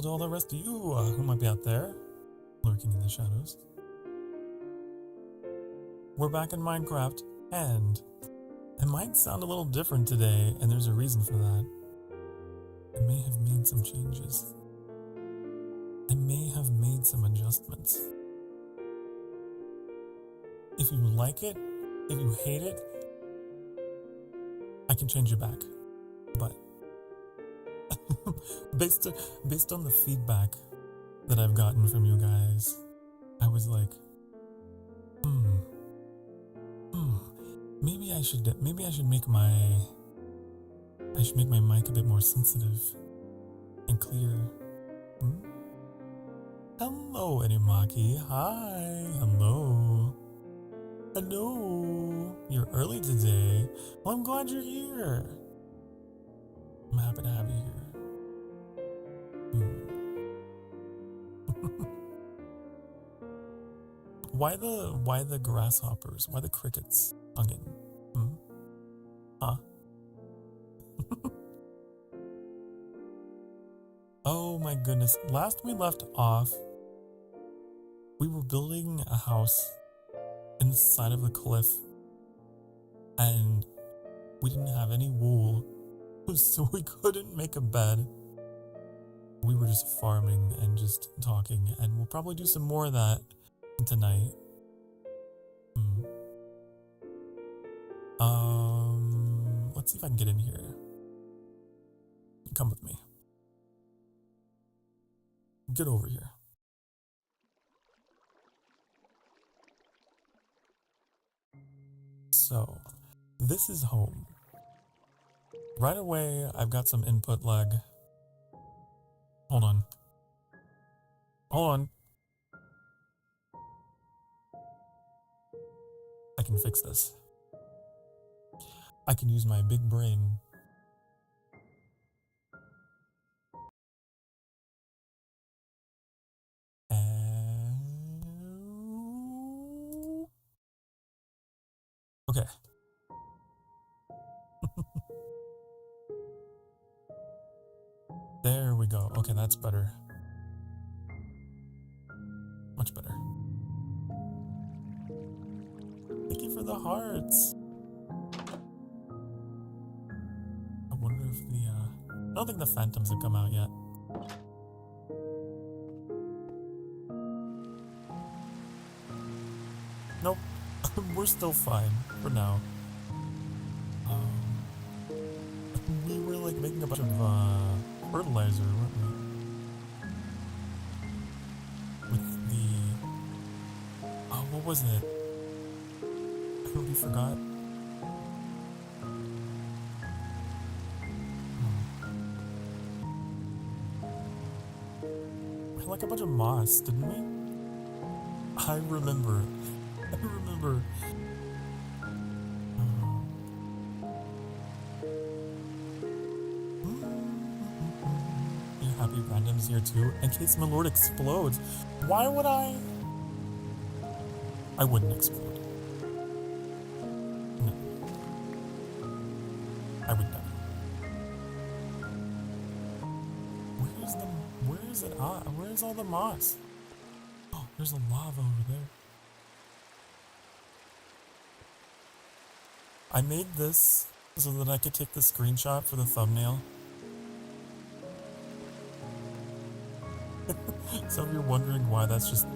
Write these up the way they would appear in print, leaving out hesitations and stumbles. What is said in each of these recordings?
hello to all the rest of you who might be out there, lurking in the shadows. We're back in Minecraft, and it might sound a little different today, and there's a reason for that. I may have made some changes. I may have made some adjustments. If you like it, if you hate it, I can change it back. But based on the feedback that I've gotten from you guys, I was like, maybe I should make my mic a bit more sensitive and clear. Hello, Enimaki. Hi. Hello. Hello. You're early today. Well, I'm glad you're here. I'm happy to have you here. Why the grasshoppers? Why the crickets? Again. Huh? Oh my goodness. Last we left off, we were building a house in the side of the cliff, and we didn't have any wool, so we couldn't make a bed. We were just farming and just talking, and we'll probably do some more of that tonight. Let's see if I can get in here. Come with me. Get over here. So, this is home. Right away, I've got some input lag. Hold on. I can fix this. I can use my big brain. Okay. There we go. Okay, that's better. Much better. Thank you for the hearts. I wonder if I don't think the phantoms have come out yet. Nope. We're still fine for now. We were like making a bunch of fertilizer, weren't we? With the... Oh, what was it? I totally forgot. We had like a bunch of moss, didn't we? I remember. Happy randoms here too, in case my lord explodes. Why would I? I wouldn't explode. No. I would never. Where is it? Where's all the moss? Oh, there's a lava over there. I made this so that I could take the screenshot for the thumbnail. So if you're wondering why that's just...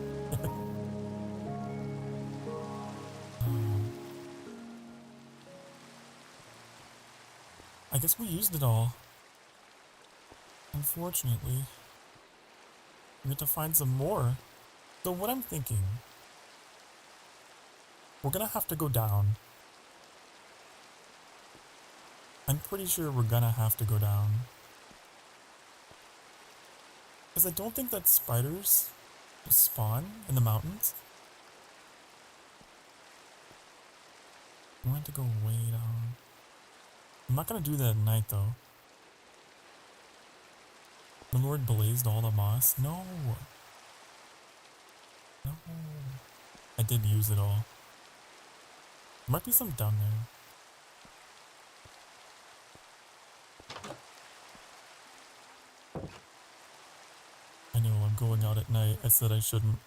I guess we used it all. Unfortunately. We need to find some more. So what I'm thinking... We're gonna have to go down. I'm pretty sure we're gonna have to go down. Because I don't think that spiders spawn in the mountains. We want to go way down. I'm not going to do that at night though. My lord blazed all the moss. No. I did use it all. There might be some down there. going out at night. I said I shouldn't.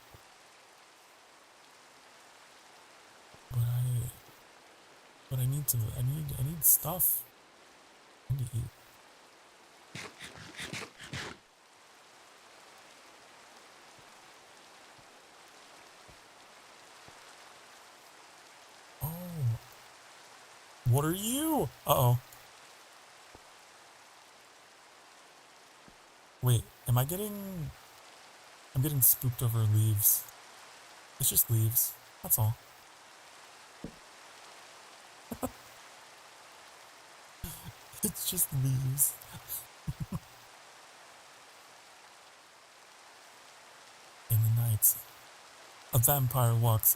But I need to, I need stuff. I need to eat. Oh. What are you? Uh-oh. Wait, am I getting... I'm getting spooked over leaves. It's just leaves. That's all. It's just leaves. In the night, a vampire walks.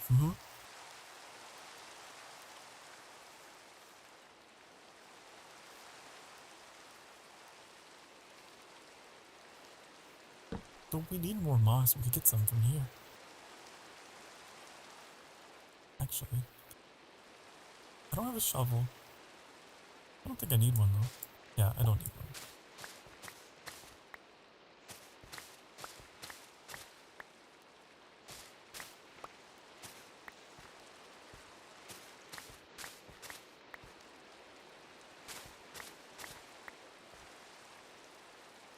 Don't we need more moss? We could get some from here. Actually, I don't have a shovel. I don't think I need one though. Yeah, I don't need one.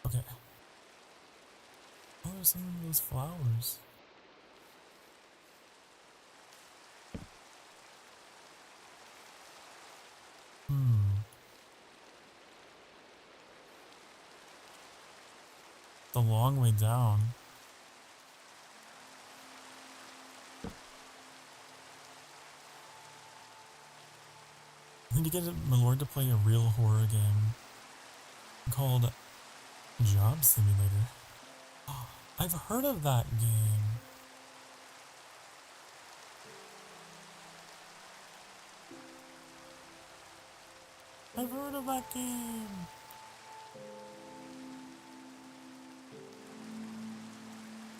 Okay. Oh, there's some of those flowers. The long way down. I need to get my lord to play a real horror game called Job Simulator. Oh, I've heard of that game. I've heard of that game.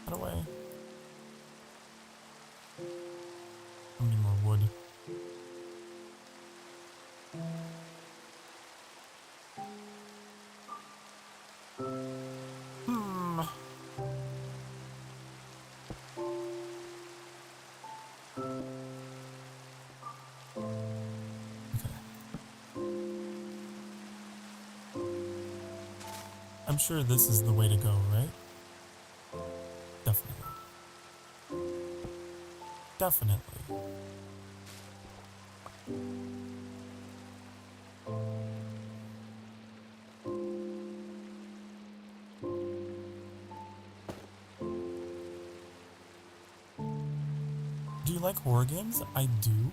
Get away. I need more wood. I'm sure this is the way to go, right? Definitely. Definitely. Do you like horror games? I do.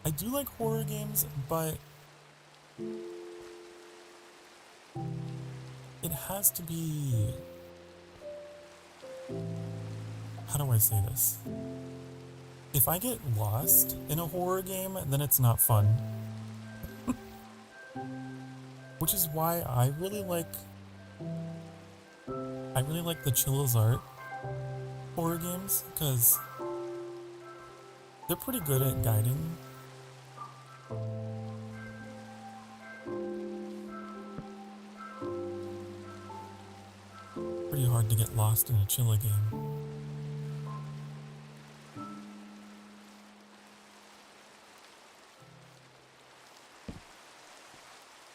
I do like horror games, but it has to be... How do I say this? If I get lost in a horror game, then it's not fun. Which is why I really like the Chilla's Art horror games, because they're pretty good at guiding. Pretty hard to get lost in a Chilla game.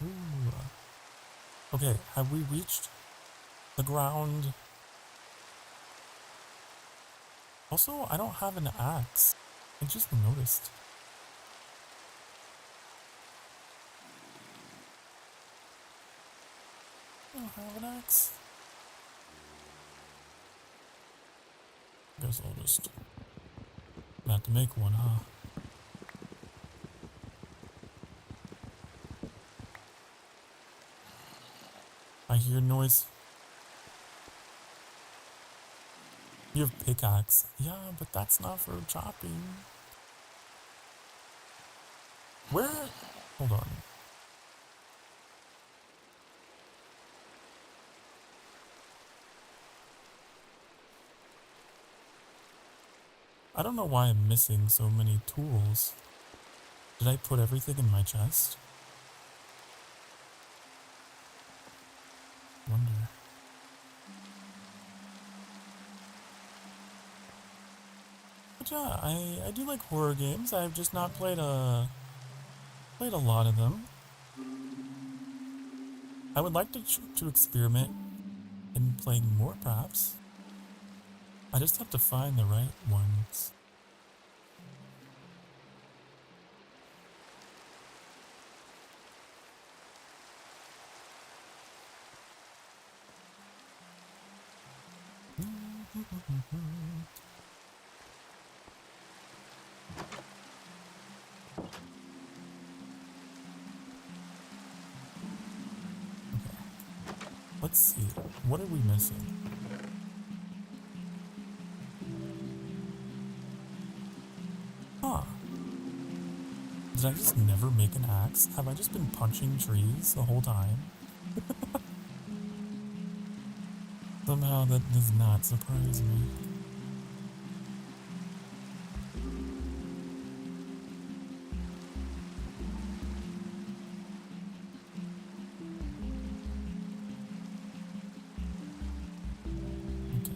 Ooh. Okay, have we reached the ground? Also, I don't have an axe. I just noticed. I don't have an axe. Guess I'll just have to make one, huh? I hear noise. You have pickaxe. Yeah, but that's not for chopping. Where? Hold on. I don't know why I'm missing so many tools. Did I put everything in my chest? Wonder. But yeah, I do like horror games. I've just not played a lot of them. I would like to experiment in playing more, perhaps. I just have to find the right ones. Let's see. What are we missing? Huh. Did I just never make an axe? Have I just been punching trees the whole time? Somehow that does not surprise me. Okay.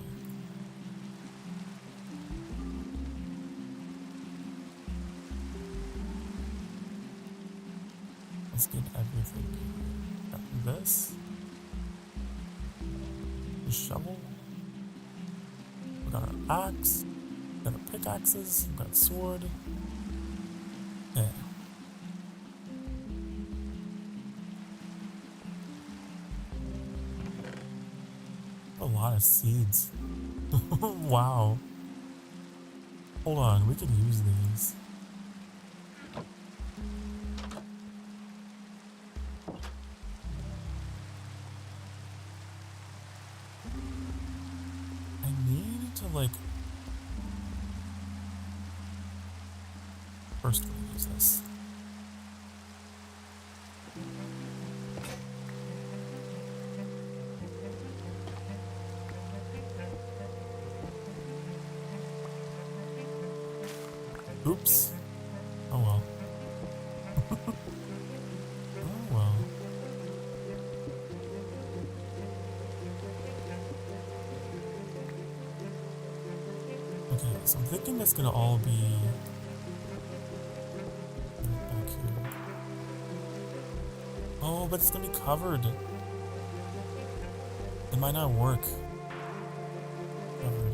Let's get everything. Got this. The shovel. We got our axe. We got our pickaxes. We got a sword. Okay. A lot of seeds. Wow. Hold on, we could use these. I need to like... First we'll use this. Oops. Oh well. Oh well. Okay, so I'm thinking it's gonna all be back here. Oh, but it's gonna be covered. It might not work. Covered.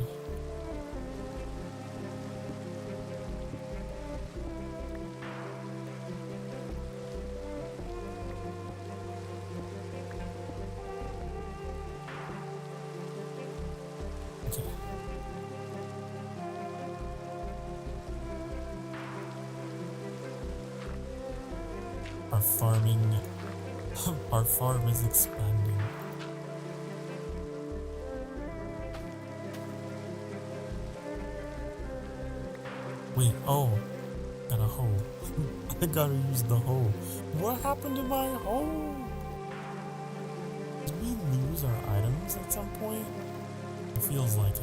Okay. Our farming, our farm is expanding. Wait, oh, got a hoe. I gotta use the hoe. What happened to my hoe? Did we lose our items at some point? It feels like it.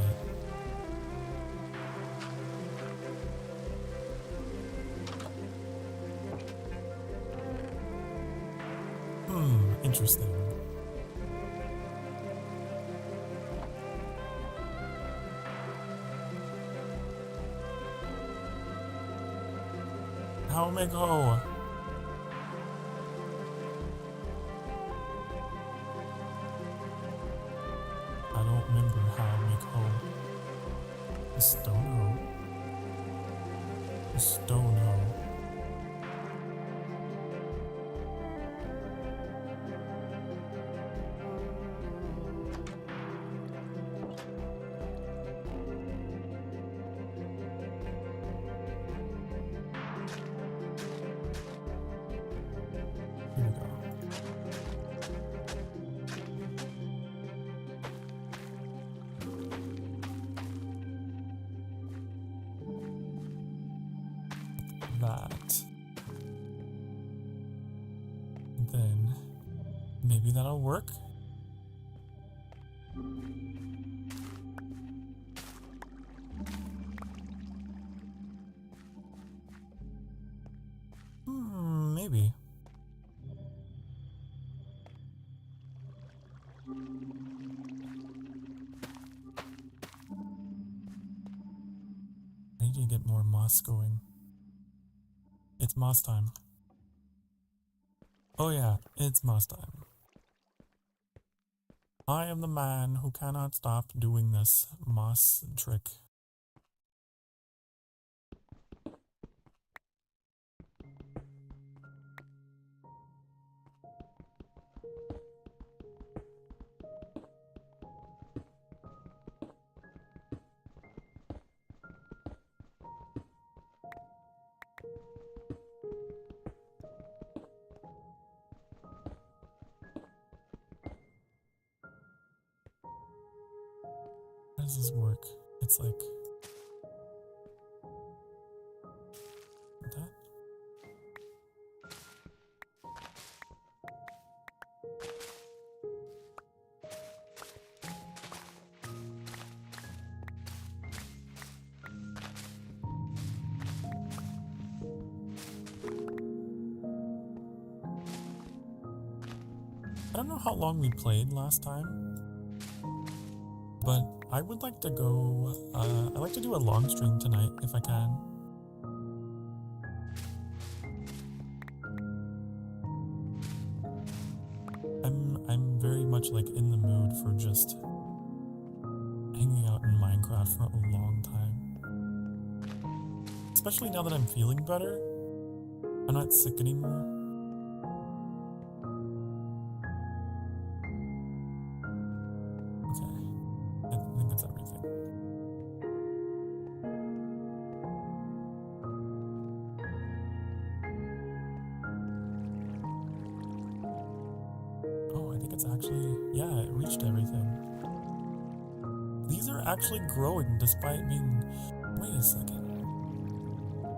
Interesting. How make hoe? I don't remember how I make hoe. A stone hoe. A stone hoe. Here we go. That. Then maybe that'll work. Maybe. I need to moss going? It's moss time. Oh yeah, it's moss time. I am the man who cannot stop doing this moss trick. How does this work? It's like that. I don't know how long we played last time, but I would like to go, I'd like to do a long stream tonight if I can. I'm very much like in the mood for just hanging out in Minecraft for a long time. Especially now that I'm feeling better. I'm not sick anymore. Okay, I think that's everything. Oh, I think it's actually, yeah, it reached everything. These are actually growing despite being, wait a second.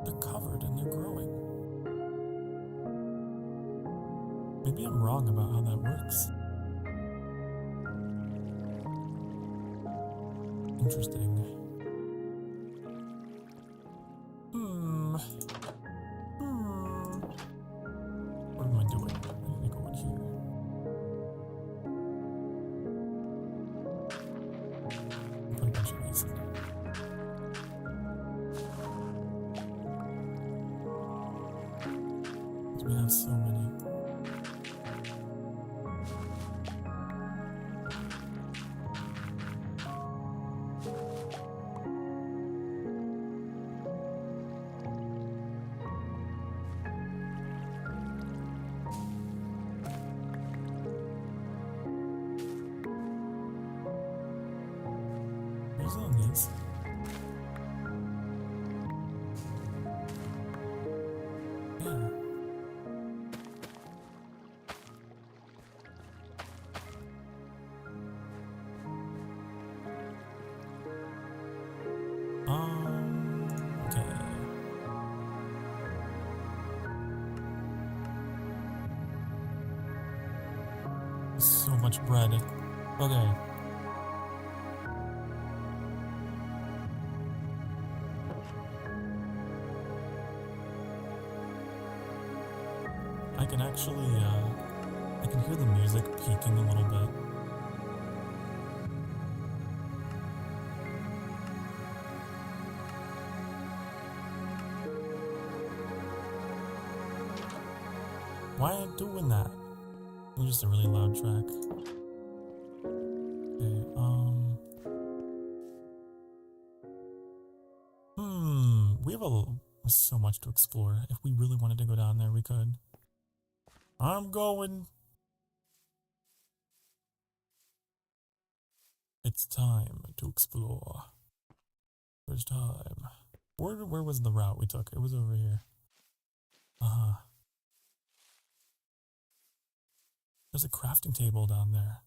They're covered and they're growing. Maybe I'm wrong about how that works. Interesting. What am I doing? I need to go in here. Put a bunch of these in there. We have so many. Who's on these? Yeah. Okay. So much bread. Okay. I can actually, I can hear the music peaking a little bit. Why am I doing that? It's just a really loud track. Okay, we have so much to explore. If we really wanted to go down there, we could. I'm going. It's time to explore. First time. Where was the route we took? It was over here. There's a crafting table down there.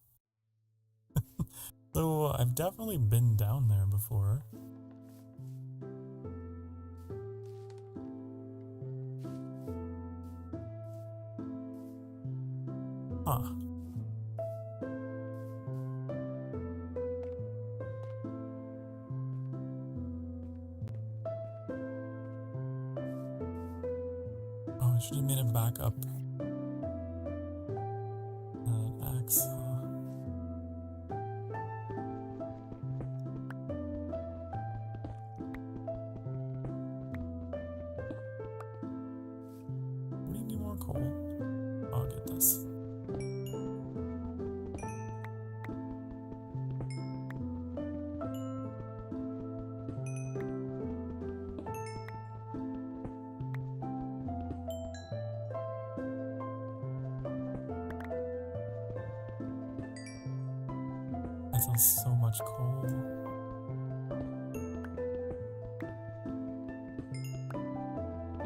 So I've definitely been down there before. Huh. Oh, I should have made it back up. Axe. more coal. I'll get this. That sounds so much coal.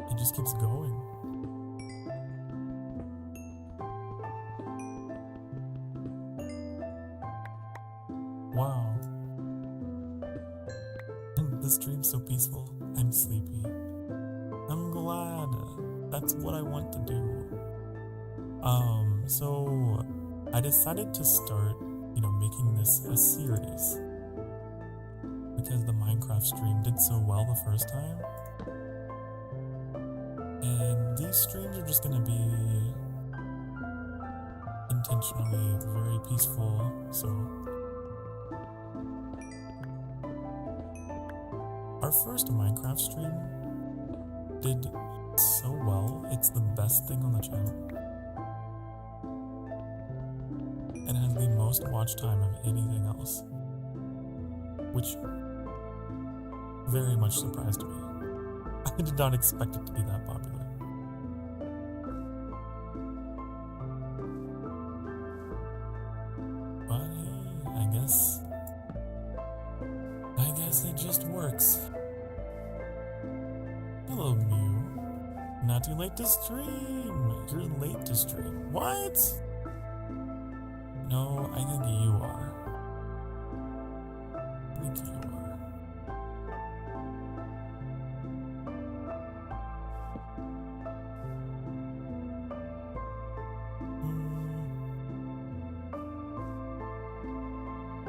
It just keeps going. Wow. And the stream's so peaceful. I'm sleepy. I'm glad. That's what I want to do. So I decided to start, making this a series because the Minecraft stream did so well the first time. And these streams are just gonna be intentionally very peaceful, so our first Minecraft stream did so well. It's the best thing on the channel. And has the most watch time of anything else, which very much surprised me. I did not expect it to be that popular. But hey, I guess it just works. Hello, Mew. Not too late to stream. You're late to stream. What? No, I think you are.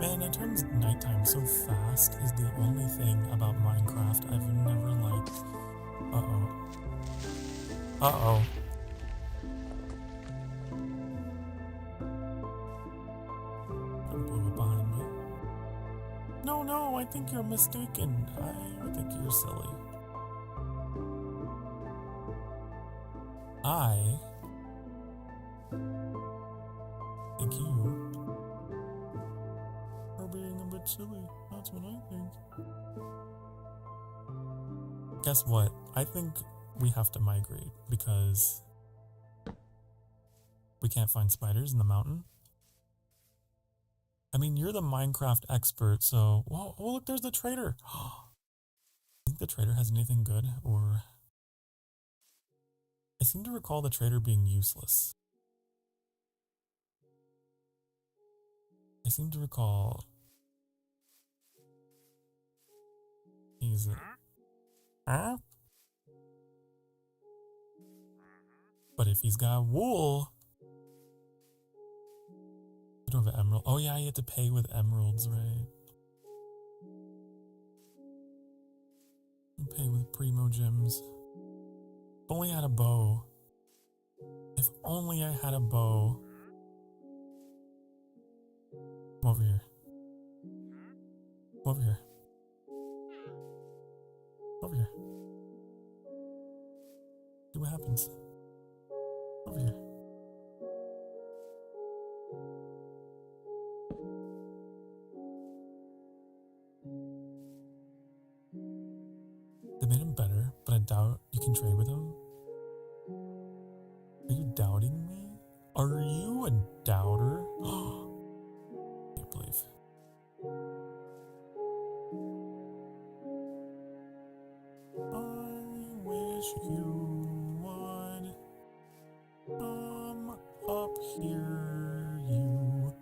Man, it turns nighttime so fast is the only thing about Minecraft I've never liked. Uh-oh. Uh-oh. No, I think you're mistaken. I think you're silly. I think you are being a bit silly. That's what I think. Guess what? I think we have to migrate because we can't find spiders in the mountain. I mean, you're the Minecraft expert, so... Whoa, oh, look, there's the trader! I think the trader has anything good, or... I seem to recall the trader being useless. I seem to recall... He's a... Huh? But if he's got wool... I don't have an emerald. Oh yeah, you have to pay with emeralds, right? You pay with primo gems. If only I had a bow. If only I had a bow. Come over here. Come over here. Come over here. See what happens. Come over here. They made him better, but I doubt you can trade with him. Are you doubting me? Are you a doubter? Can't believe. I wish you would come up here, you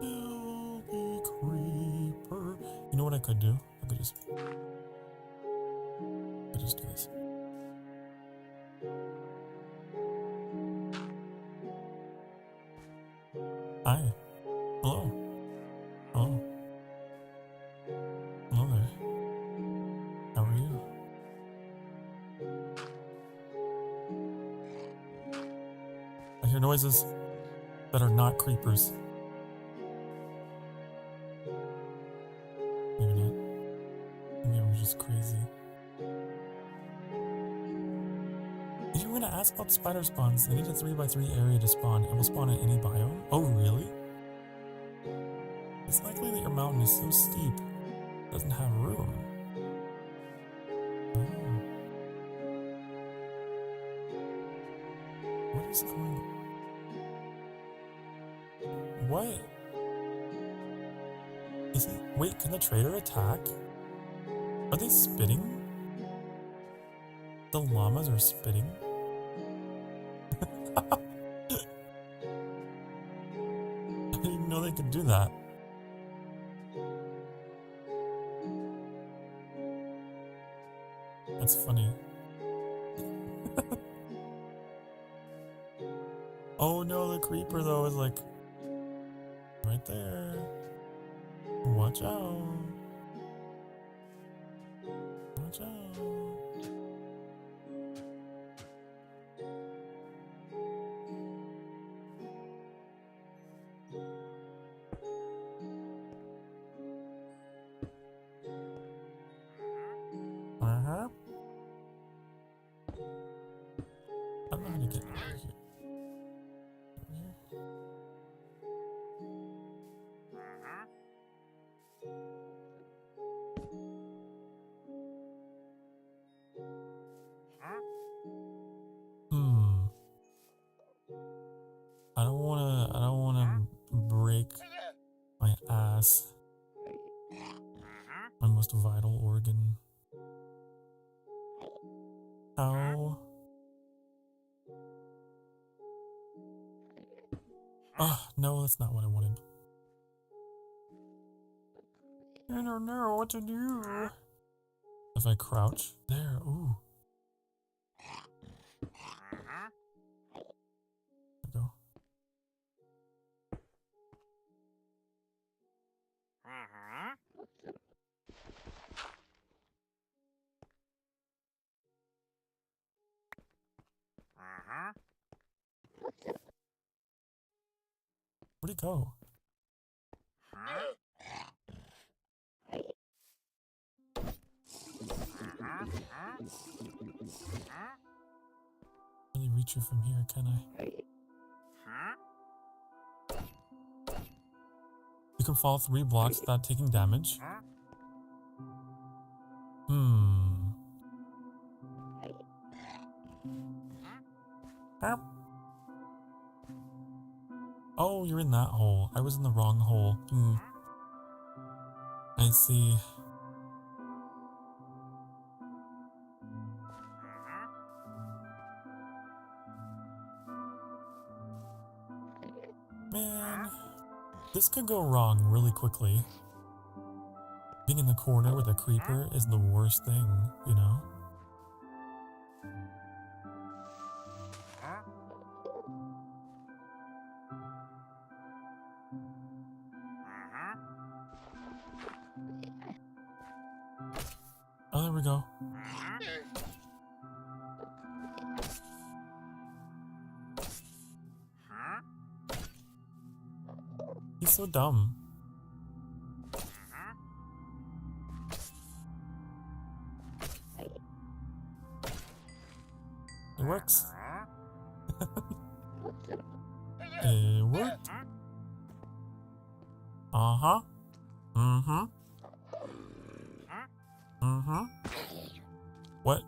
filthy creeper. You know what I could do? I could just do this. Hi. Hello. Hello. Hello there. How are you? I hear noises that are not creepers. Maybe not. Maybe I'm just crazy. Did you I'm gonna ask about spider spawns. They need a 3x3 area to spawn. It will spawn at any biome. Oh, really? It's likely that your mountain is so steep, it doesn't have room. Oh. What is going on? What? Is he? Wait, can the trader attack? Are they spitting? The llamas are spitting? I didn't even know they could do that. That's funny. Oh no, the creeper though is like right there. Watch out. Watch out. I don't know how to get out of here. I don't wanna break my ass. My most vital organ. Ow. Oh, no, that's not what I wanted. I don't know what to do. If I crouch, there, ooh. There we go. Where'd he go? Really reach you from here, can I? You can fall 3 blocks without taking damage. Oh, you're in that hole. I was in the wrong hole. I see. Man, this could go wrong really quickly. Being in the corner with a creeper is the worst thing, you know? Oh, there we go. He's so dumb. It works. It worked. Uh-huh. Mm-hmm. Mm-hmm. What?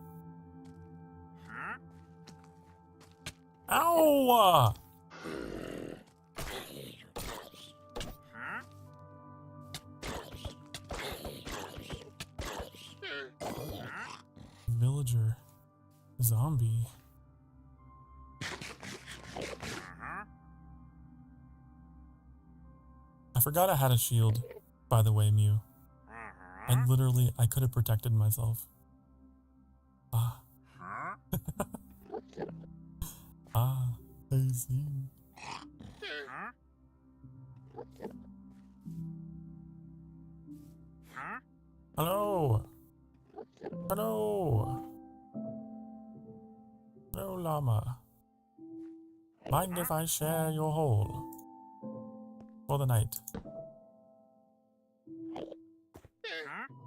Ow! Villager. Zombie. I forgot I had a shield, by the way, Mew. And literally, I could have protected myself. Ah. Ah, I see. Hello. Hello. Hello, llama. Mind if I share your hole? For the night.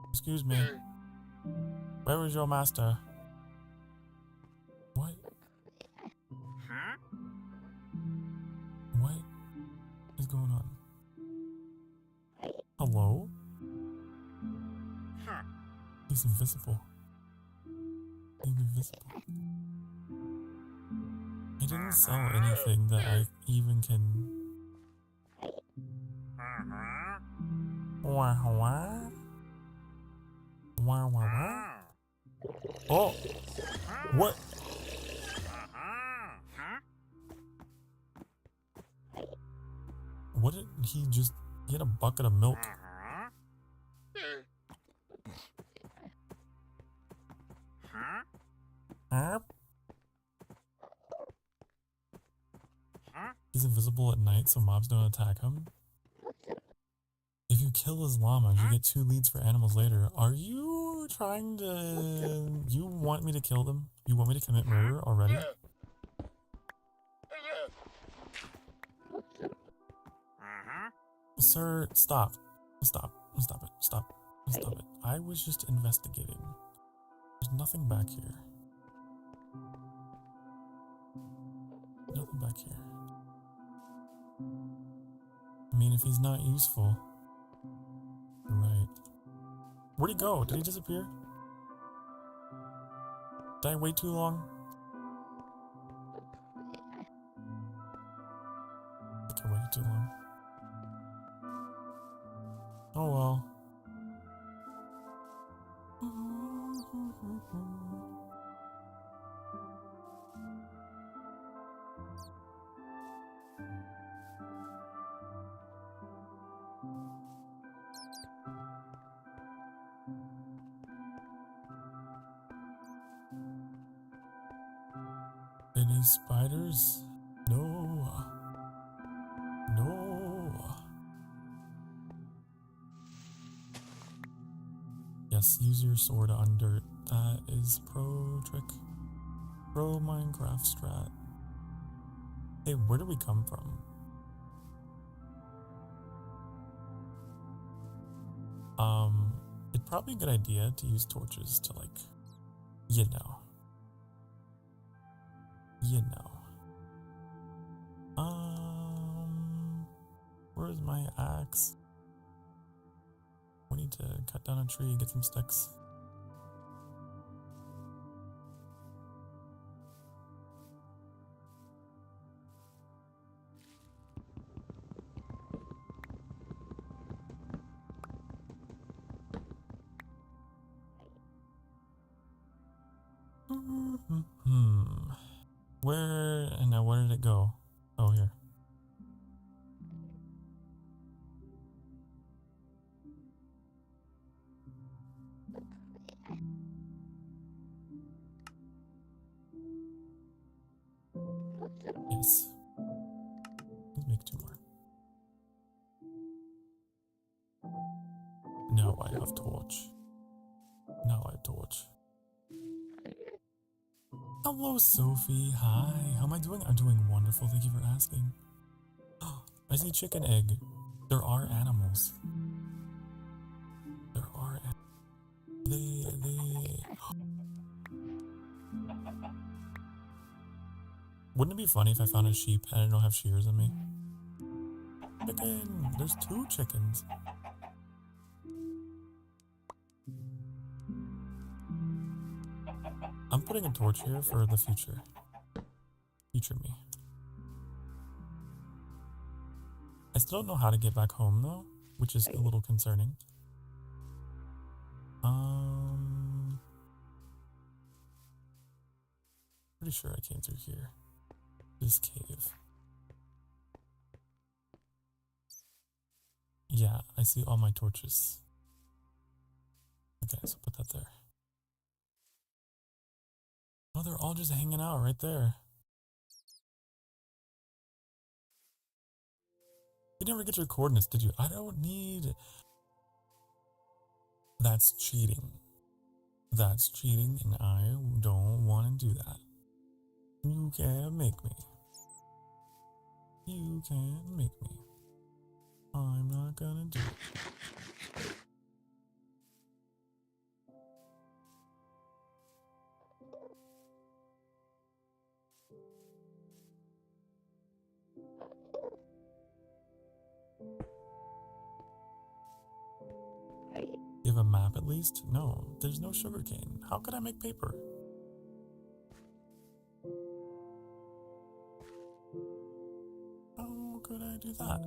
Excuse me. Where is your master? What? He's invisible. He's invisible. He didn't sell anything that I even can... Wah wah. Wah wah wah. Oh! What? What did he just... He had a bucket of milk. Huh? He's invisible at night so mobs don't attack him. If you kill his llamas, you get 2 leads for animals later. Are you trying to... You want me to kill them? You want me to commit murder already? Sir, stop. Stop. Stop it. Stop. Stop it. I was just investigating. There's nothing back here. Nothing back here. I mean, if he's not useful... You're right. Where'd he go? Did he disappear? Did I wait too long? I think I waited too long. Oh well. Any spiders? No. No. Yes, use your sword on dirt. That is pro trick. Pro Minecraft strat. Hey, where did we come from? It'd probably be a good idea to use torches to, like, you know. Where's my axe? We need to cut down a tree and get some sticks. Where, and now where did it go? Oh, here. Yes. Let's make 2 more. Now I have torch. Now I have torch. Hello, Sophie. Hi. How am I doing? I'm doing wonderful. Thank you for asking. I see chicken egg. There are animals. There are. They. Wouldn't it be funny if I found a sheep and I don't have shears on me? Chicken. There's 2 chickens. I'm putting a torch here for the future. Future me. I still don't know how to get back home though, which is a little concerning. Pretty sure I came through here. This cave. Yeah, I see all my torches. Okay, so put that there. Oh, they're all just hanging out right there. You never get your coordinates, did you? I don't need... That's cheating. That's cheating, and I don't want to do that. You can't make me. You can't make me. I'm not gonna do it. You have a map at least? No, there's no sugarcane. How could I make paper? How could I do that?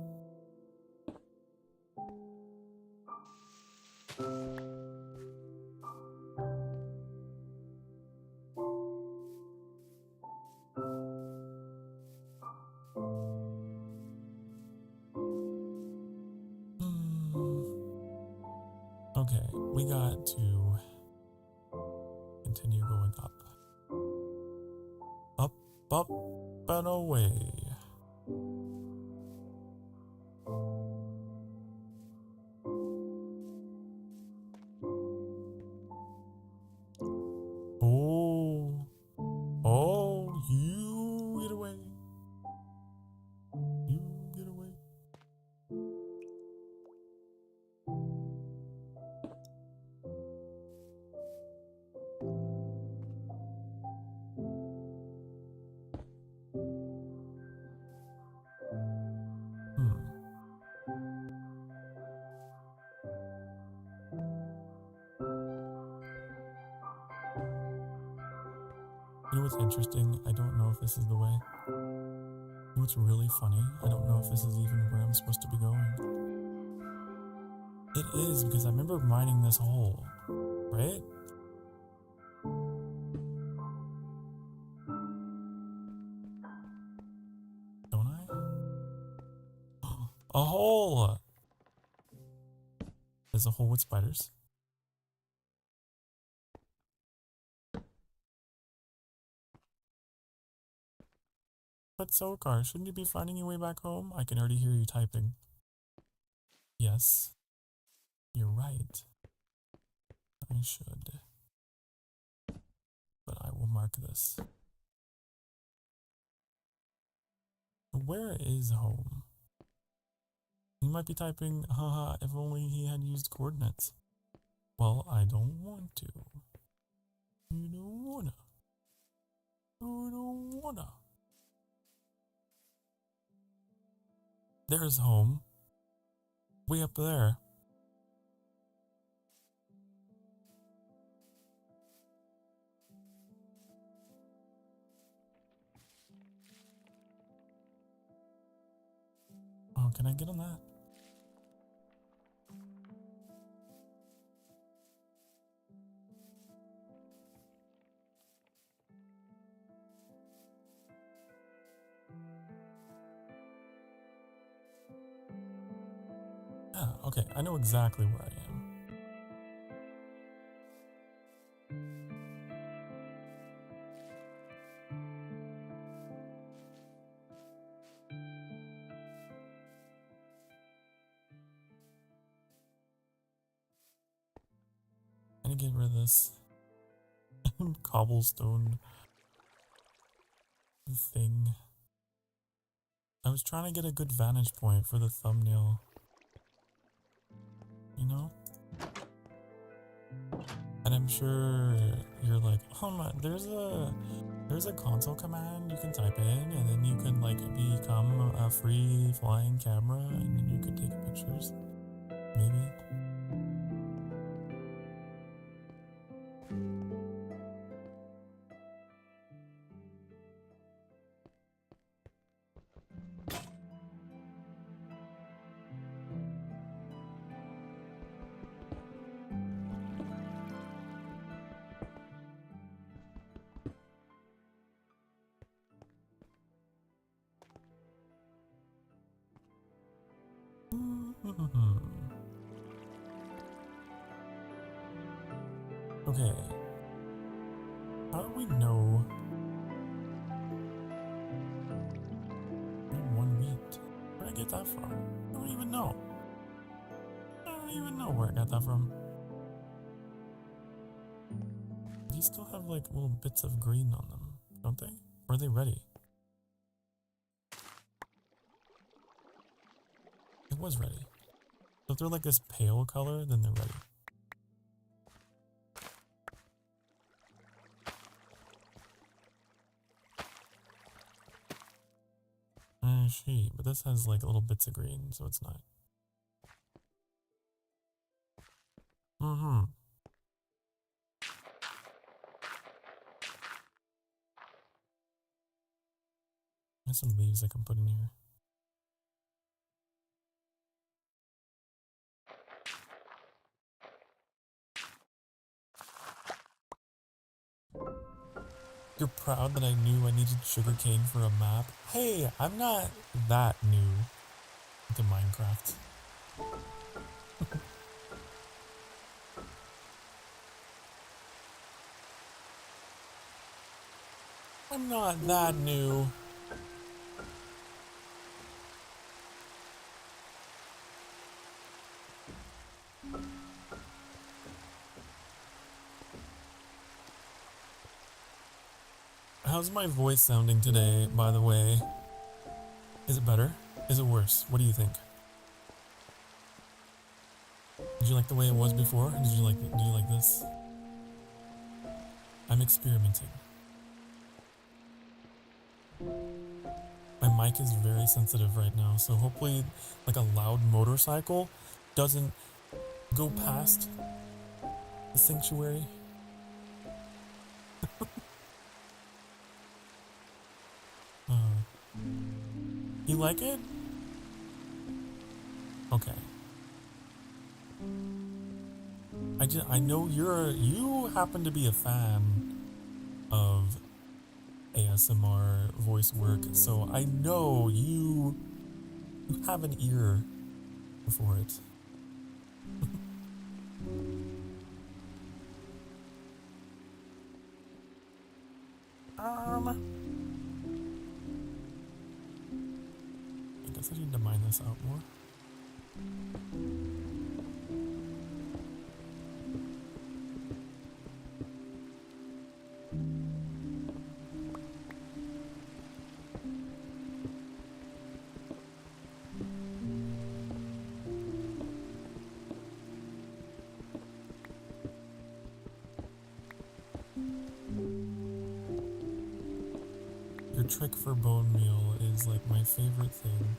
Okay, we got to continue going up. Up, up, and away. Oh, oh, you get away. You get away. You know what's interesting? I don't know if this is the way. You know what's really funny? I don't know if this is even where I'm supposed to be going. It is, because I remember mining this hole, right? Don't I? A hole! There's a hole with spiders. But Sokar, shouldn't you be finding your way back home? I can already hear you typing. Yes. You're right. I should. But I will mark this. Where is home? He might be typing, haha, if only he had used coordinates. Well, I don't want to. You don't wanna. You don't wanna. There's home. Way up there. Oh, can I get on that? Yeah, okay, I know exactly where I am. I'm gonna get rid of this cobblestone thing. I was trying to get a good vantage point for the thumbnail. You know? And I'm sure you're like, oh my, there's a console command you can type in, and then you can like become a free flying camera, and then you could take pictures. Maybe. Okay. How do we know? One wheat. Where'd I get that from? I don't even know. I don't even know where I got that from. These still have like little bits of green on them, don't they? Or are they ready? It was ready. So if they're like this pale color, then they're ready. But this has like little bits of green, so it's not. There's some leaves I can put in here. You're proud that I knew I needed sugarcane for a map? Hey, I'm not that new to Minecraft. I'm not that new. How's my voice sounding today, by the way? Is it better? Is it worse? What do you think? Did you like the way it was before? Do you like this? I'm experimenting. My mic is very sensitive right now, so hopefully like a loud motorcycle doesn't go past the sanctuary. You like it? Okay. I know you happen to be a fan of ASMR voice work, so I know you have an ear for it. I guess I need to mine this out more. Your trick for bone meal is like my favorite thing.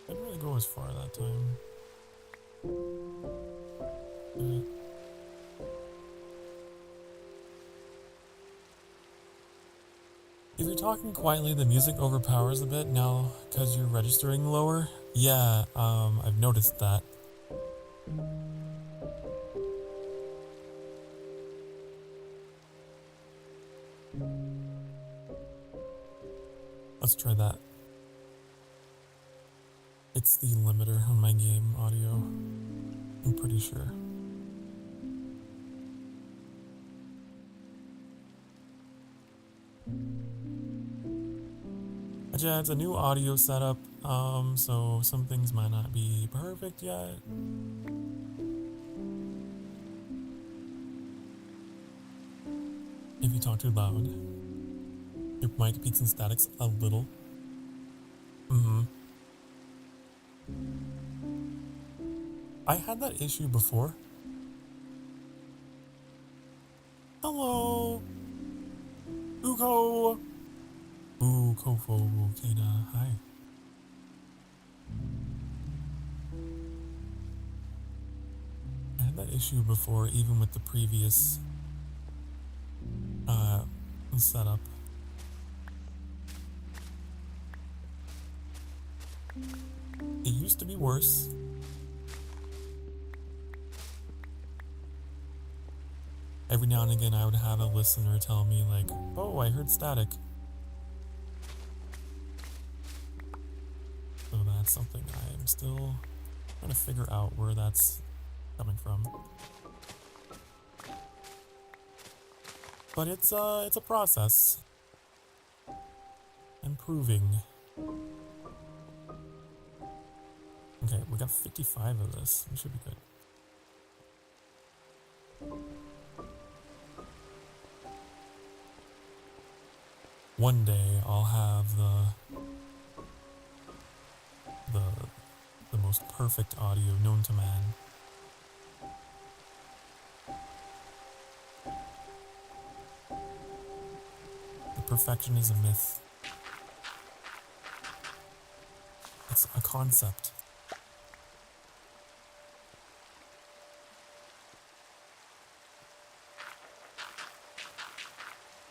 I didn't really go as far that time. If you're talking quietly, the music overpowers a bit now because you're registering lower. Yeah, I've noticed that. Let's try that. It's the limiter on my game audio, I'm pretty sure. Yeah, it's a new audio setup, so some things might not be perfect yet. If you talk too loud, your mic peaks and statics a little. I had that issue before. Hello! Uko! Kofo, Kena, hi. I had that issue before, even with the previous setup. It used to be worse. Every now and again I would have a listener tell me like, oh, I heard static. So that's something I'm still trying to figure out where that's coming from. But it's a process. Improving. Okay, we got 55 of this. We should be good. One day I'll have the most perfect audio known to man. The perfection is a myth. It's a concept.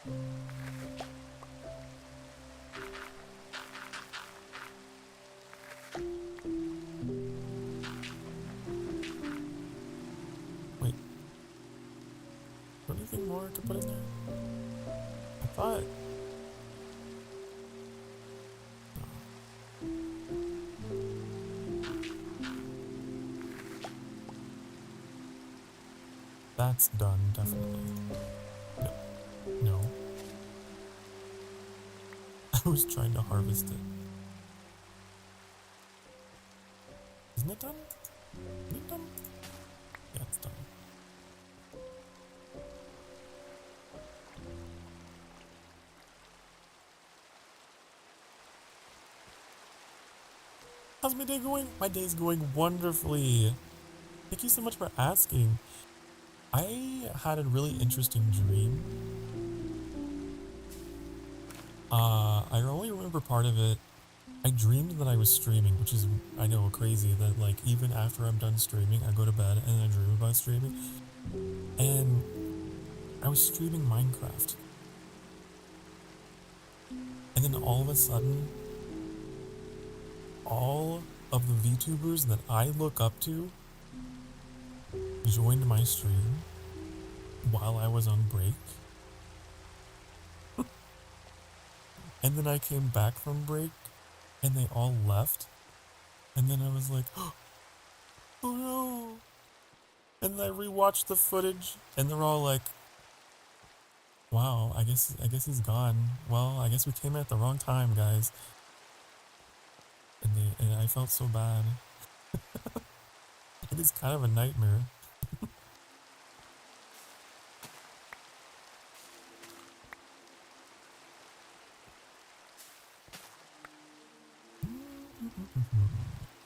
Wait. Is there anything more to put in there? I thought... That's done, definitely. No. No. I was trying to harvest it. Isn't it done? Is it done? Yeah, it's done. How's my day going? My day's going wonderfully. Thank you so much for asking. I had a really interesting dream. I only remember part of it. I dreamed that I was streaming, which is, I know, crazy that like even after I'm done streaming, I go to bed and I dream about streaming. And I was streaming Minecraft. And then all of a sudden, all of the VTubers that I look up to joined my stream while I was on break. And then I came back from break and they all left. And then I was like, oh no. And then I rewatched the footage and they're all like, wow, I guess he's gone. Well, I guess we came at the wrong time, guys. And I felt so bad. It is kind of a nightmare.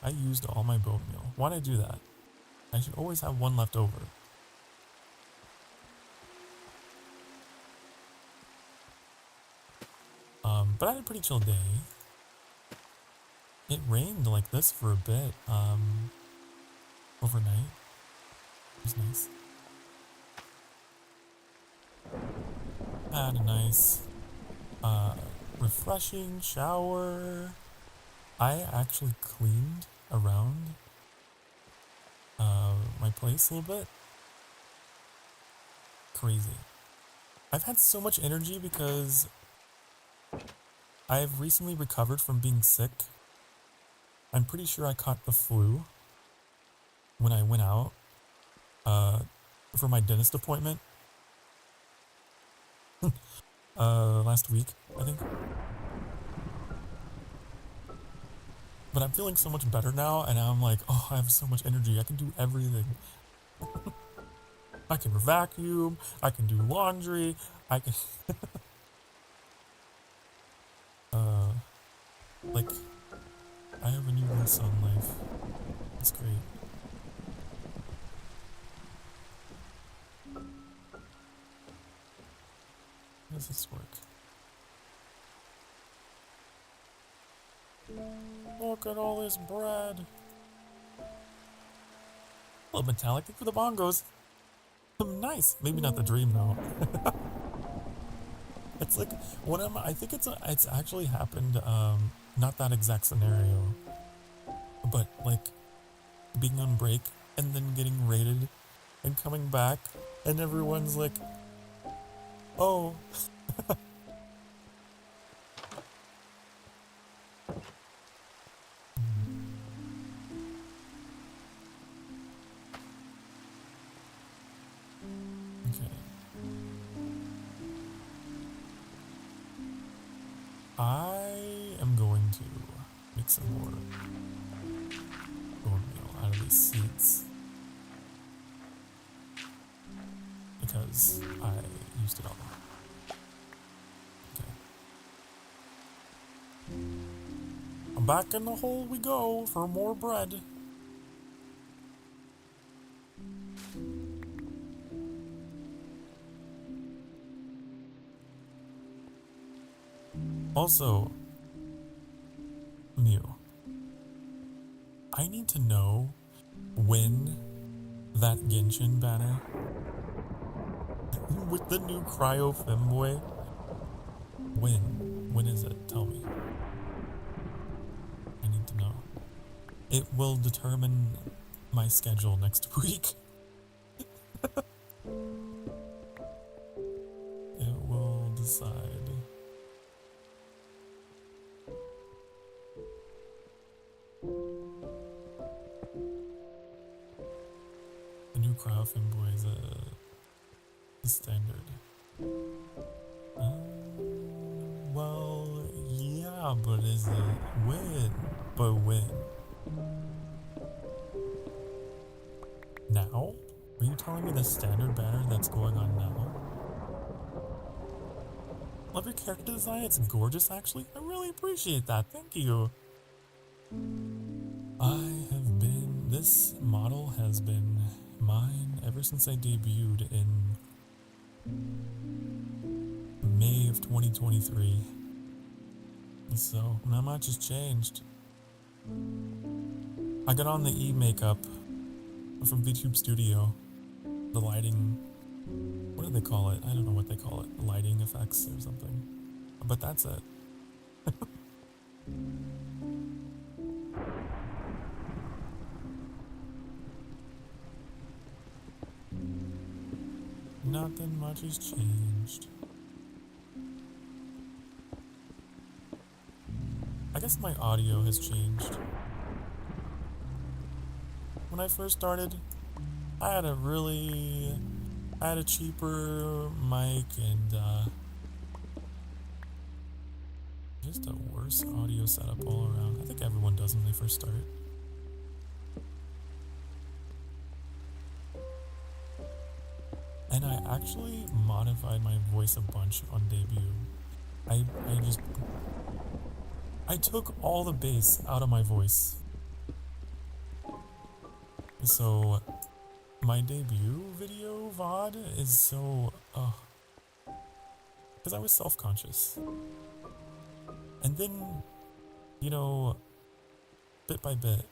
I used all my bone meal. Why'd I do that? I should always have one left over. But I had a pretty chill day. It rained like this for a bit, overnight. It was nice. Had a nice, refreshing shower. I actually cleaned around, my place a little bit. Crazy. I've had so much energy because I've recently recovered from being sick. I'm pretty sure I caught the flu when I went out for my dentist appointment last week, I think. But I'm feeling so much better now, and I'm like, oh, I have so much energy. I can do everything. I can vacuum. I can do laundry. I can... like, I have a new lease on life. It's great. How does this work? Look at all this bread. Hello, Metallic. Thank you for the bongos. Nice. Maybe not the dream though. It's like one of my, I think it's actually happened. Not that exact scenario, but like being on break and then getting raided and coming back and everyone's like, oh. I am going to make some more bone meal out of these seeds because I used it all. Okay. Back in the hole we go for more bread. Also, Mew, I need to know when that Genshin banner with the new Cryo Femboy When? When is it? Tell me. I need to know. It will determine my schedule next week. It will decide. The new crowdfunding boy is a standard. Well, yeah, but is it when? But when? Now? Are you telling me the standard banner that's going on now? Love your character design, it's gorgeous actually. I really appreciate that, thank you. This model has been mine ever since I debuted in May of 2023. So, not much has changed. I got on the e-makeup from VTube Studio. The lighting, what do they call it? I don't know what they call it. Lighting effects or something. But that's it. Nothing much has changed. I guess my audio has changed. When I first started, I had a cheaper mic and just a worse audio setup all around. I think everyone does when they first start. And I actually modified my voice a bunch on debut. I took all the bass out of my voice. So my debut video VOD is so because I was self-conscious. And then, you know, bit by bit,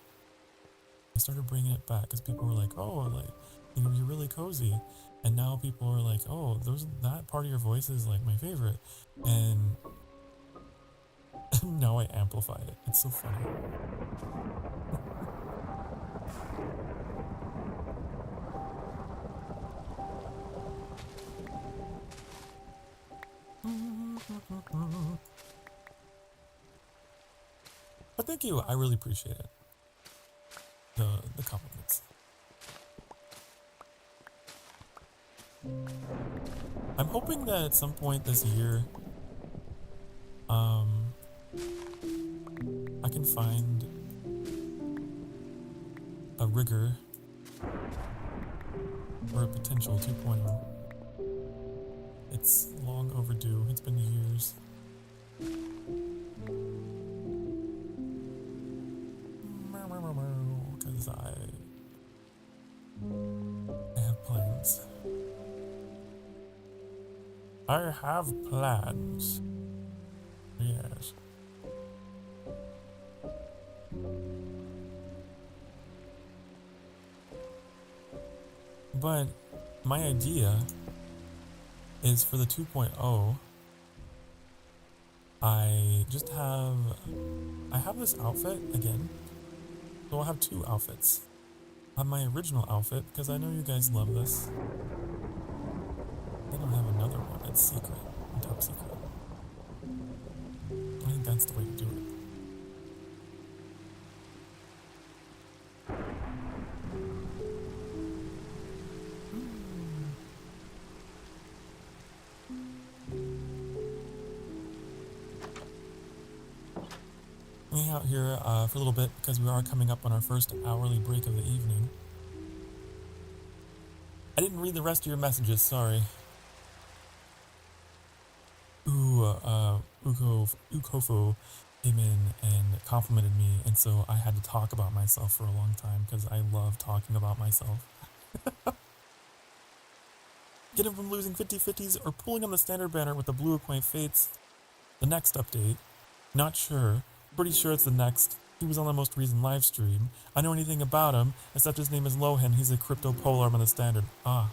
I started bringing it back because people were like, oh, like, you know, you're really cozy. And now people are like, oh, that part of your voice is like my favorite. And now I amplify it. It's so funny. But thank you, I really appreciate it. The compliments. I'm hoping that at some point this year, I can find a rigger or a potential 2.0. It's long overdue. It's been years. Because I have plans. I have plans. Yes. But my idea is for the 2.0, I have this outfit again. So I'll have two outfits. I have my original outfit, because I know you guys love this. Then I'll have another one that's secret, top secret. I think that's the way to do it. Hang out here for a little bit because we are coming up on our first hourly break of the evening. I didn't read the rest of your messages, sorry. Ukofo came in and complimented me, and so I had to talk about myself for a long time because I love talking about myself. Get him from losing 50/50s or pulling on the standard banner with the blue acquaint fates. The next update. Not sure. Pretty sure it's the next. He was on the most recent live stream. I know anything about him, except his name is Lohan. He's a crypto polearm on the standard. Ah.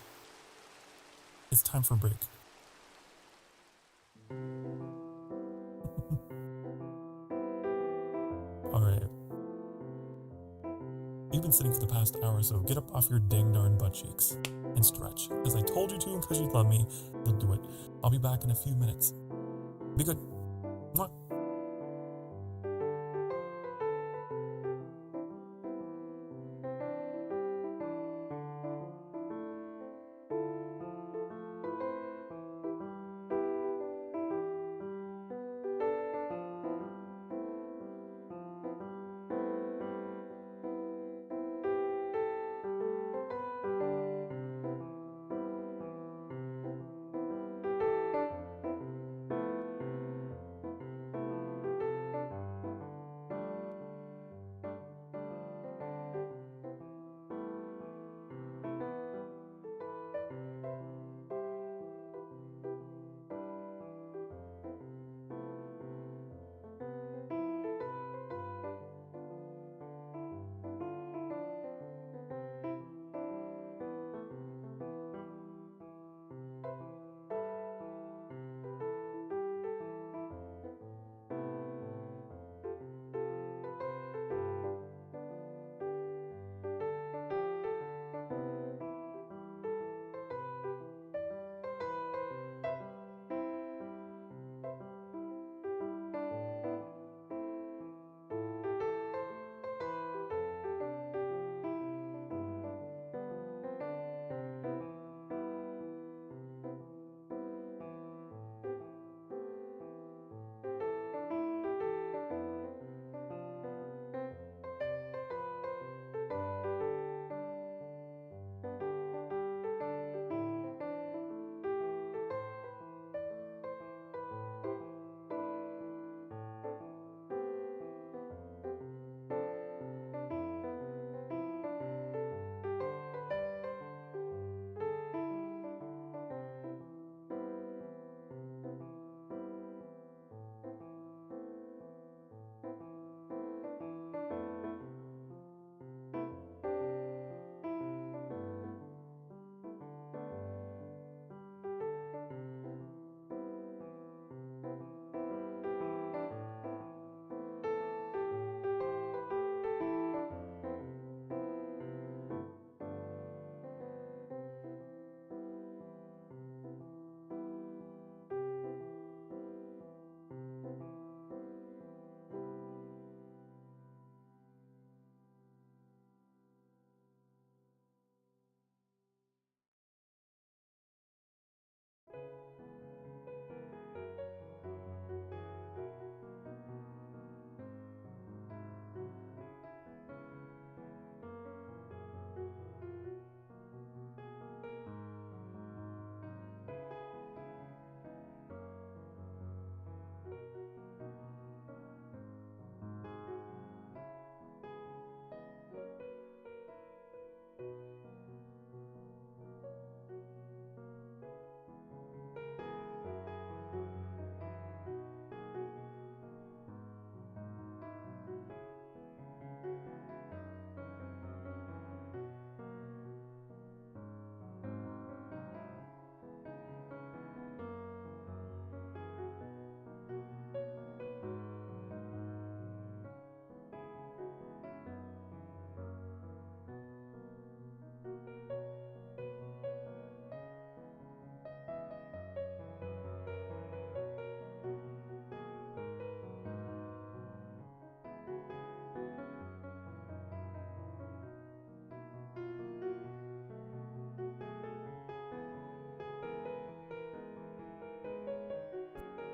It's time for a break. you've been sitting for the past hour, so get up off your dang darn butt cheeks and stretch. Because I told you to, and because you love me, you'll do it. I'll be back in a few minutes. Be good. Mwah.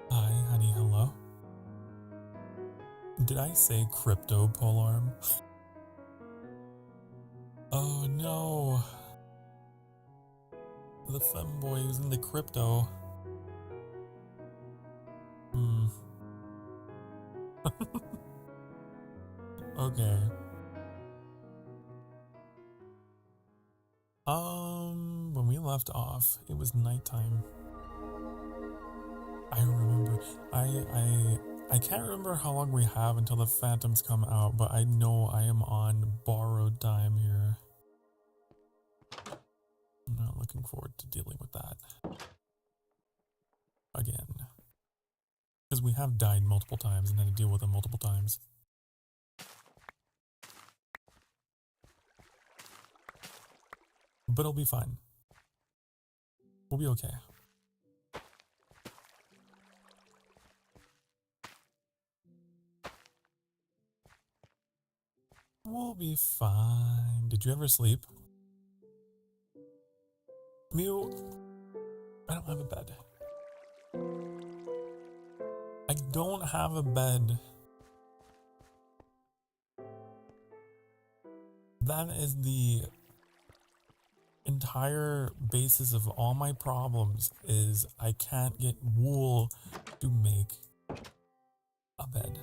Hi, honey, hello. Did I say crypto polearm? Oh no. The femboy who's in the crypto. Okay. When we left off, it was nighttime. I remember. I can't remember how long we have until the phantoms come out, but I know I am on borrowed time here. I'm not looking forward to dealing with that again. Because we have died multiple times and had to deal with them multiple times. But it'll be fine. We'll be okay. We'll be fine. Did you ever sleep? Mew, I don't have a bed. I don't have a bed. That is the entire basis of all my problems, is I can't get wool to make a bed.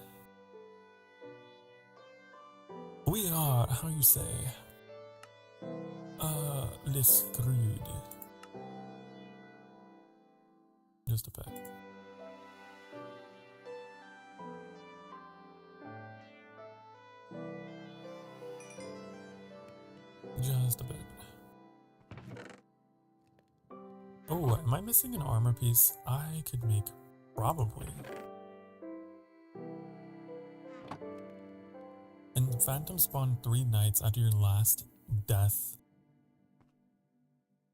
We are, how you say, les screwed. Just a bit. Just a bit. Oh, am I missing an armor piece? I could make, probably. And the Phantom spawned 3 nights after your last death.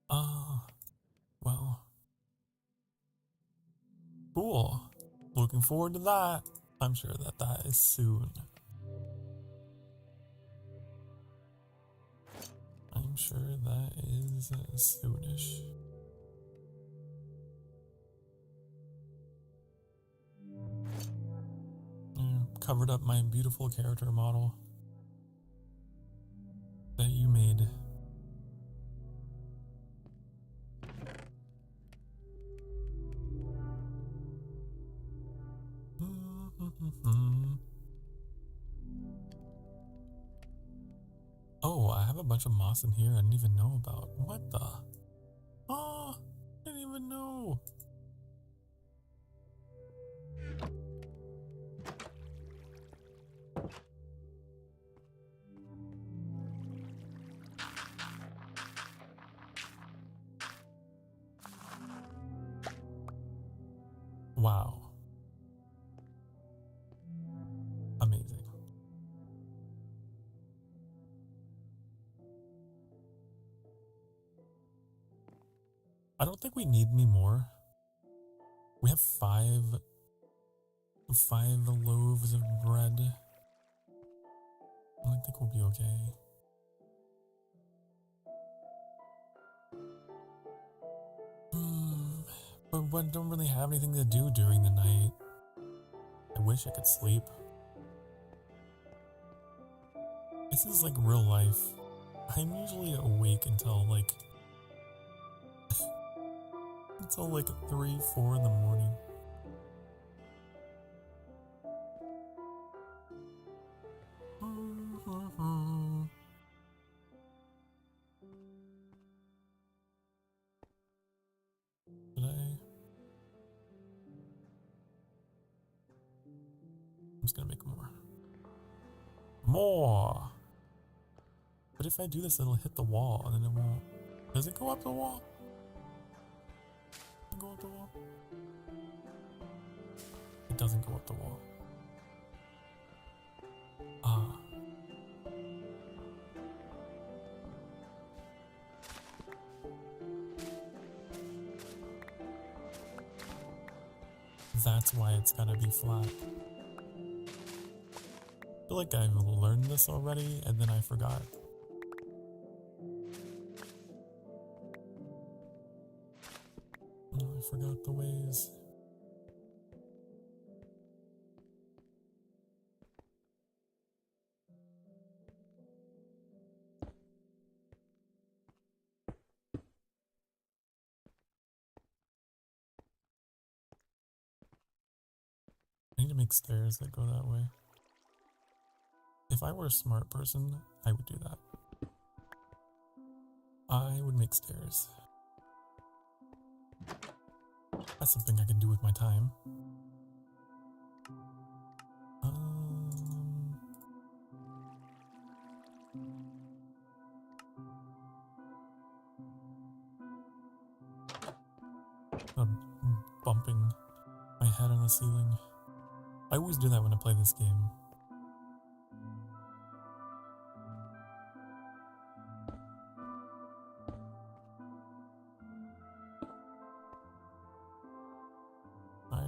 Well. Cool. Looking forward to that. I'm sure that is soon. I'm sure that is soonish. Covered up my beautiful character model that you made. Oh, I have a bunch of moss in here I didn't even know about. What the? Oh, I didn't even know. Wow. Amazing. I don't think we need any more. We have five loaves of bread. I think we'll be okay. But I don't really have anything to do during the night. I wish I could sleep. This is like real life. I'm usually awake until like 3, 4 in the morning. I'm just gonna make more. More! But if I do this, it'll hit the wall, and then it won't. Does it go up the wall? Does it go up the wall? It doesn't go up the wall. Ah. That's why it's gotta be flat. I feel like I've learned this already, and then I forgot. I forgot the ways. I need to make stairs that go that way. If I were a smart person, I would do that. I would make stairs. That's something I can do with my time. I'm bumping my head on the ceiling. I always do that when I play this game.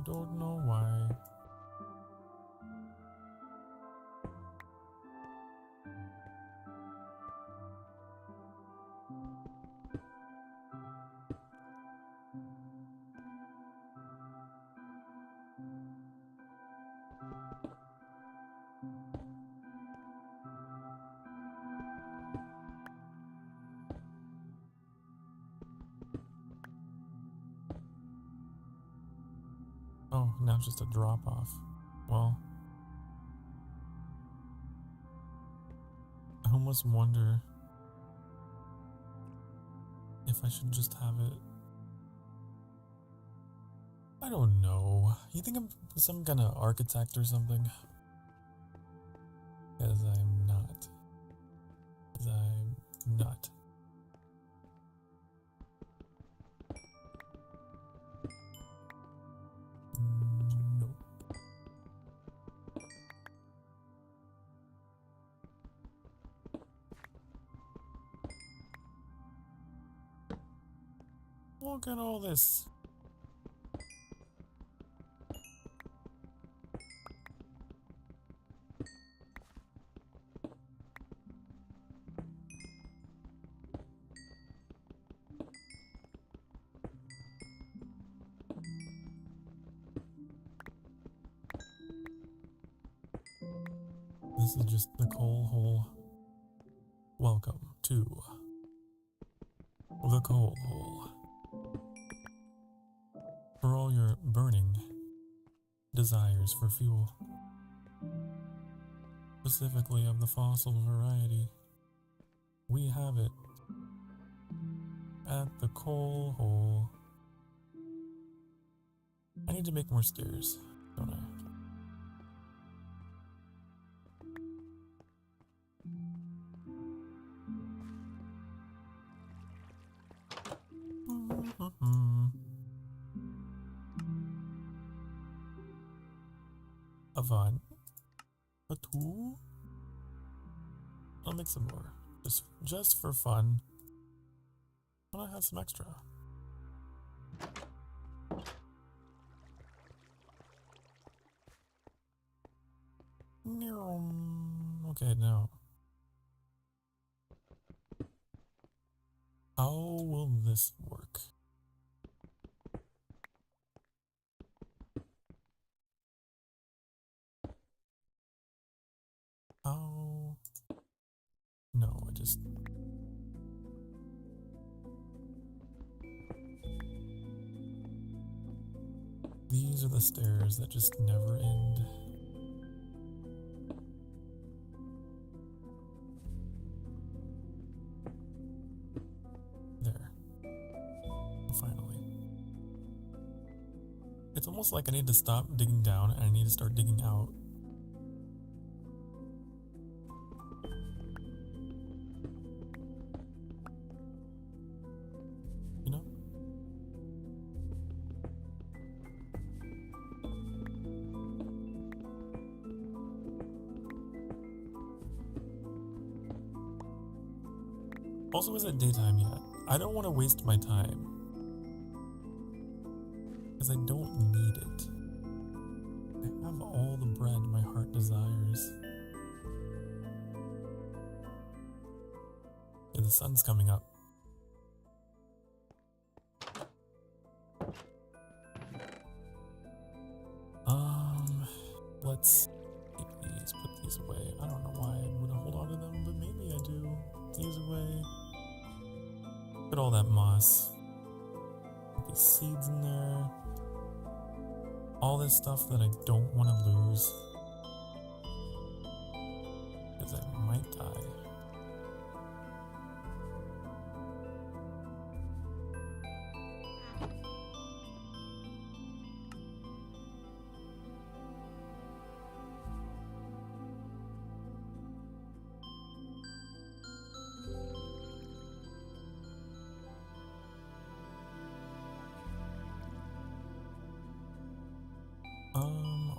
don't know why. Oh, now it's just a drop off. Well, I almost wonder if I should just have it. I don't know. You think I'm some kind of architect or something? Because I'm not. Because I'm not. Nope. Look at all this. This is just the coal hole. Welcome to the coal hole. For all your burning desires for fuel, specifically of the fossil variety, we have it at the coal hole. I need to make more stairs, don't I? Avant. A two? I'll make some more. Just for fun. Why not have some extra? Okay, now. How will this work? How? No, I just... These are the stairs that just never end. There. Finally. It's almost like I need to stop digging down and I need to start digging out. You know? Also, is it daytime yet? I don't want to waste my time. Because I don't need it. I have all the bread my heart desires. Yeah, the sun's coming up. Let's keep these, put these away. I don't know why I would hold on to them, but maybe I do. These away. Look at all that moss. Put these seeds in there. All this stuff that I don't want to lose. Because I might die.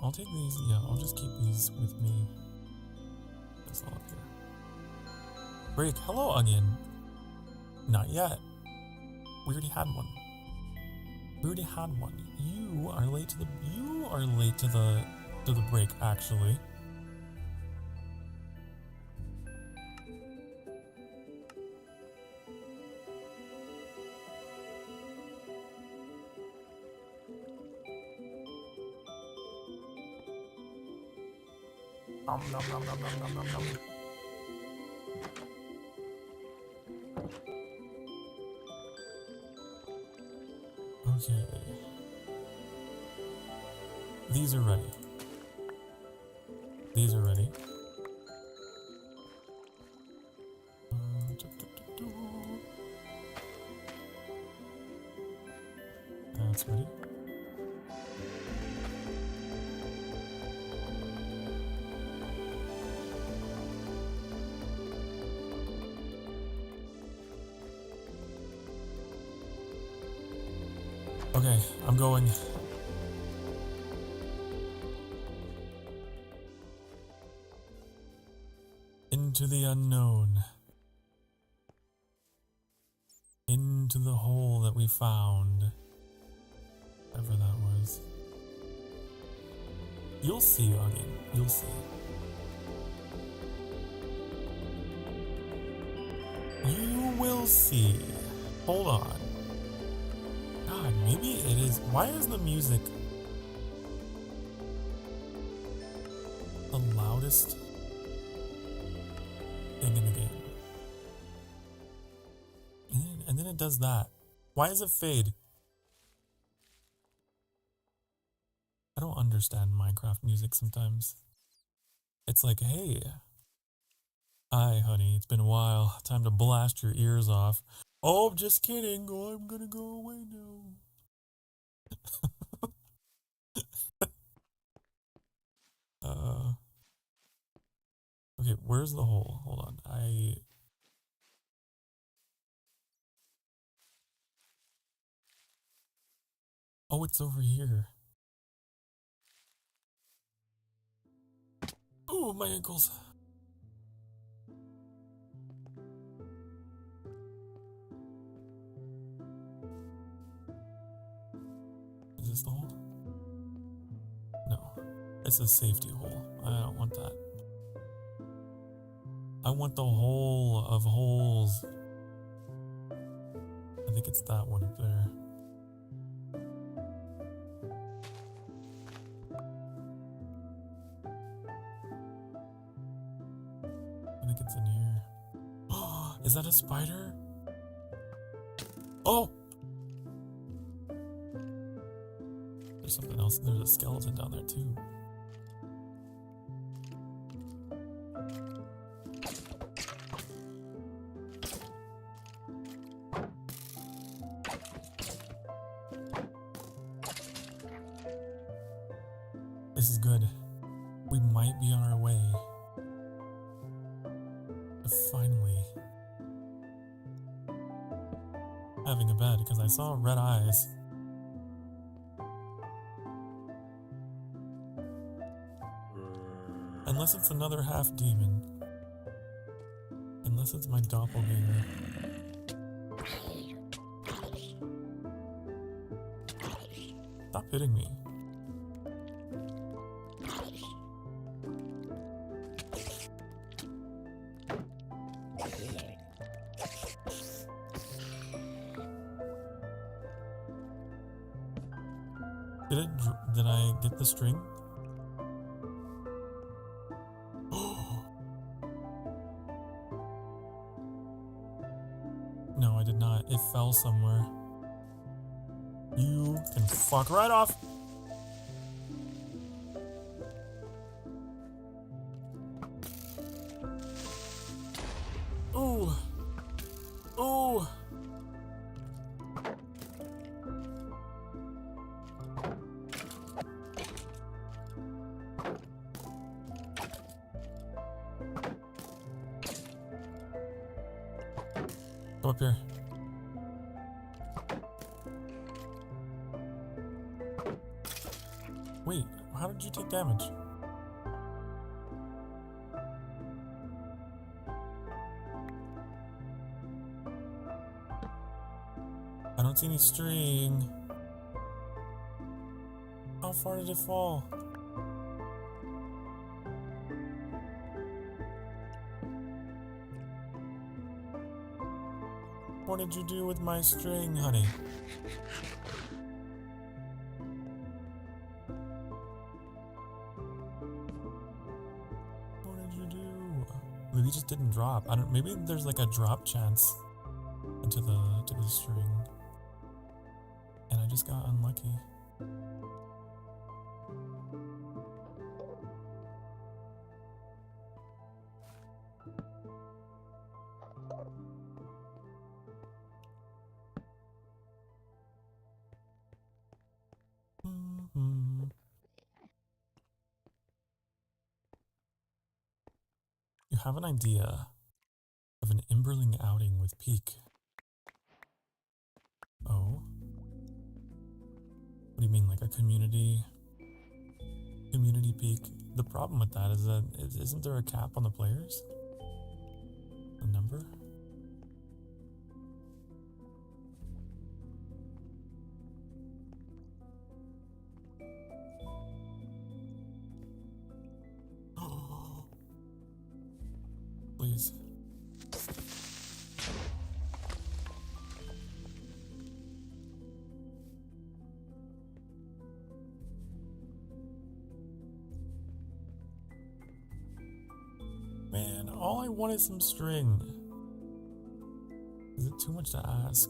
I'll take these, yeah, I'll just keep these with me. That's all up here. Break, hello again. Not yet. We already had one. We already had one. You are late to the break, actually. Nom, nom, nom, nom, nom, nom, nom, nom. Okay. These are ready. These are ready. That's ready. Okay, I'm going. Into the unknown. Into the hole that we found. Whatever that was. You'll see, Onion. You'll see. You will see. Hold on. God, maybe it is. Why is the music the loudest thing in the game? And then it does that. Why does it fade? I don't understand Minecraft music sometimes. It's like, hey, hi, honey, it's been a while. Time to blast your ears off. Oh, just kidding. Oh, I'm gonna go away now. Okay, where's the hole? Hold on. Oh, it's over here. Oh, my ankles. Is this the hole? No. It's a safety hole. I don't want that. I want the hole of holes. I think it's that one up there. I think it's in here. Oh, is that a spider? Oh! There's something else. There's a skeleton down there too. This is good. We might be on our way to finally having a bed, because I saw red eyes. Unless it's another half demon. Unless it's my doppelganger. Stop hitting me. Did I get the string? No, I did not. It fell somewhere. You can fuck right off. Ooh. Ooh. Come up here. Wait, how did you take damage? I don't see any string. How far did it fall? What did you do with my string, honey? What did you do? Maybe it just didn't drop. I don't. Maybe there's like a drop chance into the string, and I just got unlucky. You have an idea of an Imberling outing with Peak. Oh? What do you mean, like a community peak? The problem with that is that isn't there a cap on the players? A number? Please. Man, all I want is some string. Is it too much to ask?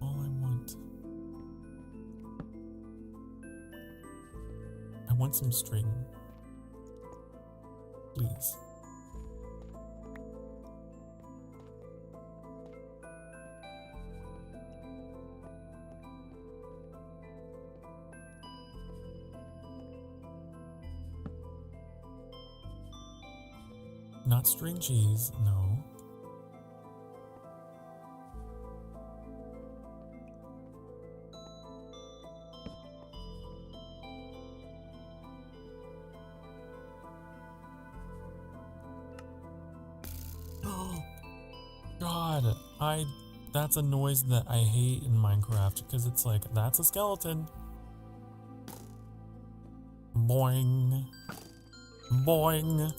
All I want. I want some string. Please. Not string cheese, no. Oh God, that's a noise that I hate in Minecraft because it's like, that's a skeleton. Boing. Boing.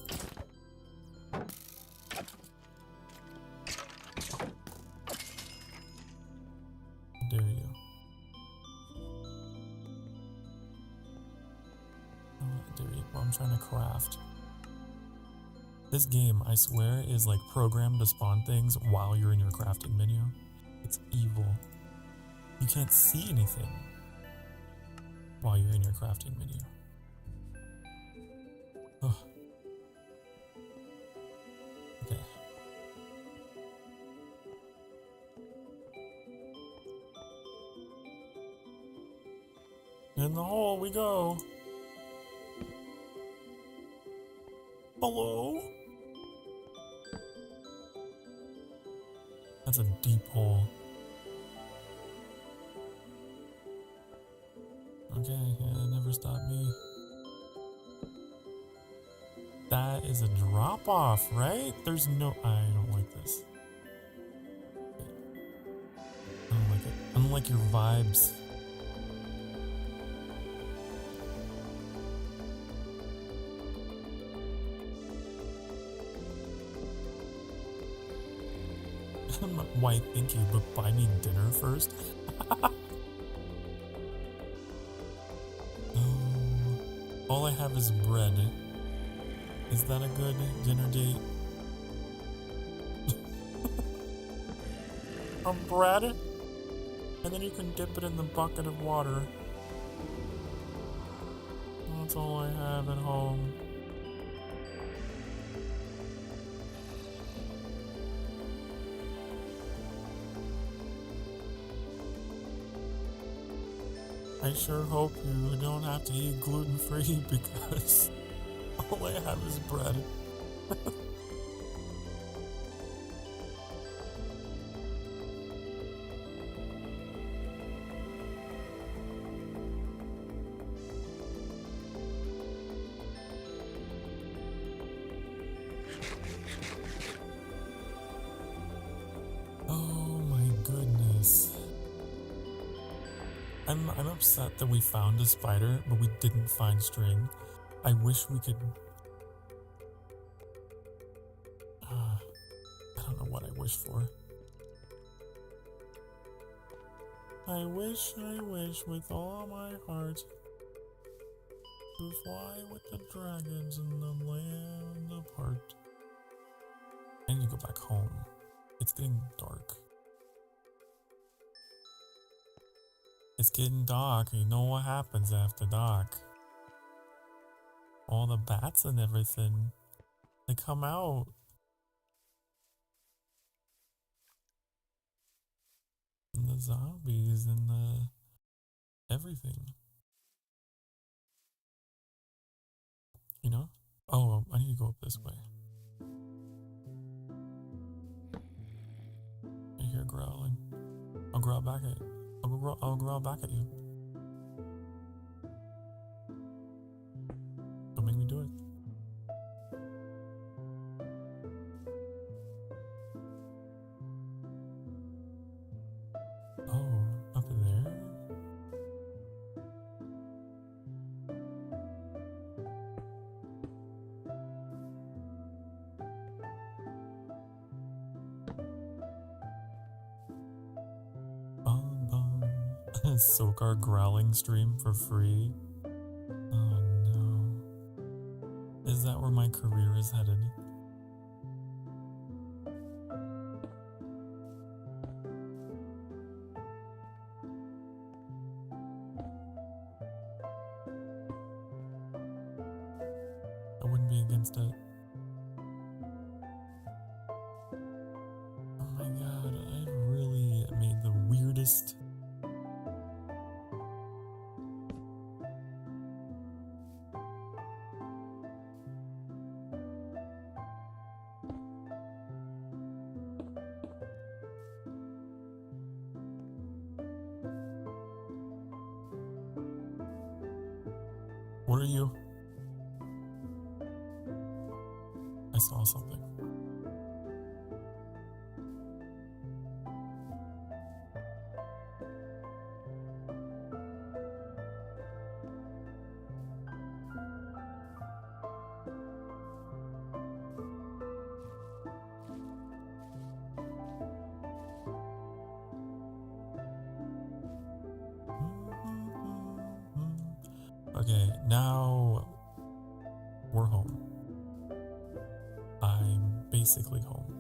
Dare you? How dare you? Well, I'm trying to craft. This game, I swear, is like programmed to spawn things while you're in your crafting menu. It's evil. You can't see anything while you're in your crafting menu. Ugh. Okay. In the hole we go. Hello? That's a deep hole. Okay, yeah, it never stopped me. That is a drop off, right? There's no. I don't like this. I don't like it. I don't like your vibes. Why, thank you, but buy me dinner first? All I have is bread. Is that a good dinner date? Bread? And then you can dip it in the bucket of water. That's all I have at home. I sure hope you don't have to eat gluten-free because all I have is bread. I'm upset that we found a spider, but we didn't find string. I wish we could. I don't know what I wish for. I wish with all my heart to fly with the dragons in the land apart. I need to go back home. It's getting dark. It's getting dark. You know what happens after dark. All the bats and everything, they come out. And the zombies and the everything. You know? Oh, I need to go up this way. I hear growling. I'll growl back at I'll growl back at you. Don't make me do it. Oh, up there? Sokar growling stream for free. Oh no. Is that where my career is headed? I wouldn't be against it. Oh my god, I've really made the weirdest. What are you? I saw something. Okay, now we're home. I'm basically home.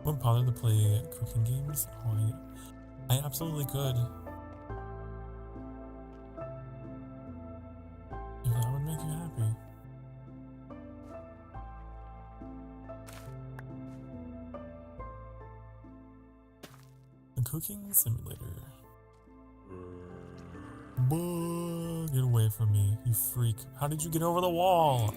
Wouldn't bother to play cooking games? Oh, I absolutely could. If that would make you happy. A cooking simulator. Boo, get away from me, you freak. How did you get over the wall?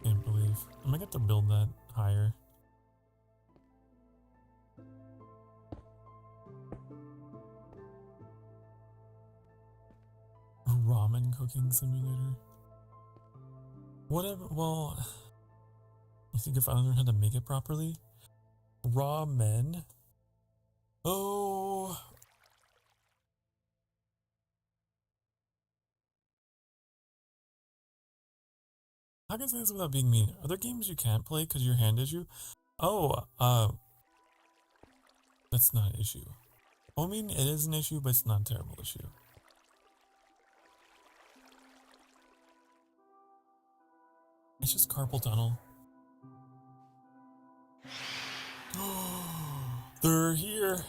Can't believe. I might have to build that higher. A ramen cooking simulator. Whatever. Well, I think if I learn how to make it properly. Ramen. Oh. How can I say this without being mean? Are there games you can't play because your hand issue? Oh, that's not an issue. Well, I mean, it is an issue, but it's not a terrible issue. It's just carpal tunnel. They're here.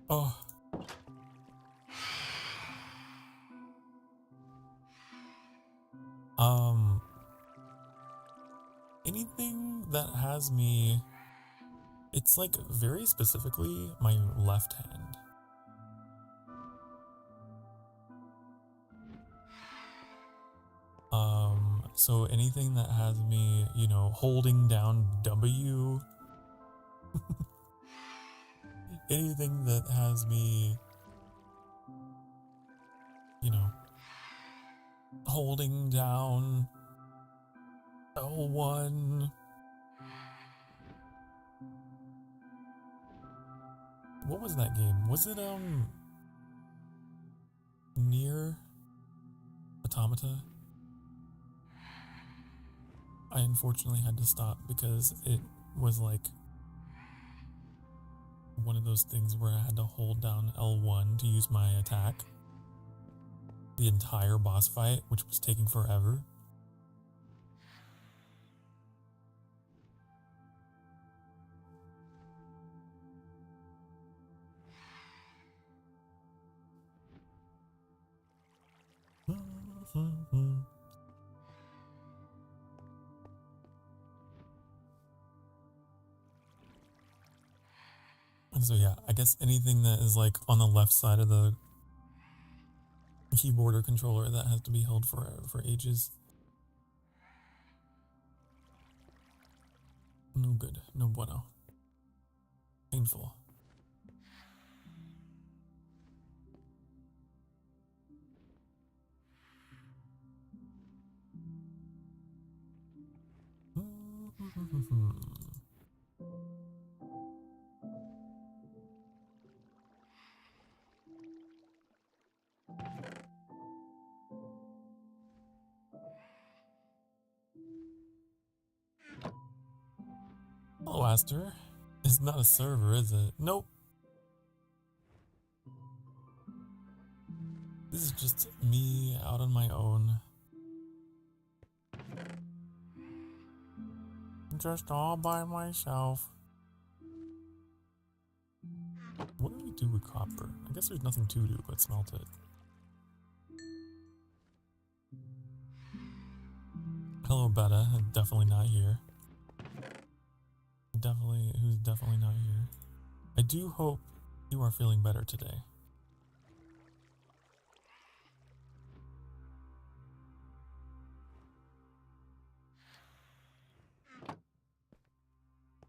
Oh. Anything has me, it's like very specifically my left hand. So anything that has me, you know, holding down W, anything that has me, you know, holding down L1. What was that game? Was it, Near Automata? I unfortunately had to stop because it was like one of those things where I had to hold down L1 to use my attack. The entire boss fight, which was taking forever. And so yeah, I guess anything that is like on the left side of the keyboard or controller that has to be held for ages. No good, no bueno. Painful. Hello, Aster. It's not a server, is it? Nope. This is just me out on my own. Just all by myself. What do we do with copper? I guess there's nothing to do but smelt it. Hello, Betta. Definitely not here. Who's definitely not here. I do hope you are feeling better today.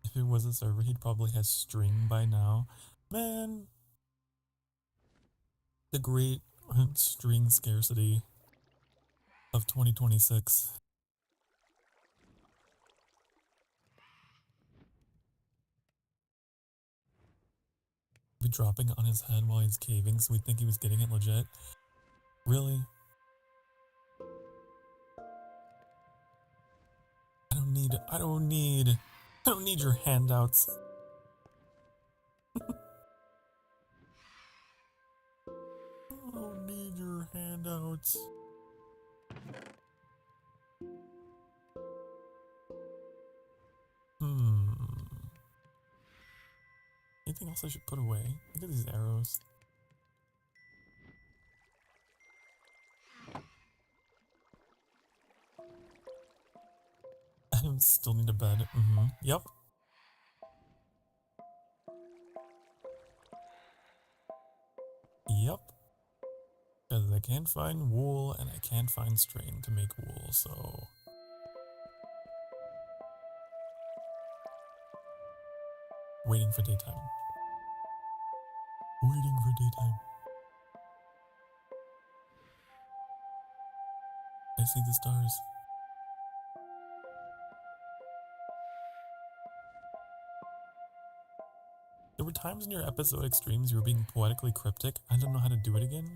If it was a server, he'd probably have string by now. Man, the great string scarcity of 2026. Be dropping on his head while he's caving, so we think he was getting it legit. Really? I don't need your handouts. I don't need your handouts. Anything else I should put away? Look at these arrows. I still need a bed. Yep. Yep. Because I can't find wool and I can't find string to make wool, so... Waiting for daytime. Waiting for daytime. I see the stars. There were times in your episodic streams you were being poetically cryptic. I don't know how to do it again.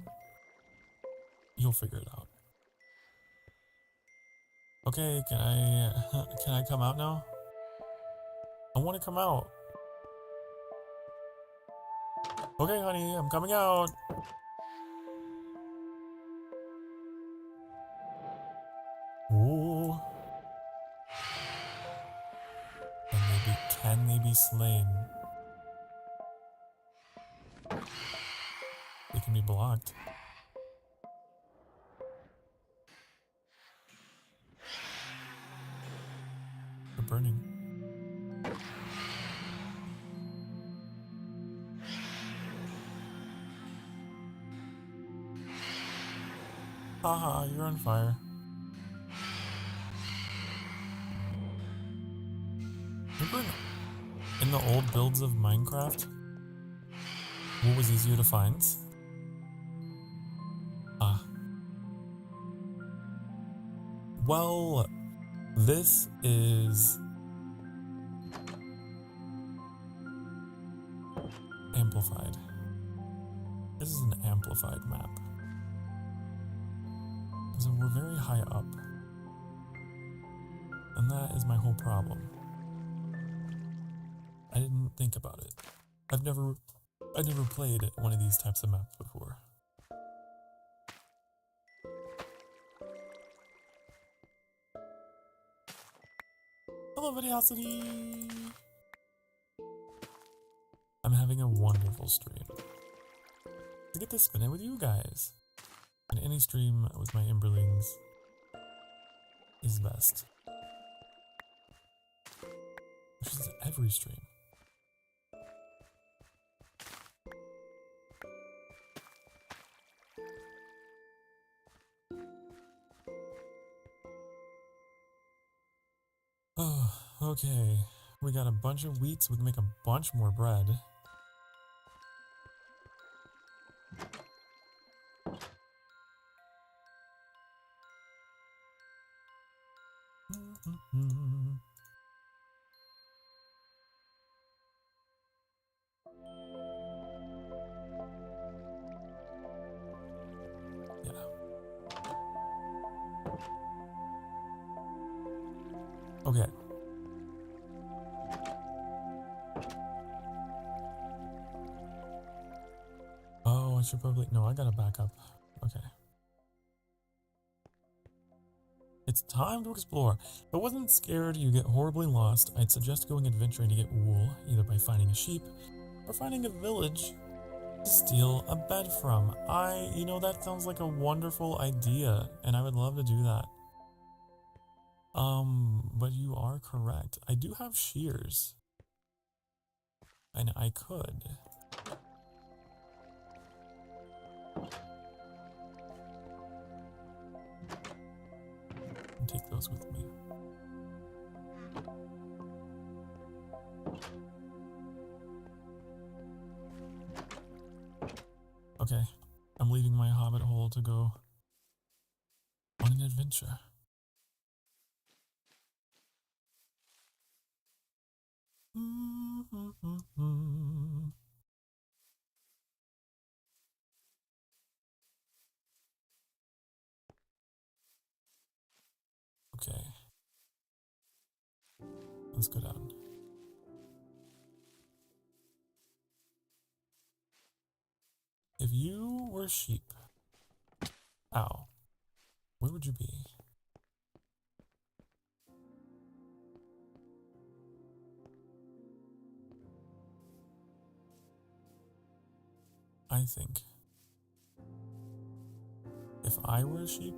You'll figure it out. Okay, can I come out now? I want to come out. Okay, honey, I'm coming out. Ooh. Can they be slain? They can be blocked. They're burning. Haha, you're on fire. Remember in the old builds of Minecraft, what was easier to find? Well, this is amplified. This is an amplified map. So we're very high up. And that is my whole problem. I didn't think about it. I've never played one of these types of maps before. Hello, Videosity! I'm having a wonderful stream. To get to spend it with you guys. And any stream with my Emberlings is best. Which is every stream. Oh, okay. We got a bunch of wheat, so we can make a bunch more bread. Yeah. Okay. Oh, I should probably... No, I gotta back up. Okay. It's time to explore. If I wasn't scared you get horribly lost, I'd suggest going adventuring to get wool, either by finding a sheep or finding a village to steal a bed from. You know, that sounds like a wonderful idea, and I would love to do that. But you are correct. I do have shears. And I could. Take those with me. Okay, I'm leaving my hobbit hole to go on an adventure. Okay. Let's go down. If you were sheep, ow, where would you be? I think if I were a sheep,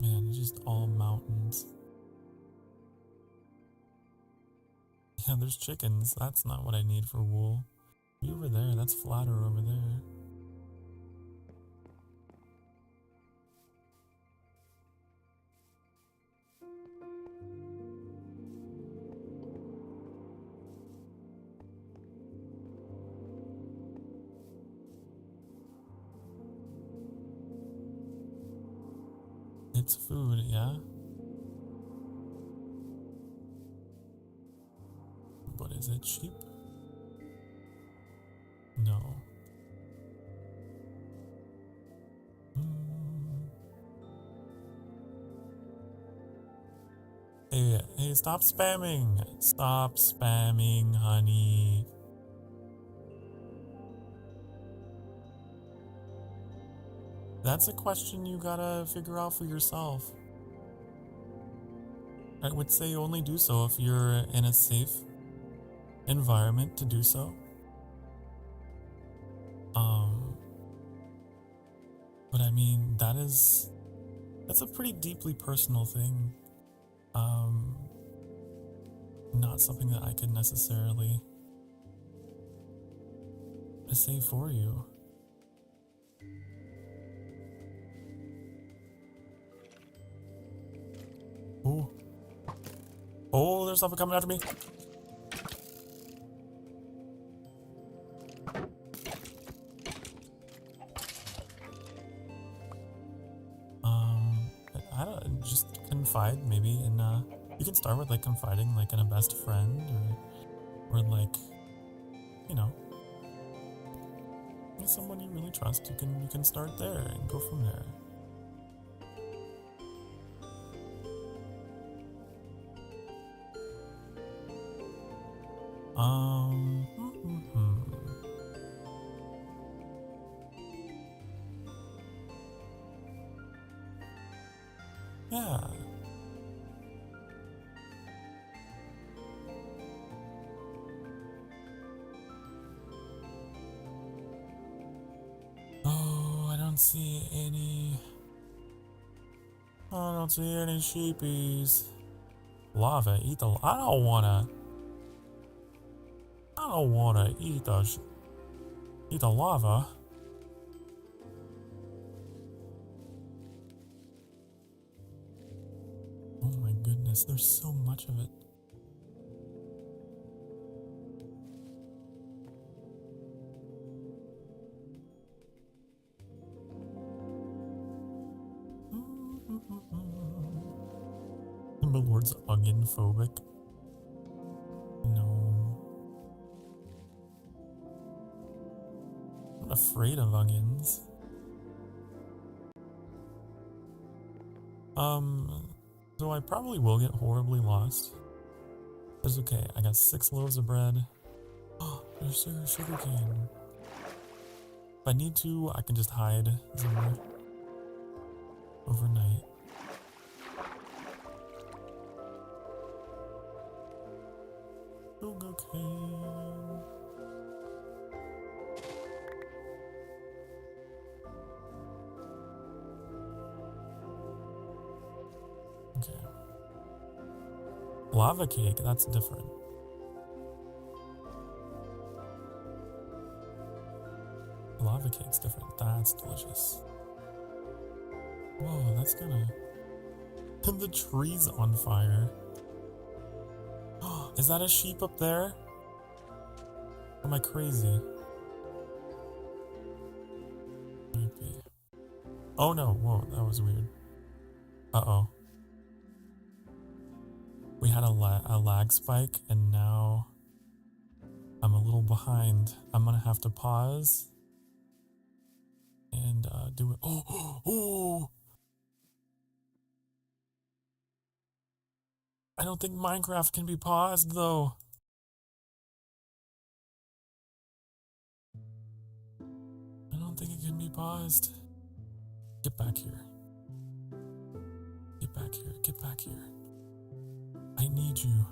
man, it's just all mountains. Yeah, there's chickens. That's not what I need for wool. Be over there. That's flatter over there. It's food, yeah? But is it sheep? No. Hey, stop spamming! Stop spamming, honey. That's a question you gotta figure out for yourself. I would say only do so if you're in a safe environment to do so. But I mean, that is That's a pretty deeply personal thing. Not something that I could necessarily say for you. Ooh. Oh, there's something coming after me. I don't, just confide maybe in, you can start with like confiding like in a best friend or like, you know, someone you really trust. You can start there and go from there. Yeah. Oh, I don't see any sheepies. Lava, eat the. I don't wanna eat the lava. Oh my goodness, there's so much of it. My lord's onion phobic. No. I'm not afraid of onions. So I probably will get horribly lost. That's okay. I got 6 loaves of bread. Oh, there's sugar cane. If I need to, I can just hide somewhere overnight. Sugar cane. Okay. Lava cake, that's different. Lava cake's different. That's delicious. Whoa, that's gonna... And the tree's on fire. Is that a sheep up there? Or am I crazy? Might be. Oh no, whoa, that was weird. Uh-oh. We had a lag spike, and now I'm a little behind. I'm gonna have to pause and do it. Oh! I don't think Minecraft can be paused, though. I don't think it can be paused. Get back here. Get back here. Get back here. I need you.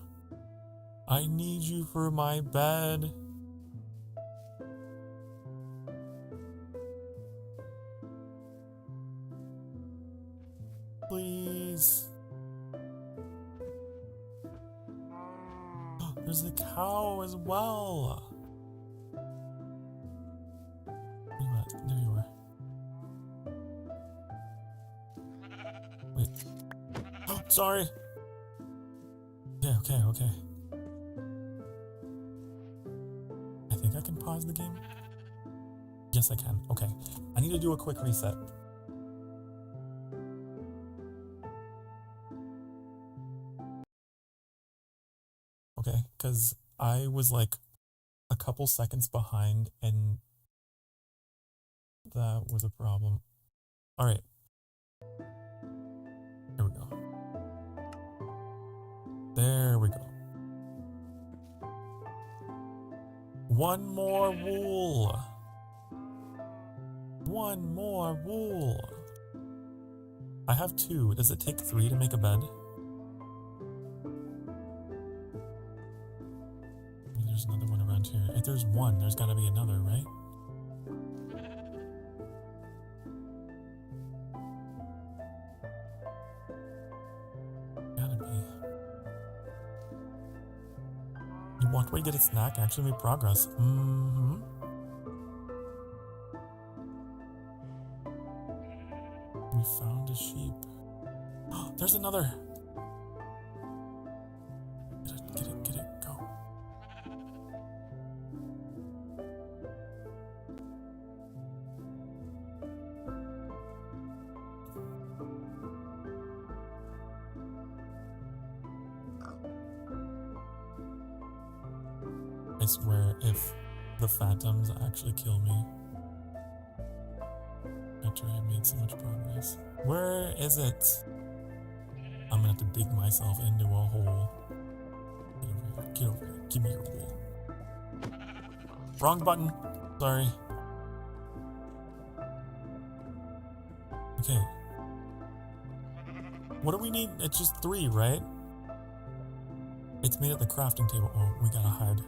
I need you for my bed. Please. There's a cow as well. There you are. Wait. Oh, sorry. Okay. I think I can pause the game. Yes, I can. Okay. I need to do a quick reset. Okay, because I was like a couple seconds behind and that was a problem. Alright. Here we go. There we go. One more wool. One more wool. I have 2. Does it take 3 to make a bed? Maybe there's another one around here. If there's 1, there's gotta be another, right? walked away to get a snack and actually made progress. Mm-hmm. We found a sheep. There's another. Get it, go. I swear, if the phantoms actually kill me after I made so much progress. Where is it? I'm gonna have to dig myself into a hole. Get over here. Give me your wool. Wrong button. Sorry. Okay. What do we need? It's just 3, right? It's made at the crafting table. Oh, we gotta hide.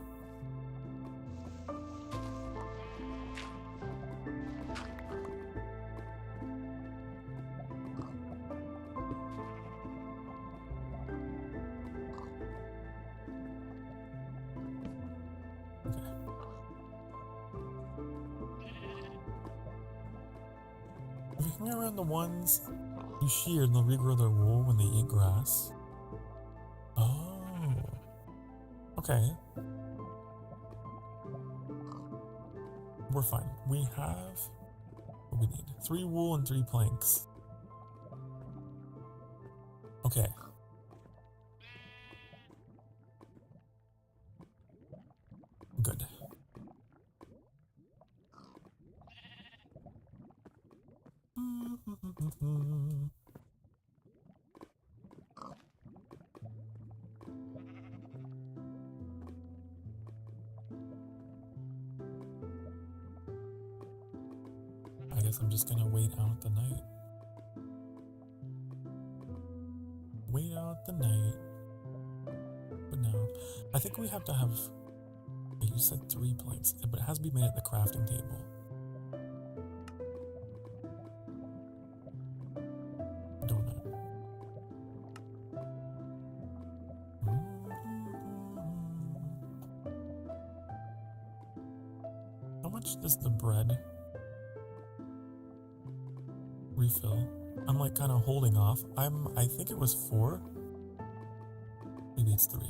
If you hang around the ones you shear, they'll regrow their wool when they eat grass. Oh. Okay. We're fine. We have what we need. 3 wool and 3 planks. Okay. Good. I guess I'm just gonna wait out the night. Wait out the night. But no. I think we have to have... You said 3 planks, but it has to be made at the crafting table. Donut. How much does the bread refill? I'm like kind of holding off. I think it was 4. Maybe it's 3.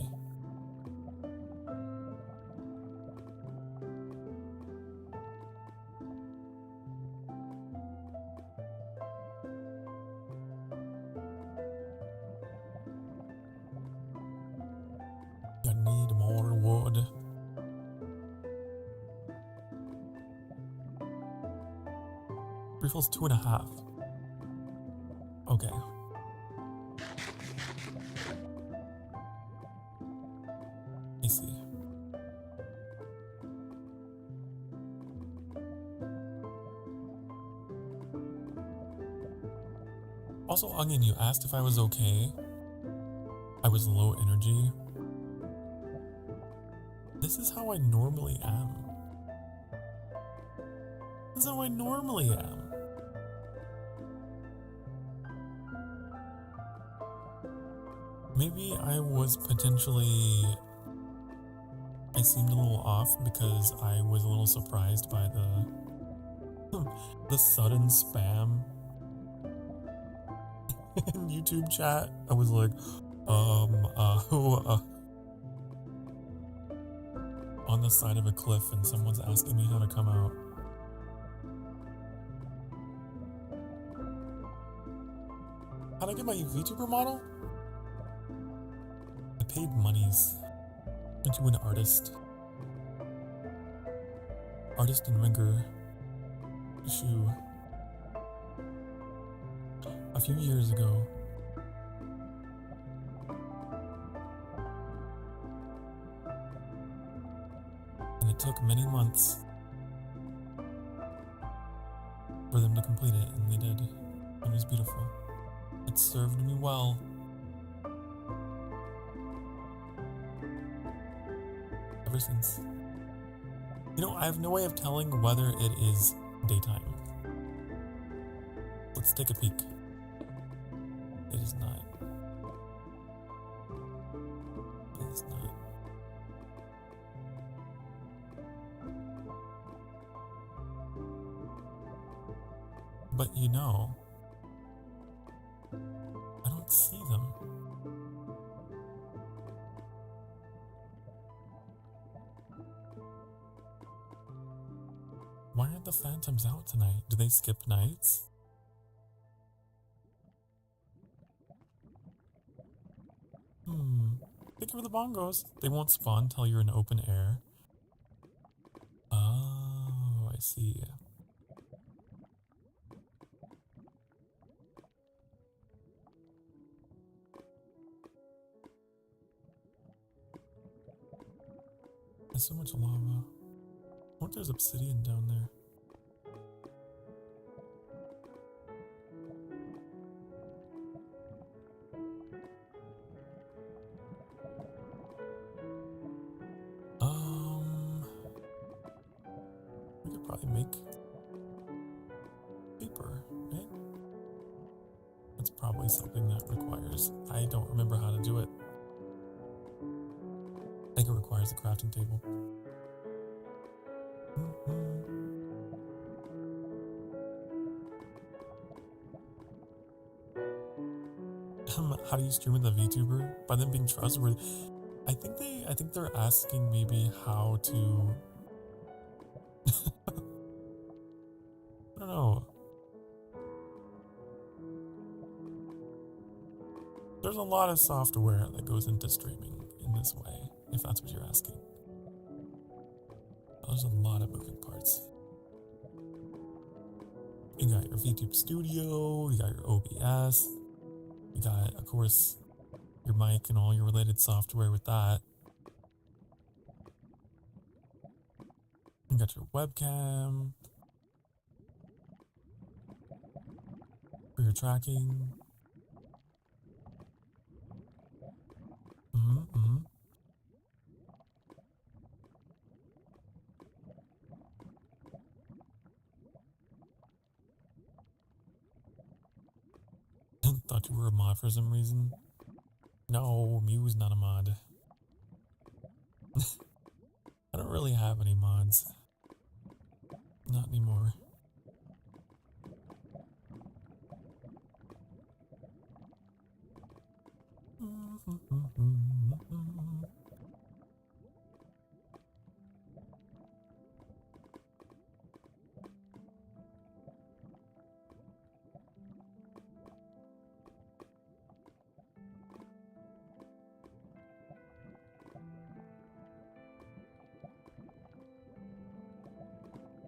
I need more wood. Refills 2.5. Okay. I see. Also, Onion, you asked if I was okay. I was low energy. This is how I normally am. This is how I normally am. Maybe I was potentially... I seemed a little off because I was a little surprised by the sudden spam in YouTube chat. I was like, on the side of a cliff and someone's asking me how to come out. How'd I get my VTuber model? I paid monies into an artist. Artist and rigger shoe. A few years ago. And it took many months for them to complete it, and they did. It was beautiful. It served me well. Ever since. You know, I have no way of telling whether it is daytime. Let's take a peek. It is not. It is not. But you know, I don't see them. Why aren't the phantoms out tonight? Do they skip nights? Think of the bongos. They won't spawn till you're in open air. Oh, I see. There's so much lava. I wonder if there's obsidian down there. We could probably make paper, right? That's probably something that requires... I don't remember how to do it. I think it requires a crafting table. How do you stream with a VTuber? By them being trustworthy. I think they're asking maybe how to... I don't know. There's a lot of software that goes into streaming in this way, if that's what you're asking. There's a lot of moving parts. You got your VTube Studio, you got your OBS, you got, of course, your mic and all your related software with that. You got your webcam for your tracking. Thought you were a mod for some reason. No, Mew's not a mod. I don't really have any mods. Not anymore.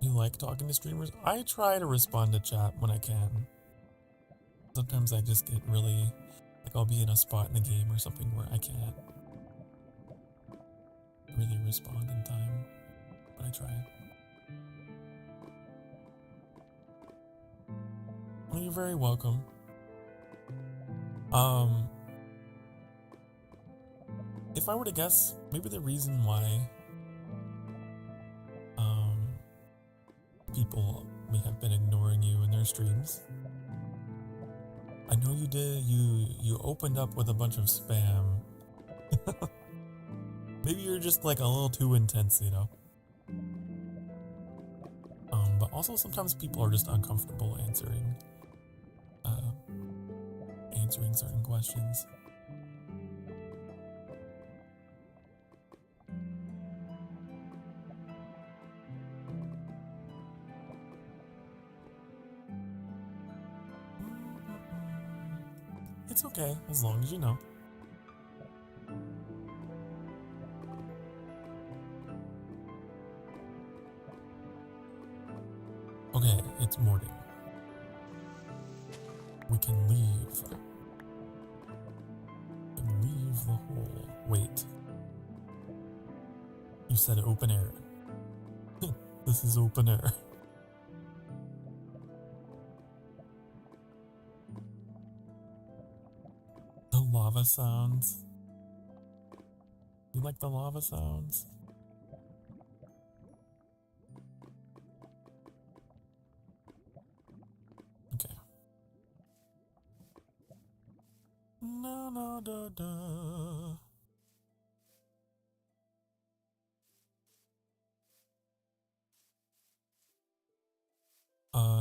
You like talking to streamers? I try to respond to chat when I can. Sometimes I just get really, like I'll be in a spot in the game or something where I can't really respond in time, but I try. Well, you're very welcome. If I were to guess, maybe the reason why people may have been ignoring you in their streams. I know you did, you opened up with a bunch of spam. Maybe you're just like a little too intense, you know? But also sometimes people are just uncomfortable answering certain questions. It's okay, as long as you know. Okay, it's morning. We can leave. We can leave the hole. Wait. You said open air. This is open air. The lava sounds. You like the lava sounds? Okay. No.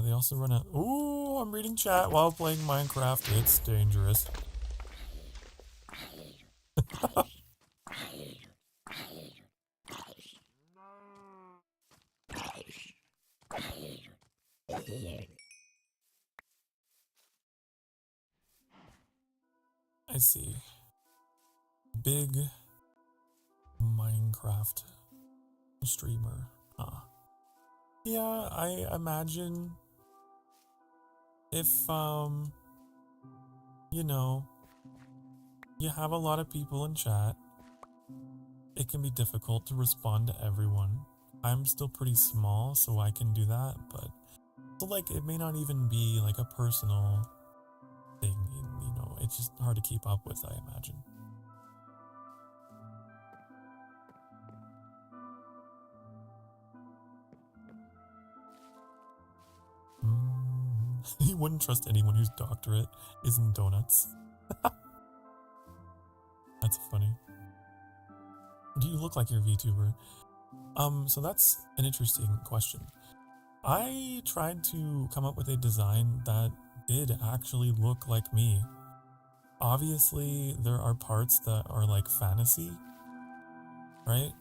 They also run a... Ooh, I'm reading chat while playing Minecraft. It's dangerous. I see. Big Minecraft streamer. Huh. Yeah, I imagine if, you know, you have a lot of people in chat, it can be difficult to respond to everyone. I'm still pretty small, so I can do that, but so like it may not even be like a personal thing, you know, it's just hard to keep up with, I imagine. You wouldn't trust anyone whose doctorate is in donuts. That's funny. Do you look like you're a VTuber? So that's an interesting question. I tried to come up with a design that did actually look like me. Obviously, there are parts that are like fantasy, right?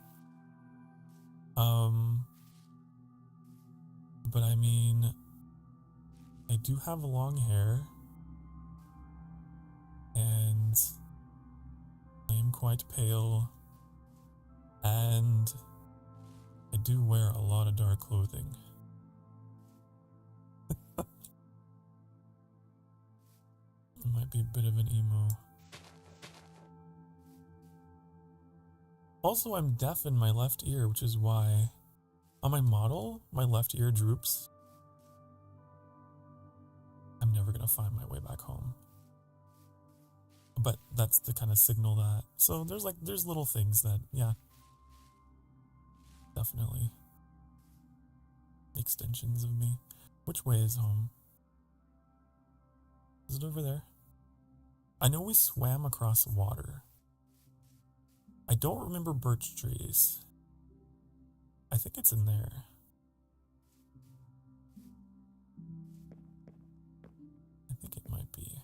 But I mean, I do have long hair, and I am quite pale, and I do wear a lot of dark clothing. It might be a bit of an emo. Also, I'm deaf in my left ear, which is why on my model, my left ear droops. I'm never gonna find my way back home. But that's the kind of signal that... So there's little things that, yeah. Definitely. Extensions of me. Which way is home? Is it over there? I know we swam across water. I don't remember birch trees. I think it's in there. I think it might be.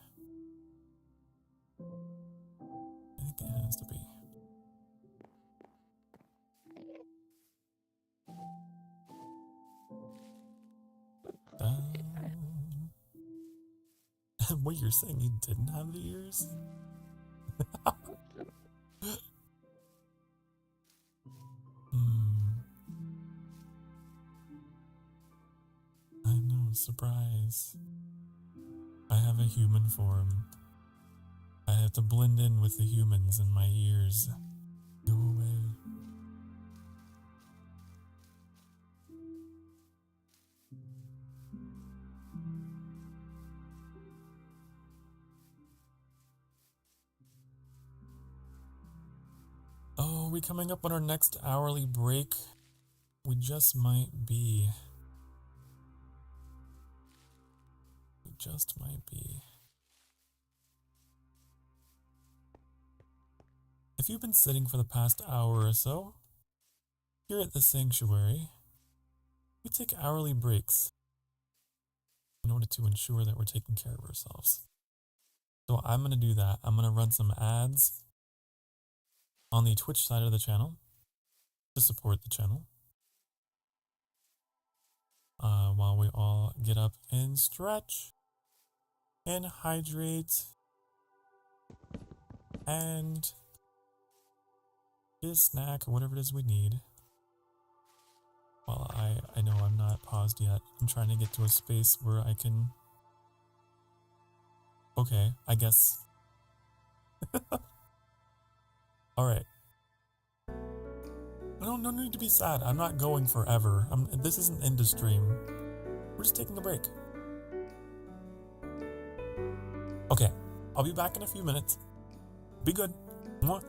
I think it has to be. Wait, you're saying he didn't have the ears? I know, surprise. I have a human form. I have to blend in with the humans in my ears. Go away. Oh, are we coming up on our next hourly break? We just might be. We just might be. If you've been sitting for the past hour or so, here at the sanctuary, we take hourly breaks in order to ensure that we're taking care of ourselves. So I'm going to do that. I'm going to run some ads on the Twitch side of the channel to support the channel. While we all get up and stretch and hydrate and get a snack or whatever it is we need. Well, I know I'm not paused yet. I'm trying to get to a space where I can... Okay, I guess. Alright. No need to be sad. I'm not going forever. This isn't end of stream. We're just taking a break. Okay, I'll be back in a few minutes. Be good. Mwah.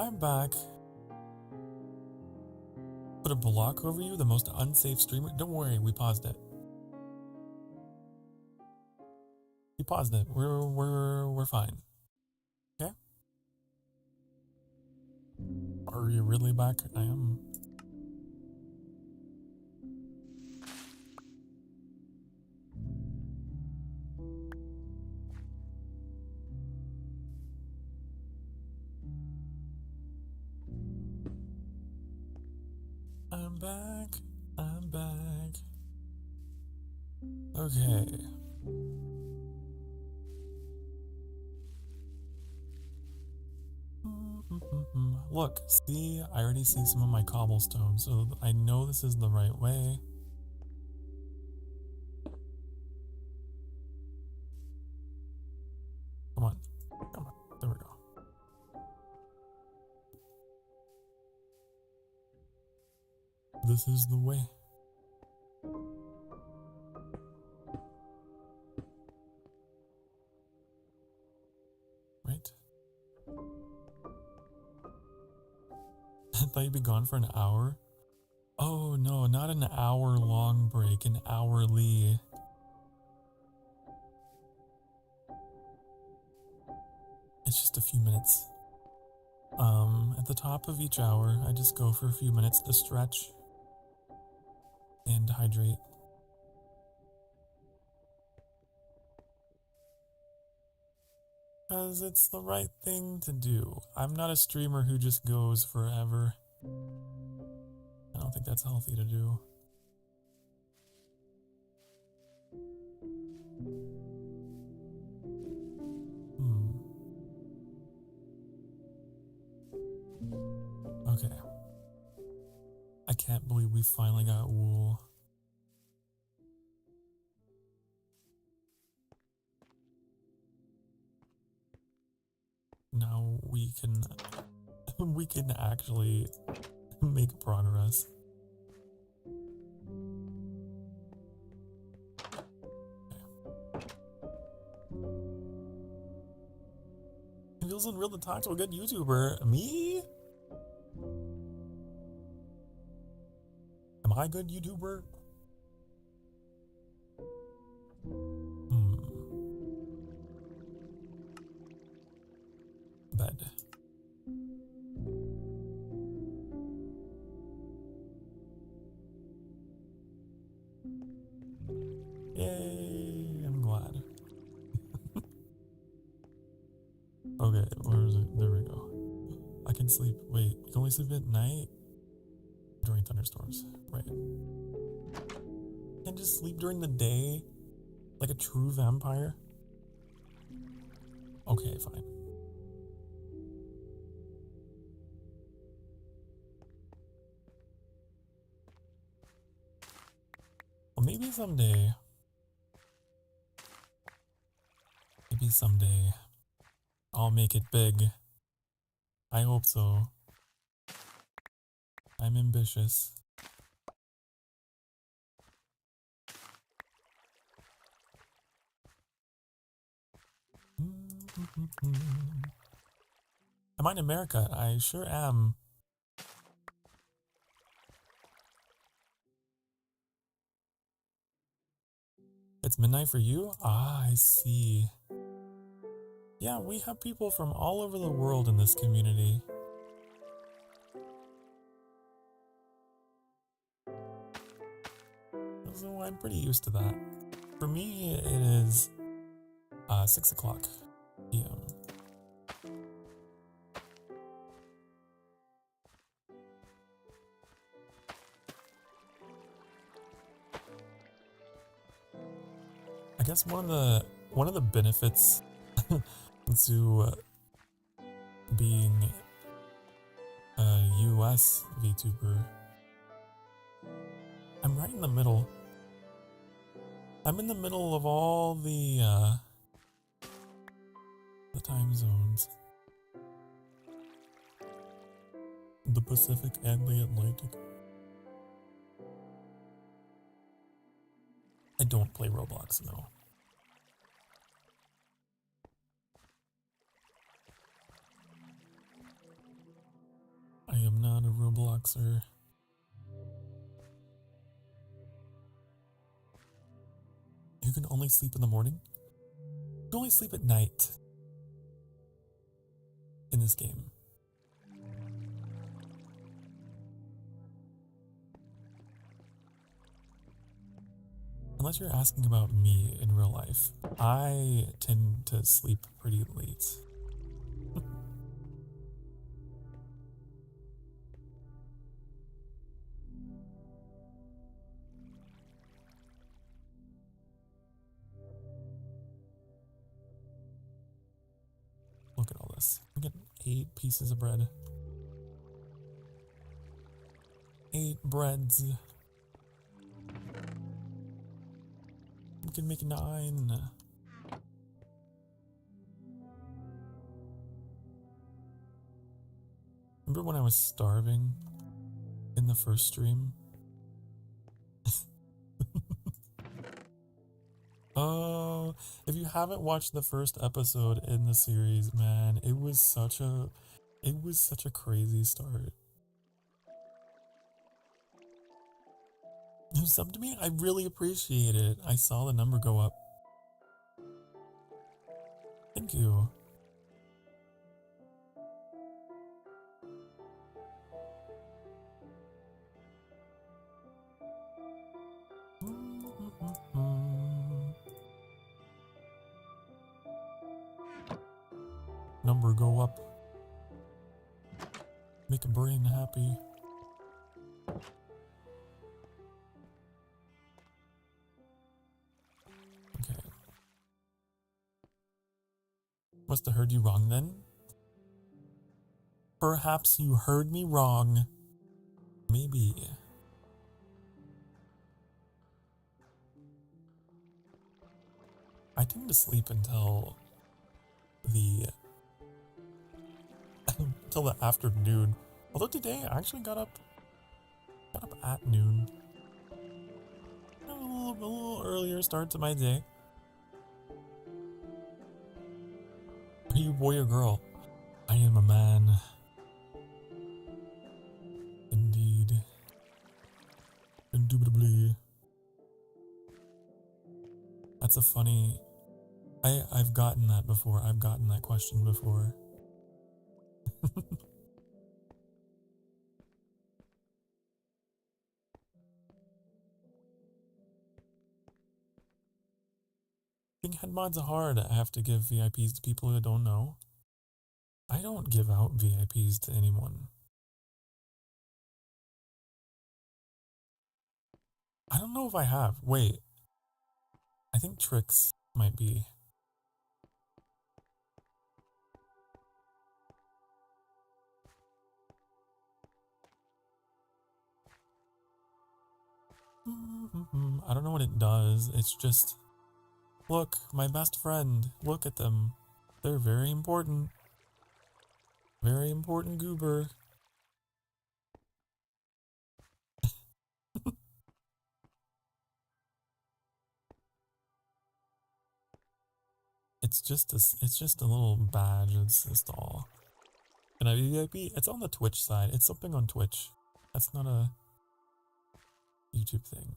I'm back. Put a block over you, the most unsafe streamer. Don't worry, we paused it. We paused it. We're fine. Okay? Are you really back? I am. I'm back. I'm back. Okay. Look, see, I already see some of my cobblestones, so I know this is the right way. Come on. Come on. There we go. This is the way. Right? I thought you'd be gone for an hour. Oh no, not an hour-long break, an hourly. It's just a few minutes. At the top of each hour, I just go for a few minutes to stretch and hydrate. Because it's the right thing to do. I'm not a streamer who just goes forever. I don't think that's healthy to do. Okay. I can't believe we finally got wool. Now we can actually make progress. It feels unreal to talk to a good YouTuber. Me? Am I a good YouTuber? Bed. Yay, I'm glad. Okay, where is it? There we go. I can sleep. Wait, you can only sleep at night? During thunderstorms. Right. Can't just sleep during the day? Like a true vampire? Okay, fine. Well, maybe someday. Maybe someday. I'll make it big. I hope so. I'm ambitious. Am I in America? I sure am. It's midnight for you? Ah, I see. Yeah, we have people from all over the world in this community. So I'm pretty used to that. For me, it is 6 o'clock p.m. I guess one of the benefits to being a US VTuber, I'm right in the middle. I'm in the middle of all the time zones. The Pacific and the Atlantic. I don't play Roblox, no. Robloxer. You can only sleep in the morning? You can only sleep at night in this game. Unless you're asking about me in real life, I tend to sleep pretty late. Look at all this. We get 8 pieces of bread. 8 breads. We can make 9. Remember when I was starving in the first stream? Oh, if you haven't watched the first episode in the series, man, it was such a crazy start. You subbed me? I really appreciate it. I saw the number go up. Thank you. Number go up. Make a brain happy. Okay. Must have heard you wrong then? Perhaps you heard me wrong. Maybe. I tend to sleep until the afternoon. Although today I actually got up at noon. A little earlier start to my day. Are you a boy or girl? I am a man. Indeed. Indubitably. That's a funny... I've gotten that before. I've gotten that question before. Being head mods are hard. I have to give VIPs to people who don't know. I don't give out VIPs to anyone. I don't know if I have. Wait. I think Trix might be. I don't know what it does. It's just, look, my best friend. Look at them. They're very important. Very important goober. It's just a little badge. It's just all. Can I be VIP? It's on the Twitch side. It's something on Twitch. That's not a YouTube thing.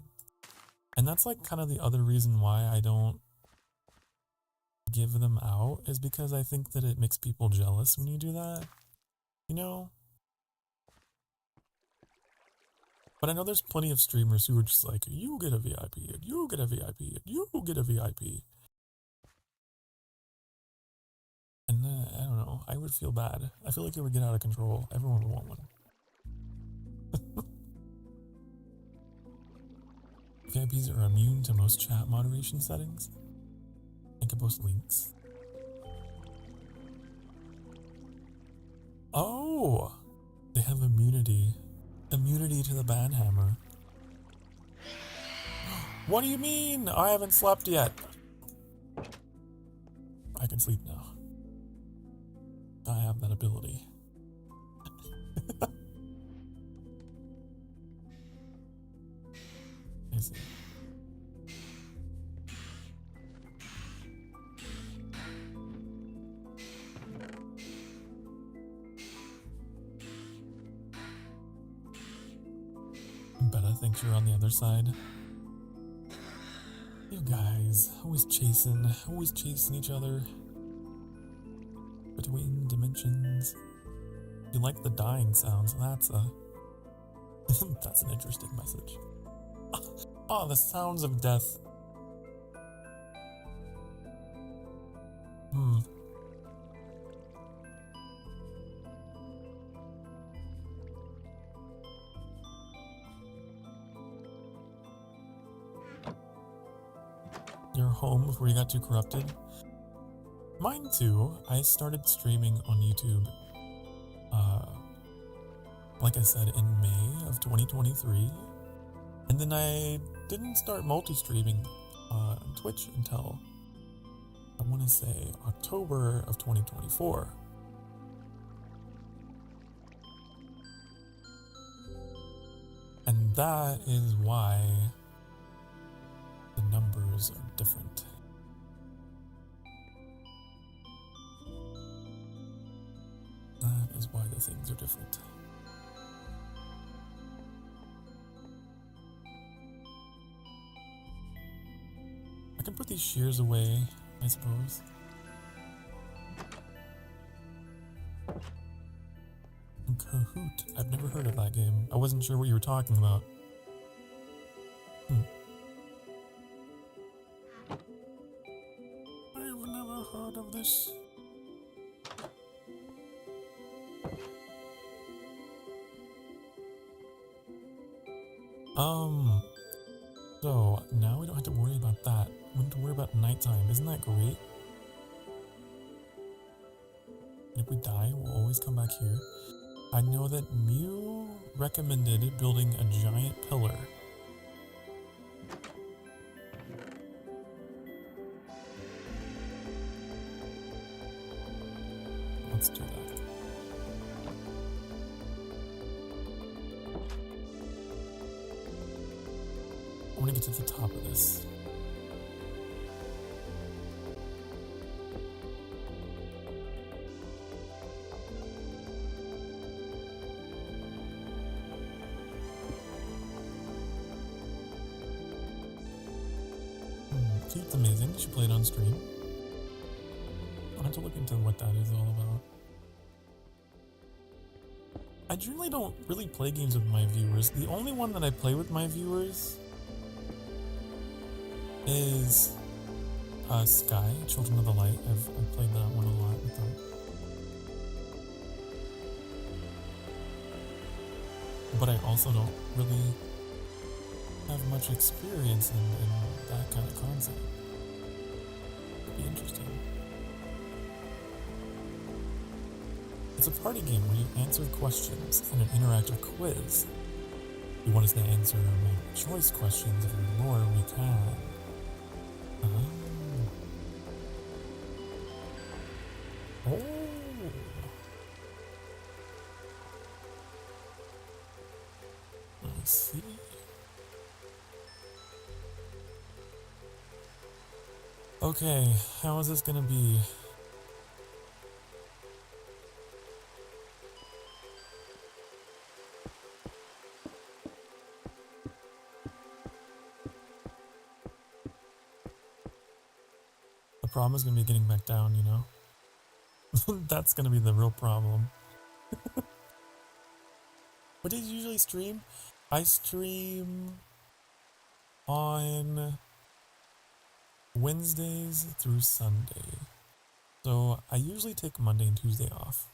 And that's like kind of the other reason why I don't give them out, is because I think that it makes people jealous when you do that. You know? But I know there's plenty of streamers who are just like, you get a VIP, and you get a VIP, and you get a VIP. And I don't know, I would feel bad. I feel like it would get out of control. Everyone would want one. VIPs are immune to most chat moderation settings. I can post links. Oh! They have immunity. Immunity to the banhammer. What do you mean? I haven't slept yet. I can sleep now. I have that ability. I see. thinks you're on the other side. You guys, always chasing each other between dimensions. You like the dying sounds, that's a that's an interesting message. Oh, the sounds of death. Your home before you got too corrupted? Mine too. I started streaming on YouTube, like I said, in May of 2023. And then I didn't start multi-streaming on Twitch until, I want to say, October of 2024. And that is why the numbers are different. That is why the things are different. I can put these shears away, I suppose. Kahoot. I've never heard of that game. I wasn't sure what you were talking about. I've never heard of this. So now we don't have to worry about that. We don't have to worry about nighttime. Isn't that great? And if we die, we'll always come back here. I know that Mew recommended building a giant pillar. Let's do that. I want to get to the top of this. It's amazing. You should play it on stream. I'll have to look into what that is all about. I generally don't really play games with my viewers. The only one that I play with my viewers is Sky, Children of the Light. I've played that one a lot with them. But I also don't really have much experience in that kind of concept. It'd be interesting. It's a party game where you answer questions in an interactive quiz. If you want us to answer multiple choice questions of your lore, we can. Oh. I see. Okay, how is this gonna be? The problem is gonna be getting back down, you know? That's gonna be the real problem. What do you usually stream? I stream on Wednesdays through Sunday. So I usually take Monday and Tuesday off.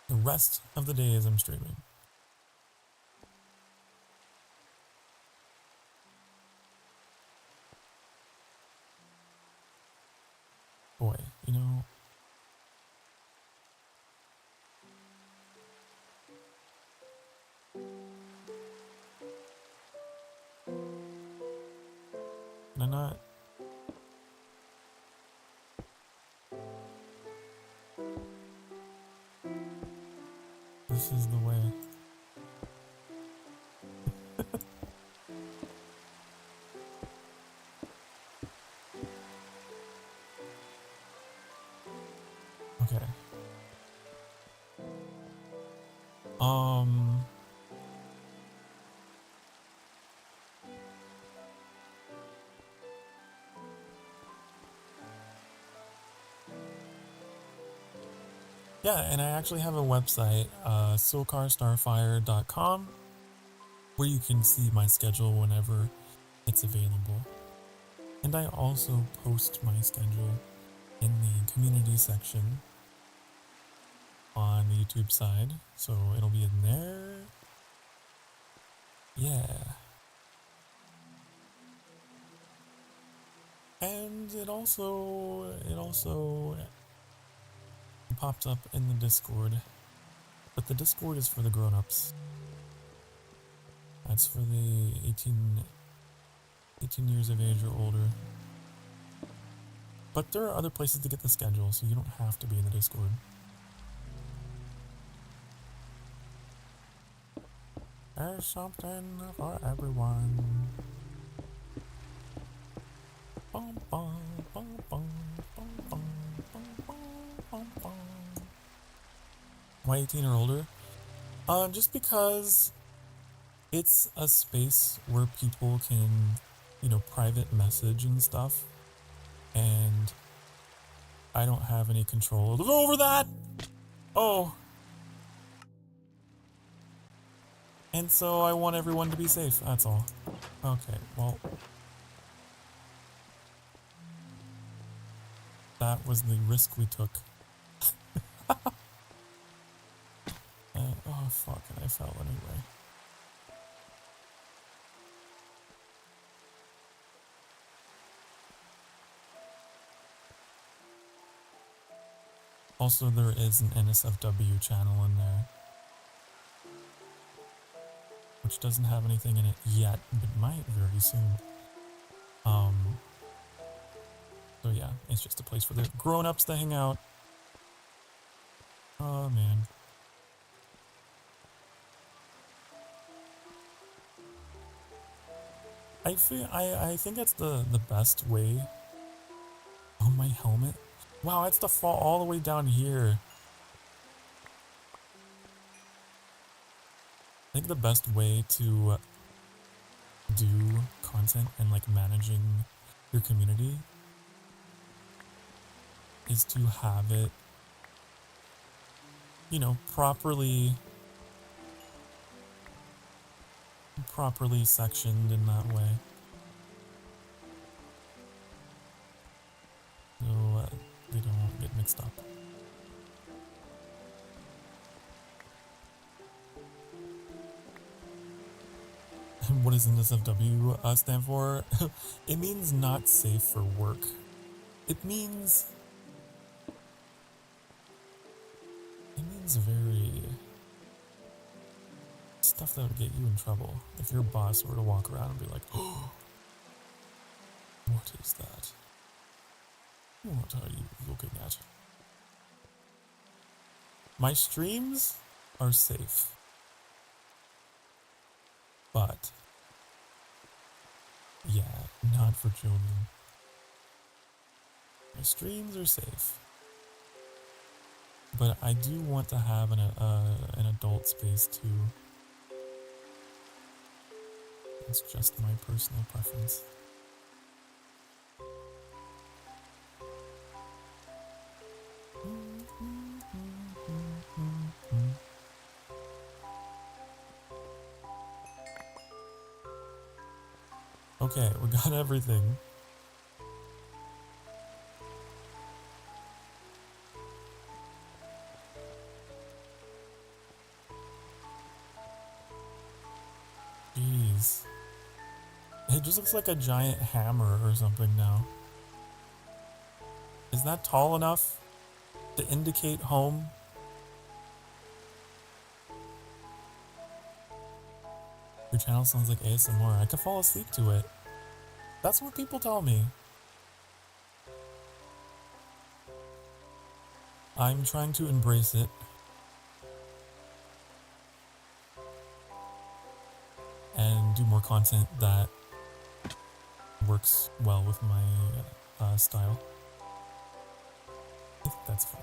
The rest of the days I'm streaming. Boy, you know, can I not? This is the way. Okay. Yeah, and I actually have a website, sokarstarfire.com, where you can see my schedule whenever it's available. And I also post my schedule in the community section on the YouTube side, so it'll be in there. Yeah. And it also pops up in the Discord. But the Discord is for the grown-ups. That's for the 18 years of age or older. But there are other places to get the schedule, so you don't have to be in the Discord. There's something for everyone. Bum, bum, bum, bum, bum, bum, bum, bum, bum. Why 18 or older? Just because it's a space where people can, private message and stuff, and I don't have any control over that. Oh. And so I want everyone to be safe, that's all. Okay, well, that was the risk we took. Oh fuck, and I fell anyway. Also, there is an NSFW channel in there, which doesn't have anything in it yet, but might very soon. So yeah, it's just a place for the grown-ups to hang out. Oh man. I think that's the best way. Oh, my helmet. Wow, it's to fall all the way down here. I think the best way to do content and like managing your community is to have it, properly sectioned in that way. So they don't get mixed up. What does NSFW stand for? It means not safe for work. It means very stuff that would get you in trouble if your boss were to walk around and be like, oh, what is that? What are you looking at? My streams are safe, but yeah, not for children. My streams are safe, but I do want to have an adult space too. It's just my personal preference. Okay, we got everything. Jeez. It just looks like a giant hammer or something now. Is that tall enough to indicate home? Your channel sounds like ASMR. I could fall asleep to it. That's what people tell me. I'm trying to embrace it. And do more content that works well with my style. I think that's fine.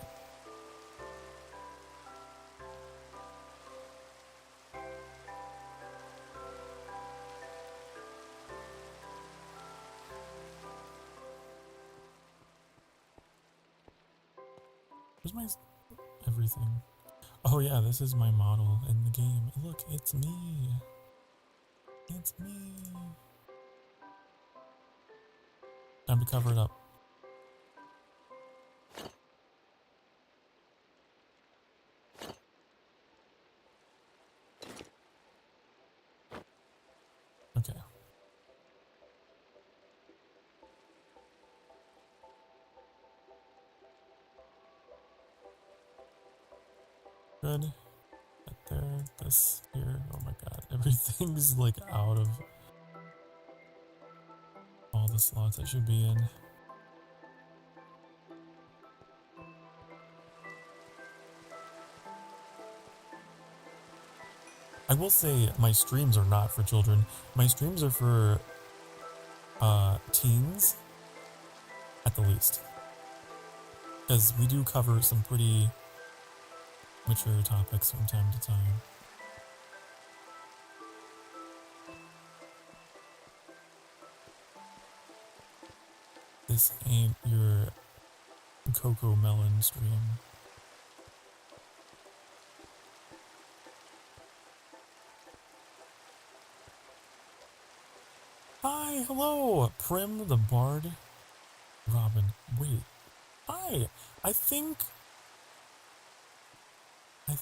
Where's my everything. Oh yeah, this is my model in the game. Look, it's me. It's me. Time to cover it up. Okay. Good. Right there. This here. Oh my god. Everything's like out of all the slots it should be in. I will say my streams are not for children. My streams are for teens at the least. Because we do cover some pretty mature topics from time to time. This ain't your Cocoa Melon stream. Hi, hello, Prim the Bard. Robin, wait. Hi, I think I...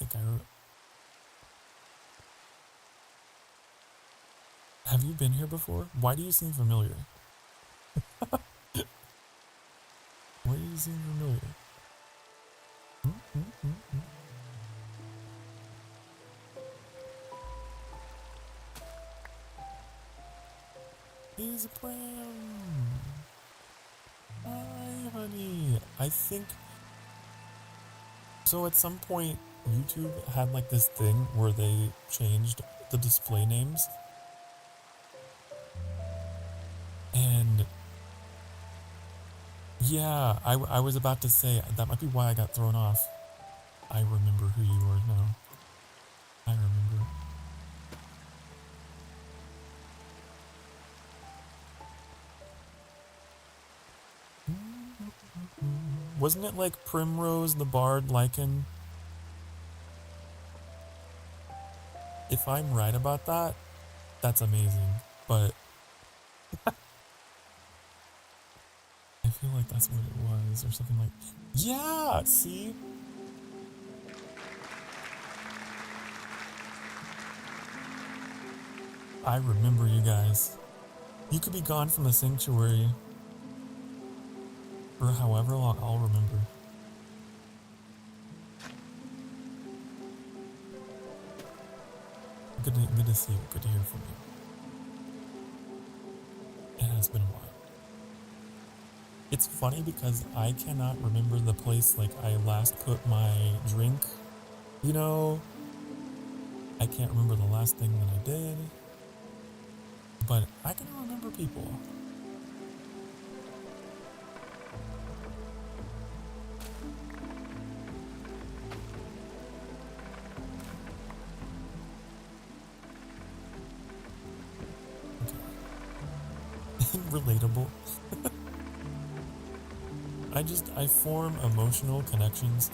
Have you been here before? Why do you seem familiar? Why do you seem familiar? He's a Prim. Hi, honey. I think... So at some point, YouTube had like this thing where they changed the display names. And... Yeah, I was about to say, that might be why I got thrown off. I remember who you are now. I remember. Wasn't it like Primrose the Bard Lichen? If I'm right about that, that's amazing. But I feel like that's what it was, or something like... Yeah! See? I remember you guys. You could be gone from the sanctuary for however long, I'll remember. Good to see you. Good to hear from you. It has been a while. It's funny because I cannot remember the place like I last put my drink. You know, I can't remember the last thing that I did. But I can remember people. Relatable. I form emotional connections,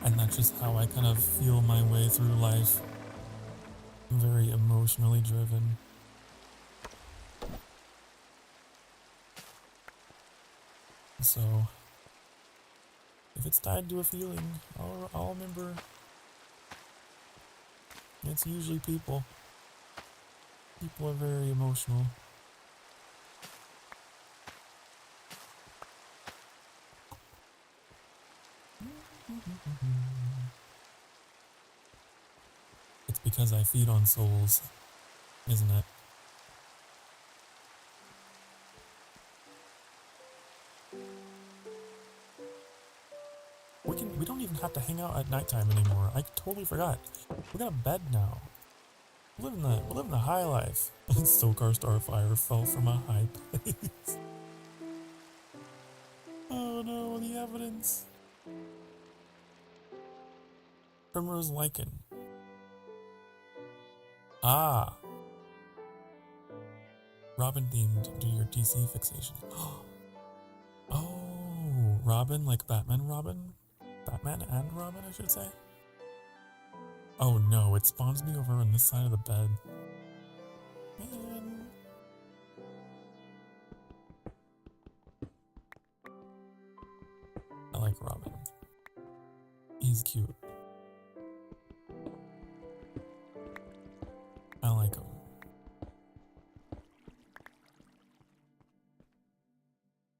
and that's just how I kind of feel my way through life. I'm very emotionally driven. So, if it's tied to a feeling, I'll remember. It's usually people. People are very emotional. It's because I feed on souls, isn't it? We don't even have to hang out at nighttime anymore. I totally forgot. We got a bed now. We're living the high life. Sokar Starfire fell from a high place. Oh no, the evidence. Primrose Lichen. Ah. Robin themed do your DC fixation. Oh, Robin, like Batman Robin? Batman and Robin, I should say. Oh no, it spawns me over on this side of the bed. Man. I like Robin. He's cute. I like him.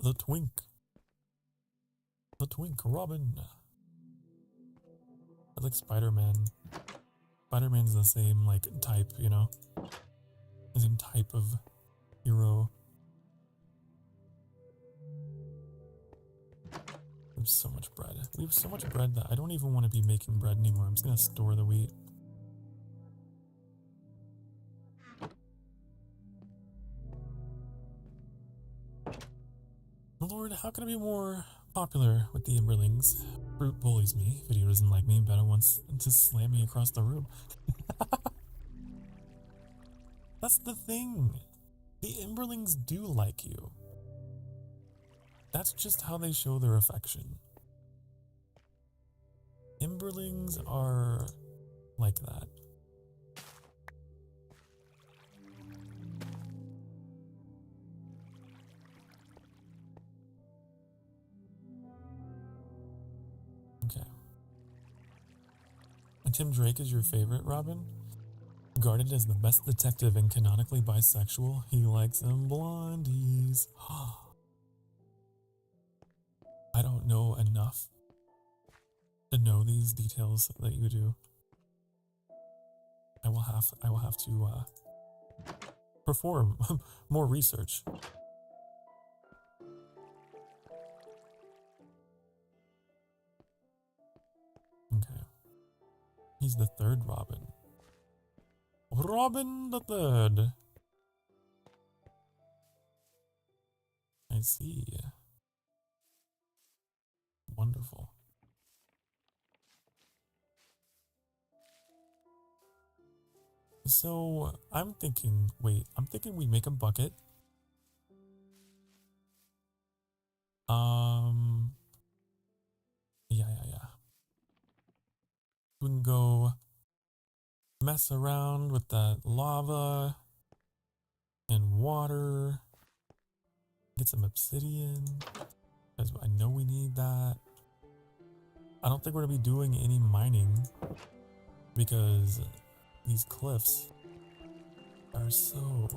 The twink. The twink, Robin. I like Spider-Man. Spider-Man's the same, like, type, you know? The same type of hero. We have so much bread. We have so much bread that I don't even want to be making bread anymore. I'm just gonna store the wheat. Lord, how can I be more popular with the Emberlings? Fruit bullies me. Video doesn't like me. Betta wants to slam me across the room. That's the thing. The Emberlings do like you. That's just how they show their affection. Emberlings are like that. Okay. And Tim Drake is your favorite, Robin? Regarded as the best detective and canonically bisexual, he likes them blondies. I don't know enough to know these details that you do. I will have to perform more research. Okay. He's the third Robin. Robin the third. I see. Wonderful. So, I'm thinking we make a bucket. Yeah. We can go mess around with that lava and water. Get some obsidian, because I know we need that. I don't think we're going to be doing any mining, because these cliffs are so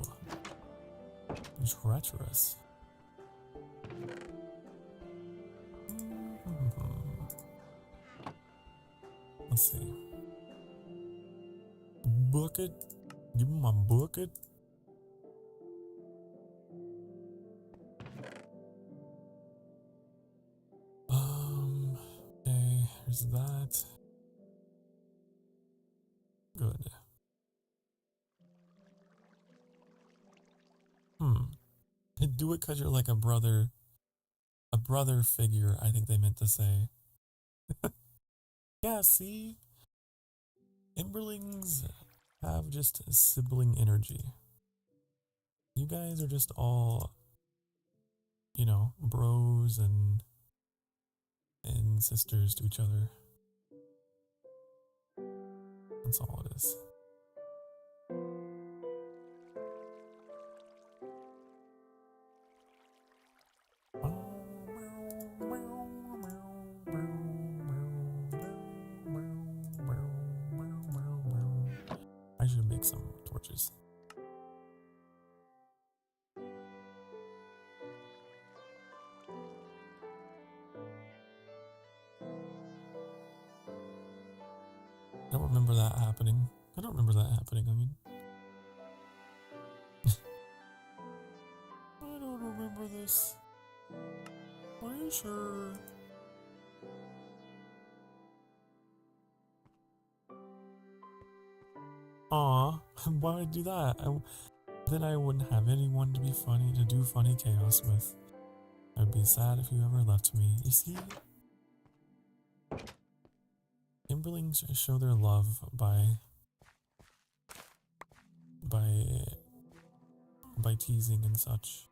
treacherous. Let's see. Bucket. Give me my bucket. Okay, here's that. Good. Do it because you're like a brother figure, I think they meant to say. Yeah, see? Emberlings have just sibling energy. You guys are just all, you know, bros and sisters to each other. That's all it is. I should make some torches. I don't remember that happening. I mean. I don't remember this. Are you sure? Aw, why would I do that? Then I wouldn't have anyone to be funny, to do funny chaos with. I would be sad if you ever left me. You see? Emberlings show their love by teasing and such.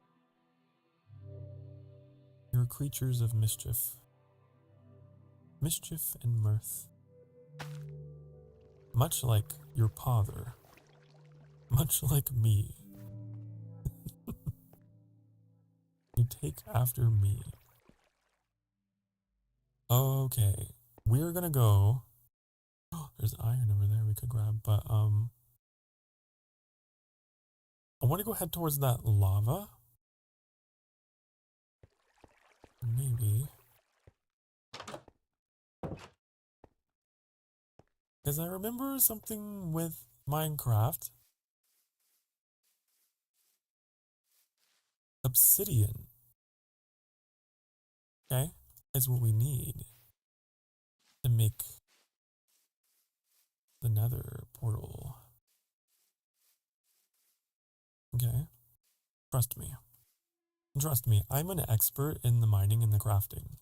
You're creatures of mischief. Mischief and mirth. Much like your father. Much like me. You take after me. Okay. We're gonna go. Oh, there's iron over there we could grab, but I want to go head towards that lava. Maybe. Because I remember something with Minecraft. Obsidian. Okay? Is what we need to make the nether portal. Okay? Trust me. Trust me, I'm an expert in the mining and the crafting.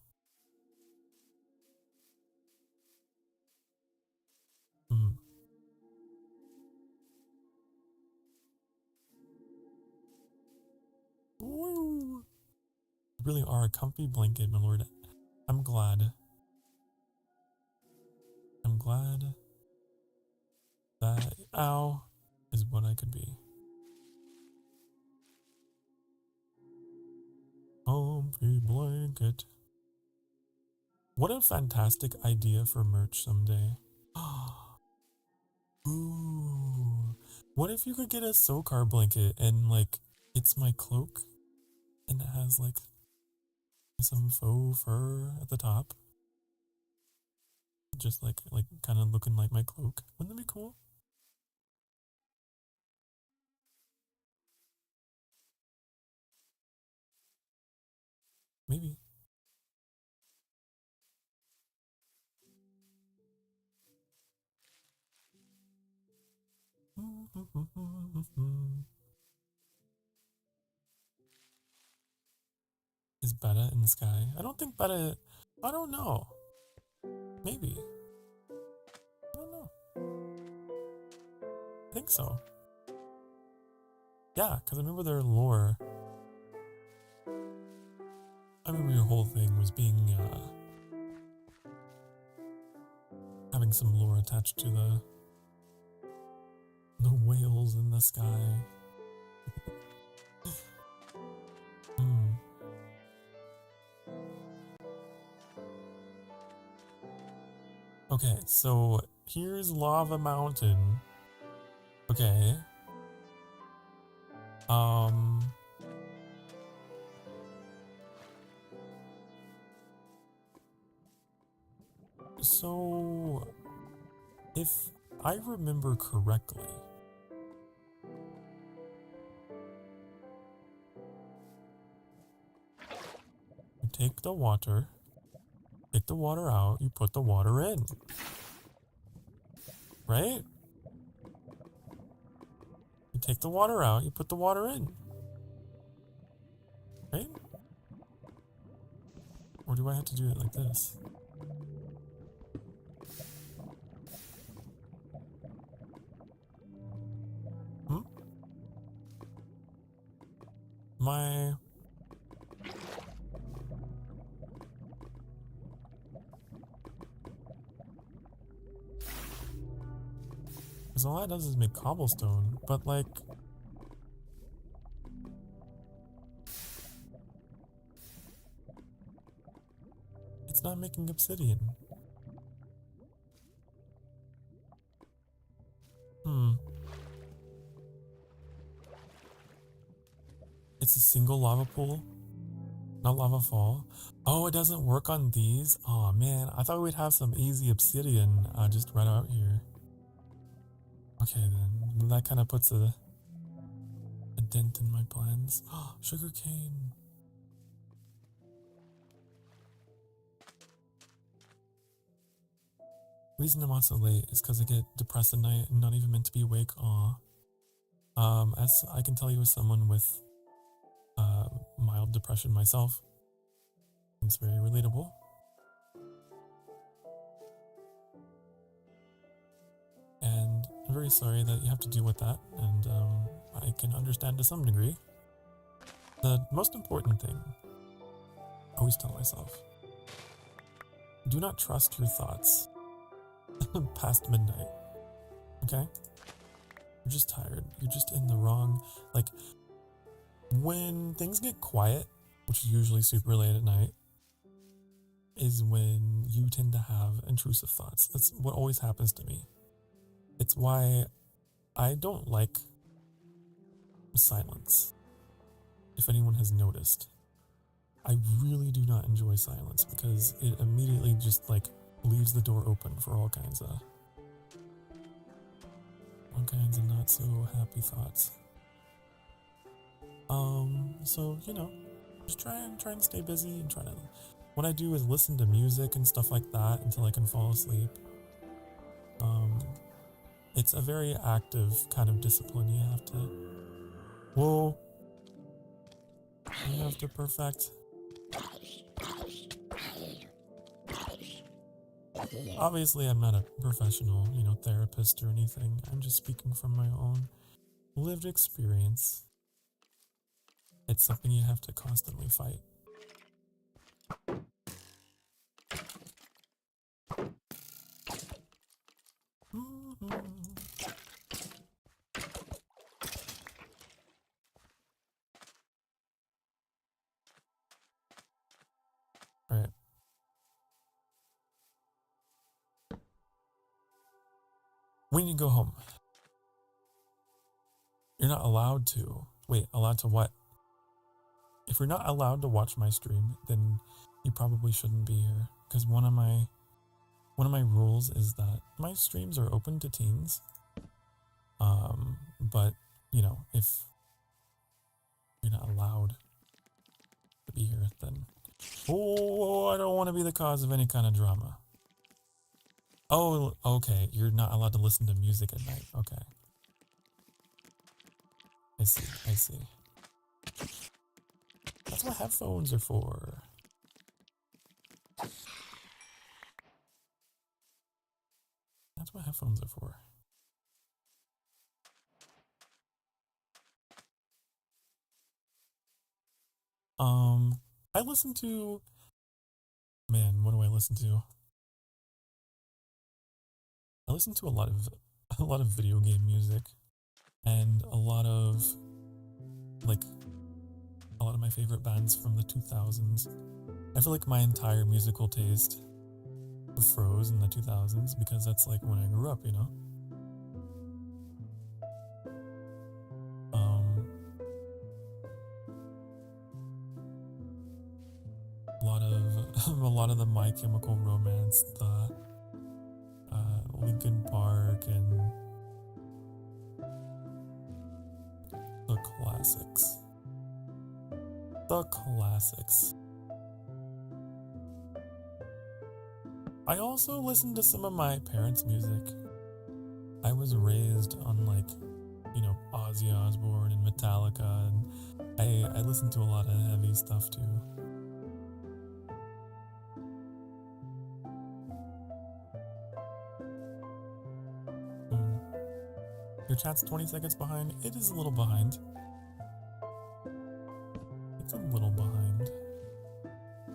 Woo! You really are a comfy blanket, my lord. I'm glad. I'm glad that ow is what I could be. Comfy blanket. What a fantastic idea for merch someday. Ooh. What if you could get a Sokar blanket and like it's my cloak and it has like some faux fur at the top? Just like kind of looking like my cloak. Wouldn't that be cool? Maybe. Is Betta in the sky? I don't think Betta... I don't know. Maybe. I don't know. I think so. Yeah, because I remember their lore. I remember your whole thing was being, having some lore attached to the whales in the sky. Okay, so here's Lava Mountain. Okay. So if I remember correctly, you take the water out, you put the water in. Right? You take the water out, you put the water in. Right? Or do I have to do it like this? Because all that does is make cobblestone, but like... It's not making obsidian. It's a single lava pool? Not lava fall? Oh, it doesn't work on these? Oh man, I thought we'd have some easy obsidian just right out here. Okay then, that kind of puts a dent in my plans. Sugar cane. The reason I'm out so late is because I get depressed at night and not even meant to be awake. As I can tell you as someone with mild depression myself, it's very relatable. And I'm very sorry that you have to deal with that, and I can understand to some degree. The most important thing, I always tell myself, do not trust your thoughts past midnight. Okay? You're just tired. You're just in the wrong, like, when things get quiet, which is usually super late at night, is when you tend to have intrusive thoughts. That's what always happens to me. It's why I don't like silence. If anyone has noticed, I really do not enjoy silence because it immediately just like leaves the door open for all kinds of not so happy thoughts. So just try and stay busy and try to. What I do is listen to music and stuff like that until I can fall asleep. It's a very active kind of discipline you have to. Whoa. You have to perfect. Obviously, I'm not a professional, therapist or anything. I'm just speaking from my own lived experience. It's something you have to constantly fight. Alright. When you go home, you're not allowed to. Wait, allowed to what? If you're not allowed to watch my stream, then you probably shouldn't be here. Because one of my rules is that my streams are open to teens. But if you're not allowed to be here, then I don't want to be the cause of any kind of drama. Oh, okay. You're not allowed to listen to music at night. Okay. I see. That's what headphones are for. That's what headphones are for. I listen to... Man, what do I listen to? I listen to a lot of video game music. And a lot of my favorite bands from the 2000s. I feel like my entire musical taste froze in the 2000s because that's like when I grew up, a lot of the My Chemical Romance, the Linkin Park, and the classics. I also listen to some of my parents' music. I was raised on Ozzy Osbourne and Metallica, and I listen to a lot of heavy stuff too. Your chat's 20 seconds behind. It is a little behind. It's a little behind.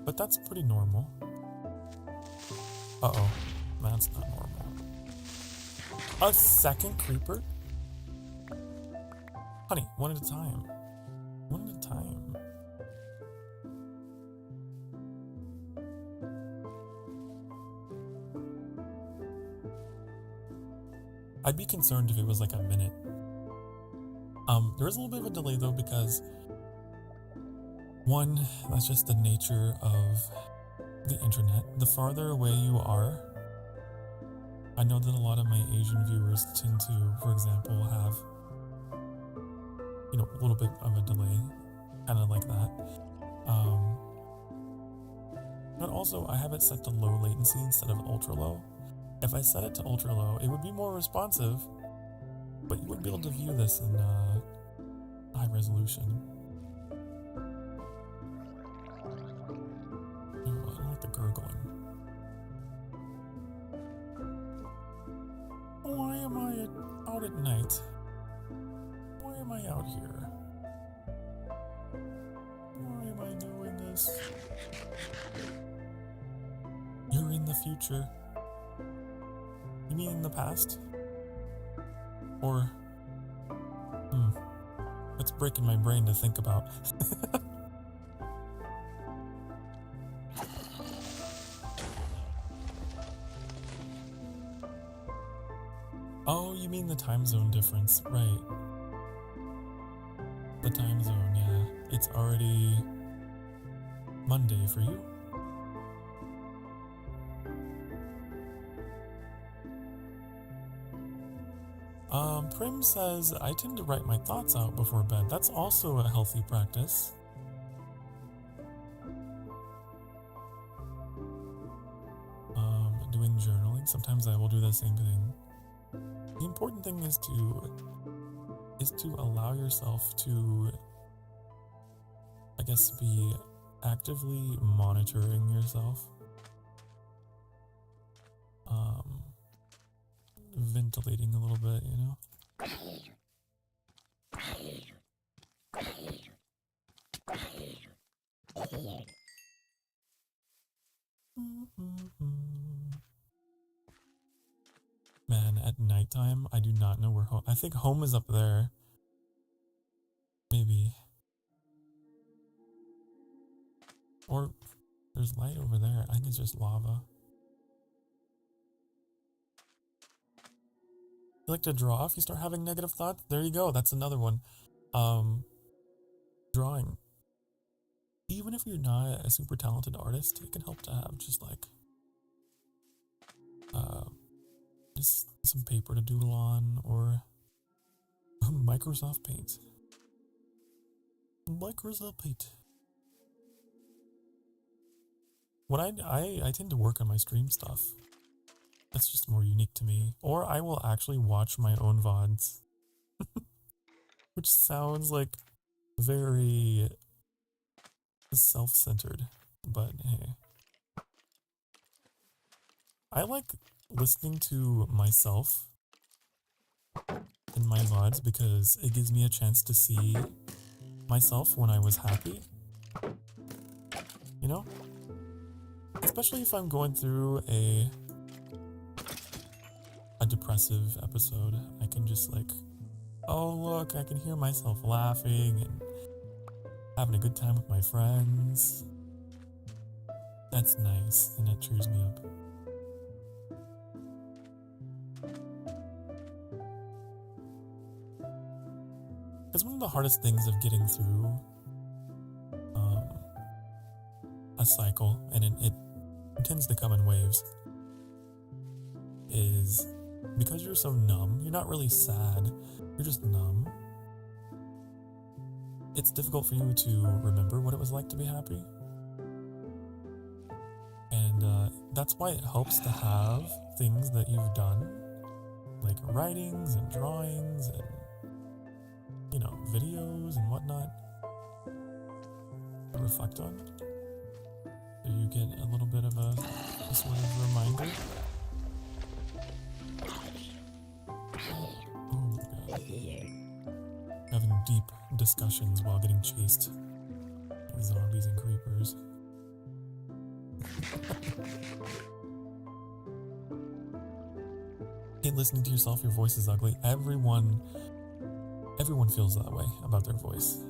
But that's pretty normal. Uh-oh. That's not normal. A second creeper? Honey, one at a time. One at a time. I'd be concerned if it was like a minute. There is a little bit of a delay though because one, that's just the nature of the internet. The farther away you are, I know that a lot of my Asian viewers tend to, for example, have a little bit of a delay, kind of like that. But also I have it set to low latency instead of ultra low. If I set it to ultra low, it would be more responsive, but you wouldn't be able to view this in high resolution. Oh, I don't like the gurgling. Why am I out at night? Why am I out here? Why am I doing this? You're in the future? You mean in the past? Or, it's breaking my brain to think about. Oh, you mean the time zone difference, right. The time zone, yeah. It's already Monday for you. Prim says, I tend to write my thoughts out before bed. That's also a healthy practice. Doing journaling, sometimes I will do the same thing. The important thing is to allow yourself to, I guess, be actively monitoring yourself. Ventilating a little bit, you know? Man, at nighttime, I do not know where home... I think home is up there. Maybe. Or there's light over there. I think it's just lava. You like to draw if you start having negative thoughts? There you go. That's another one. Drawing. Even if you're not a super talented artist, it can help to have just like just some paper to doodle on, or Microsoft Paint. Microsoft Paint. When I tend to work on my stream stuff. That's just more unique to me. Or I will actually watch my own VODs. Which sounds like very self-centered, but hey. I like listening to myself in my VODs because it gives me a chance to see myself when I was happy. You know? Especially if I'm going through a depressive episode, I can just like, oh look, I can hear myself laughing and having a good time with my friends. That's nice, and it cheers me up. Because one of the hardest things of getting through a cycle, and it tends to come in waves, is because you're so numb, you're not really sad, you're just numb. It's difficult for you to remember what it was like to be happy. And that's why it helps to have things that you've done, like writings and drawings and, you know, videos and whatnot, to reflect on. So you get a little bit of a sort of reminder. Oh my god. Having deep discussions while getting chased by zombies and creepers. Hate listening to yourself, your voice is ugly. Everyone feels that way about their voice.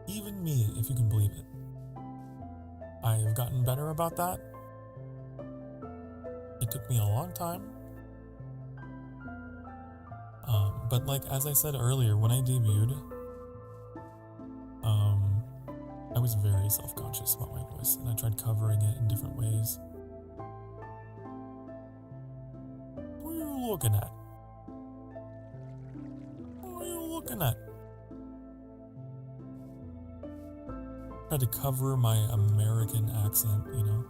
Even me, if you can believe it. I've gotten better about that. It took me a long time. But like, as I said earlier, when I debuted, I was very self-conscious about my voice, and I tried covering it in different ways. What are you looking at? What are you looking at? Tried to cover my American accent, you know?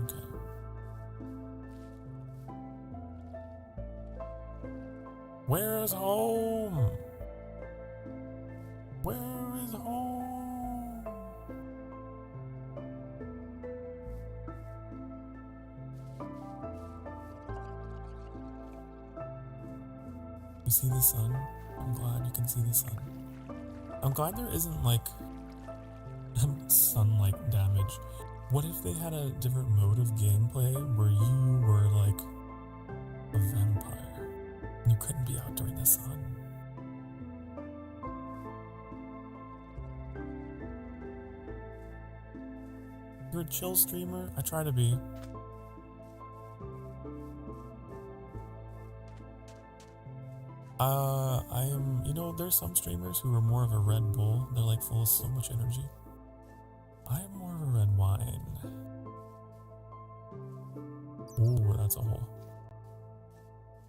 Okay. Where's home? Where is home? You see the sun? I'm glad you can see the sun. I'm glad there isn't like sunlight damage. What if they had a different mode of gameplay where you were like a vampire and you couldn't be out during the sun? You're a chill streamer? I try to be. I am, you know, there's some streamers who are more of a Red Bull. They're like full of so much energy. I am more of a red wine. Ooh, that's a hole.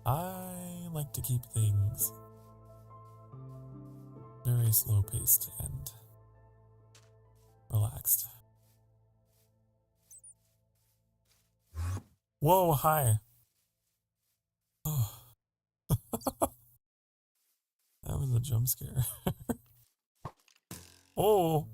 I like to keep things very slow paced and relaxed. Whoa, hi. Oh. That was a jump scare. Oh.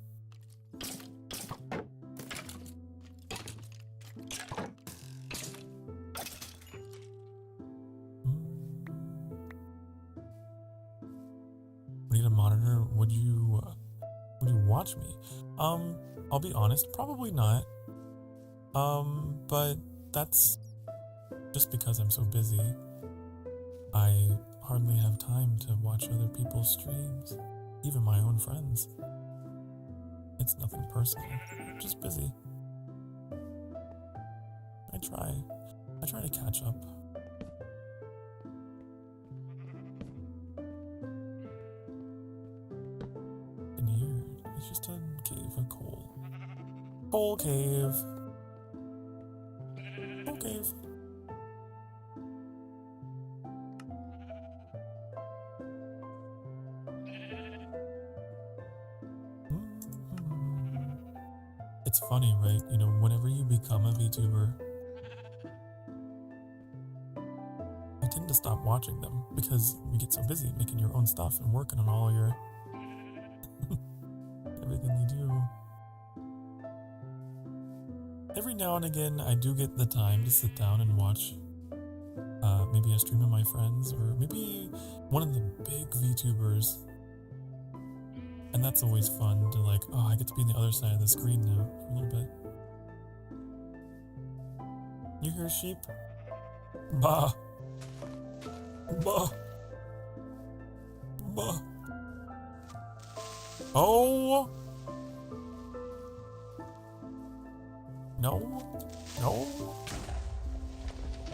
We need a monitor. Would you watch me? I'll be honest, probably not. But that's just because I'm so busy. I hardly have time to watch other people's streams, even my own friends. It's nothing personal, I'm just busy. I try to catch up. In here, it's just a cave of coal. Coal cave. Coal cave. It's funny, right? You know, whenever you become a VTuber, you tend to stop watching them because you get so busy making your own stuff and working on all your everything you do. Every now and again, I do get the time to sit down and watch maybe a stream of my friends or maybe one of the big VTubers. And that's always fun to like, oh, I get to be on the other side of the screen now for a little bit. You hear sheep? Bah. Bah. Bah. Oh. No. No.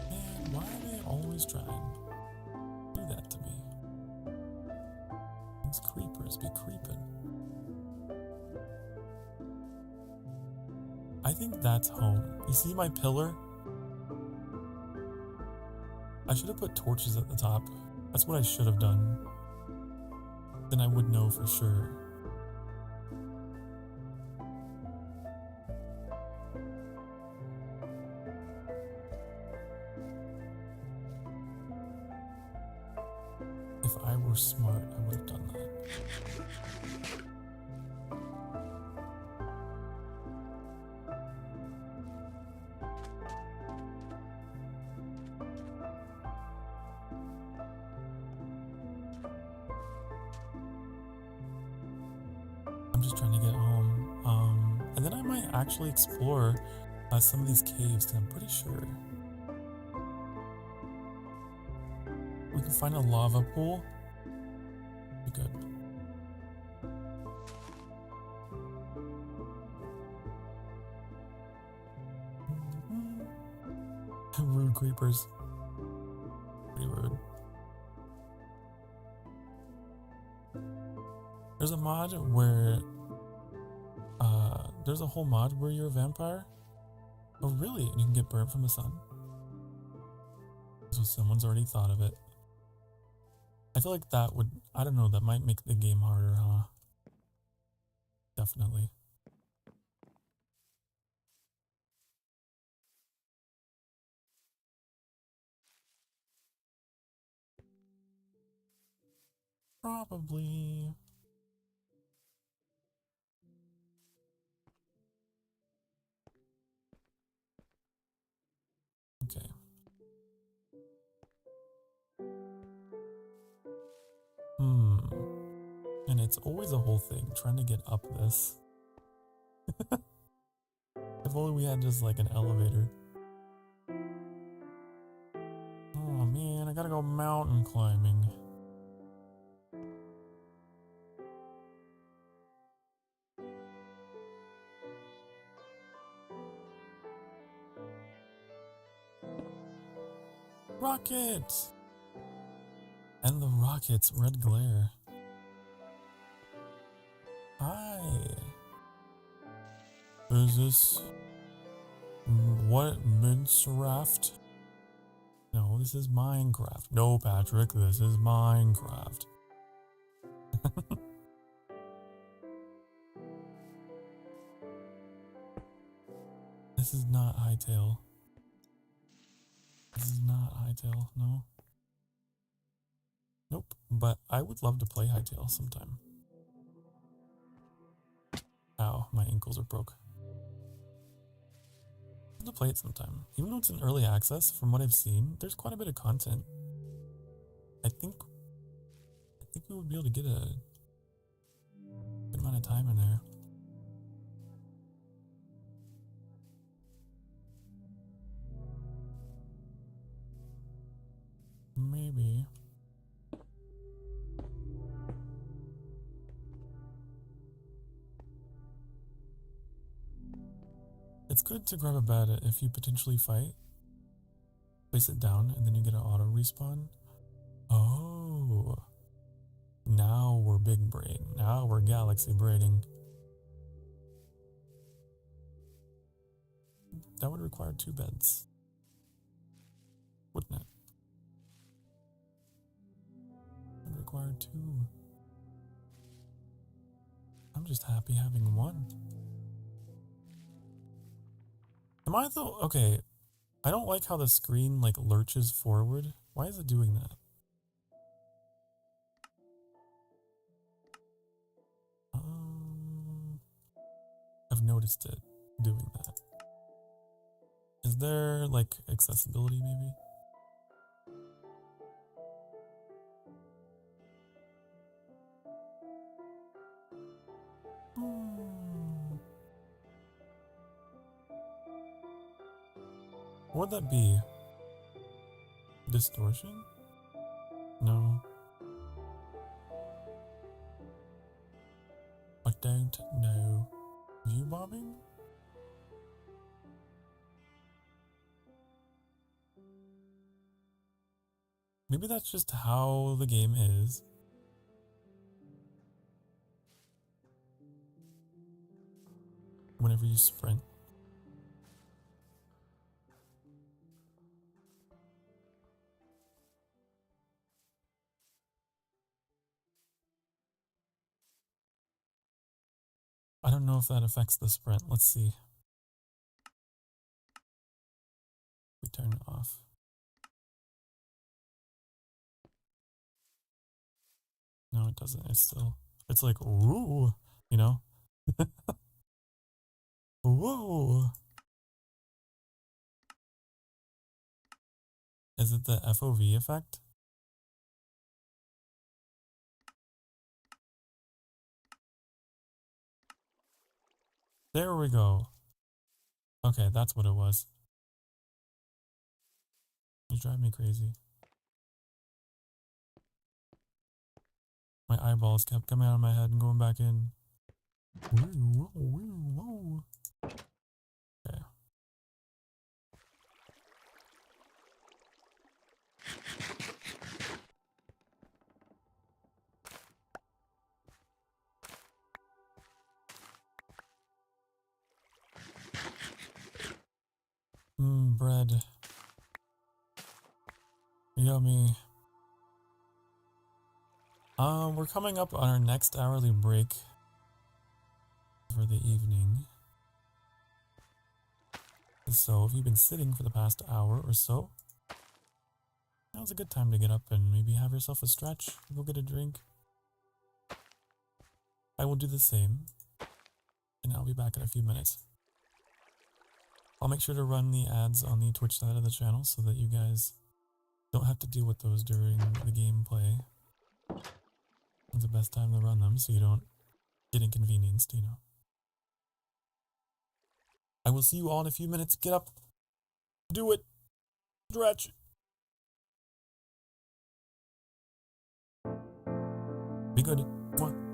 Man, why are they always trying to do that to me? These creepers be creeping. I think that's home. You see my pillar? I should have put torches at the top. That's what I should have done. Then I would know for sure. If I were smart, I would have done that. I'm just trying to get home. And then I might actually explore some of these caves because I'm pretty sure we can find a lava pool. Be good. Rude creepers. Pretty rude. There's a mod where there's a whole mod where you're a vampire. Oh really? And you can get burnt from the sun? So someone's already thought of it. I feel like that would, I don't know, that might make the game harder, huh? Definitely. Probably. Okay. And it's always a whole thing trying to get up this. If only we had just like an elevator. Oh man, I gotta go mountain climbing. Rocket! And the rocket's red glare. Hi. Is this what Minecraft? No, this is Minecraft. No, Patrick, this is Minecraft. This is not Hightail. This is not Hightail, no. Nope, but I would love to play Hightail sometime. Ow, my ankles are broke. I'd love to play it sometime. Even though it's in early access, from what I've seen, there's quite a bit of content. I think we would be able to get a good amount of time in there. Maybe. It's good to grab a bed if you potentially fight. Place it down and then you get an auto respawn. Oh. Now we're big brain. Now we're galaxy braiding. That would require 2 beds. Wouldn't it? It would require 2. I'm just happy having 1. Am I though? Okay. I don't like how the screen like lurches forward. Why is it doing that? I've noticed it doing that. Is there like accessibility maybe? What would that be? Distortion? No. I don't know. View bombing? Maybe that's just how the game is. Whenever you sprint. I don't know if that affects the sprint. Let's see. We turn it off. No, it doesn't. It's like, ooh, you know? Whoa. Is it the FOV effect? There we go. Okay, that's what it was. You drive me crazy. My eyeballs kept coming out of my head and going back in. Whoa, whoa, whoa. Okay. Bread. Yummy. We're coming up on our next hourly break for the evening. So if you've been sitting for the past hour or so, now's a good time to get up and maybe have yourself a stretch, go get a drink. I will do the same, and I'll be back in a few minutes. I'll make sure to run the ads on the Twitch side of the channel so that you guys don't have to deal with those during the gameplay. It's the best time to run them so you don't get inconvenienced, you know. I will see you all in a few minutes. Get up. Do it. Stretch. Be good. Mwah.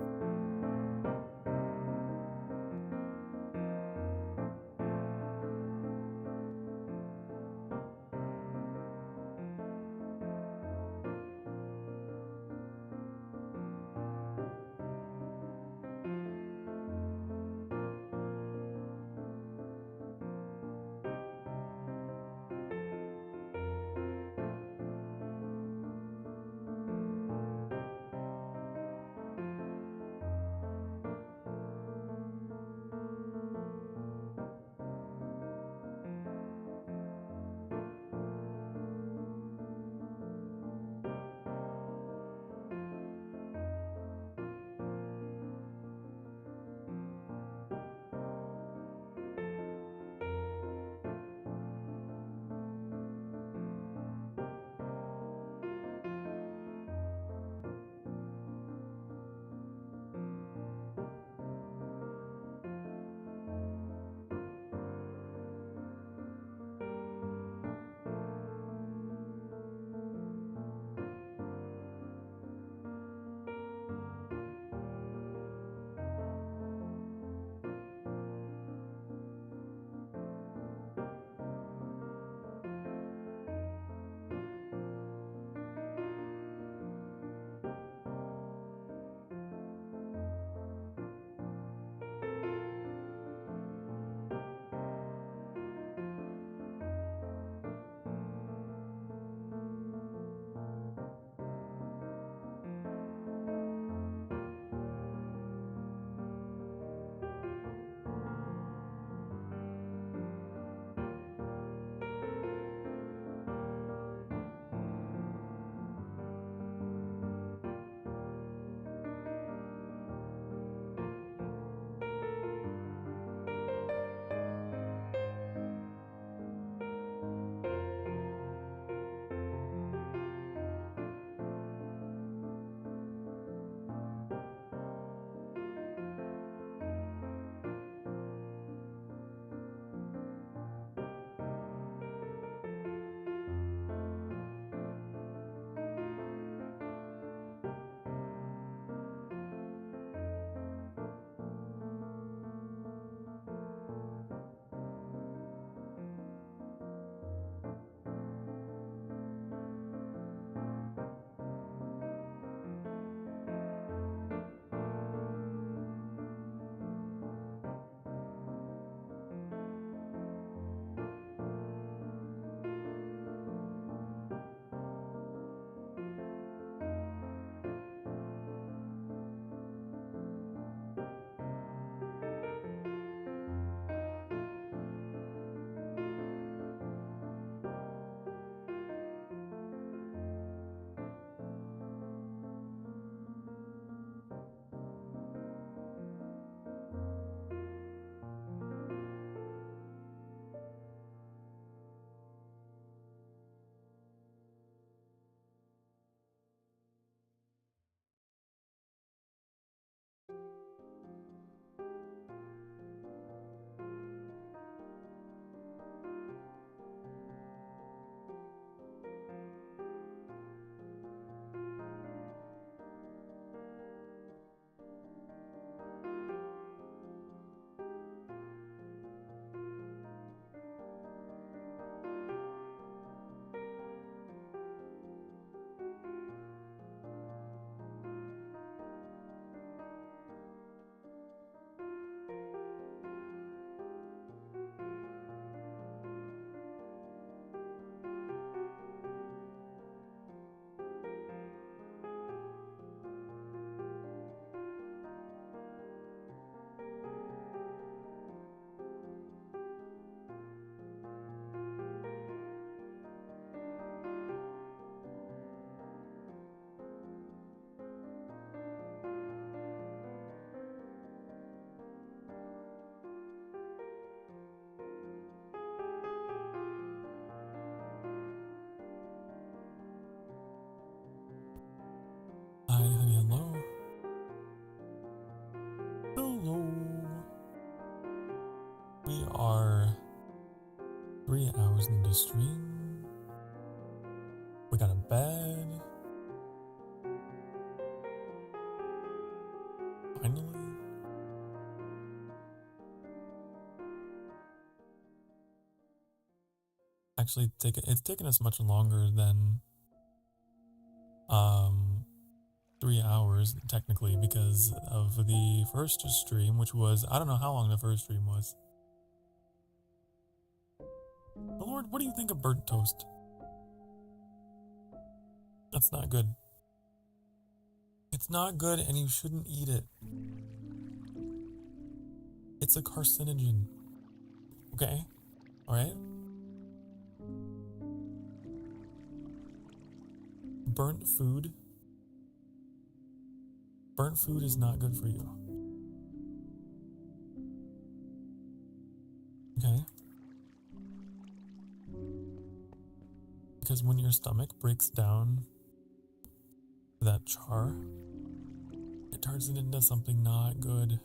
We are 3 hours into stream. We got a bed. Finally. Actually, it's taken us much longer than 3 hours technically because of the first stream, which was, I don't know how long the first stream was. But Lord, what do you think of burnt toast? That's not good. It's not good and you shouldn't eat it. It's a carcinogen. Okay? Alright? Burnt food is not good for you. Okay? Because when your stomach breaks down that char, it turns it into something not good.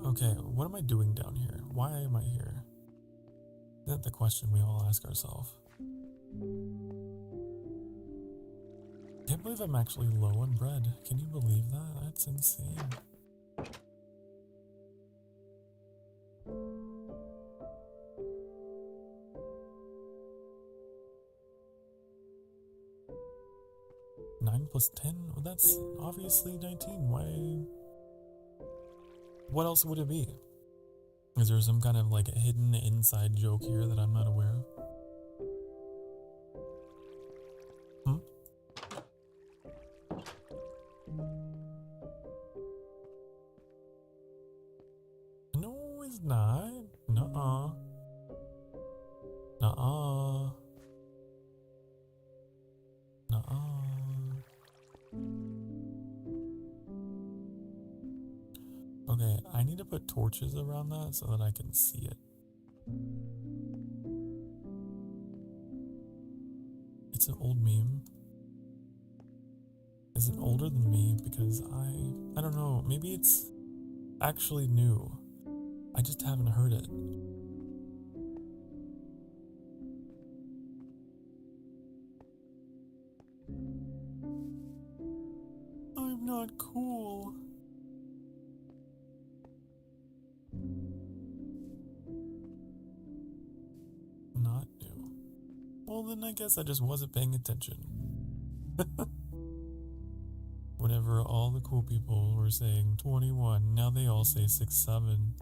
Okay, what am I doing down here? Why am I here? Isn't that the question we all ask ourselves? Can't believe I'm actually low on bread. Can you believe that? That's insane. Nine plus 10? Well, that's obviously 19. Why? What else would it be? Is there some kind of like a hidden inside joke here that I'm not aware of? No, it's not. Nuh-uh. Nuh-uh. Nuh-uh. Okay, I need to put torches around that so that I can see it. It's an old meme. Is it older than me? Because I don't know, maybe it's actually new. I just haven't heard it. I'm not cool. Not new. Well, then I guess I just wasn't paying attention. Whenever all the cool people were saying 21, now they all say 6'7".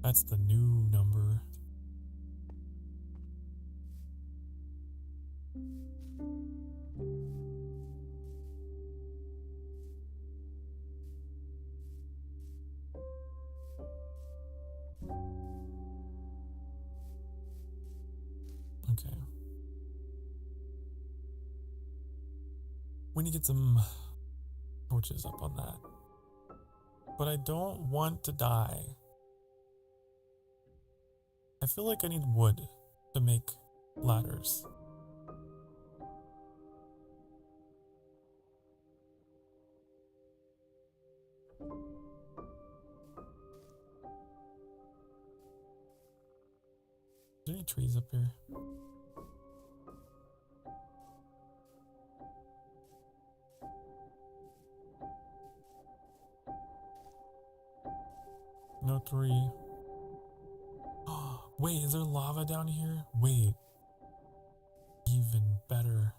That's the new number. Okay. We need to get some torches up on that. But I don't want to die. I feel like I need wood to make ladders. Is there any trees up here? No tree. Wait, is there lava down here? Wait. Even better.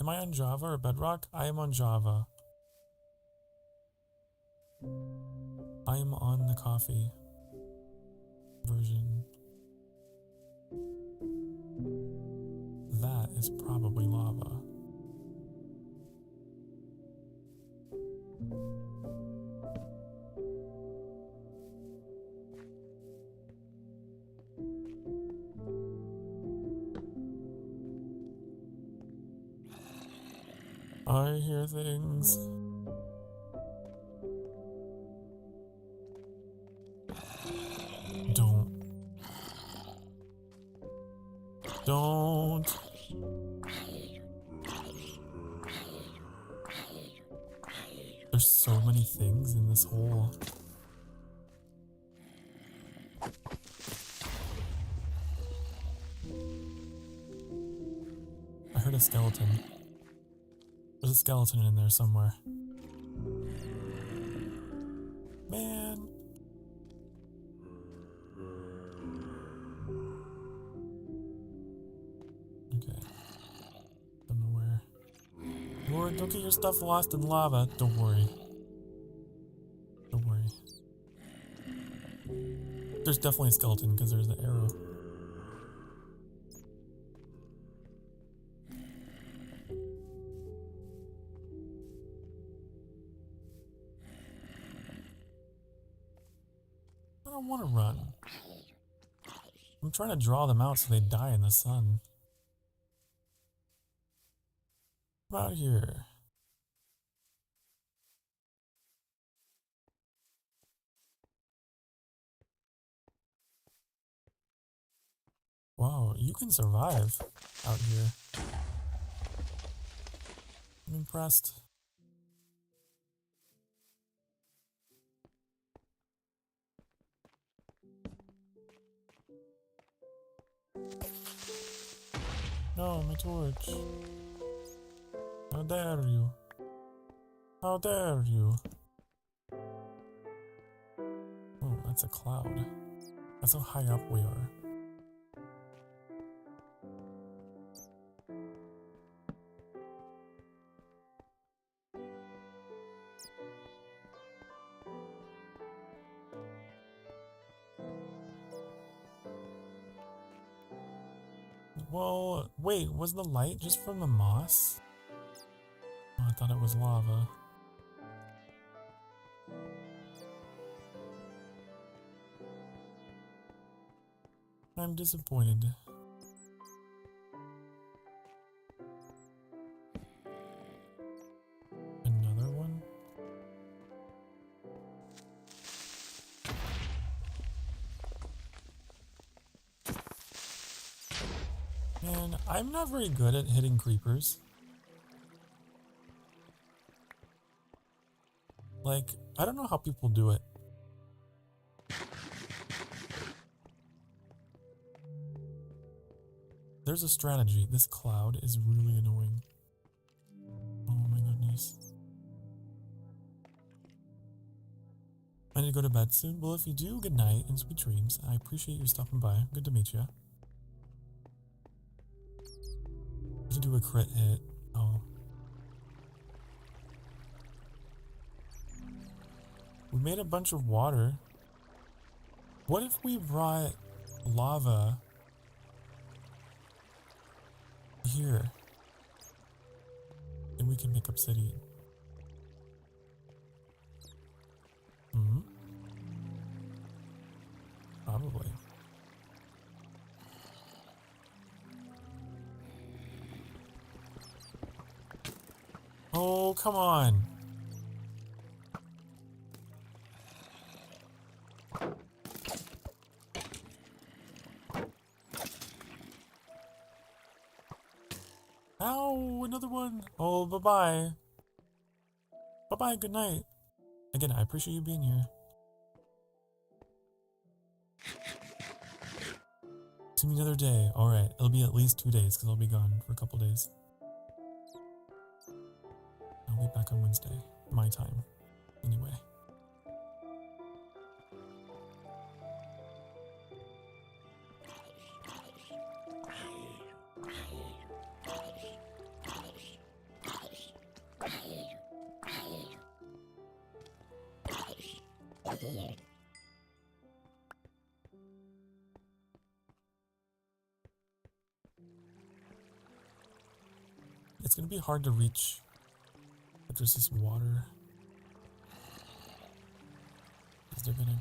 Am I on Java or Bedrock? I am on Java. I am on the coffee version. That is probably lava. I I hear things. Don't. There's so many things in this hole. I heard a skeleton. There's a skeleton in there somewhere. Man. Okay. Don't know where. Lord, don't get your stuff lost in lava. Don't worry. Don't worry. There's definitely a skeleton because there's the arrow. I don't want to run. I'm trying to draw them out so they die in the sun. Come out here. Wow, you can survive out here. I'm impressed. No, my torch. How dare you? How dare you? Oh, that's a cloud. That's how high up we are. Well, wait, was the light just from the moss? Oh, I thought it was lava. I'm disappointed. Another one? Man, I'm not very good at hitting creepers. Like, I don't know how people do it. There's a strategy. This cloud is really annoying. Oh my goodness. I need to go to bed soon. Well, if you do, good night and sweet dreams. I appreciate you stopping by. Good to meet you. To do a crit hit. Oh. We made a bunch of water. What if we brought lava here? And we can make obsidian. Hmm? Probably. Oh, come on. Ow, another one. Oh, bye-bye. Bye-bye, good night. Again, I appreciate you being here. It's gonna be another day. Alright, it'll be at least 2 days because I'll be gone for a couple days. I'll be back on Wednesday. My time. Anyway. It's gonna be hard to reach if there's this water. Because they're gonna...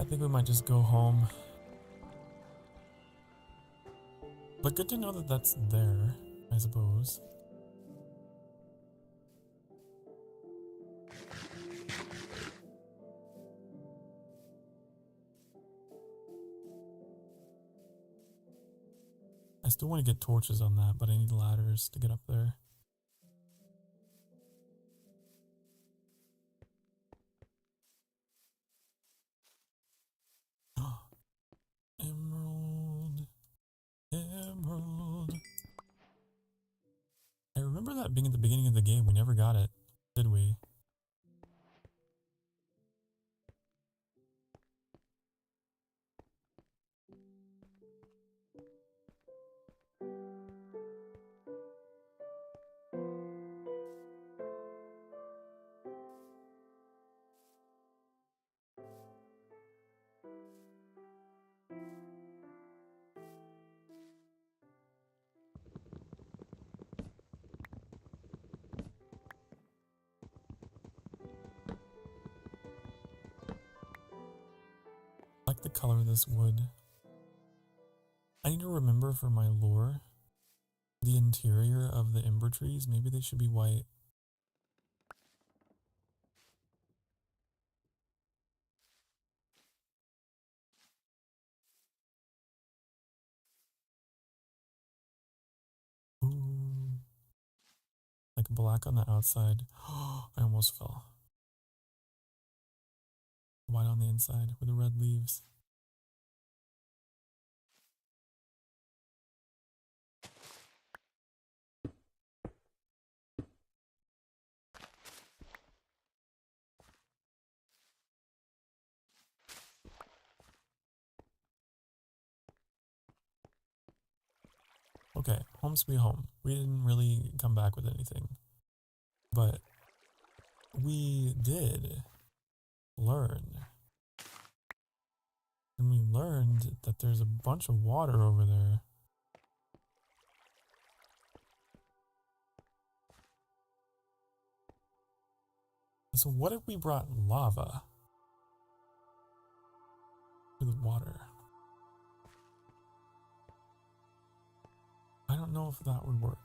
think we might just go home. But good to know that that's there, I suppose. I still want to get torches on that, but I need ladders to get up there. Emerald. Emerald. I remember that being at the beginning of the game. We never got it, did we? I like the color of this wood. I need to remember for my lore the interior of the ember trees. Maybe they should be white. Ooh. Like black on the outside. I almost fell. White on the inside with the red leaves. Okay, home sweet home. We didn't really come back with anything. But we did learn. And we learned that there's a bunch of water over there. So what if we brought lava to the water? I don't know if that would work.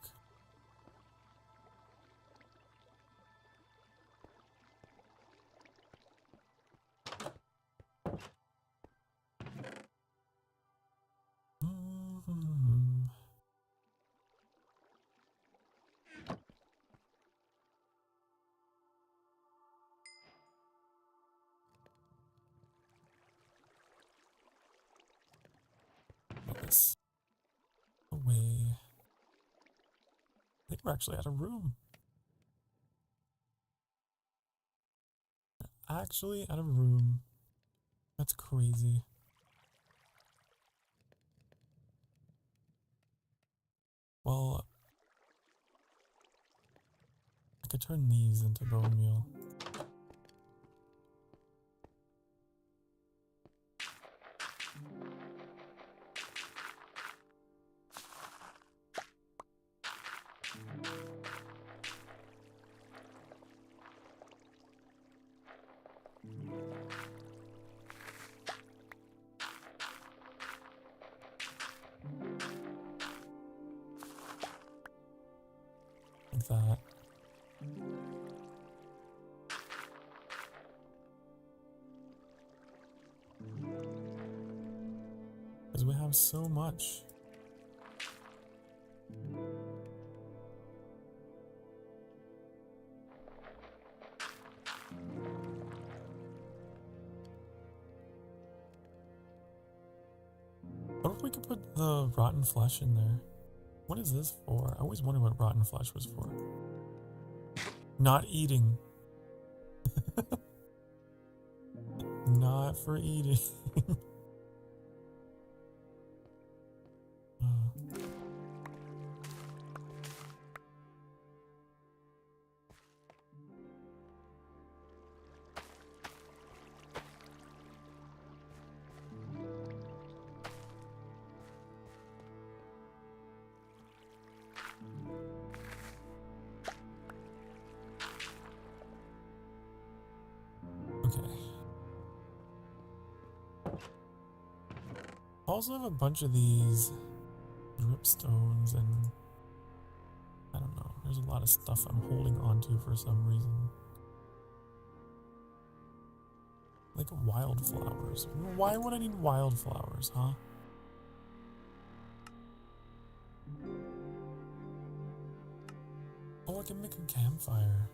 This away. I think we're actually out of room. Actually out of room. That's crazy. Well, I could turn these into bone meal. Like that. Because we have so much. What if we could put the rotten flesh in there? What is this for? I always wondered what rotten flesh was for. Not eating. Not for eating. Okay. also have a bunch of these dripstones and I don't know. There's a lot of stuff I'm holding onto for some reason. Like wildflowers. Why would I need wildflowers, huh? Oh, I can make a campfire.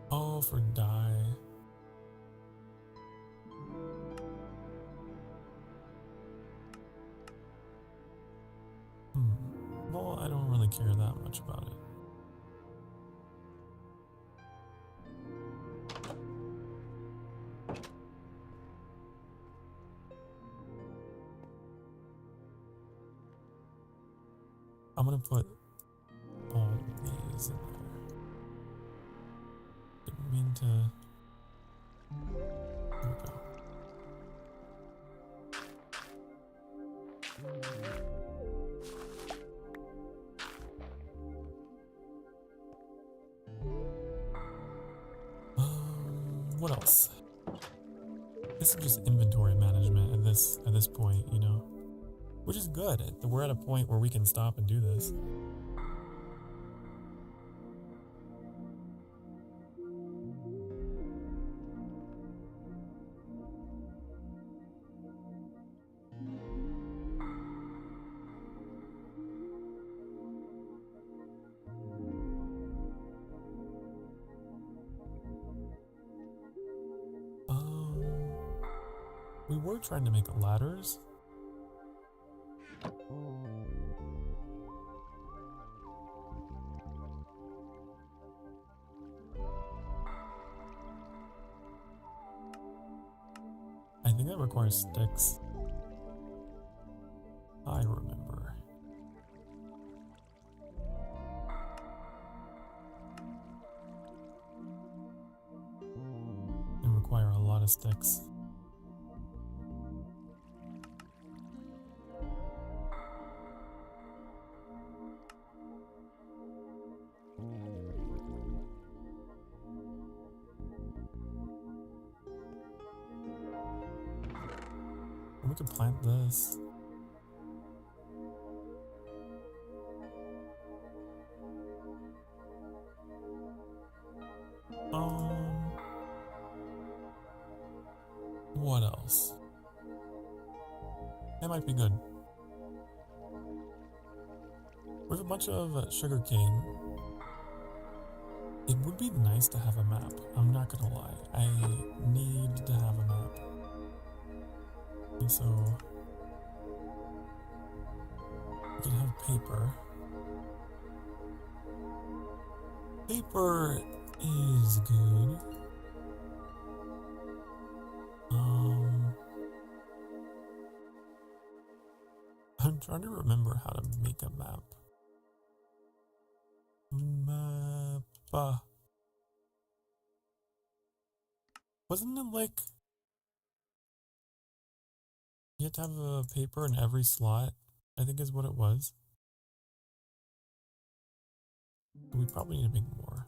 Oh, for dye. Well, I don't really care that much about it. I'm gonna put all these in there. Didn't mean to. There we go. What else? This is just inventory management at this point, you know, which is good. We're at a point where we can stop and do this. We were trying to make ladders. I think that requires sticks. I remember. It require a lot of sticks. We could plant this. What else? That might be good. We have a bunch of sugar cane. It would be nice to have a map. I'm not gonna lie. I need to have a map. And so we can have paper. Paper is good. I'm trying to remember how to make a map. Map. Wasn't it like you have to have a paper in every slot? I think is what it was. We probably need to make more.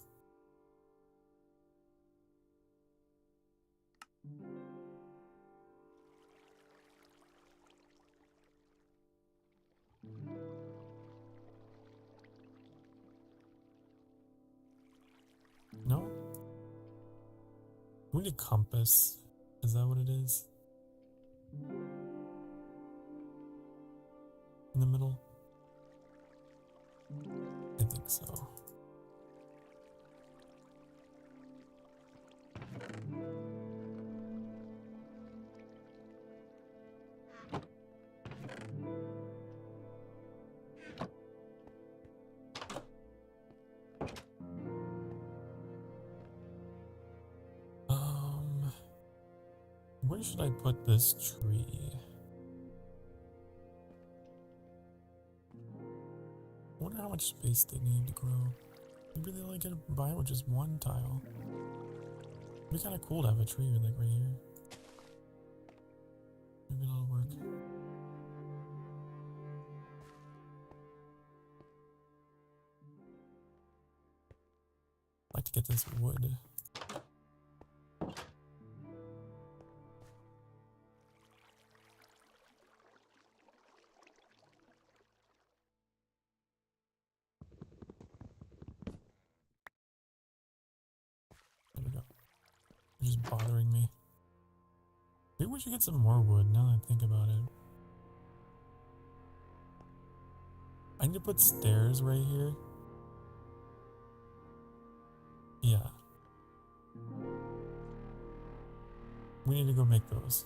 No? We need a compass. Is that what it is? In the middle? I think so. Where should I put this tree? I wonder how much space they need to grow. Maybe they only get by with just one tile. It'd be kind of cool to have a tree like right here. Maybe that'll work. like to get this wood. There we go. You're just bothering me. Maybe we should get some more wood now that I think about it. I need to put stairs right here. Yeah. We need to go make those.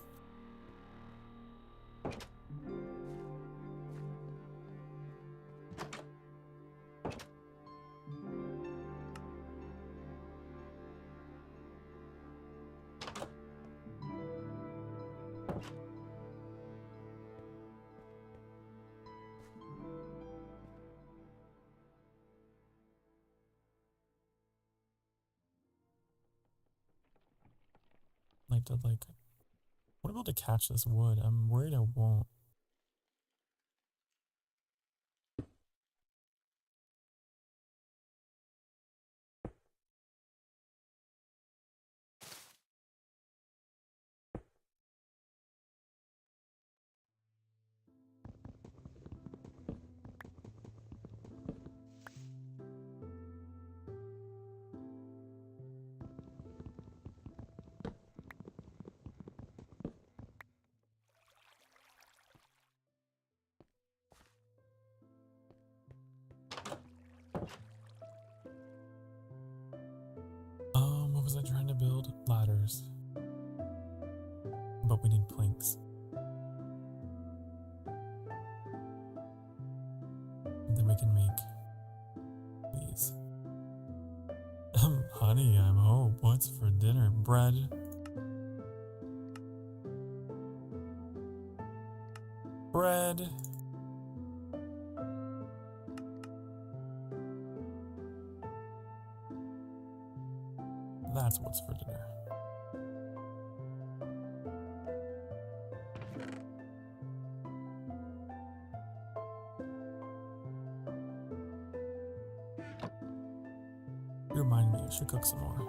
Like to like, what about to catch this wood? I'm worried I won't. What was I trying to build? Ladders. But we need planks. And then we can make these. Honey, I'm home. What's for dinner? Bread. Bread. That's what's for dinner. You remind me, I should cook some more.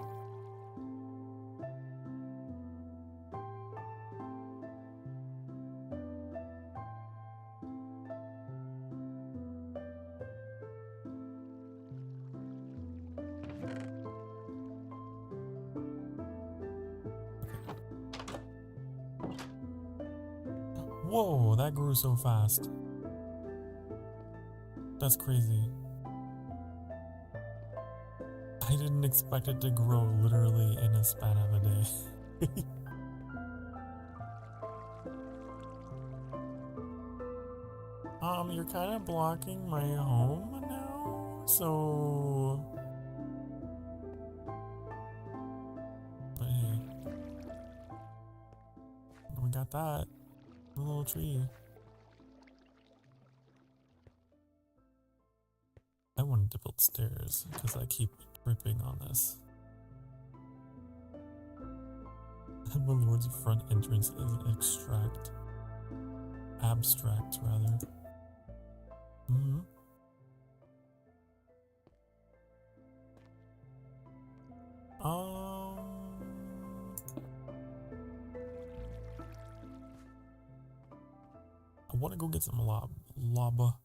Whoa, that grew so fast. That's crazy. I didn't expect it to grow literally in a span of a day. You're kind of blocking my home now, so... But hey. We got that. A little tree. I wanted to build stairs because I keep tripping on this. The Lord's front entrance is abstract rather. I want to go get some lava.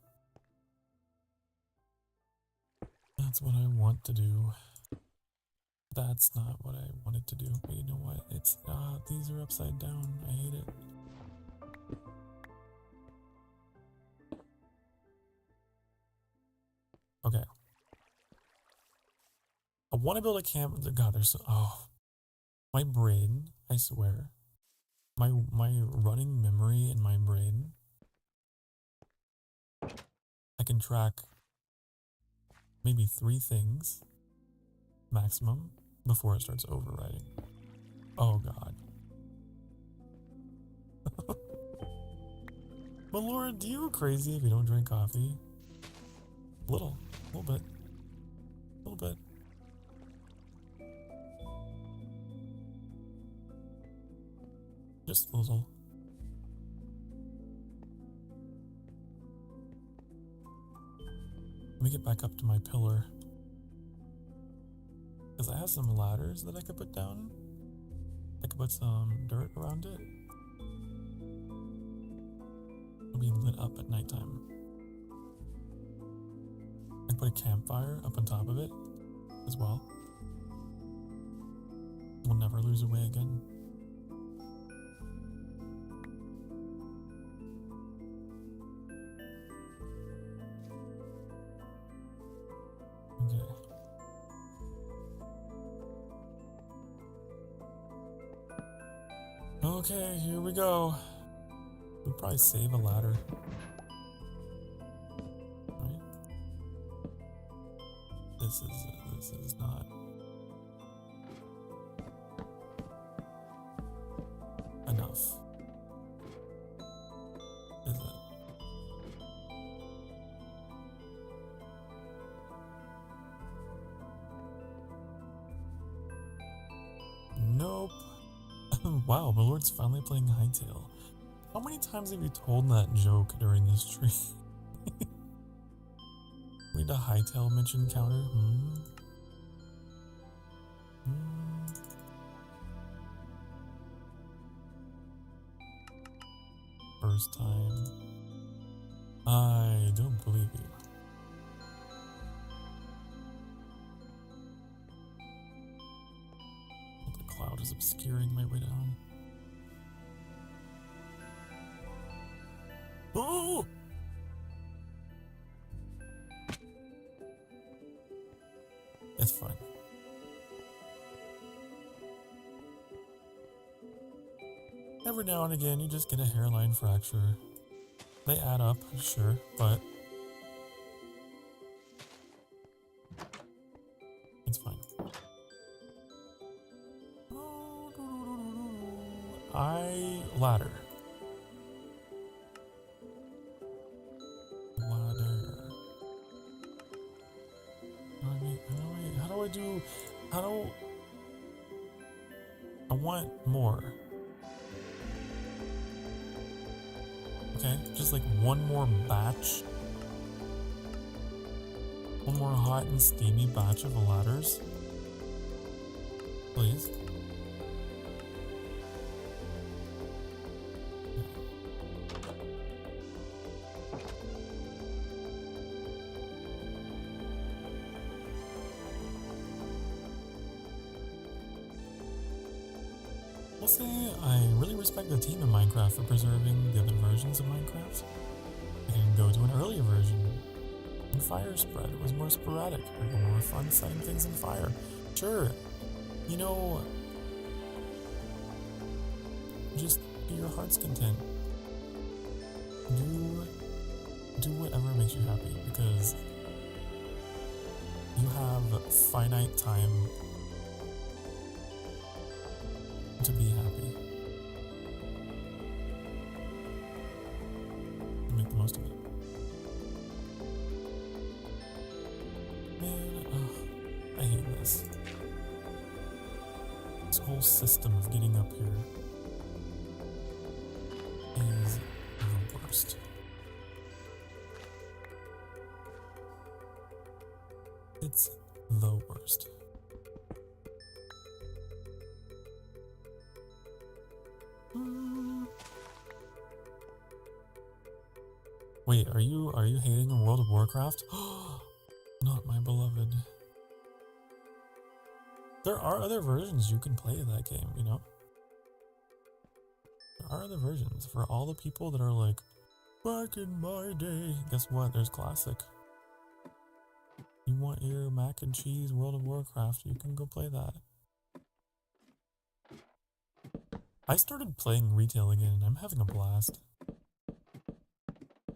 That's what I want to do. That's not what I wanted to do. But you know what? It's these are upside down. I hate it. Okay. I want to build a camp. God, there's my brain. I swear, my running memory in my brain. I can track maybe 3 things maximum before it starts overriding. Oh God. My Lord, do you go crazy if you don't drink coffee? A little bit. Just a little. Let me get back up to my pillar. Because I have some ladders that I could put down. I could put some dirt around it. It'll be lit up at nighttime. I could put a campfire up on top of it as well. We'll never lose a way again. Okay. Okay, here we go. We'll probably save a ladder. Right? This is not enough. Is it? Nope. Wow, my lord's finally playing Hightail. How many times have you told that joke during this stream? We need a Hightail mention counter. First time. I don't believe you. The cloud is obscuring my way down. Oh! It's fine. Every now and again, you just get a hairline fracture. They add up, sure, but it's fine. Ladder. I want more. Okay, just like one more batch. One more hot and steamy batch of ladders. Please. We'll say I really respect the team in Minecraft for preserving the other versions of Minecraft. I can go to an earlier version. And Fire Spread was more sporadic, more fun setting things in fire. Sure, you know, just be your heart's content. Do whatever makes you happy, because you have finite time to be happy. Make the most of it. Man, I hate this. This whole system of getting up here is the worst. It's the worst. Wait, are you hating on World of Warcraft? Not my beloved. There are other versions you can play of that game, you know? There are other versions for all the people that are like, back in my day. Guess what? There's Classic. You want your mac and cheese World of Warcraft, you can go play that. I started playing retail again and I'm having a blast.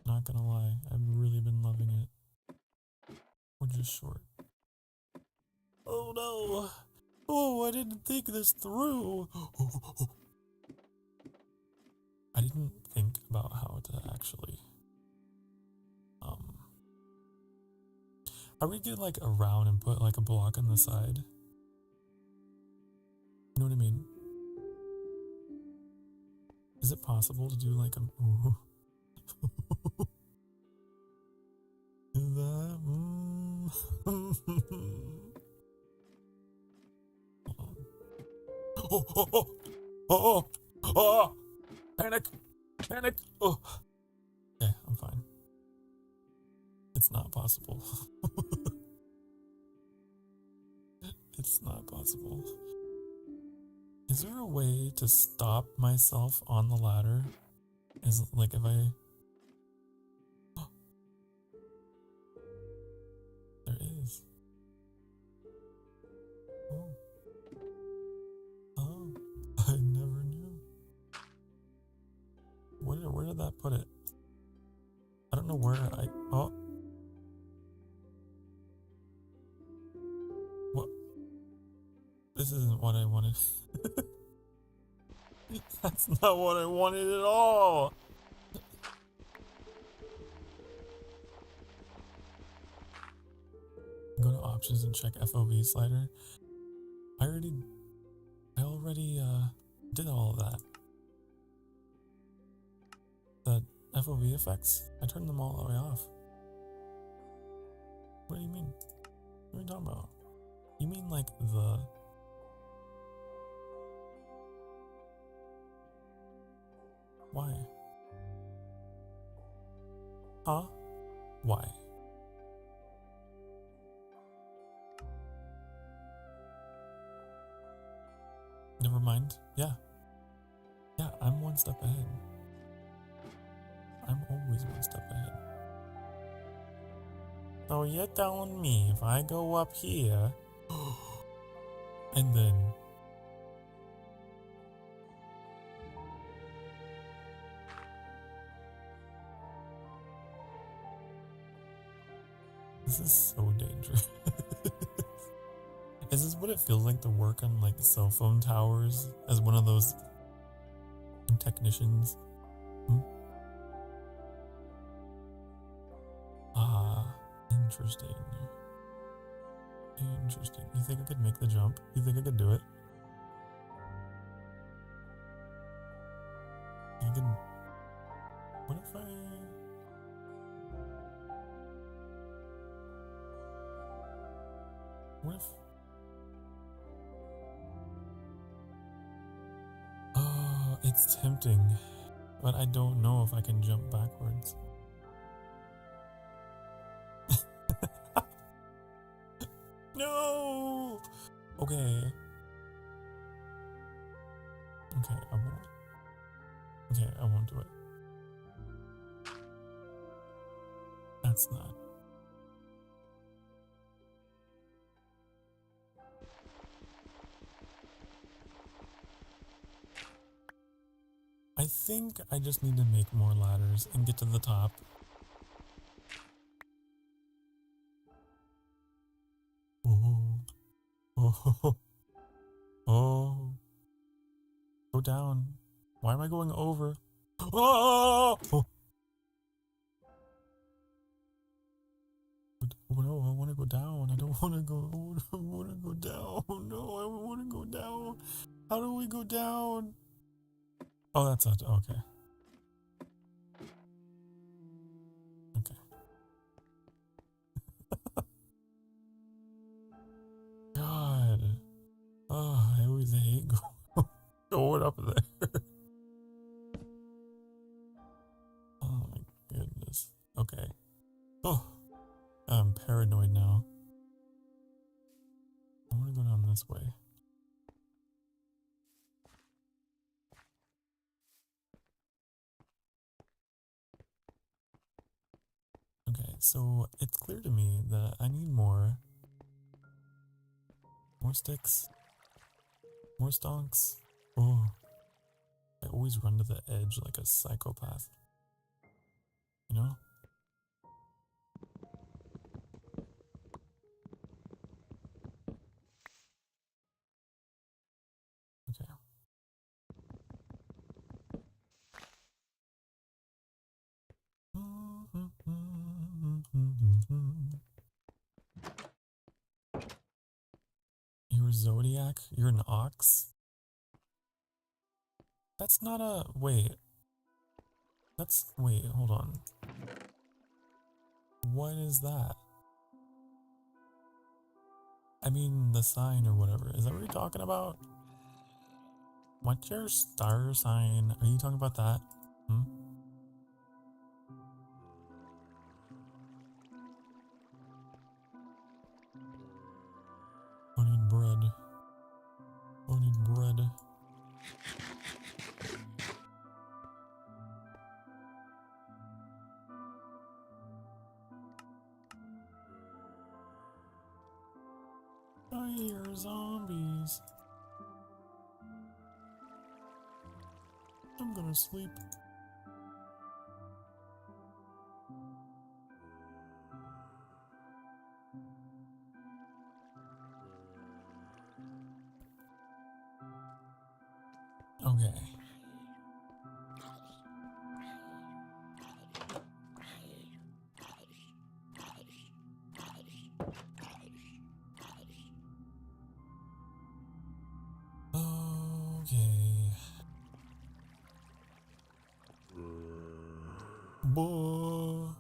Not gonna lie, I've really been loving it. We're just short. Oh no! Oh, I didn't think this through! I didn't think about how to actually... I would get like around and put like a block on the side. You know what I mean? Is it possible to do like a... Is that... Oh, oh, oh, oh, oh, oh, panic, panic. Oh, okay, I'm fine. It's not possible. It's not possible. Is there a way to stop myself on the ladder? Is like if I... There is. Oh. Oh. I never knew. Where did that put it? I don't know where I... Oh. What? This isn't what I wanted. That's not what I wanted at all. Go to options and check FOV slider. I already did all of that. The FOV effects, I turned them all the way off. What do you mean? What are you talking about? You mean like the... Why? Huh? Why? Never mind. Yeah. Yeah, I'm one step ahead. I'm always one step ahead. So you're telling me if I go up here and then... This is so dangerous. Is this what it feels like to work on like cell phone towers as one of those technicians? Ah, interesting. Interesting. You think I could make the jump? You think I could do it? You can... What if I... What if... Oh, it's tempting. But I don't know if I can jump backwards. No! Okay. Okay, I won't. Okay, I won't do it. That's not. I think I just need to make more ladders and get to the top. Oh. Oh. Oh. Go down. Why am I going over? Oh! Oh no, I want to go down. I don't want to go. I want to go down. No, I want to go down. How do we go down? Oh, that's not okay. Okay. God. Oh, I always hate going up there. Oh my goodness. Okay. Oh, I'm paranoid now. I want to go down this way. Okay, so it's clear to me that I need more sticks, more stonks. Oh, I always run to the edge like a psychopath. You know? Okay. You're a zodiac? You're an ox? That's not a... Wait. That's... Wait, hold on. What is that? I mean, the sign or whatever. Is that what you're talking about? What's your star sign? Are you talking about that? Hmm? I need bread. I need bread. I hear zombies. I'm gonna sleep. Okay. Okay. Boo.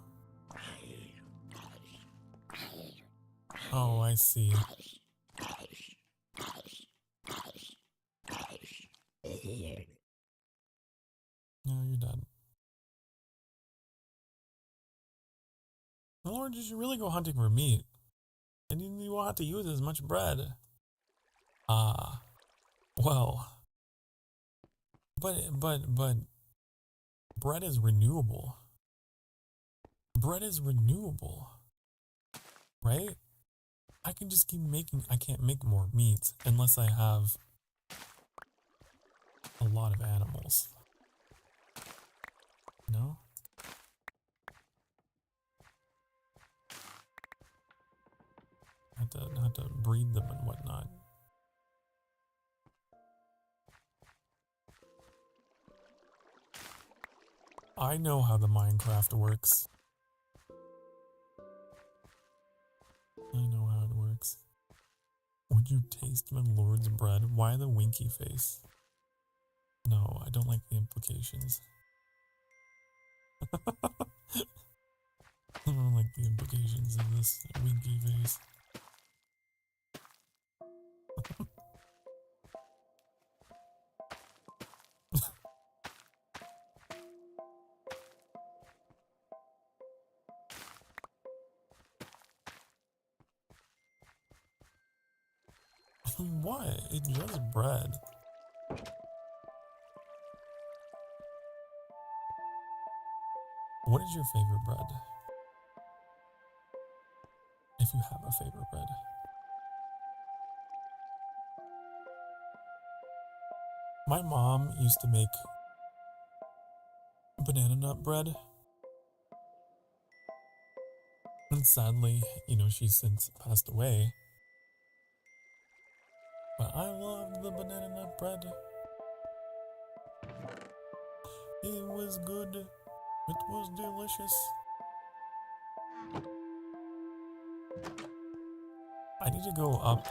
Oh, I see. No, you're dead. Lord, you should really go hunting for meat. And you won't have to use as much bread. Ah. Well. But bread is renewable. Bread is renewable. Right? I can just keep making, I can't make more meat unless I have a lot of animals. No? Had to breed them and whatnot. I know how the Minecraft works. I know how it works. Would you taste my lord's bread? Why the winky face? No, I don't like the implications. I don't like the implications of this winky face. What? It's just bread. What is your favorite bread? If you have a favorite bread. My mom used to make banana nut bread. And sadly, you know, she's since passed away. But I loved the banana nut bread. It was good. It was delicious. I need to go up.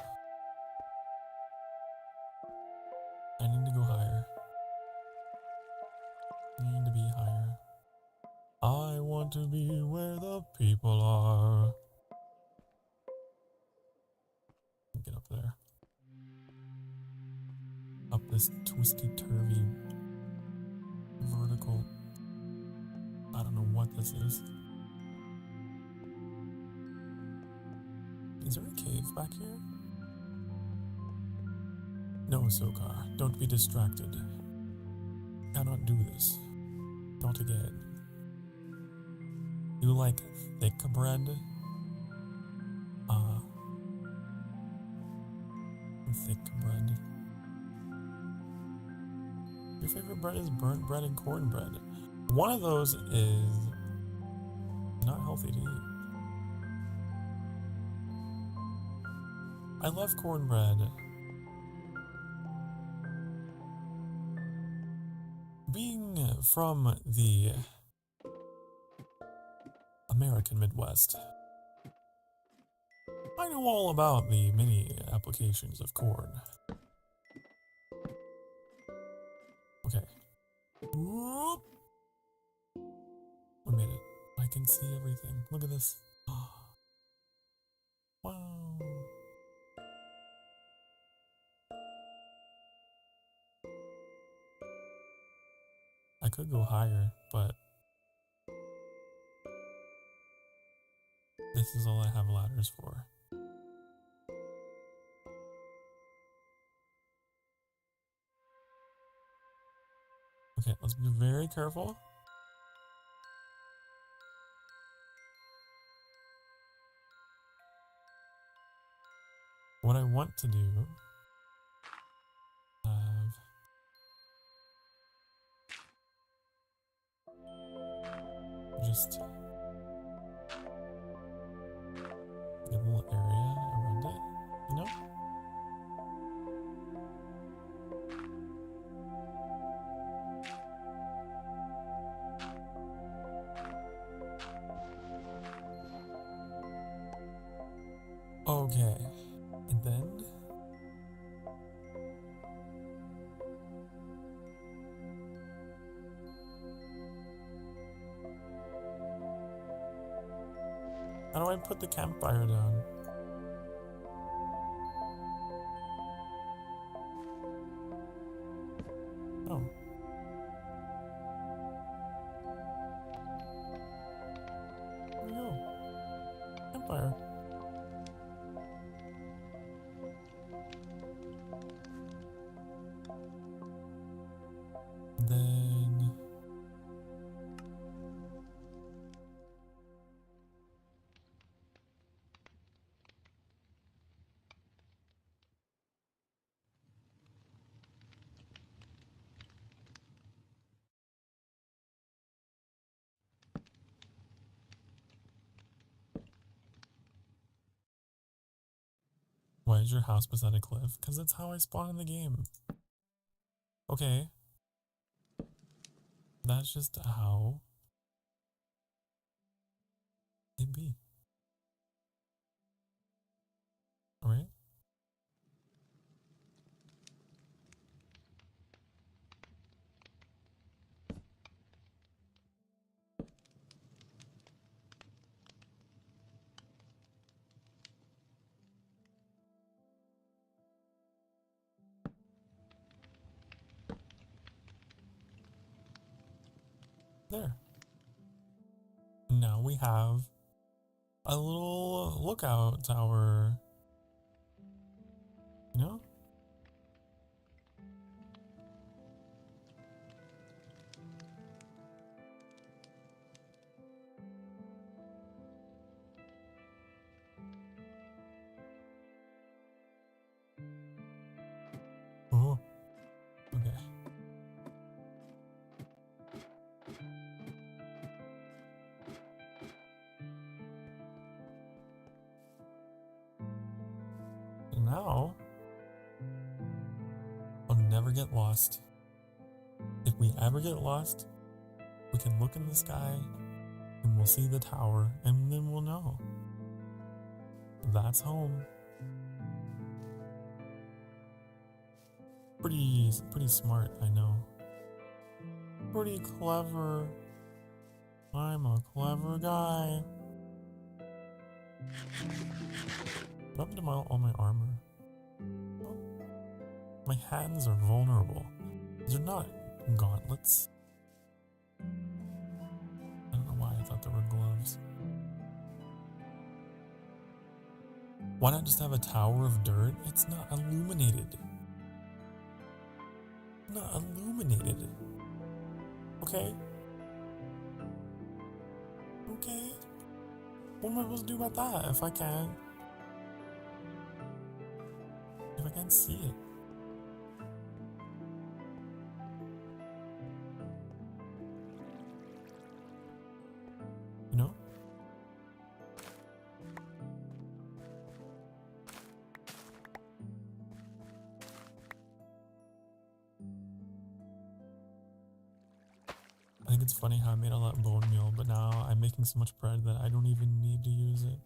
I need to go higher. I need to be higher. I want to be where the people are. Get up there. Up this twisty-turvy vertical. I don't know what this is. Is there a cave back here? No, Sokar, don't be distracted. Cannot do this. Not again. You like thick bread? Thick bread. Your favorite bread is burnt bread and cornbread. One of those is not healthy to eat. I love cornbread. Being from the American Midwest, I know all about the many applications of corn. Okay. Whoop. We made it. I can see everything. Look at this. Wow. I could go higher, but this is all I have ladders for. Okay, let's be very careful. What I want to do, just a little area around it, you know? Okay, and then how do I put the campfire down? Oh. There we go. Campfire. Then why is your house beside a cliff? Because that's how I spawn in the game. Okay. That's just how it be. Alright? There. Now we have a little lookout tower. You know? Oh. Okay. Now I'll never get lost. If we ever get lost, we can look in the sky and we'll see the tower and then we'll know. That's home. Pretty smart, I know. Pretty clever. I'm a clever guy. What happened to all my armor? Oh, my hands are vulnerable. These are not gauntlets. I don't know why I thought they were gloves. Why not just have a tower of dirt? It's not illuminated. Not illuminated. Okay? Okay? What am I supposed to do about that if I can't see it? You know? I think it's funny how I made all that bone meal, but now I'm making so much bread that I don't even need to use it.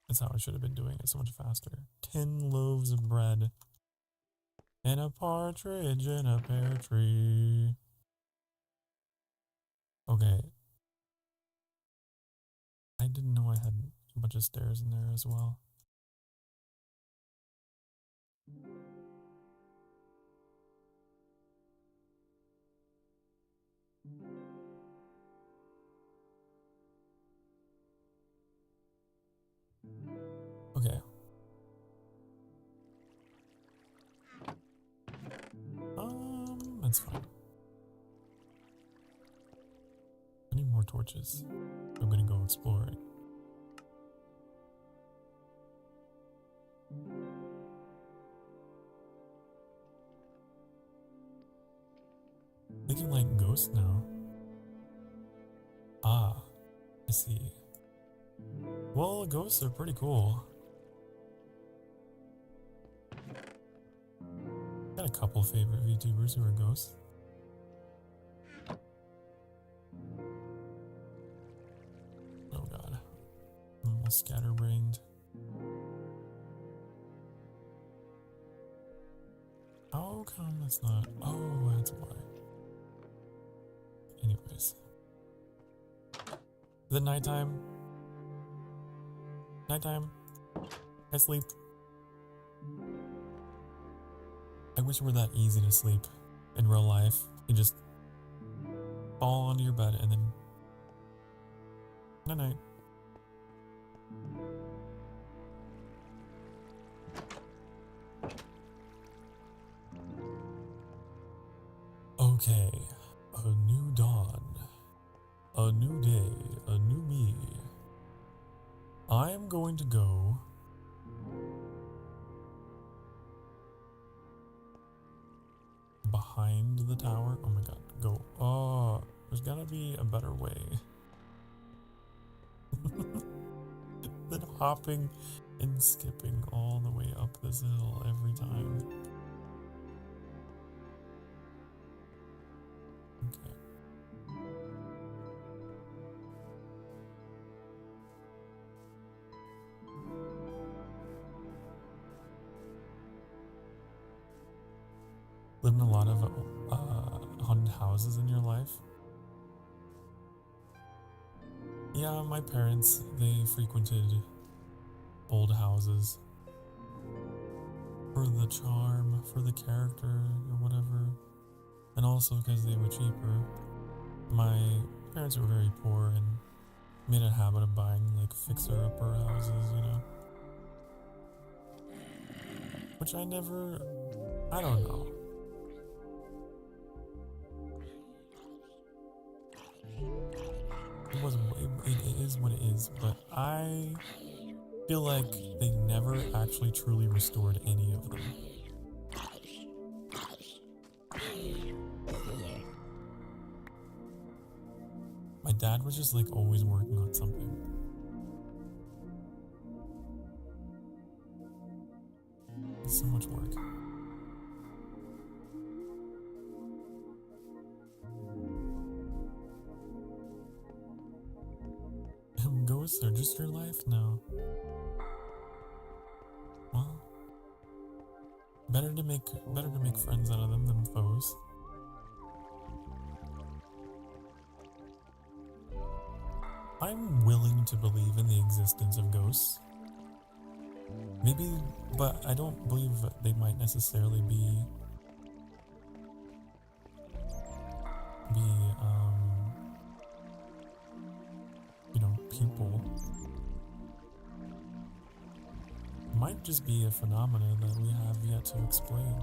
That's how I should have been doing it so much faster. 10 loaves of bread and a partridge in a pear tree. Okay. I didn't know I had a bunch of stairs in there as well. Okay. That's fine. I need more torches. I'm gonna go exploring. Thinking like ghosts now. Ah, I see. Well, ghosts are pretty cool. Got a couple favorite VTubers who are ghosts. Oh god. I'm all scatterbrained. How come that's not? Oh, that's why. Anyways. Is it nighttime? Nighttime? I sleep. I wish it were that easy to sleep in real life. You just fall onto your bed and then night night. Okay, a new dawn, a new day, a new me. I am going to go behind the tower. Oh my god, go. Oh, there's gotta be a better way than hopping and skipping all the way up this hill every time. Okay. Lived in a lot of haunted houses in your life? Yeah, my parents, they frequented old houses for the charm, for the character, or whatever, and also because they were cheaper. My parents were very poor and made a habit of buying like fixer-upper houses, you know? Which I never, I don't know. It is what it is, but I feel like they never actually truly restored any of them. My dad was just like always working on something. It's so much work. Ghosts are just your life now. Well, better to make friends out of them than foes. I'm willing to believe in the existence of ghosts. Maybe, but I don't believe that they might necessarily be you know, people. It might just be a phenomenon that we have yet to explain.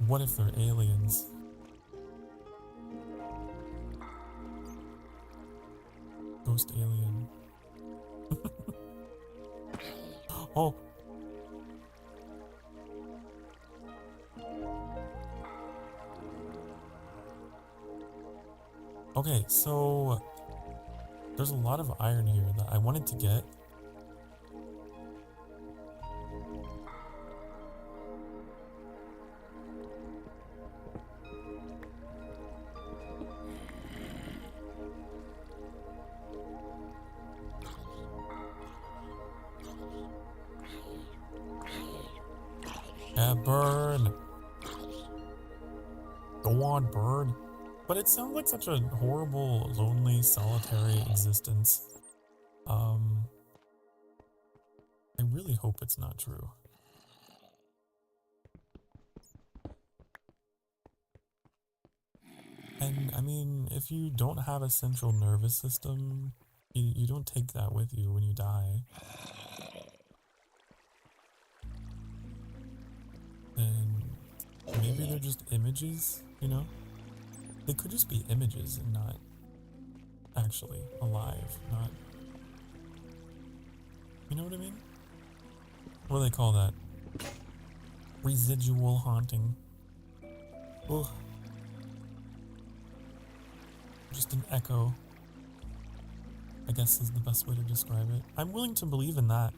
What if they're aliens? Ghost alien. Oh. Okay, so there's a lot of iron here that I wanted to get. Yeah, burn. Go on, burn. But it sounds like such a horrible, lonely, solitary existence. I really hope it's not true. And I mean, if you don't have a central nervous system, you don't take that with you when you die. And maybe they're just images, you know? They could just be images and not actually alive, not... You know what I mean? What do they call that? Residual haunting. Ugh. Just an echo, I guess is the best way to describe it. I'm willing to believe in that.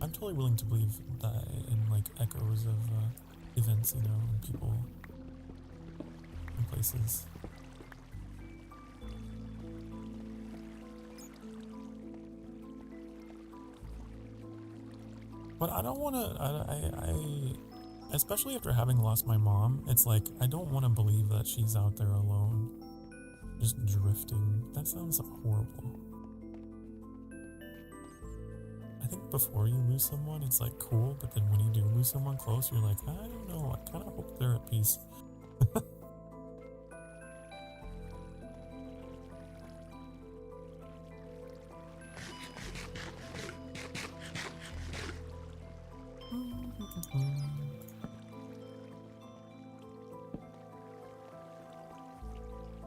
I'm totally willing to believe that in like echoes of events, you know, and people and places. But I don't want to, especially after having lost my mom, it's like, I don't want to believe that she's out there alone, just drifting. That sounds horrible. I think before you lose someone, it's like cool, but then when you do lose someone close, you're like, I don't know, I kind of hope they're at peace.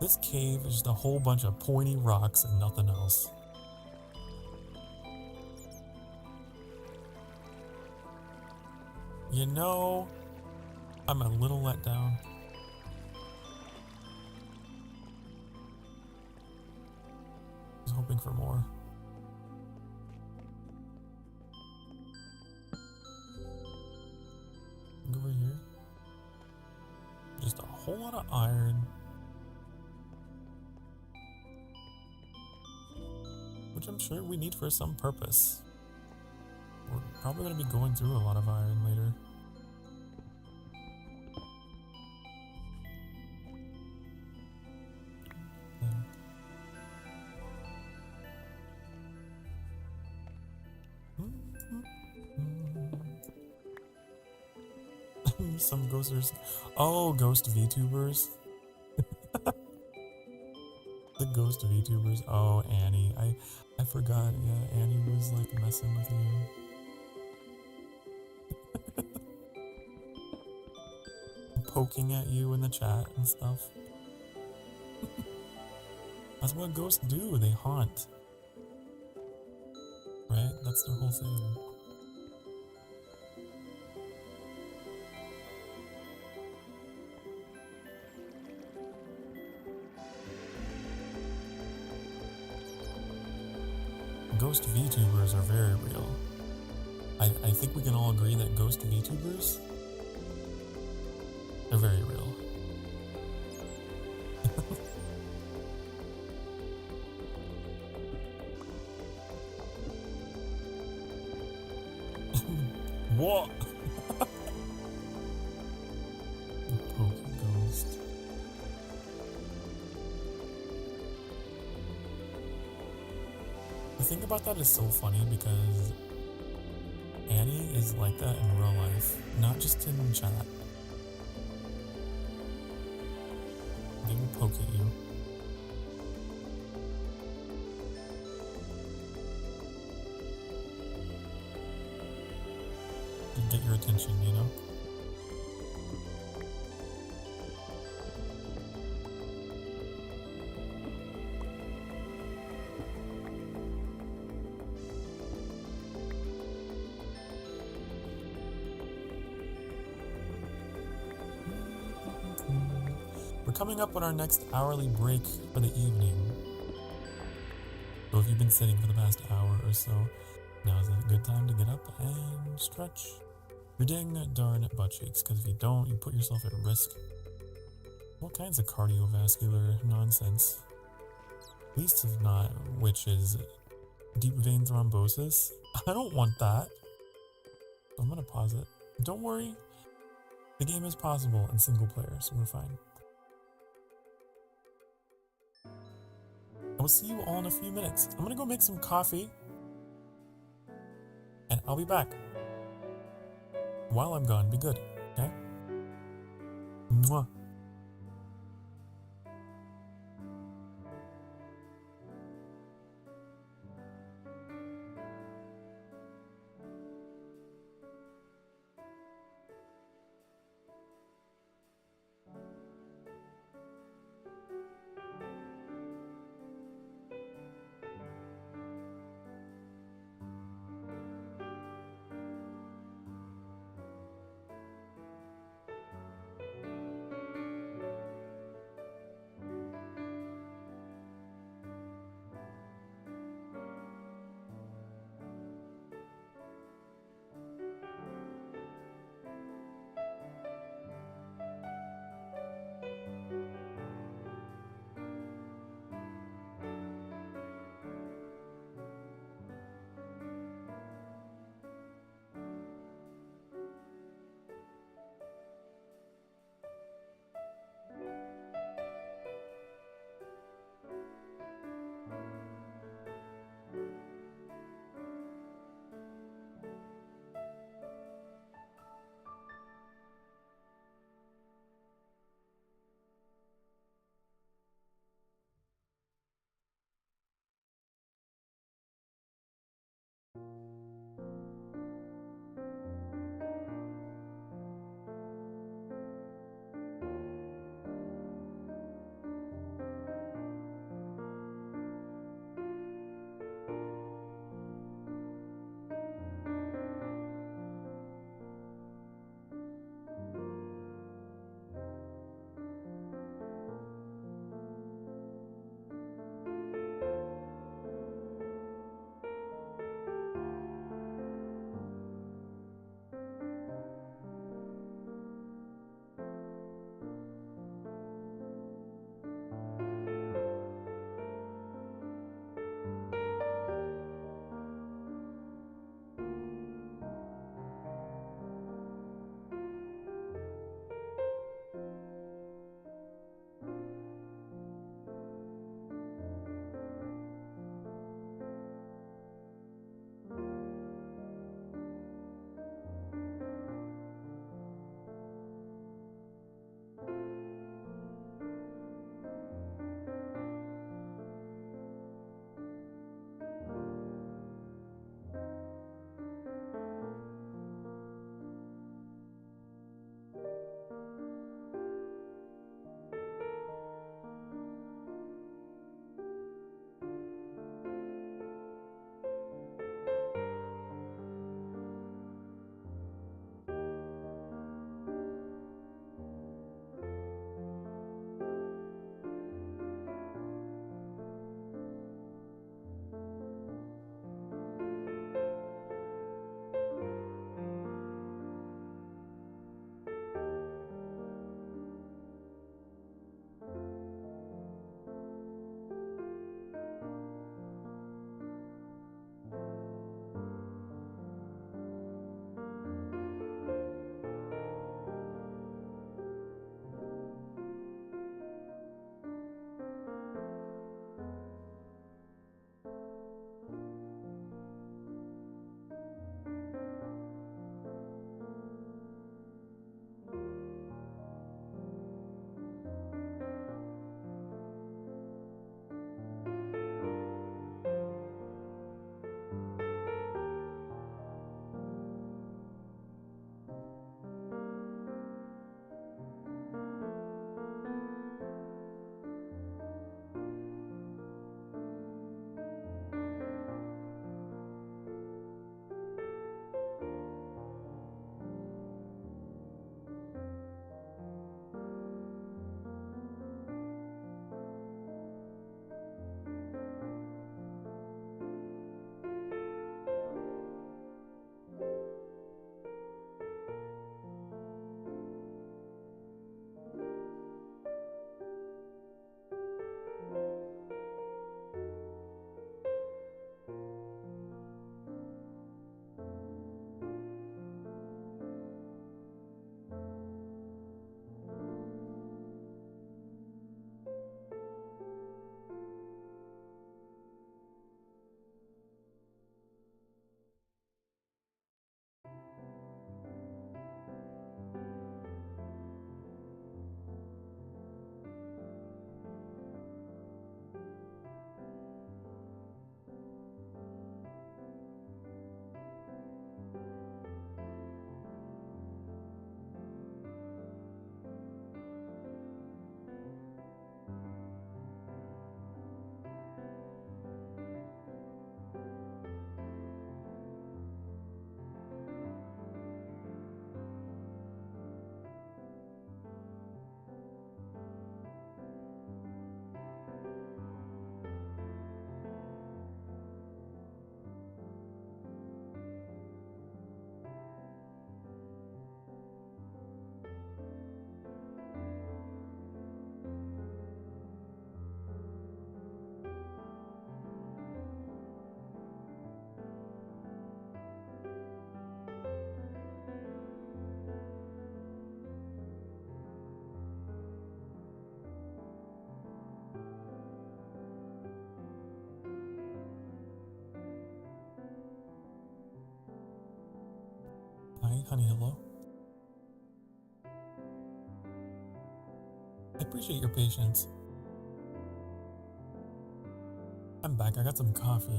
This cave is just a whole bunch of pointy rocks and nothing else. You know, I'm a little let down. I was hoping for more. Go over here. Just a whole lot of iron. Which I'm sure we need for some purpose. We're probably going to be going through a lot of iron later. Some ghosters. Oh, ghost VTubers. The ghost VTubers. Oh, Annie. I forgot. Yeah, Annie was like messing with you. Poking at you in the chat and stuff. That's what ghosts do. They haunt. Right? That's their whole thing. Ghost VTubers are very real. I think we can all agree that ghost VTubers are very real. What? Ghost. The thing about that is so funny because Annie is like that in real life, not just in chat. They will poke at you. To get your attention, you know? We're coming up on our next hourly break for the evening. So if you've been sitting for the past hour or so, now is a good time to get up and stretch your dang darn butt cheeks, because if you don't, you put yourself at risk. All kinds of cardiovascular nonsense. At least if not, which is deep vein thrombosis. I don't want that. So I'm gonna pause it. Don't worry, the game is possible in single player, so we're fine. I will see you all in a few minutes. I'm gonna go make some coffee, and I'll be back. While I'm gone, be good, okay? Mwah. honey, hello. I appreciate your patience. I'm back. I got some coffee.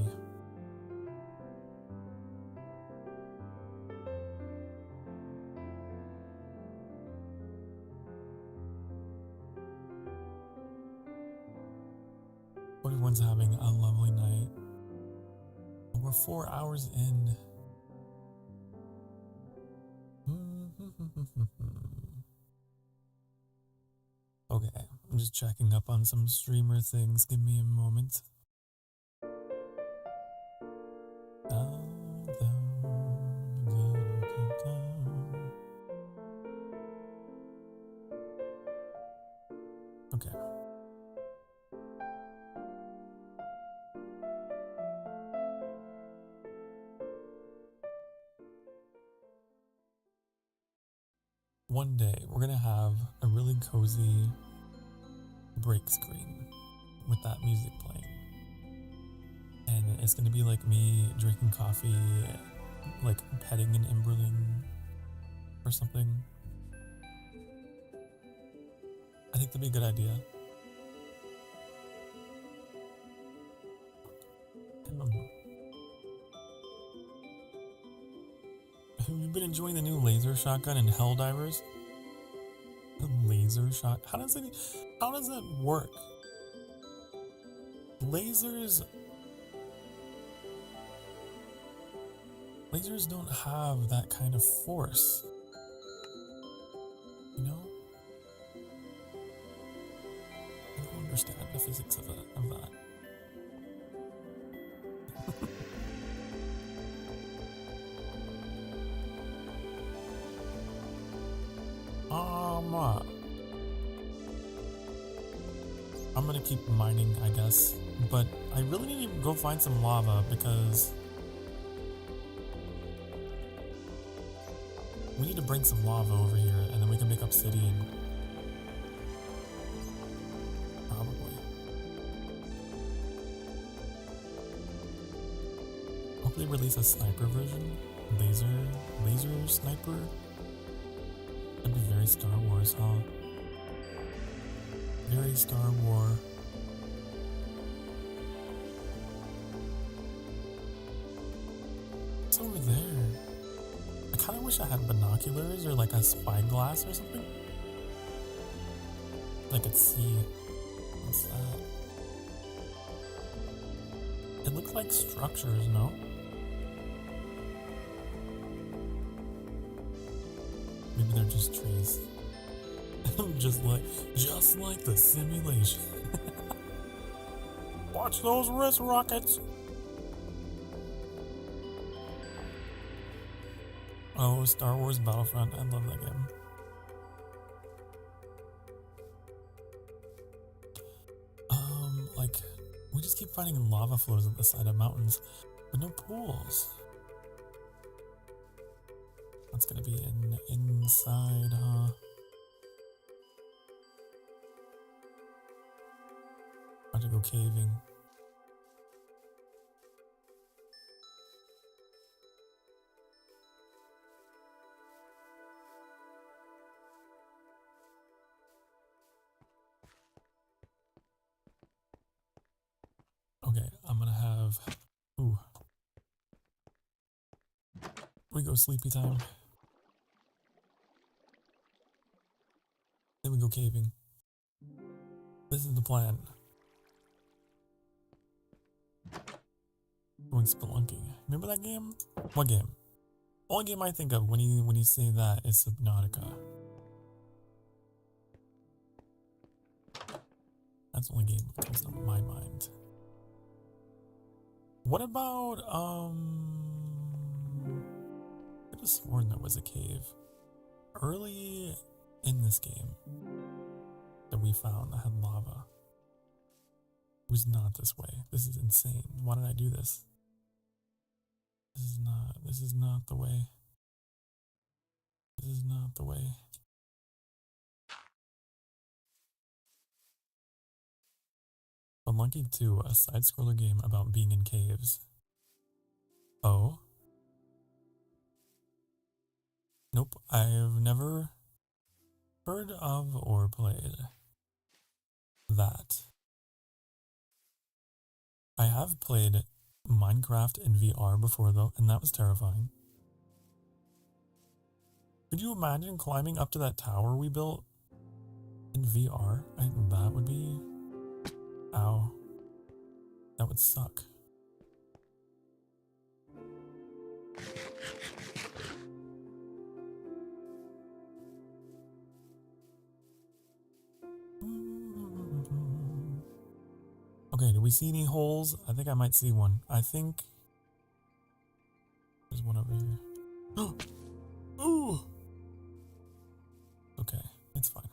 Everyone's having a lovely night. We're 4 hours in. Okay, I'm just checking up on some streamer things. Give me a moment. Okay. One day, we're gonna have a really cozy break screen with that music playing. And it's gonna be like me drinking coffee, like petting an Emberling or something. I think that'd be a good idea. Have you been enjoying the new laser shotgun in Helldivers? The laser shot? How does that work? Lasers don't have that kind of force. You know? I don't understand the physics of that. I'm gonna keep mining, I guess, but I really need to go find some lava because we need to bring some lava over here and then we can make obsidian. Probably. Hope they release a sniper version. Laser sniper? That'd be very Star Wars, huh? Very Star Wars. It's over there. I kind of wish I had binoculars or like a spyglass or something. I could see. What's that? It looks like structures, no? Maybe they're just trees. just like the simulation. Watch those wrist rockets. Oh, Star Wars Battlefront. I love that game. Like, we just keep finding lava flows at the side of mountains, but no pools. That's gonna be inside, huh? About to go caving. Okay, I'm gonna have... Ooh. We go sleepy time. Then we go caving. This is the plan. Going spelunking. Remember that game? What game? Only game I think of when you say that is Subnautica. That's the only game that comes to my mind. What about I could have sworn there was a cave early in this game that we found that had lava. It was not this way. This is insane. Why did I do this? This is not the way. This is not the way. Spelunking 2, a side-scroller game about being in caves. Oh? Nope, I've never heard of or played that. I have played Minecraft in VR before though, and that was terrifying. Could you imagine climbing up to that tower we built in VR? That would be... Ow. That would suck. Okay, do we see any holes? I think I might see one. I think there's one over here. Ooh! Okay, it's fine.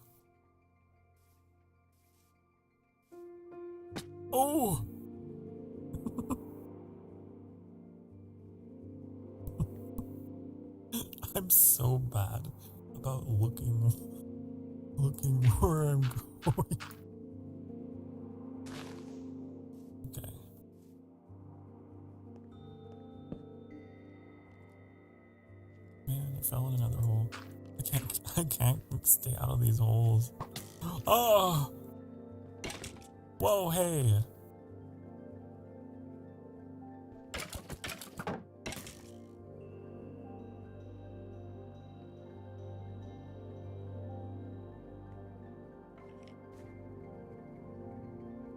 Oh! I'm so bad about looking where I'm going. Okay. Man, I fell in another hole. I can't stay out of these holes. Oh! Whoa, hey!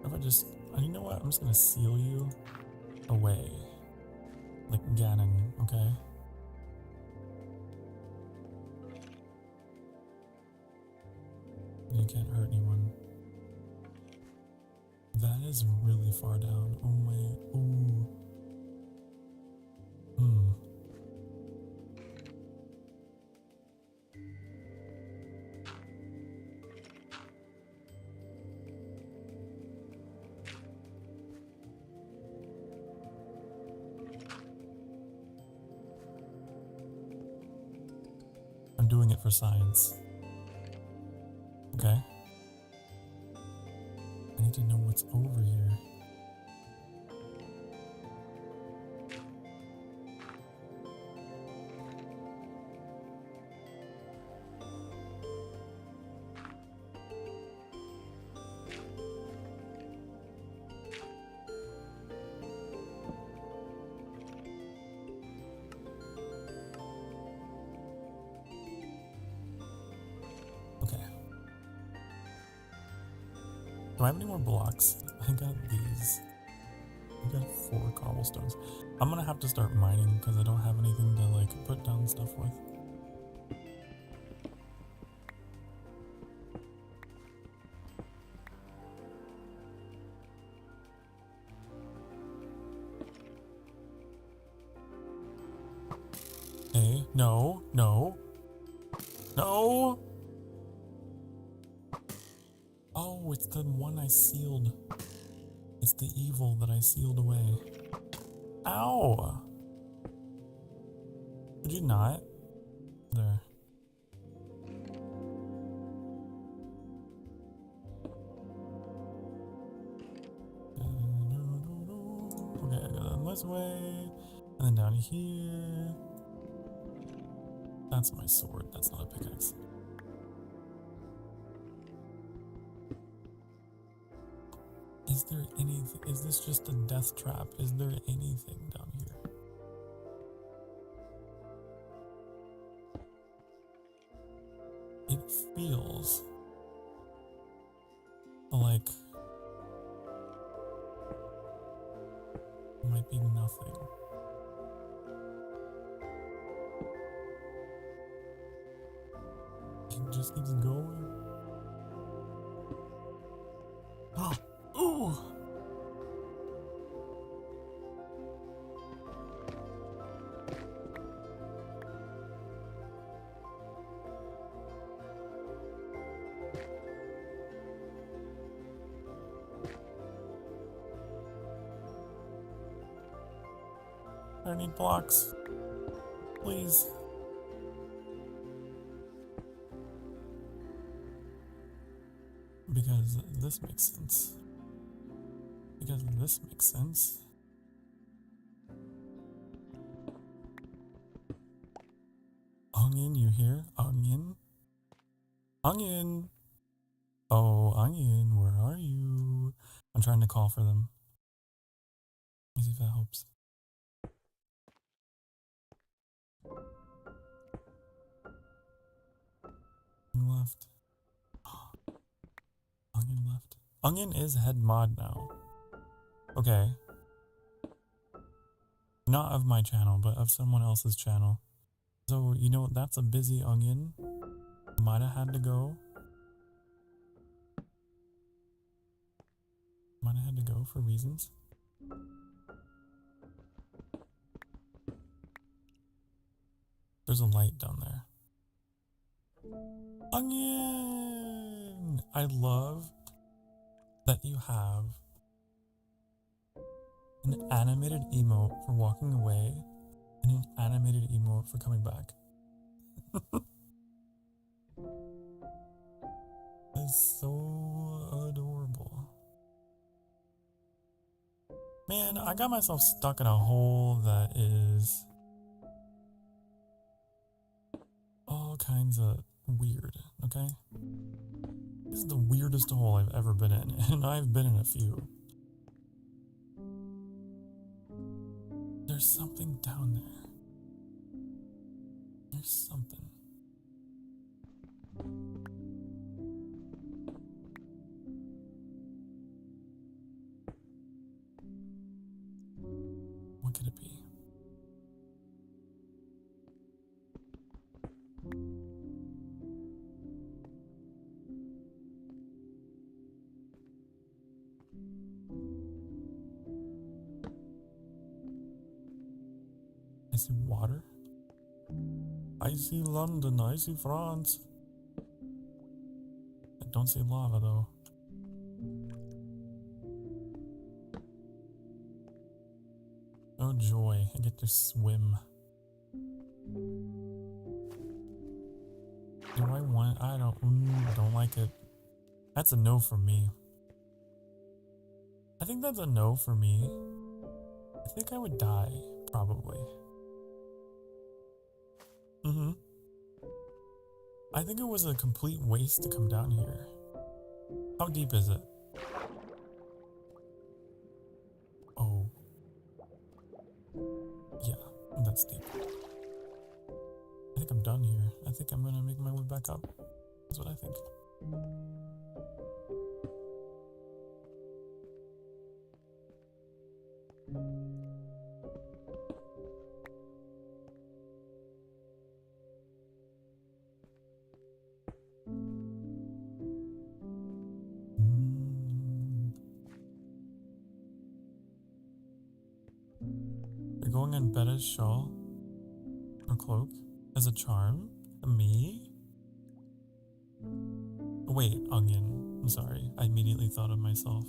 If I just... You know what? I'm just gonna seal you away. Like Ganon, okay? You can't hurt anyone. That is really far down. Oh my... Ooh. I'm doing it for science. Okay. I need to know what's over here. Do I have any more blocks? I got these. I got 4 cobblestones. I'm gonna have to start mining because I don't have anything to like put down stuff with. Hey, no, no, no! Oh, it's the one I sealed. It's the evil that I sealed away. Ow! Could you not? There. Okay, I got it this way. And then down here. That's my sword. That's not a pickaxe. Is there anything? Is this just a death trap? Is there anything down here? It feels like it might be nothing. It just keeps going. Oh! Ooh! I need blocks. Please. Because this makes sense. Because this makes sense. Onion, you here? Onion? Onion! Oh, Onion, where are you? I'm trying to call for them. Let me see if that helps. Onion left. Onion left. Onion is head mod now. Okay. Not of my channel, but of someone else's channel. So, you know, that's a busy Onion. Might have had to go. Might have had to go for reasons. There's a light down there. Onion! I love that you have an animated emote for walking away and an animated emote for coming back. It's so adorable. Man, I got myself stuck in a hole that is all kinds of weird, okay? This is the weirdest hole I've ever been in, and I've been in a few. There's something down there. There's something. What could it be? I see water. I see London. I see France. I don't see lava though. Oh joy, I get to swim. Do I want? I don't like it. That's a no for me. I think that's a no for me. I think I would die, probably. I think it was a complete waste to come down here. How deep is it? Oh. Yeah, that's deep. I think I'm done here. I think I'm gonna make my way back up. That's what I think. You're going on Betta's shawl or cloak as a charm? Me? Wait, Onion. I'm sorry. I immediately thought of myself.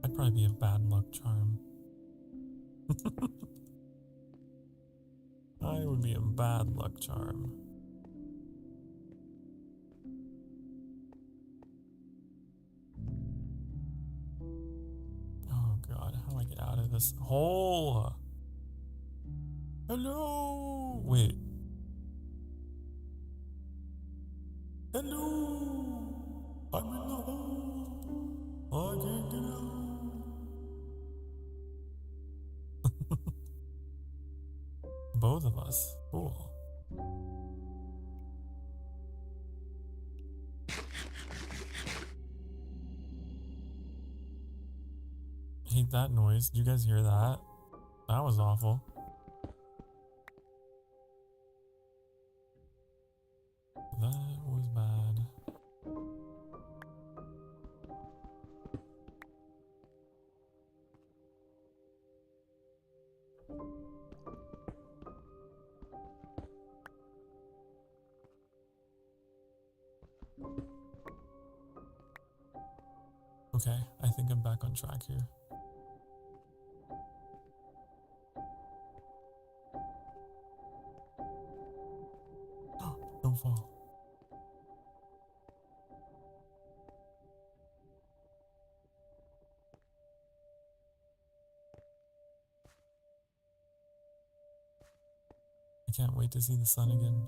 I'd probably be a bad luck charm. I would be a bad luck charm. Oh god, how do I get out of this hole? Hello? Wait. Hello? I'm in the hole. I can't get out. Both of us. Cool. Hate that noise. Did you guys hear that? That was awful. That was bad. Okay, I think I'm back on track here. Don't fall. I can't wait to see the sun again.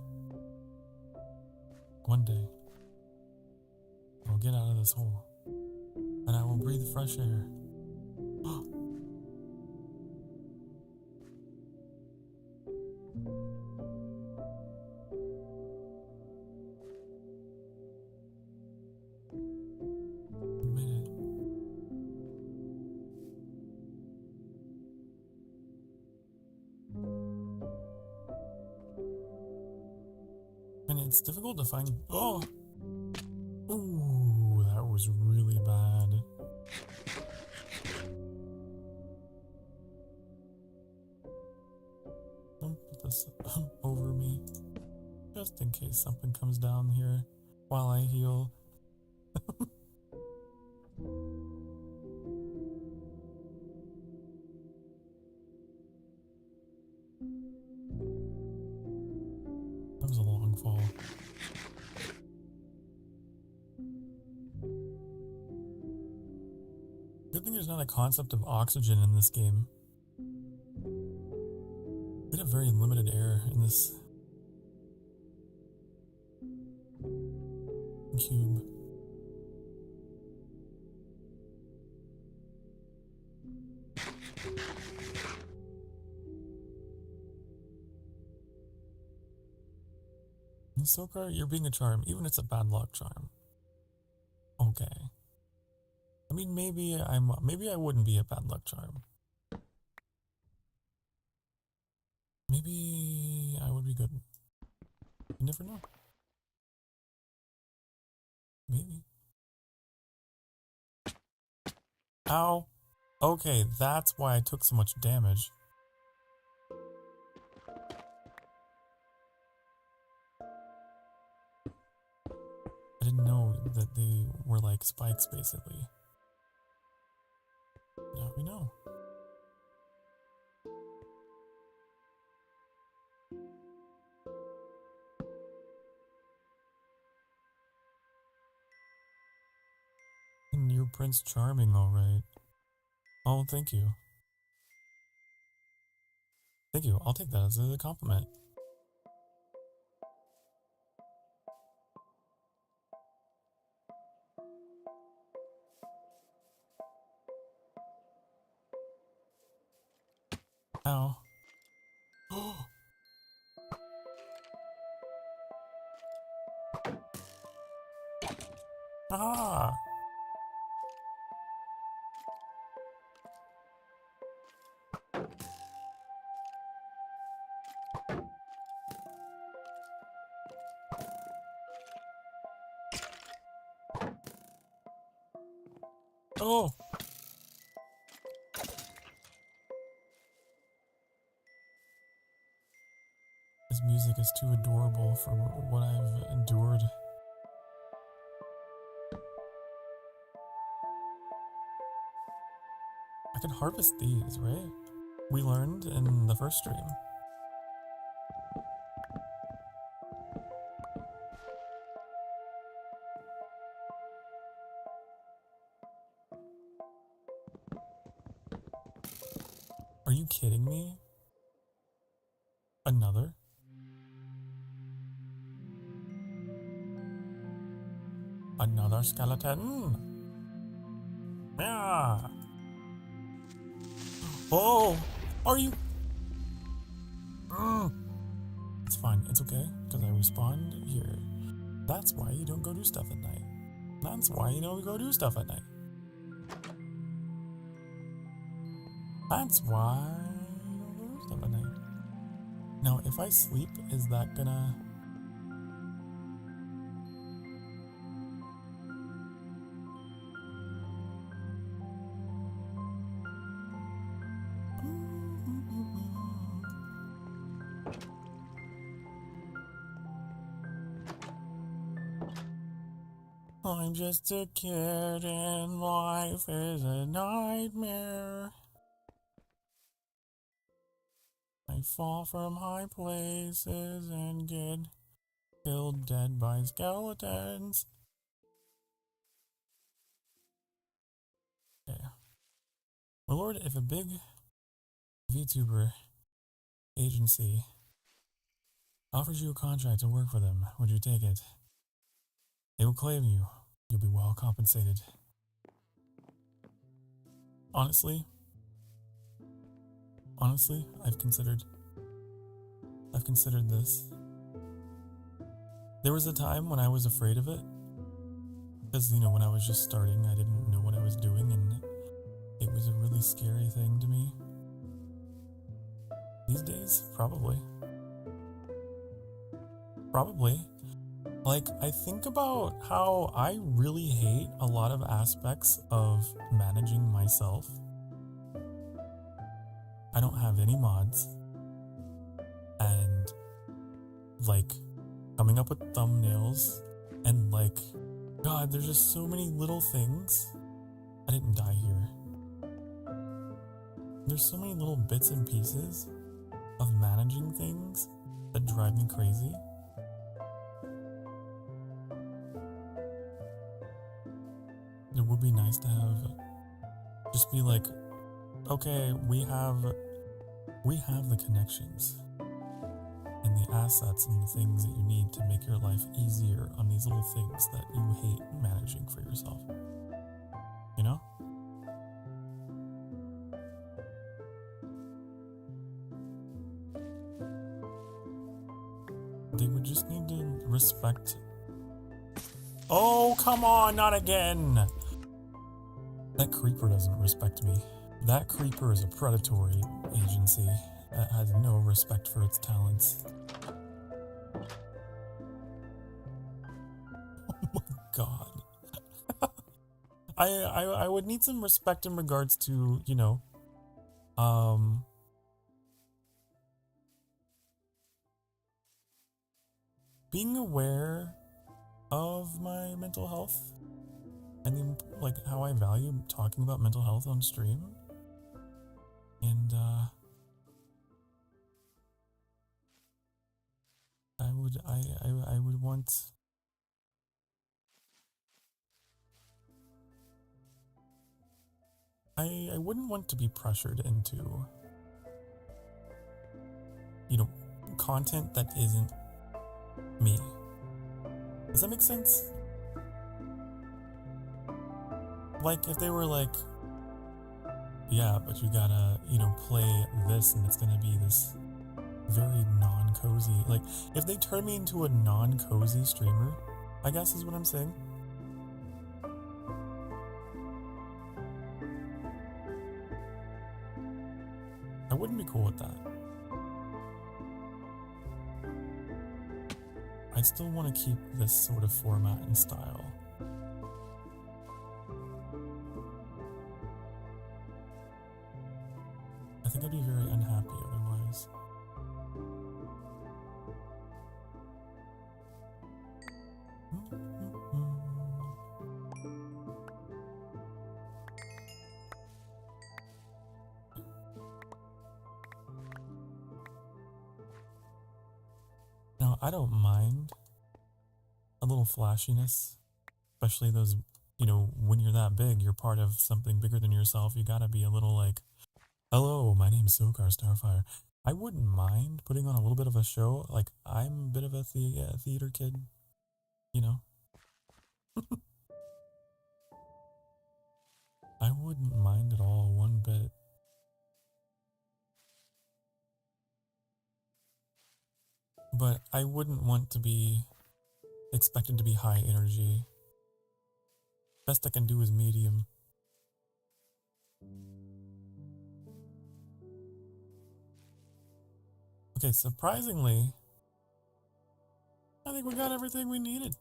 One day, I'll get out of this hole, and I will breathe fresh air. And it's difficult to find. Oh! Ooh, that was really bad. Don't put this over me. Just in case something comes down here while I heal. That was a long fall. Good thing there's not a concept of oxygen in this game. We have very limited air in this cube. Sokar, you're being a charm, even if it's a bad luck charm. Okay. I mean, maybe I wouldn't be a bad luck charm. Maybe I would be good. You never know. Maybe. Ow. Okay, that's why I took so much damage. I didn't know that they were like spikes, basically. Now we know. And you're Prince Charming, alright. Oh, thank you. Thank you. I'll take that as a compliment. Ow. Ah! Oh! This music is too adorable for what I've endured. I can harvest these, right? We learned in the first stream. Are you kidding me? Another? Another skeleton? Yeah! Oh! Are you? It's fine, it's okay, because I respawned here. That's why you don't go do stuff at night. That's why you don't go do stuff at night. That's why you don't go do stuff at night. Now, if I sleep, is that gonna... I'm just a kid and life is a nightmare. I fall from high places and get killed dead by skeletons. Okay. My lord, if a big VTuber agency offers you a contract to work for them. Would you take it? They will claim you. You'll be well compensated. Honestly, I've considered this. There was a time when I was afraid of it. Because, when I was just starting, I didn't know what I was doing, and it was a really scary thing to me. These days, probably. Like, I think about how I really hate a lot of aspects of managing myself. I don't have any mods. And, like, coming up with thumbnails and, like, God, there's just so many little things. I didn't die here. There's so many little bits and pieces of managing things that drive me crazy. It would be nice to have just be like, okay, we have the connections and the assets and the things that you need to make your life easier on these little things that you hate managing for yourself. You know? They would just need to respect. Oh, come on, not again! That creeper doesn't respect me. That creeper is a predatory agency that has no respect for its talents. Oh my god. I would need some respect in regards to, being aware of my mental health and like how I value talking about mental health on stream. And I would want I wouldn't want to be pressured into content that isn't me. Does that make sense? Like if they were like, yeah, but you gotta, play this and it's gonna be this very non-cozy. Like if they turn me into a non-cozy streamer, I guess is what I'm saying. I wouldn't be cool with that. I still want to keep this sort of format and style. I think I'd be very unhappy otherwise. Now, I don't mind a little flashiness, especially those, when you're that big, you're part of something bigger than yourself. You gotta be a little like, hello, my name's Sokar Starfire. I wouldn't mind putting on a little bit of a show. Like, I'm a bit of a theater kid, I wouldn't mind at all, one bit. But I wouldn't want to be expected to be high energy. Best I can do is medium. Okay, surprisingly, I think we got everything we needed.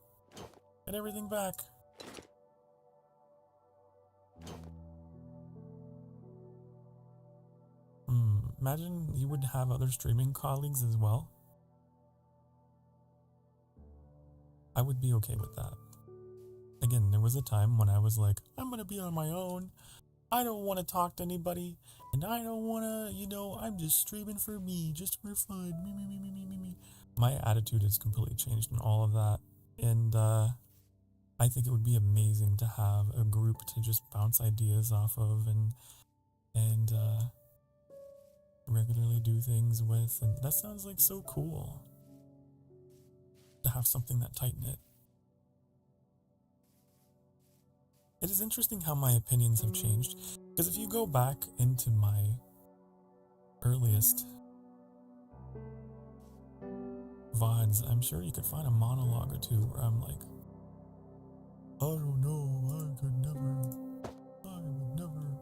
Get everything back. Imagine you would have other streaming colleagues as well. I would be okay with that. Again, there was a time when I was like, I'm gonna be on my own. I don't want to talk to anybody. And I don't want to, I'm just streaming for me, just for fun. Me. My attitude has completely changed in all of that. And I think it would be amazing to have a group to just bounce ideas off of and regularly do things with. And that sounds like so cool. to have something that tight-knit. It is interesting how my opinions have changed, because if you go back into my earliest VODs, I'm sure you could find a monologue or two where I'm like, I don't know, I would never.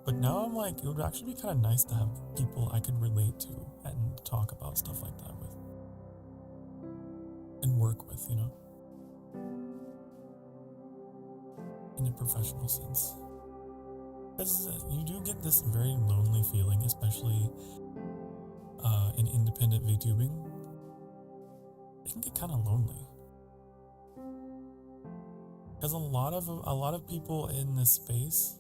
But now I'm like, it would actually be kind of nice to have people I could relate to and talk about stuff like that with. And work with, you know? In a professional sense. Because you do get this very lonely feeling, especially in independent VTubing. It can get kind of lonely. Because a lot of people in this space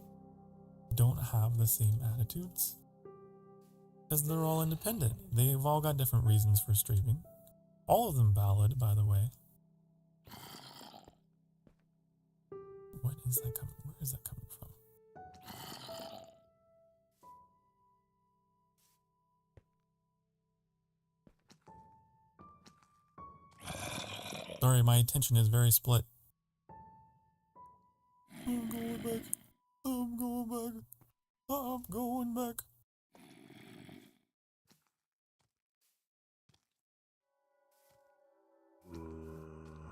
don't have the same attitudes. Because they're all independent. They've all got different reasons for streaming. All of them valid, by the way. What is that coming? Where is that coming from? Sorry, my attention is very split. I'm going back. I'm going back. I'm going back.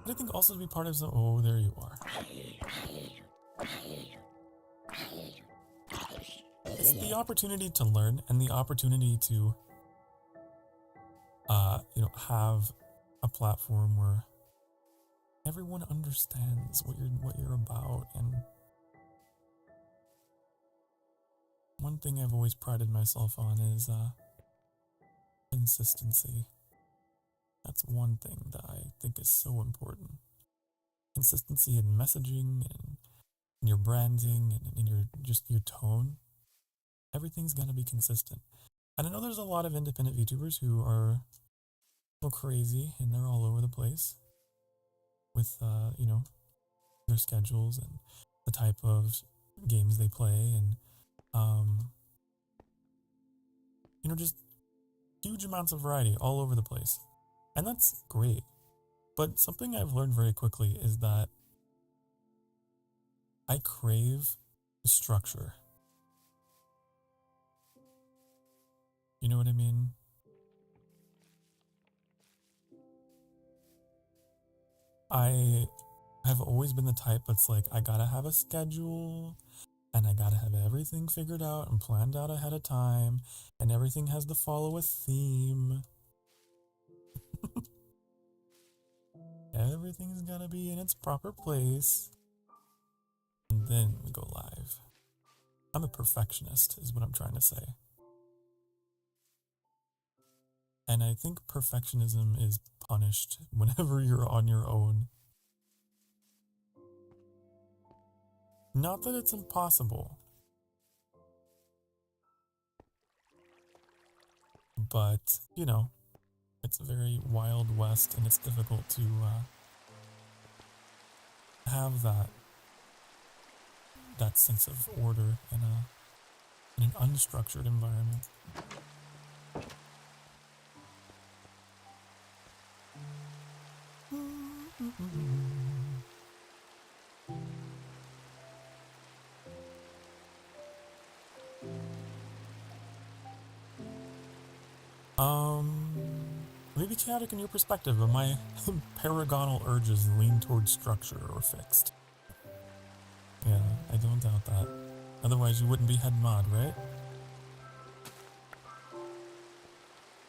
But I think also to be part of some. Oh, there you are. It's the opportunity to learn and the opportunity to, have a platform where everyone understands what you're about. And one thing I've always prided myself on is consistency. That's one thing that I think is so important. Consistency in messaging and in your branding and in your tone. Everything's gonna be consistent. And I know there's a lot of independent VTubers who are a little crazy and they're all over the place with their schedules and the type of games they play and just huge amounts of variety all over the place. And that's great. But something I've learned very quickly is that I crave structure. You know what I mean? I have always been the type that's like, I gotta have a schedule and I gotta have everything figured out and planned out ahead of time and everything has to follow a theme. Everything's gotta be in its proper place. And then we go live. I'm a perfectionist, is what I'm trying to say. And I think perfectionism is punished whenever you're on your own. Not that it's impossible, but, it's a very wild west and it's difficult to have that sense of order in an unstructured environment. Maybe chaotic in your perspective, but my paragonal urges lean towards structure or fixed. Yeah, I don't doubt that. Otherwise you wouldn't be head mod, right?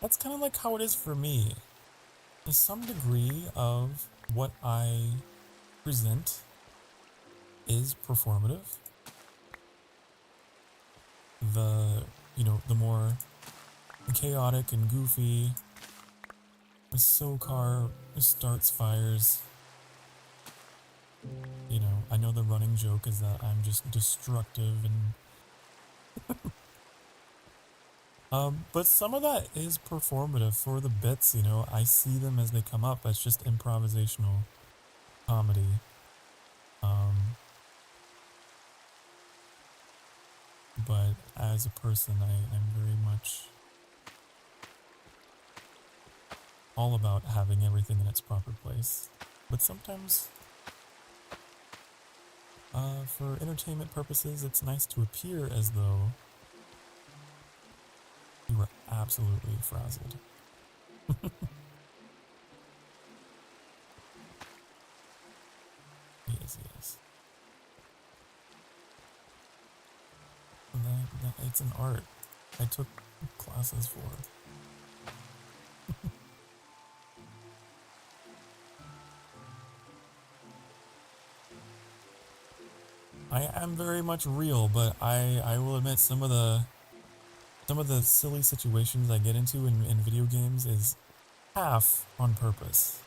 That's kind of like how it is for me. To some degree of what I present is performative. The more chaotic and goofy the Sokar starts fires. I know the running joke is that I'm just destructive and but some of that is performative for the bits, I see them as they come up as just improvisational comedy. But as a person, I'm very much all about having everything in its proper place. But sometimes, for entertainment purposes, it's nice to appear as though you were absolutely frazzled. Yes, yes. It's an art I took classes for. I am very much real, but I will admit some of the silly situations I get into in video games is half on purpose.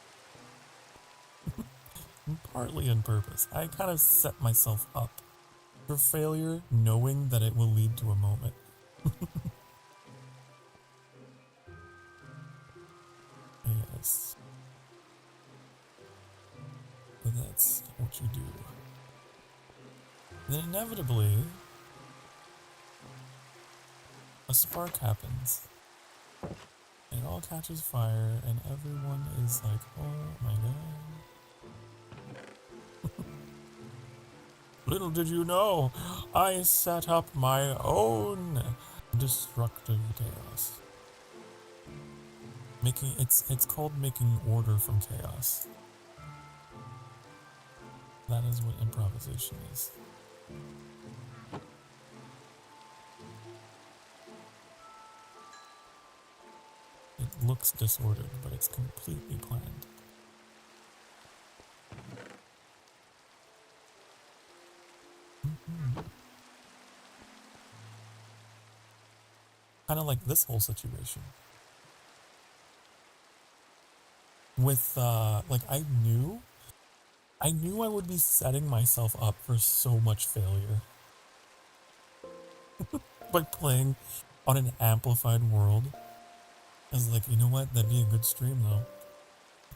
Partly on purpose. I kind of set myself up for failure knowing that it will lead to a moment. Yes. But that's what you do. Then inevitably, a spark happens. It all catches fire, and everyone is like, oh my god. Little did you know, I set up my own destructive chaos. It's called making order from chaos. That is what improvisation is. It looks disordered, but it's completely planned. Kind of like this whole situation. With, like, I knew I would be setting myself up for so much failure. By playing on an amplified world. I was like, you know what, that'd be a good stream though.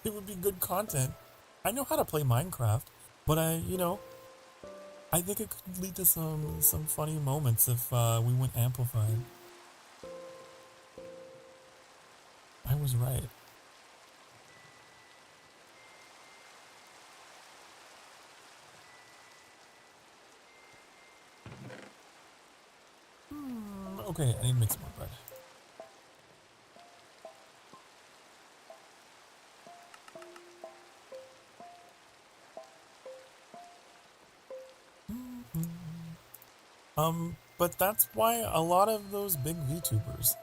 It would be good content. I know how to play Minecraft, but I think it could lead to some funny moments if we went amplified. I was right. Okay, I need to make some more bread. But that's why a lot of those big VTubers,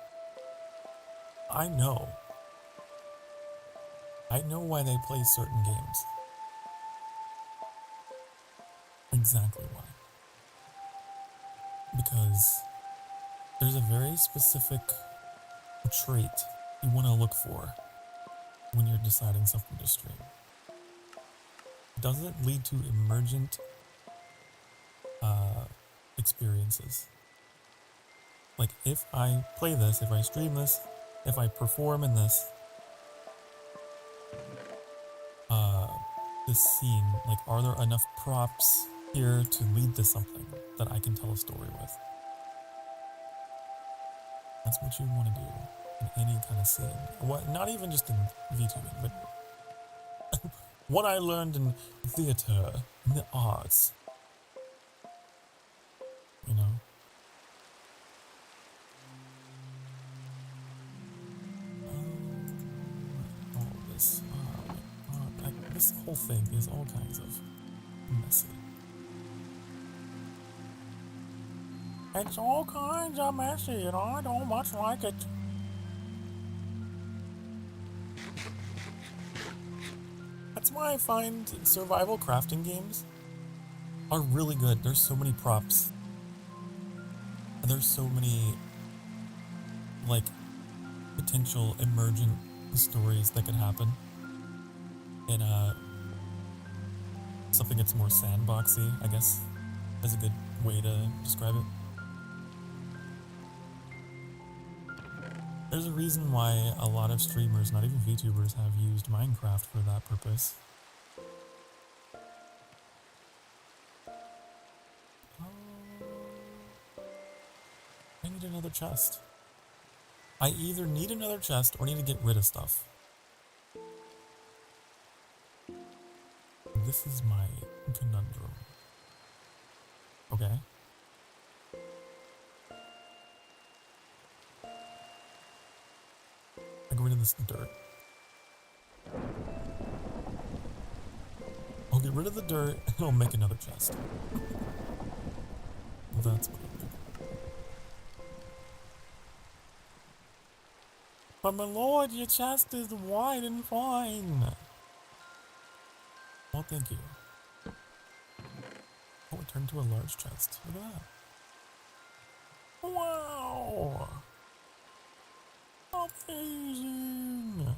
I know why they play certain games. Exactly why. Because there's a very specific trait you want to look for when you're deciding something to stream. Does it lead to emergent experiences? Like, if I play this, if I stream this, if I perform in this, this scene, like, are there enough props here to lead to something that I can tell a story with? That's what you want to do in any kind of scene. What, not even just in VTubing, but what I learned in theater, in the arts, you know? All this, like, this whole thing is all kinds of messy. It's all kinds of messy, and I don't much like it. That's why I find survival crafting games are really good. There's so many props. And there's so many, like, potential emergent stories that could happen in something that's more sandboxy, I guess, is a good way to describe it. There's a reason why a lot of streamers, not even VTubers, have used Minecraft for that purpose. I need another chest. I either need another chest or need to get rid of stuff. this is my conundrum. Okay. I get rid of this dirt. I'll get rid of the dirt and I'll make another chest. That's what I'll do. But my lord, your chest is wide and fine. Well, thank you. Oh, it turned into a large chest. Look at that. Wow! Amazing!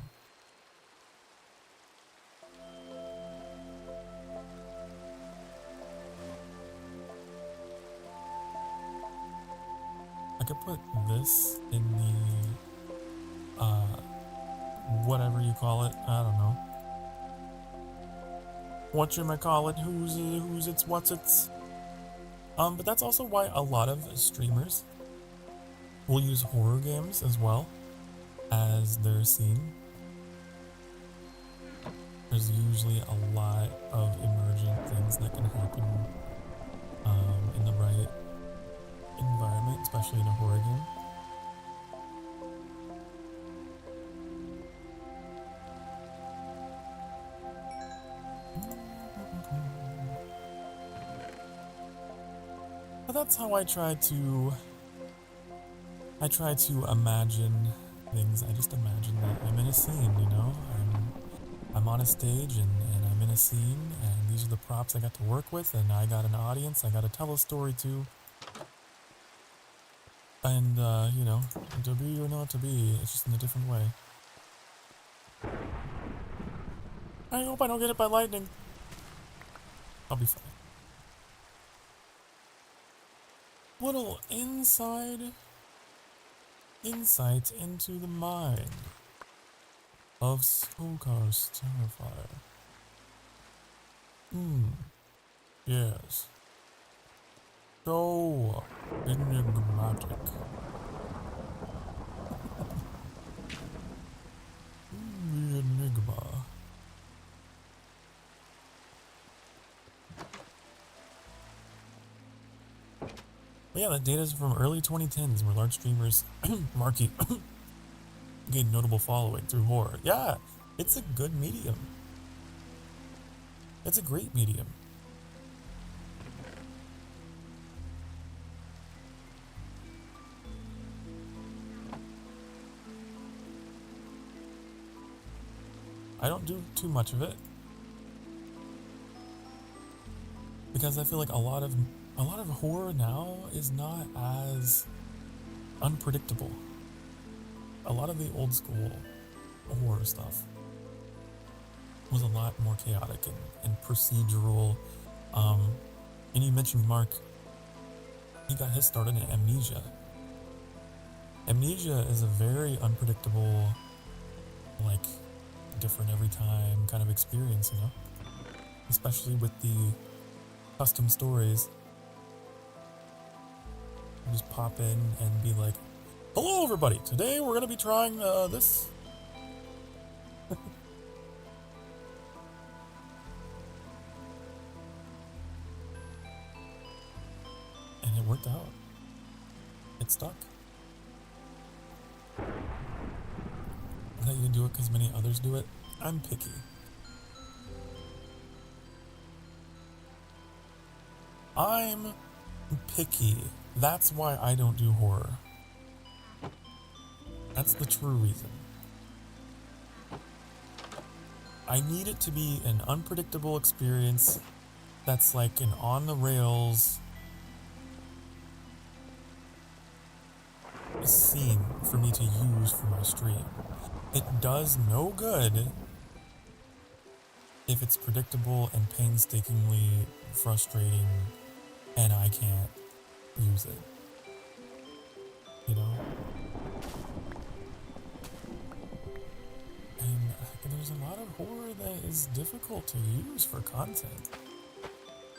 I could put this in the, whatever you call it. I don't know. Whatchamacallit, who's it's, what's it's. But that's also why a lot of streamers will use horror games as well as their scene. There's usually a lot of emergent things that can happen in the right environment, especially in a horror game. But that's how I try to imagine things. I just imagine that I'm in a scene, you know? I'm on a stage and I'm in a scene, and these are the props I got to work with, and I got an audience I got to tell a story to. And, you know, to be or not to be, it's just in a different way. I hope I don't get hit by lightning. I'll be fine. Little insight into the mind of Sokar's Terrifier. Yes. So enigmatic. The enigma. But yeah, that data is from early 2010s, where large streamers, Marky, gained notable following through horror. Yeah, it's a good medium. It's a great medium. I don't do too much of it because I feel like a lot of horror now is not as unpredictable. A lot of the old school horror stuff was a lot more chaotic and procedural. And you mentioned Mark. He got his start in Amnesia. Amnesia is a very unpredictable, like, different every time kind of experience, you know? Especially with the custom stories. You just pop in and be like, hello everybody, today we're gonna be trying this. And it worked out. It stuck. That you can do it because many others do it. I'm picky. I'm picky. That's why I don't do horror. That's the true reason. I need it to be an unpredictable experience that's like an on-the-rails scene for me to use for my stream. It does no good if it's predictable and painstakingly frustrating and I can't use it. You know? And there's a lot of horror that is difficult to use for content.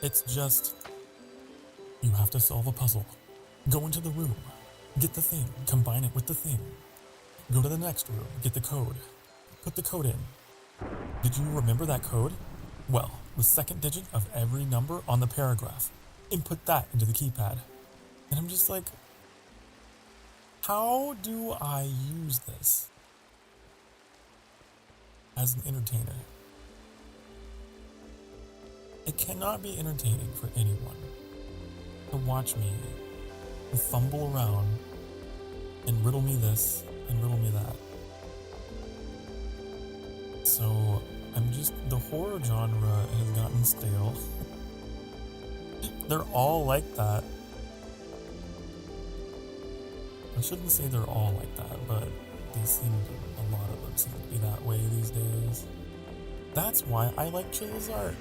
It's just, you have to solve a puzzle. Go into the room. Get the thing. Combine it with the thing. Go to the next room. Get the code. Put the code in. Did you remember that code? Well, the second digit of every number on the paragraph. Input that into the keypad. And I'm just like, how do I use this as an entertainer? It cannot be entertaining for anyone to watch me fumble around and riddle me this and riddle me that. So the horror genre has gotten stale. They're all like that. I shouldn't say they're all like that, but a lot of them seem to be that way these days. That's why I like Chilla's art.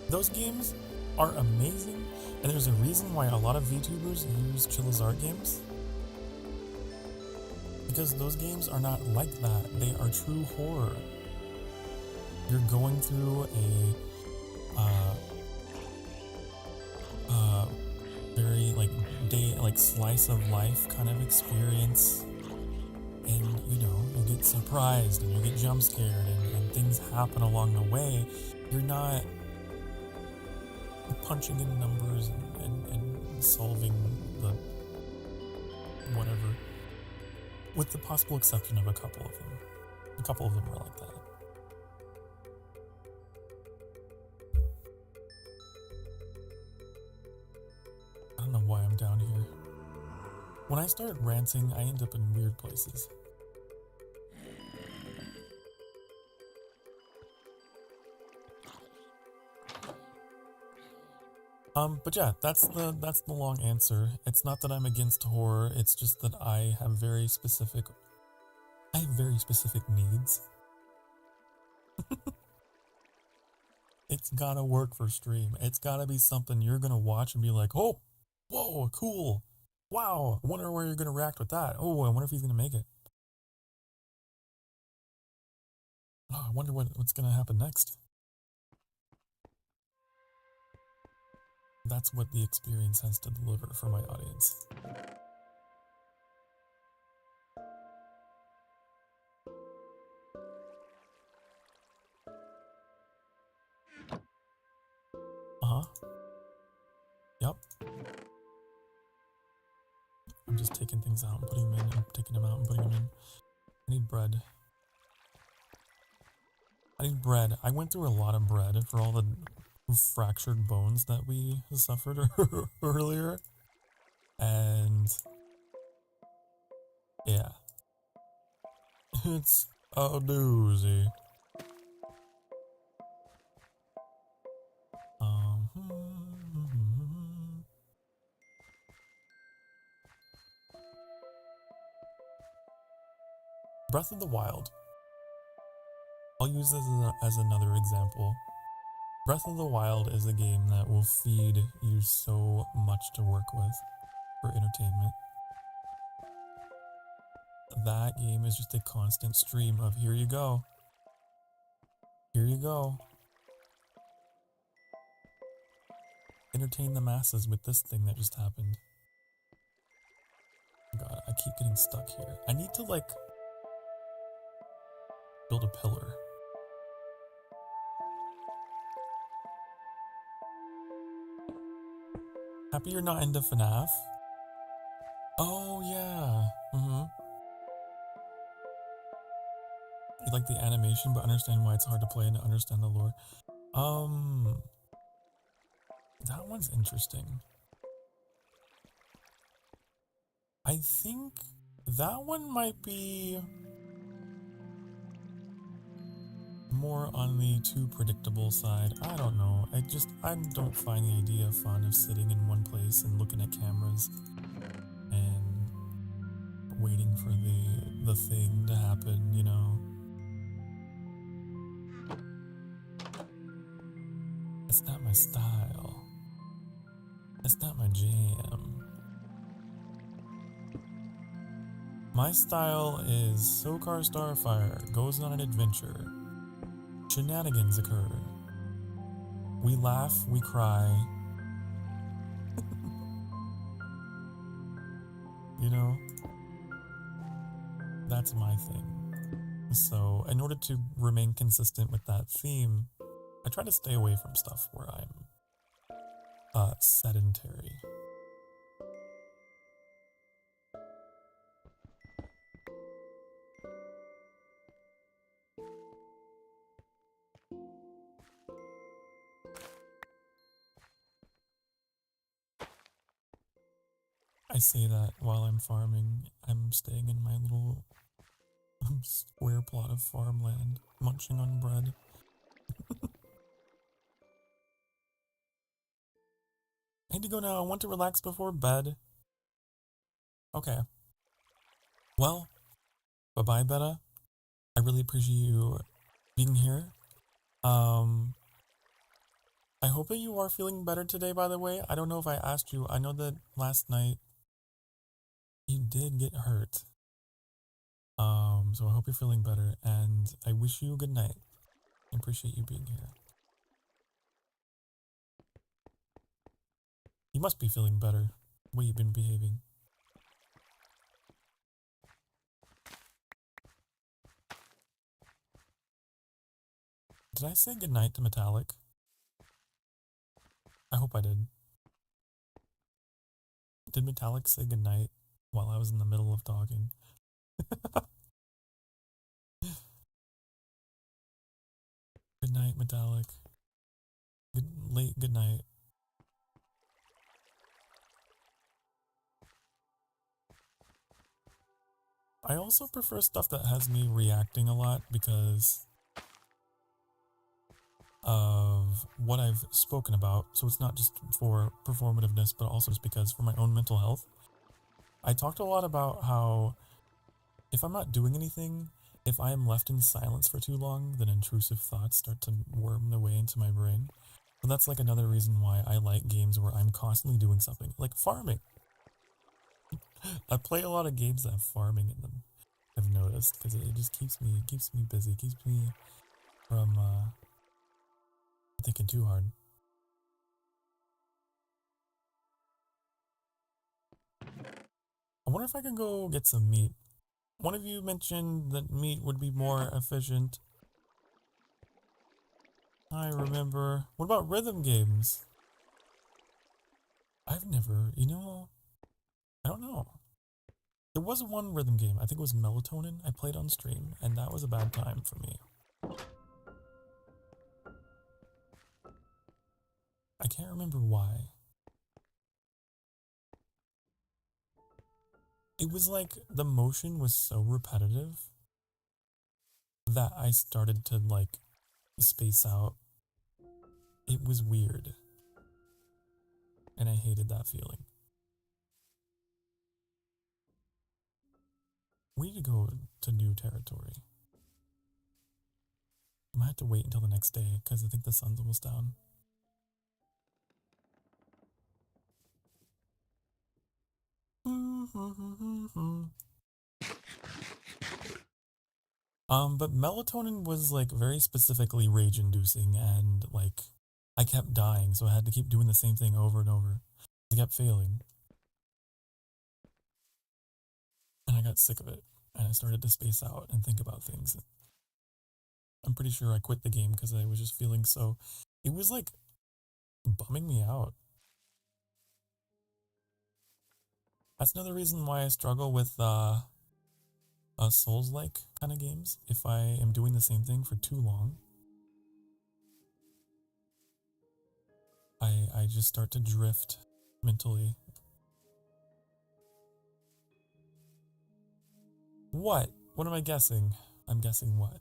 Those games are amazing, and there's a reason why a lot of VTubers use Chilla's art games. Because those games are not like that. They are true horror. You're going through a very slice of life kind of experience, and you get surprised and you get jump scared and things happen along the way. You're not punching in numbers and solving the whatever, with the possible exception of a couple of them. A couple of them are like that. I don't know why I'm down here. When I start ranting, I end up in weird places. But yeah, that's the long answer. It's not that I'm against horror, it's just that I have very specific needs. It's gotta work for stream. It's gotta be something you're gonna watch and be like, oh, whoa, cool. Wow, I wonder where you're gonna react with that. Oh, I wonder if he's gonna make it. Oh, I wonder what's gonna happen next. That's what the experience has to deliver for my audience. Uh-huh. Yep. I'm just taking things out and putting them in, and taking them out and putting them in. I need bread. I went through a lot of bread for all the fractured bones that we suffered earlier. And yeah. It's a doozy. Breath of the Wild. I'll use this as another example. Breath of the Wild is a game that will feed you so much to work with for entertainment. That game is just a constant stream of here you go. Here you go. Entertain the masses with this thing that just happened. God, I keep getting stuck here. I need to build a pillar. Happy you're not into FNAF? Oh yeah. You like the animation but understand why it's hard to play and to understand the lore. That one's interesting. I think that one might be more on the too predictable side. I don't know. I don't find the idea fun of sitting in one place and looking at cameras and waiting for the thing to happen, you know? It's not my style. It's not my jam. My style is Sokar Starfire goes on an adventure. Shenanigans occur. We laugh, we cry. You know? That's my thing. So in order to remain consistent with that theme, I try to stay away from stuff where I'm sedentary. I say that while I'm farming, I'm staying in my little square plot of farmland, munching on bread. I need to go now. I want to relax before bed. Okay. Well, bye-bye, Betta. I really appreciate you being here. I hope that you are feeling better today, by the way. I don't know if I asked you. I know that last night you did get hurt. So I hope you're feeling better, and I wish you a good night. I appreciate you being here. You must be feeling better, the way you've been behaving. Did I say goodnight to Metallic? I hope I did. Did Metallic say goodnight while I was in the middle of talking? Good night, Metallic. Good night. I also prefer stuff that has me reacting a lot because of what I've spoken about. So it's not just for performativeness, but also just because for my own mental health. I talked a lot about how if I'm not doing anything, if I am left in silence for too long, then intrusive thoughts start to worm their way into my brain. And that's like another reason why I like games where I'm constantly doing something, like farming. I play a lot of games that have farming in them, I've noticed, because it just keeps me busy, keeps me from thinking too hard. I wonder if I can go get some meat. One of you mentioned that meat would be more efficient. I remember. What about rhythm games? I've never, I don't know. There was one rhythm game, I think it was Melatonin, I played on stream, and that was a bad time for me. I can't remember why. It was like the motion was so repetitive that I started to like space out. It was weird. And I hated that feeling. We need to go to new territory. I might have to wait until the next day because I think the sun's almost down. But melatonin was like very specifically rage inducing and like I kept dying, so I had to keep doing the same thing over and over. I kept failing. And I got sick of it. And I started to space out and think about things. I'm pretty sure I quit the game because I was just feeling so... It was like bumming me out. That's another reason why I struggle with Souls-like kind of games. If I am doing the same thing for too long, I just start to drift mentally. What? What am I guessing? I'm guessing what?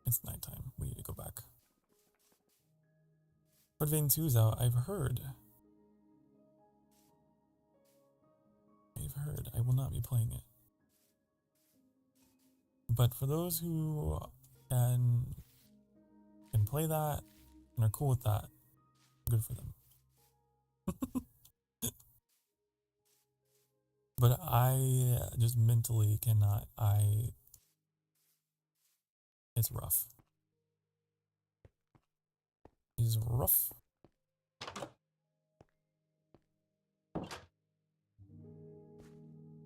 It's nighttime. We need to go back. But Vein 2's out, I've heard. I will not be playing it. But for those who can play that and are cool with that, good for them. But I just mentally cannot. It's rough. It's rough.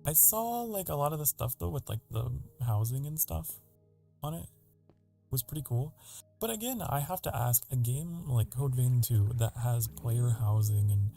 I saw like a lot of the stuff though with like the housing and stuff on it. Was pretty cool. But again, I have to ask, a game like Code Vein 2 that has player housing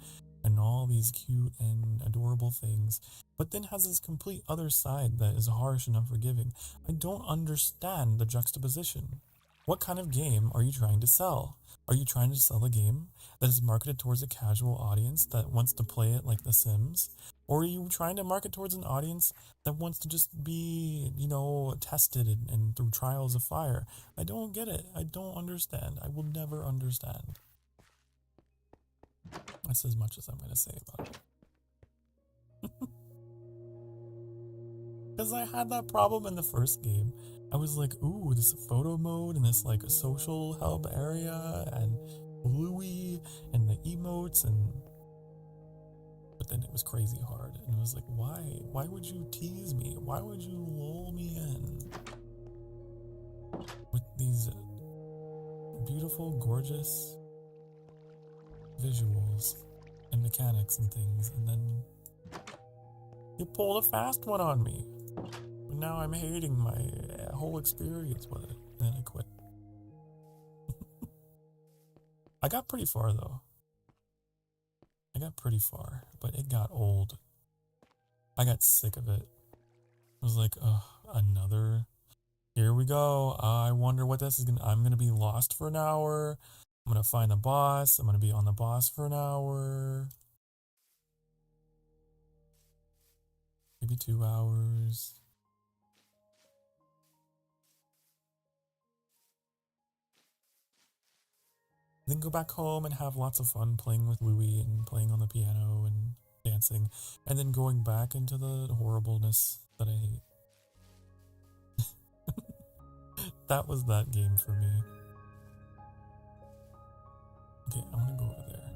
and all these cute and adorable things, but then has this complete other side that is harsh and unforgiving. I don't understand the juxtaposition. What kind of game are you trying to sell? Are you trying to sell a game that is marketed towards a casual audience that wants to play it like The Sims? Or are you trying to market towards an audience that wants to just be, you know, tested and through trials of fire? I don't get it. I don't understand. I will never understand. That's as much as I'm going to say about it. Because I had that problem in the first game. I was like, ooh, this photo mode and this like social help area and Louis and the emotes and... But then it was crazy hard and it was like, why? Why would you tease me? Why would you lull me in? With these beautiful, gorgeous visuals and mechanics and things, and then you pulled a fast one on me. And now I'm hating my whole experience with it, and then I quit. I got pretty far though. I got pretty far, but it got old. I got sick of it. I was like, ugh, another... Here we go. I wonder what this is gonna... I'm gonna be lost for an hour. I'm gonna find the boss. I'm gonna be on the boss for an hour. Maybe 2 hours. Then go back home and have lots of fun playing with Louis and playing on the piano and dancing. And then going back into the horribleness that I hate. That was that game for me. Okay, I want to go over there.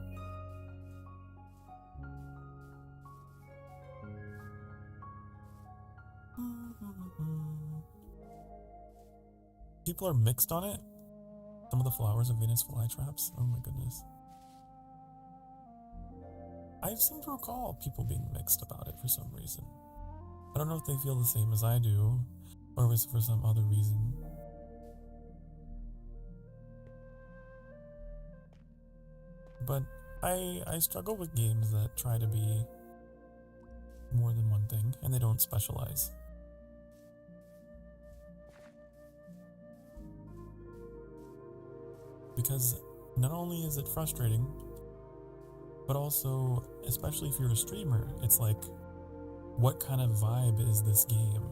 People are mixed on it. Some of the flowers of Venus flytraps. Oh my goodness. I seem to recall people being mixed about it for some reason. I don't know if they feel the same as I do, or if it's for some other reason. But I struggle with games that try to be more than one thing, and they don't specialize. Because not only is it frustrating, but also, especially if you're a streamer, it's like, what kind of vibe is this game?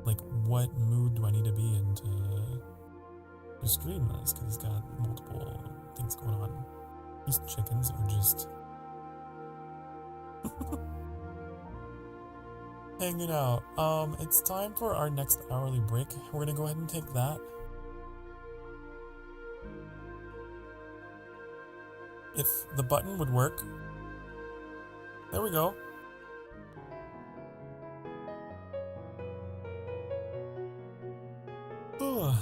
Like, what mood do I need to be in to stream this? Because it's got multiple things going on. These chickens are just hanging out. It's time for our next hourly break. We're gonna go ahead and take that. If the button would work. There we go. Ugh.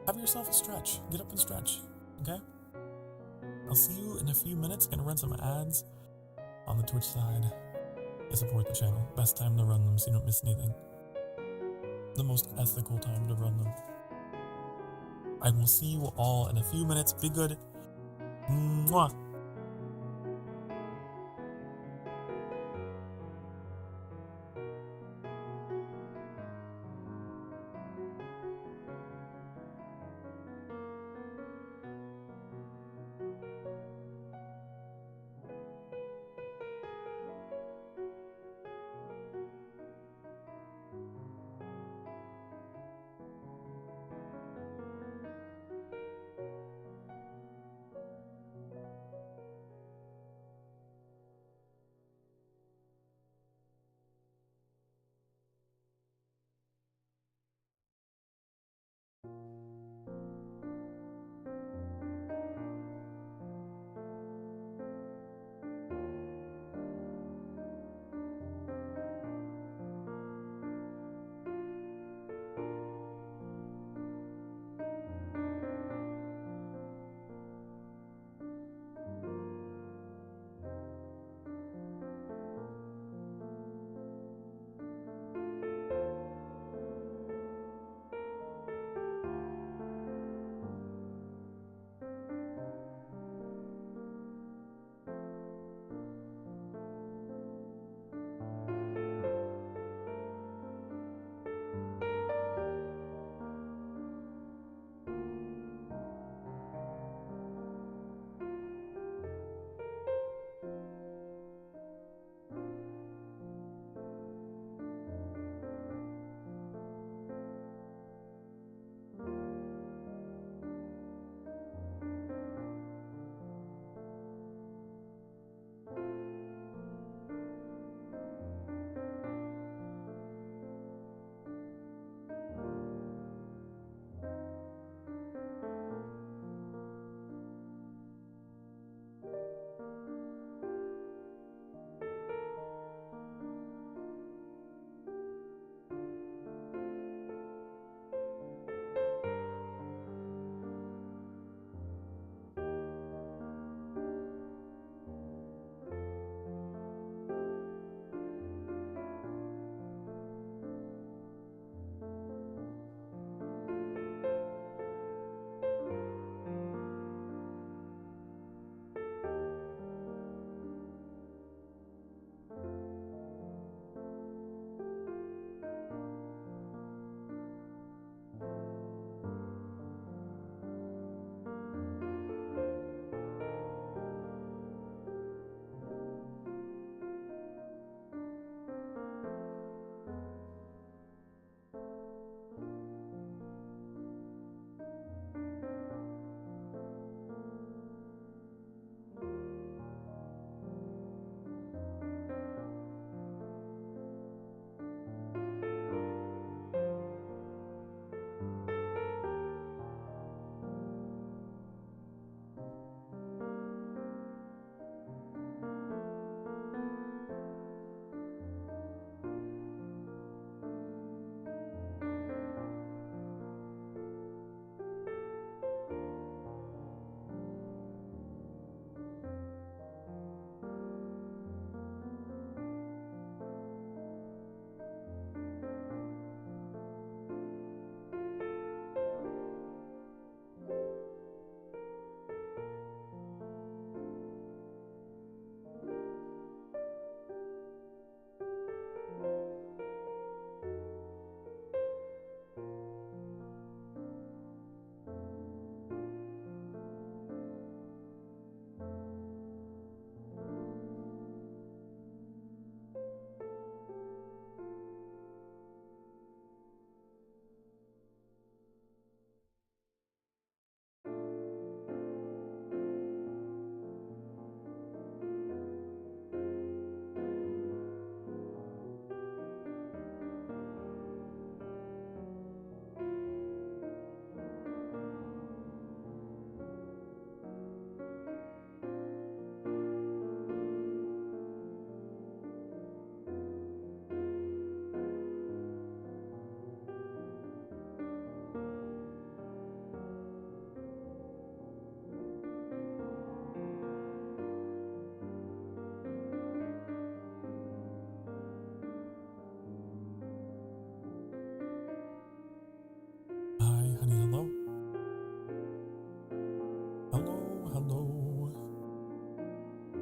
Have yourself a stretch. Get up and stretch, okay? I'll see you in a few minutes. Gonna run some ads on the Twitch side. I support the channel. Best time to run them so you don't miss anything. The most ethical time to run them. I will see you all in a few minutes. Be good. Mwah.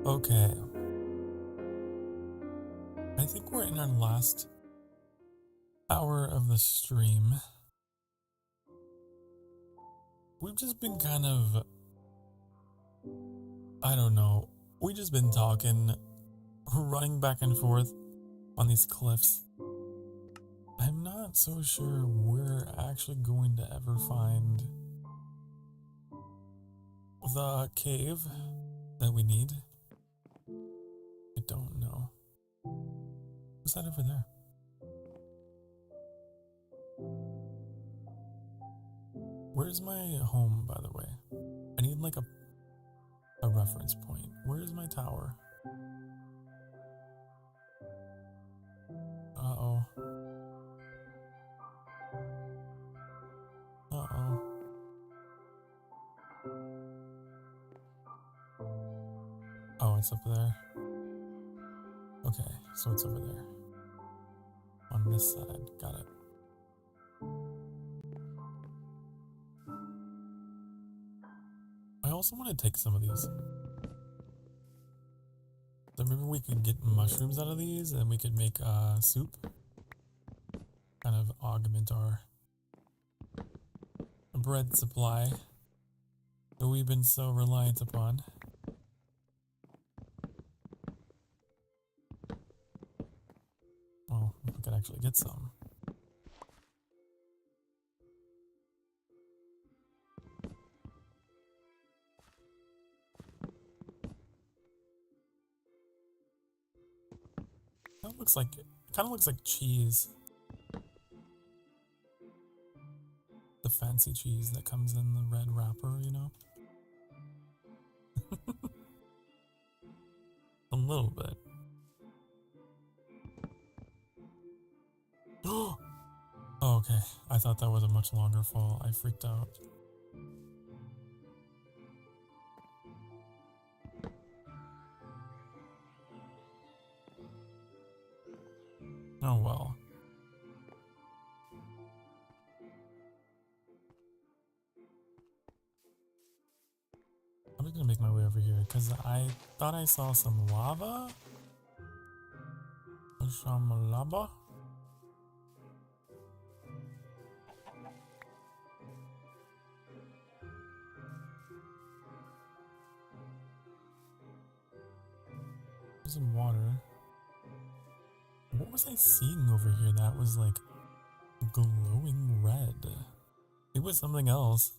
Okay. I think we're in our last hour of the stream. We've just been kind of, I don't know, we've just been talking, running back and forth on these cliffs. I'm not so sure we're actually going to ever find the cave that we need. I don't know. What's that over there? Where's my home, by the way? I need like a reference point. Where's my tower? Uh-oh. Uh-oh. Oh, it's up there. Okay, so it's over there. On this side. Got it. I also want to take some of these. So maybe we could get mushrooms out of these and we could make soup. Kind of augment our bread supply that we've been so reliant upon. Well, if we could actually get some. That looks like, it kind of looks like cheese. The fancy cheese that comes in the red wrapper, you know? A little bit. Oh, okay. I thought that was a much longer fall. I freaked out. Oh well. I'm just gonna make my way over here because I thought I saw some lava. Some lava. There's some water. What was I seeing over here that was like glowing red? It was something else.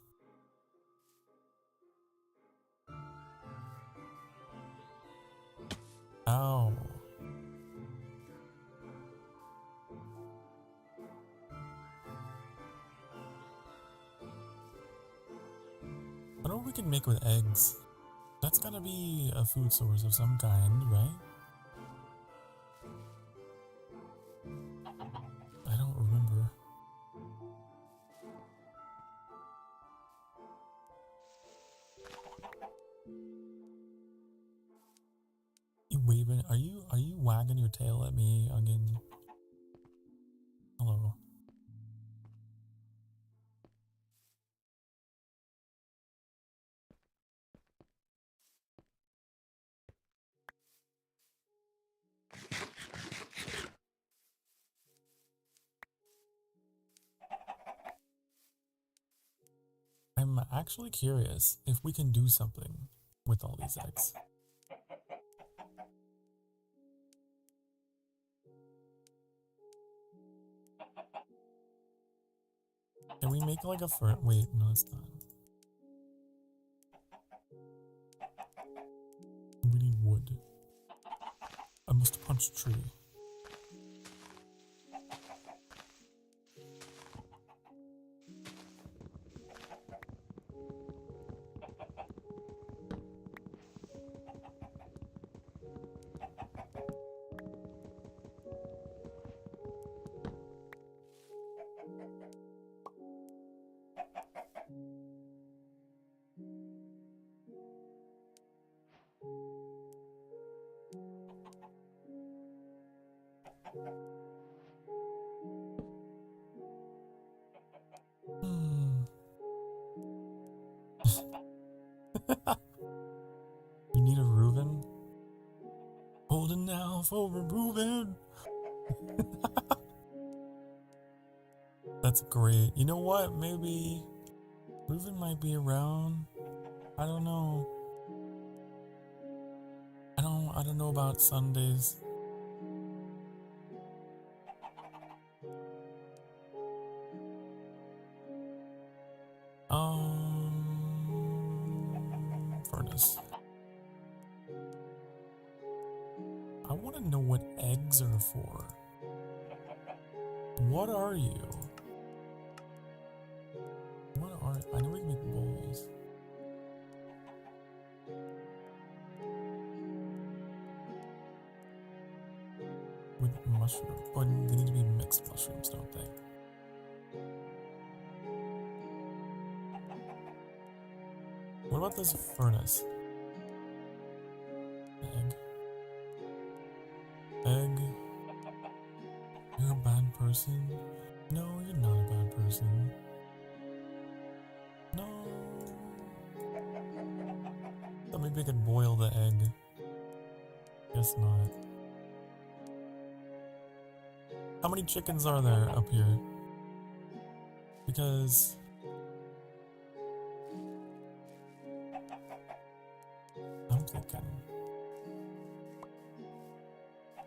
Ow. I wonder what we can make with eggs. That's gotta be a food source of some kind, right? I don't remember. You waving? Are you wagging your tail at me again? Hello. I'm actually curious if we can do something with all these eggs. Can we make like a wait, no, it's not. We need wood. I must punch a tree. You need a Reuben? Holding out for improvement. That's great. You know what? Maybe Reuben might be around. I don't know. I don't know about Sundays. Furnace. I want to know what eggs are for. What are you? I know we can make bowls. With mushroom. But they need to be mixed mushrooms, don't they? What about this furnace? Egg. Egg. You're a bad person? No, you're not a bad person. No. Thought maybe I could boil the egg. Guess not. How many chickens are there up here? Because I'm thinking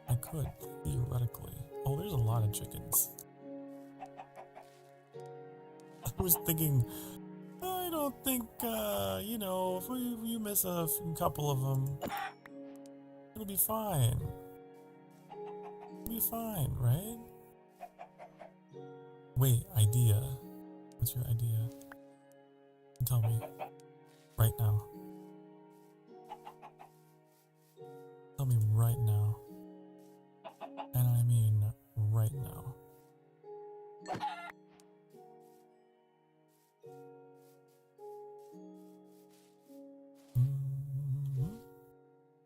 I could, theoretically. Oh, there's a lot of chickens. I was thinking, I don't think, you know, if you miss a couple of them, it'll be fine. It'll be fine, right? Wait, idea. What's your idea? Tell me. Right now. Tell me right now. And I mean right now.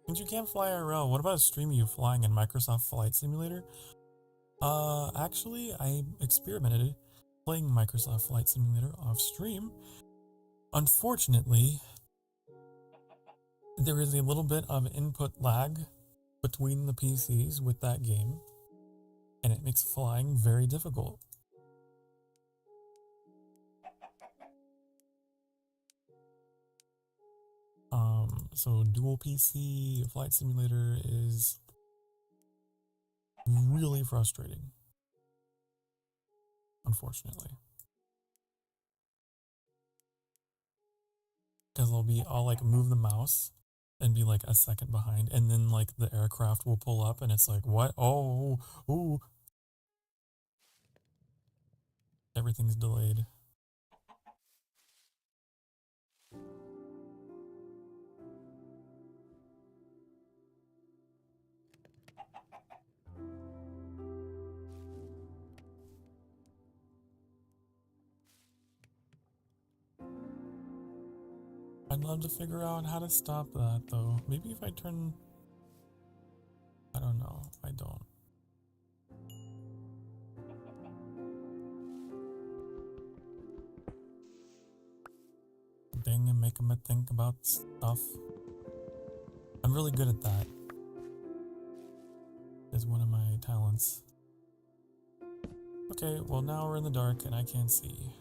Since you can't fly IRL, what about a stream of you flying in Microsoft Flight Simulator? Actually, I experimented playing Microsoft Flight Simulator off stream. Unfortunately, there is a little bit of input lag between the PCs with that game, and it makes flying very difficult. So dual PC Flight Simulator is really frustrating, unfortunately. Because I'll like move the mouse and be like a second behind, and then like the aircraft will pull up and it's like, what? Oh, ooh. Everything's delayed. I'd love to figure out how to stop that though. Maybe if I turn... I don't know. I don't. Dang, and make them think about stuff. I'm really good at that. It's one of my talents. Okay, well now we're in the dark and I can't see.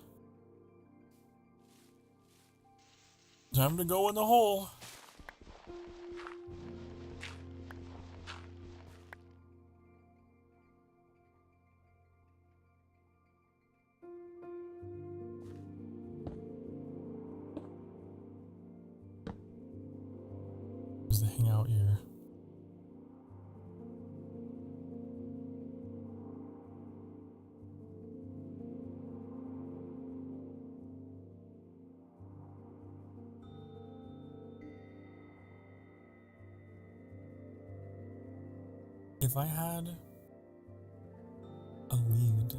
Time to go in the hole! There's the hangout here. If I had a lead,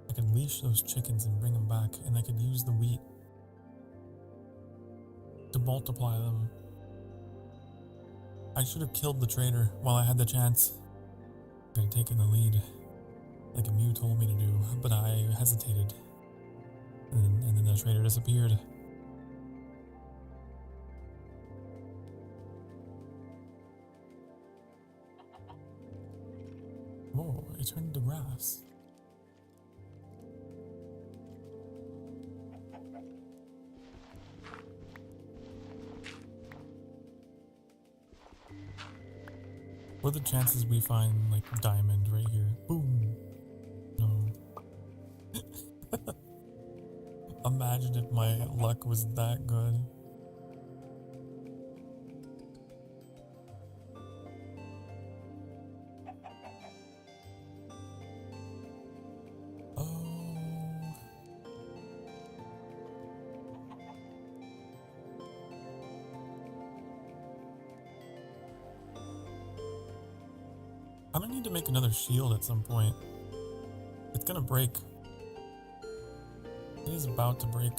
I could leash those chickens and bring them back, and I could use the wheat to multiply them. I should have killed the trader while I had the chance. I could have taken the lead, like Mew told me to do, but I hesitated. And then the trader disappeared. Whoa, it turned to grass. What are the chances we find, like, diamond right here? Boom! No. Imagine if my luck was that good. Oh. I'm gonna need to make another shield at some point. It's gonna break. It is about to break.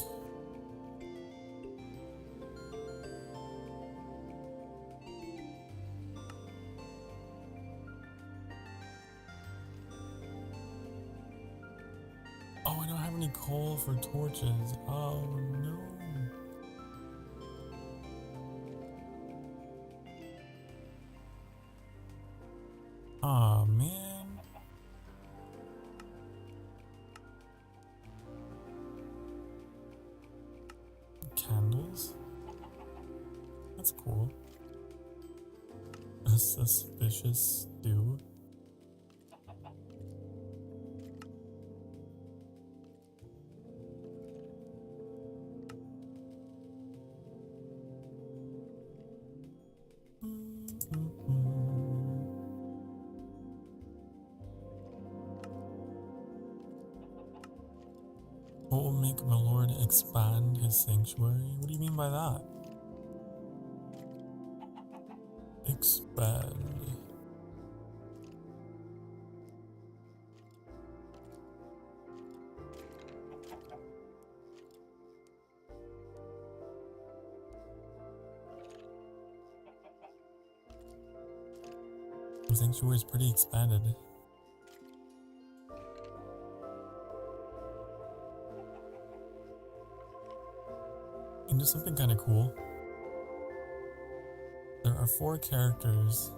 Oh, I don't have any coal for torches. Oh no. Aw, man. Candles? That's cool. A suspicious stew. What will make my lord expand his sanctuary? What do you mean by that? Expand. The sanctuary is pretty expanded. And just something kind of cool. There are 4 characters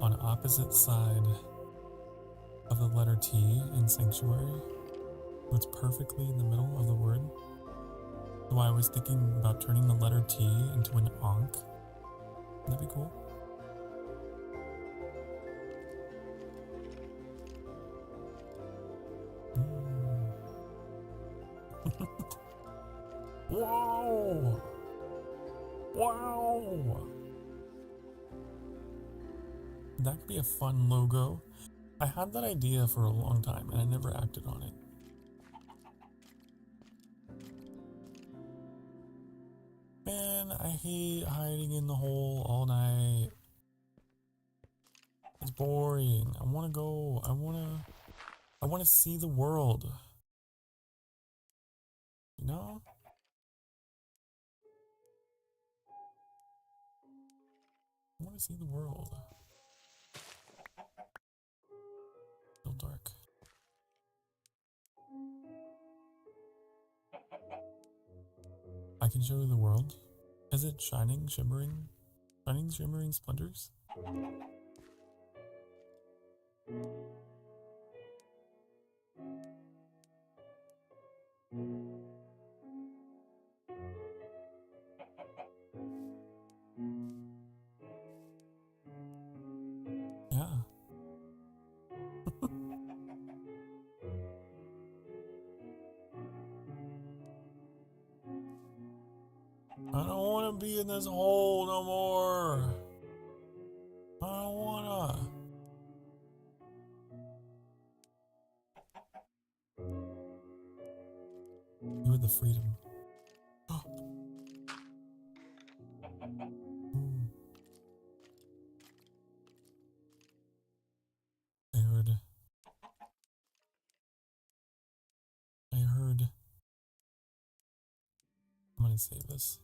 on opposite side of the letter T in Sanctuary. So it's perfectly in the middle of the word. So I was thinking about turning the letter T into an Ankh. Wouldn't that be cool? Wow! Wow! That could be a fun logo. I had that idea for a long time and I never acted on it. Man, I hate hiding in the hole all night. It's boring. I wanna go. I wanna see the world. You know? I wanna see the world. Still dark. I can show you the world. Is it shining, shimmering? Shining, shimmering splendors? Yeah. I don't want to be in this hole no more. I don't wanna. You had the freedom. Ooh. I heard. I'm gonna save this.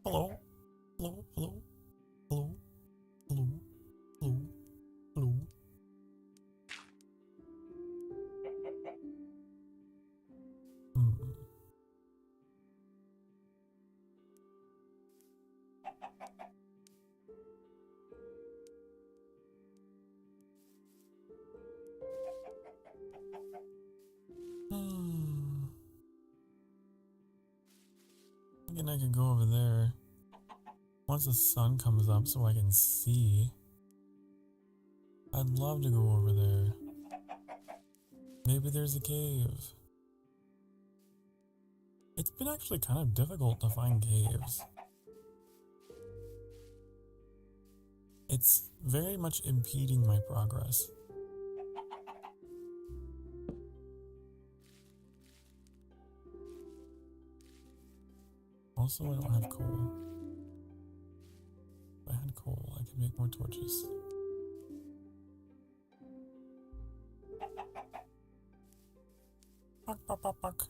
Hello? Hello? Hello? Hello? Hello? Hello? Hello? thinking I could go over there once the sun comes up so I can see. I'd love to go over there. Maybe there's a cave. It's been actually kind of difficult to find caves. It's very much impeding my progress. Also, I don't have coal. If I had coal, I could make more torches. Buck, buck, buck, buck.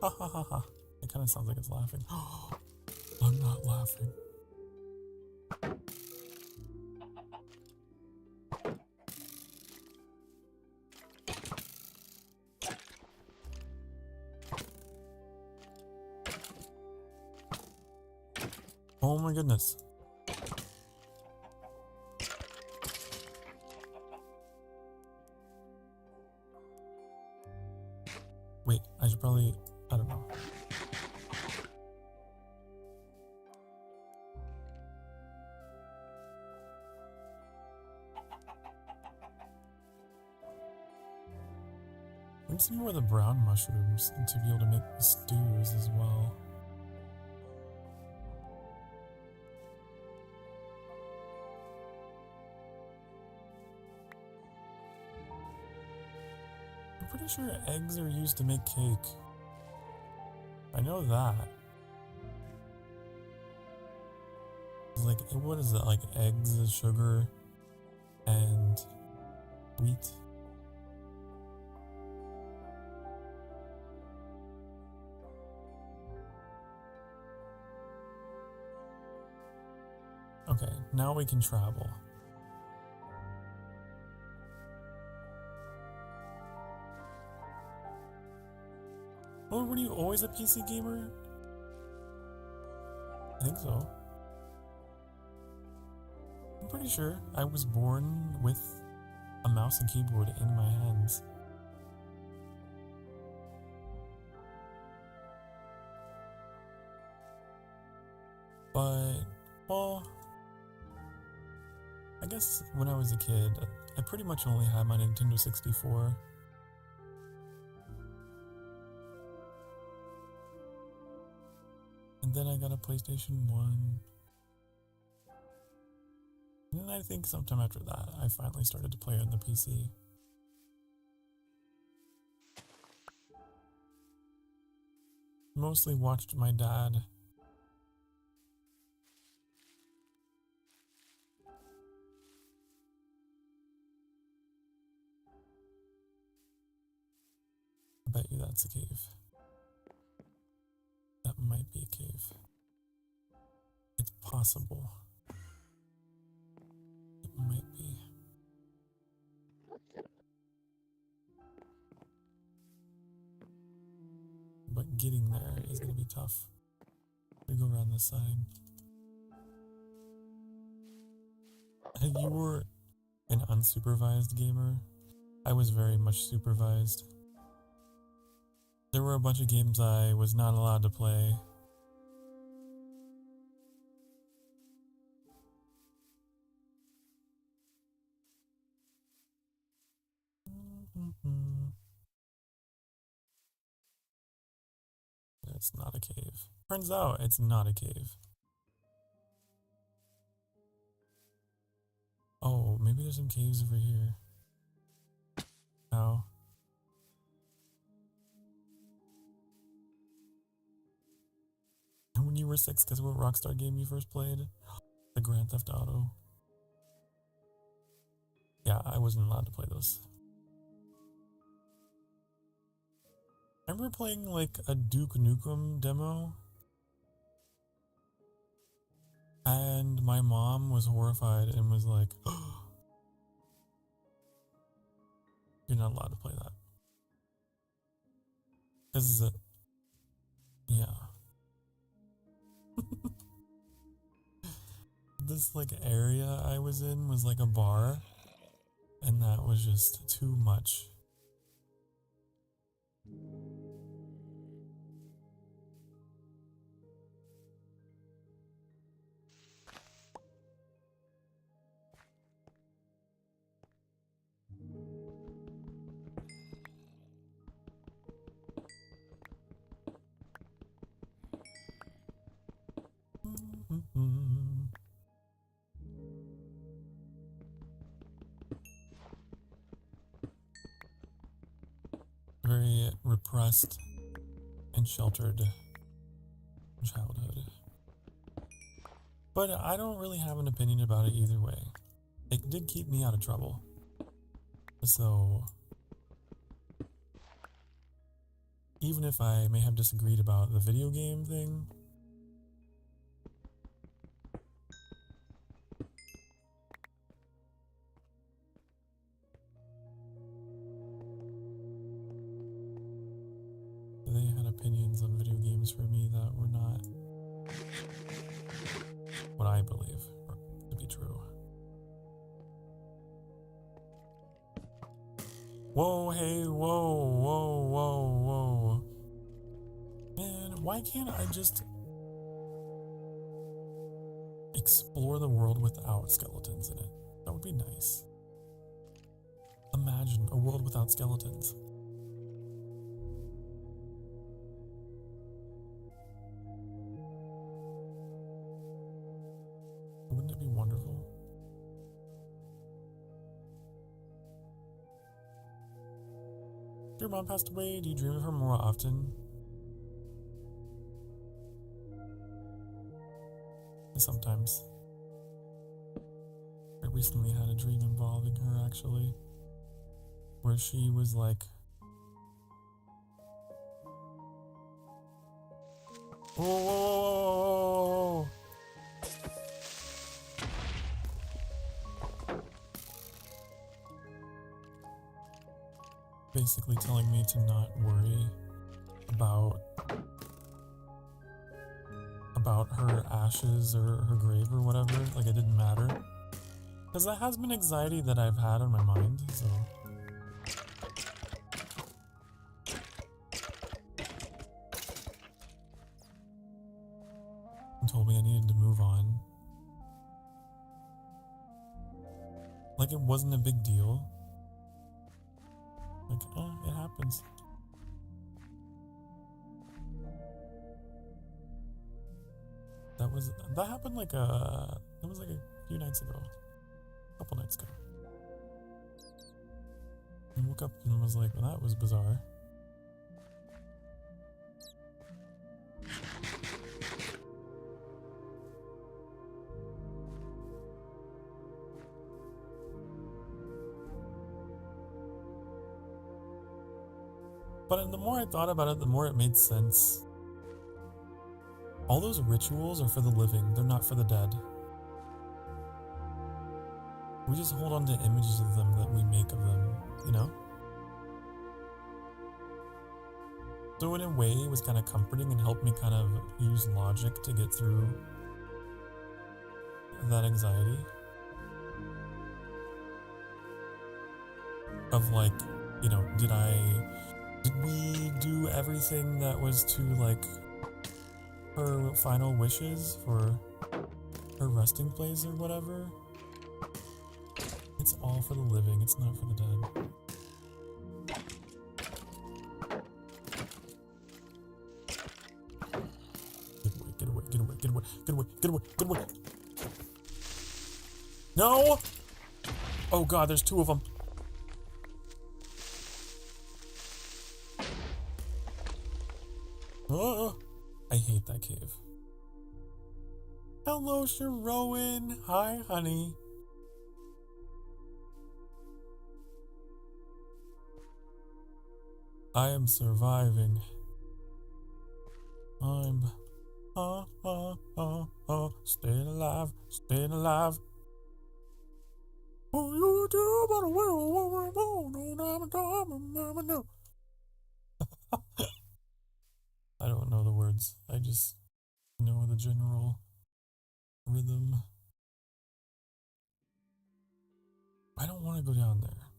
Ha ha ha ha. It kind of sounds like it's laughing. I'm not laughing. Oh my goodness. Wait, I should probably, I don't know. I need some more of the brown mushrooms and to be able to make the stews as well. I'm pretty sure eggs are used to make cake. I know that. Like, what is that? Like eggs, sugar, and wheat. Okay, now we can travel. Oh, were you always a PC gamer? I think so. I'm pretty sure I was born with a mouse and keyboard in my hands. But, well, I guess when I was a kid, I pretty much only had my Nintendo 64. And then I got a PlayStation 1. And then I think sometime after that, I finally started to play on the PC. Mostly watched my dad. I bet you that's a cave. That might be a cave. It's possible. It might be. But getting there is going to be tough. We go around this side. And you were an unsupervised gamer. I was very much supervised. There were a bunch of games I was not allowed to play. It's not a cave. Turns out it's not a cave. Oh, maybe there's some caves over here. Ow. And when you were 6, guess what Rockstar game you first played? The Grand Theft Auto. Yeah, I wasn't allowed to play those. I remember playing like a Duke Nukem demo. And my mom was horrified and was like, oh, you're not allowed to play that. Because, yeah. This like area I was in was like a bar. And that was just too much. Very repressed and sheltered childhood. But I don't really have an opinion about it either way. It did keep me out of trouble. So, even if I may have disagreed about the video game thing, they had opinions on video games for me that were not what I believe to be true. Whoa, hey, whoa. Man, why can't I just explore the world without skeletons in it? That would be nice. Imagine a world without skeletons. Wouldn't it be wonderful? If your mom passed away, do you dream of her more often? Sometimes. I recently had a dream involving her, actually, where she was like, "Oh!" Basically telling me to not worry about her ashes or her grave or whatever, like it didn't matter. Because that has been anxiety that I've had on my mind, so. And told me I needed to move on. Like it wasn't a big deal. Like, it happens. That happened like a few nights ago. A couple nights ago. I woke up and was like, well, that was bizarre. But the more I thought about it, the more it made sense. All those rituals are for the living, they're not for the dead. We just hold on to images of them that we make of them, you know? So in a way, it was kind of comforting and helped me kind of use logic to get through that anxiety. Of like, you know, did we do everything that was to like her final wishes for her resting place or whatever? It's all for the living, it's not for the dead. Get away. No! Oh god, there's two of them. Oh, I hate that cave. Hello, Sharon. Hi, honey. I am surviving. I'm staying alive. Oh, you do, but no. I don't know the words. I just know the general rhythm. I don't want to go down there.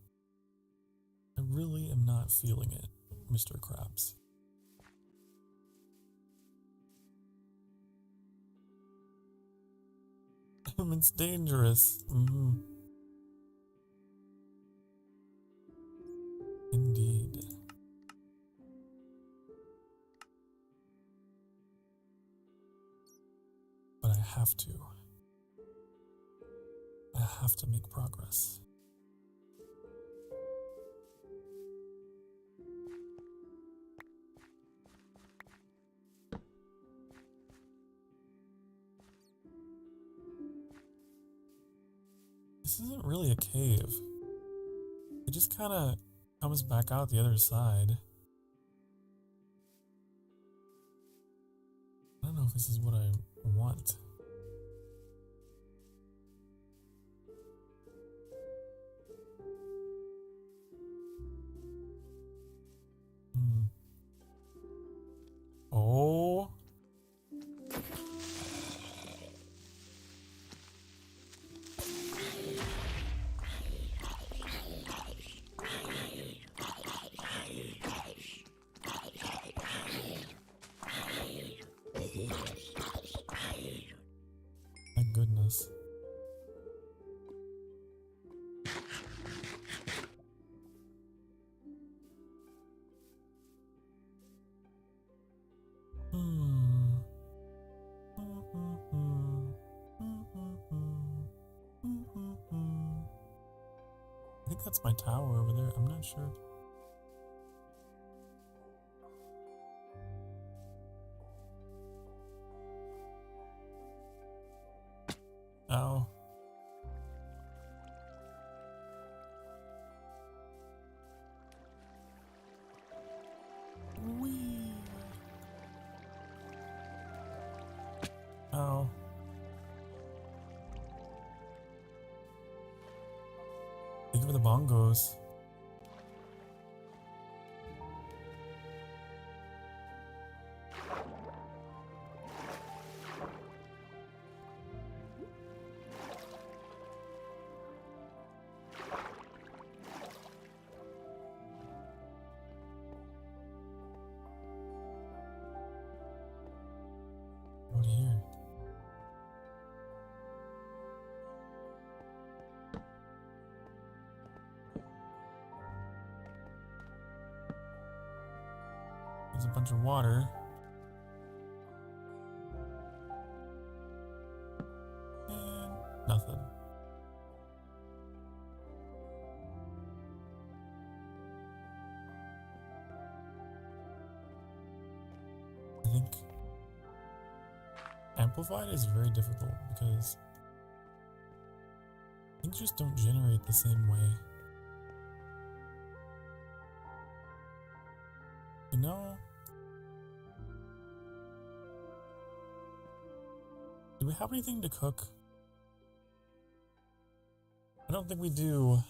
I really am not feeling it, Mr. Krabs. It's dangerous. Indeed. But I have have to. I have to make progress. This isn't really a cave. It just kind of comes back out the other side. I don't know if this is what I want. Oh. My goodness. I think that's my tower over there. I'm not sure. Ow. Whee. Ow. Thank you for the bongos. What here? There's a bunch of water. And nothing. I think Amplified is very difficult because things just don't generate the same way. You know? Do we have anything to cook? I don't think we do.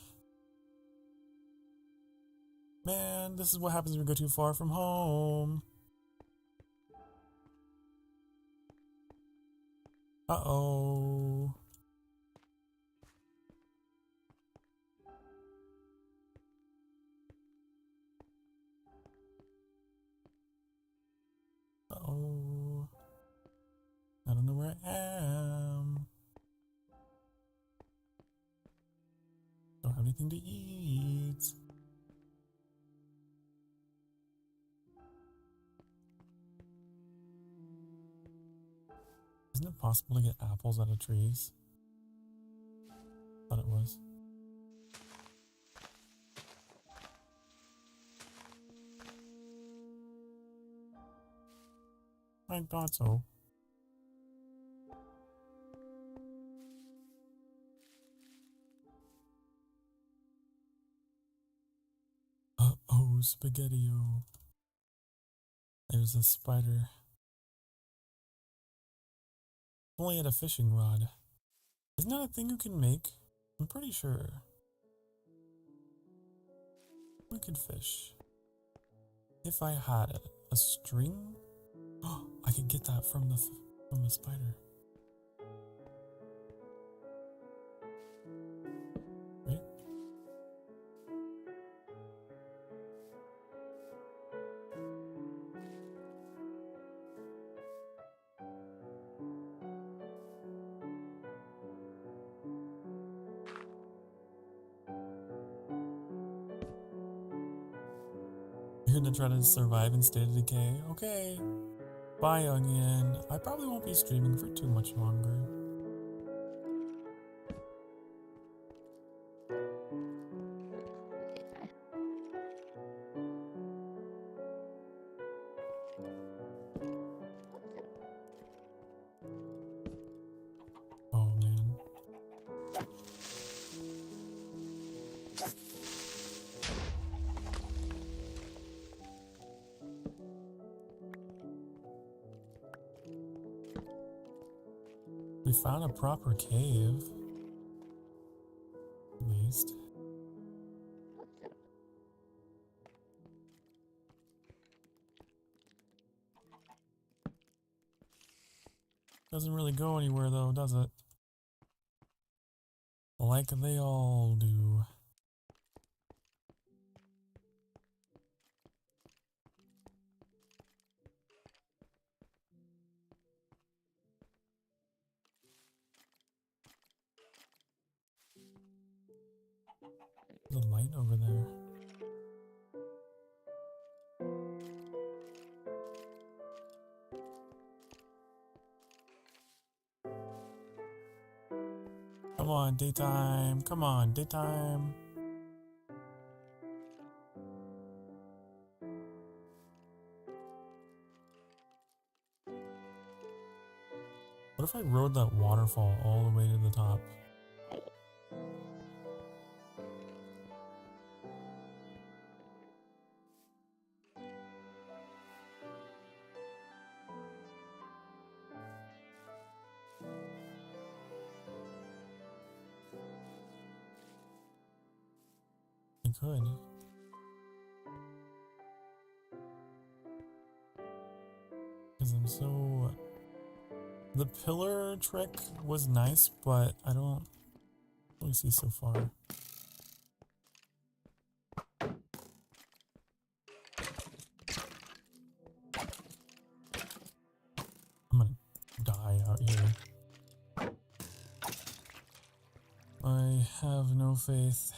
Man, this is what happens when we go too far from home. Uh-oh. Uh-oh. I don't know where I am. Don't have anything to eat. Isn't it possible to get apples out of trees? Thought it was. I thought so. Uh-oh, spaghetti-o. There's a spider. Only had a fishing rod. Isn't that a thing you can make? I'm pretty sure. We could fish. If I had a string, oh, I could get that from the spider. Right? You're gonna try to survive in state of decay? Okay. Bye, Onion. I probably won't be streaming for too much longer. Oh, man. We found a proper cave. At least. Doesn't really go anywhere though, does it? Like they all do. There's a light over there. Come on, daytime. Come on, daytime. What if I rode that waterfall all the way to the top? I could. Because I'm so... The pillar trick was nice, but I don't really see so far. I'm gonna die out here. I have no faith.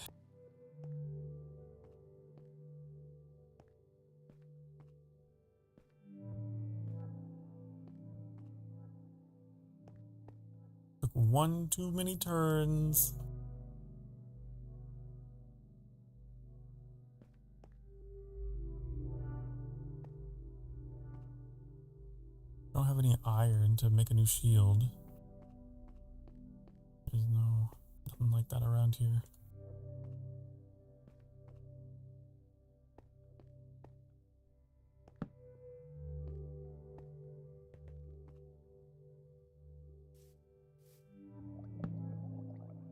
Took one too many turns. I don't have any iron to make a new shield. There's nothing like that around here.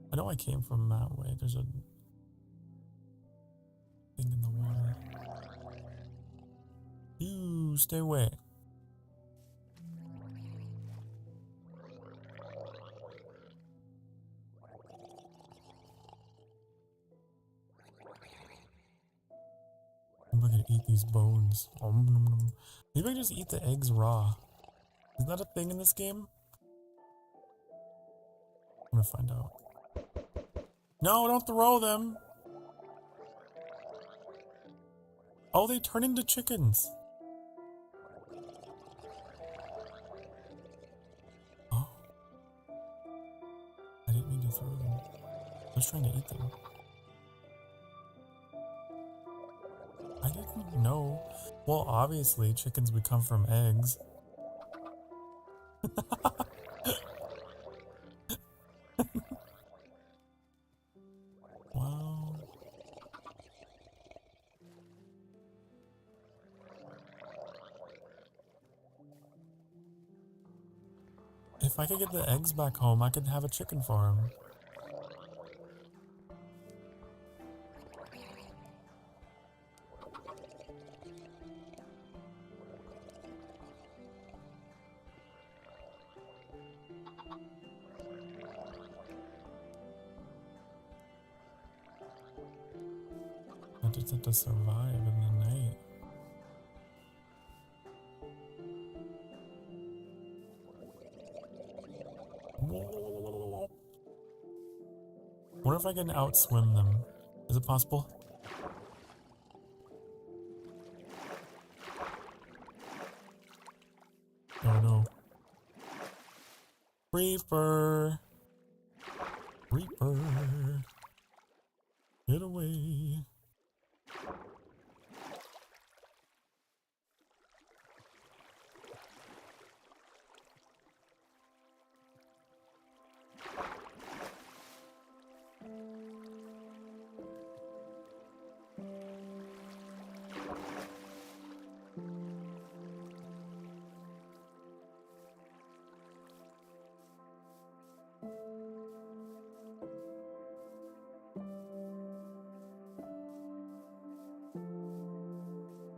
I know I came from that way. There's a thing in the water. You stay away. I'm gonna eat these bones. Maybe I just eat the eggs raw. Is that a thing in this game? I'm gonna find out. No, don't throw them! Oh, they turn into chickens. Oh. I didn't mean to throw them. I was trying to eat them. I didn't know. Well, obviously, chickens would come from eggs. Wow. If I could get the eggs back home, I could have a chicken farm. I just have to survive in the night. What if I can outswim them? Is it possible? Reaper! Reaper! Get away!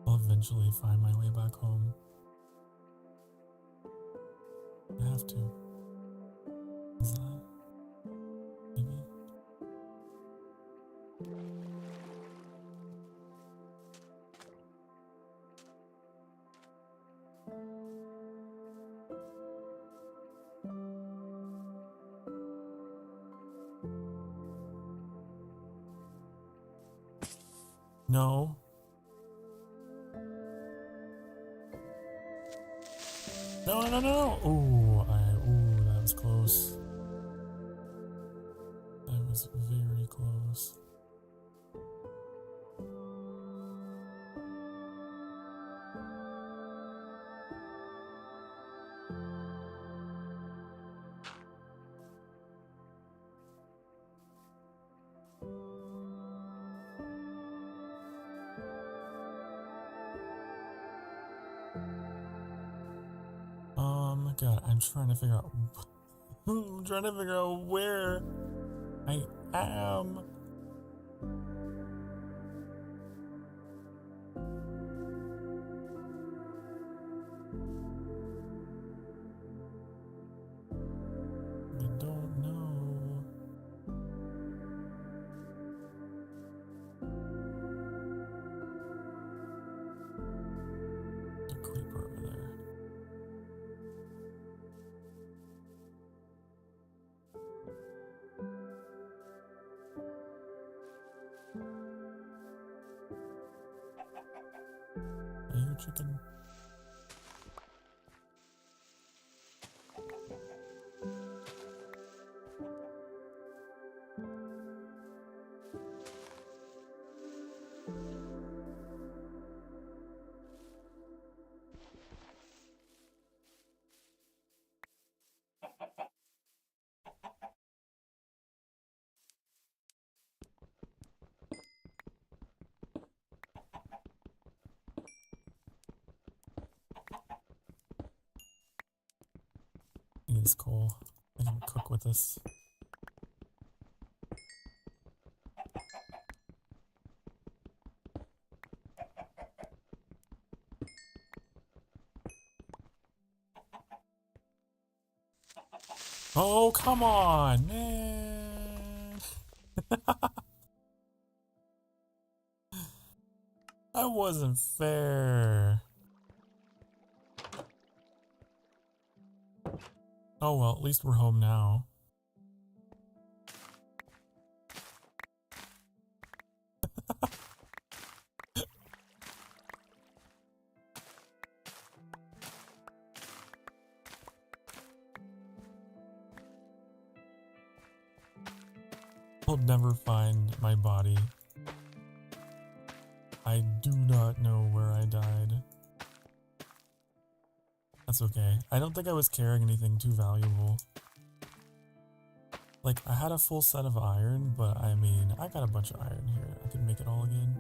I'll eventually find my way back home. I have to. Is that? Maybe? No. No, no, no! Ooh, that was close. That was very close. God, I'm trying to figure out. I'm trying to figure out where I am. I don't know. There's a creeper over there. Are you a chicken? I need this coal. I can cook with this. Oh, come on, man. That wasn't fair. Oh well, at least we're home now. I'll never find my body. I do not know where I died. That's okay. I don't think I was carrying anything too valuable. Like, I had a full set of iron, but I mean, I got a bunch of iron here. I could make it all again.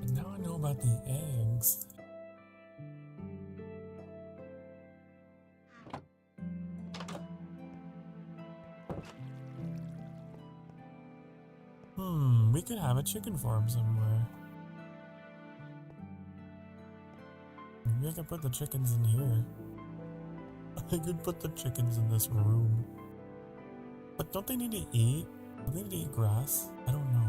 And now I know about the eggs. We could have a chicken farm somewhere. Maybe I could put the chickens in here. I could put the chickens in this room. But don't they need to eat? Do they need to eat grass? I don't know.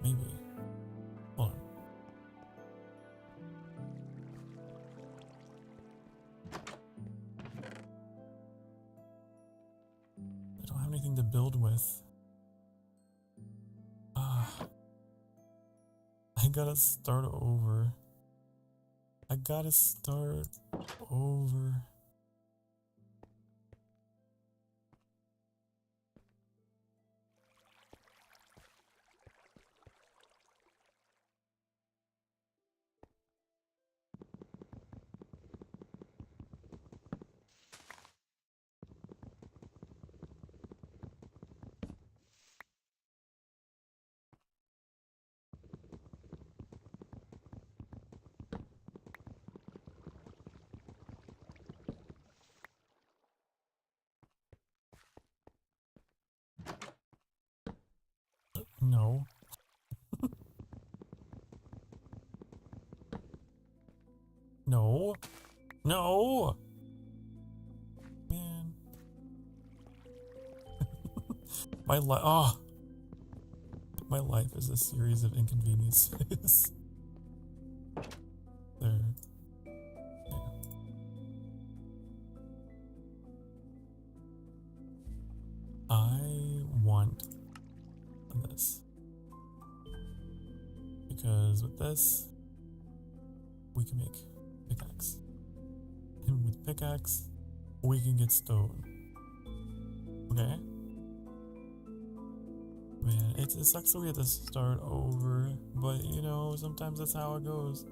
Maybe. Hold on. I don't have anything to build with. Ah. I gotta start over. I gotta start over. No. No. No! Man. My life. Oh! My life is a series of inconveniences. There. I want this. Because with this, we can make pickaxe. And with pickaxe, we can get stone. Okay? Man, it sucks that we have to start over, but you know, sometimes that's how it goes.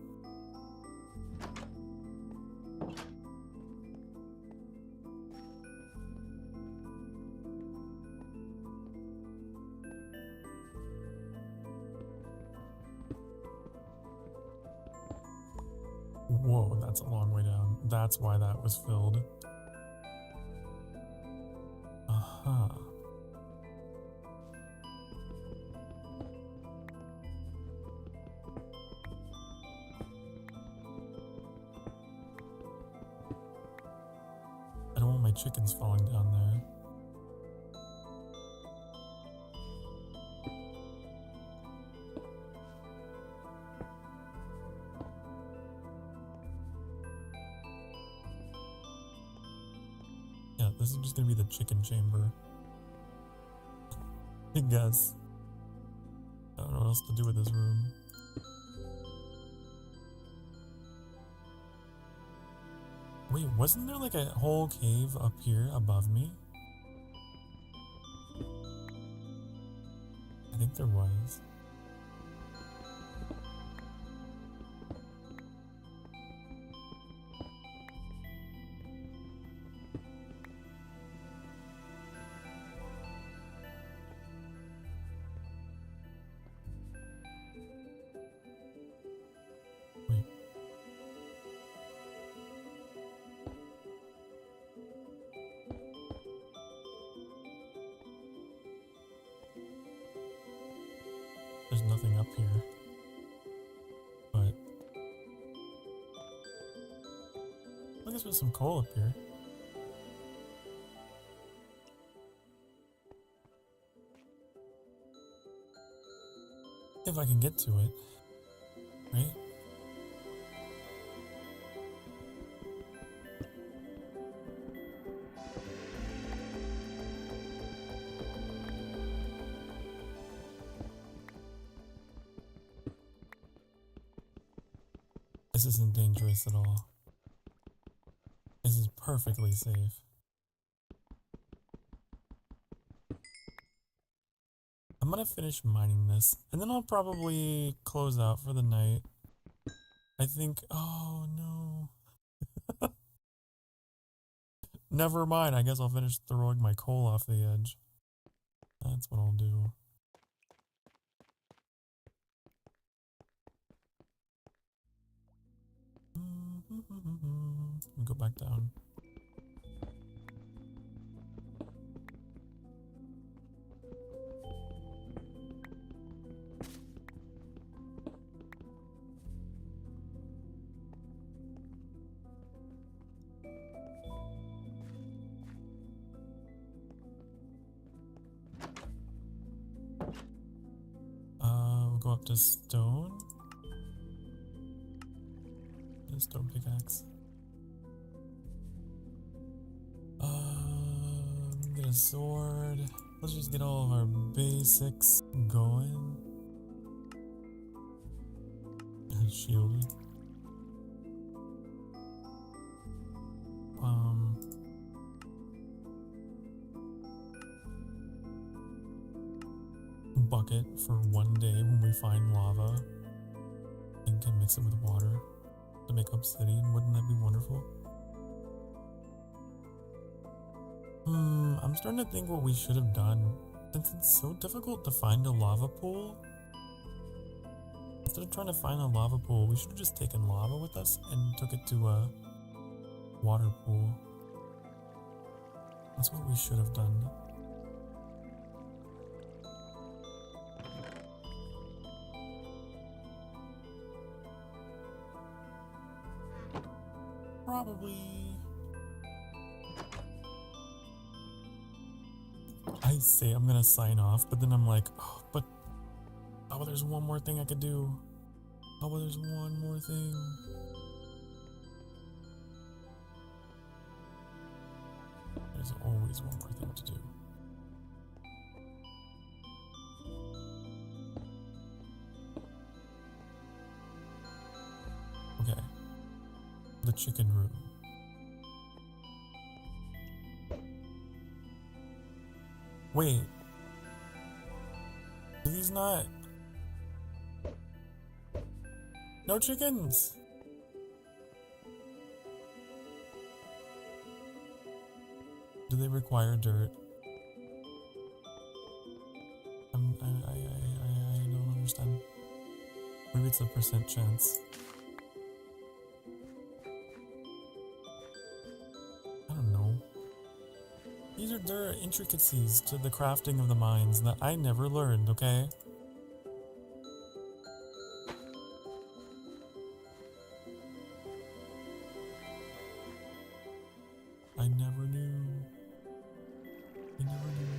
Whoa, that's a long way down. That's why that was filled. Uh-huh. I don't want my chickens falling down there. Yeah, this is just gonna be the chicken chamber. I guess. I don't know what else to do with this room. Wait, wasn't there like a whole cave up here above me? I think there was. Wait. There's nothing up here. But I guess there's some coal up here. If I can get to it, right? This isn't dangerous at all. This is perfectly safe. I'm gonna finish mining this, and then I'll probably close out for the night. I think, oh no. Never mind, I guess I'll finish throwing my coal off the edge. That's what I'll do. Go back down. swapped a stone. A stone pickaxe. Get a sword. Let's just get all of our basics going. A shield. Bucket for one day when we find lava and can mix it with water to make obsidian. Wouldn't that be wonderful? I'm starting to think what we should have done, since it's so difficult to find a lava pool. Instead of trying to find a lava pool, we should have just taken lava with us and took it to a water pool. That's what we should have done. Probably. I say I'm gonna sign off, but then I'm like, oh, but there's one more thing I could do. Oh, but there's one more thing. There's always one more thing to do. Okay. The chicken room. Wait. Are these not... No chickens! Do they require dirt? I don't understand. Maybe it's a % chance. I don't know. There are intricacies to the crafting of the mines that I never learned, okay? I never knew. I never knew.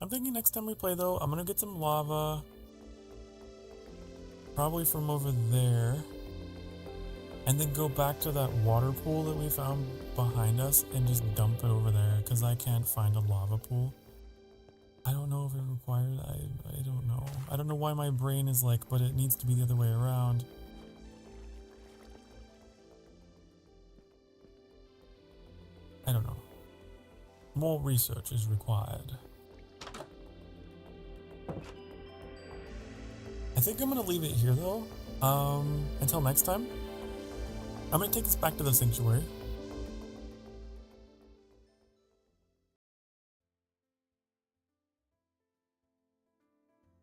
I'm thinking next time we play though, I'm gonna get some lava. Probably from over there. And then go back to that water pool that we found behind us and just dump it over there, because I can't find a lava pool. I don't know if it requires... I don't know. I don't know why my brain is like, but it needs to be the other way around. I don't know. More research is required. I think I'm gonna leave it here though. Until next time. I'm gonna take us back to the sanctuary.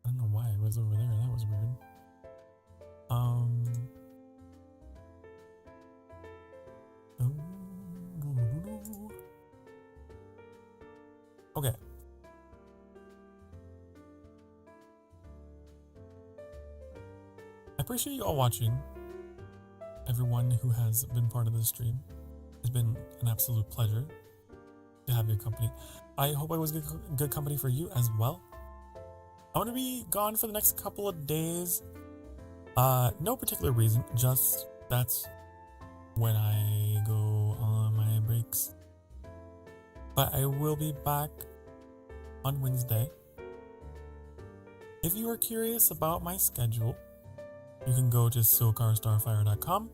I don't know why it was over there. That was weird. Okay. I appreciate you all watching. Everyone who has been part of this stream. It's been an absolute pleasure to have your company. I hope I was good company for you as well. I'm gonna be gone for the next couple of days. No particular reason, just that's when I go on my breaks. But I will be back on Wednesday. If you are curious about my schedule, you can go to sokarstarfire.com,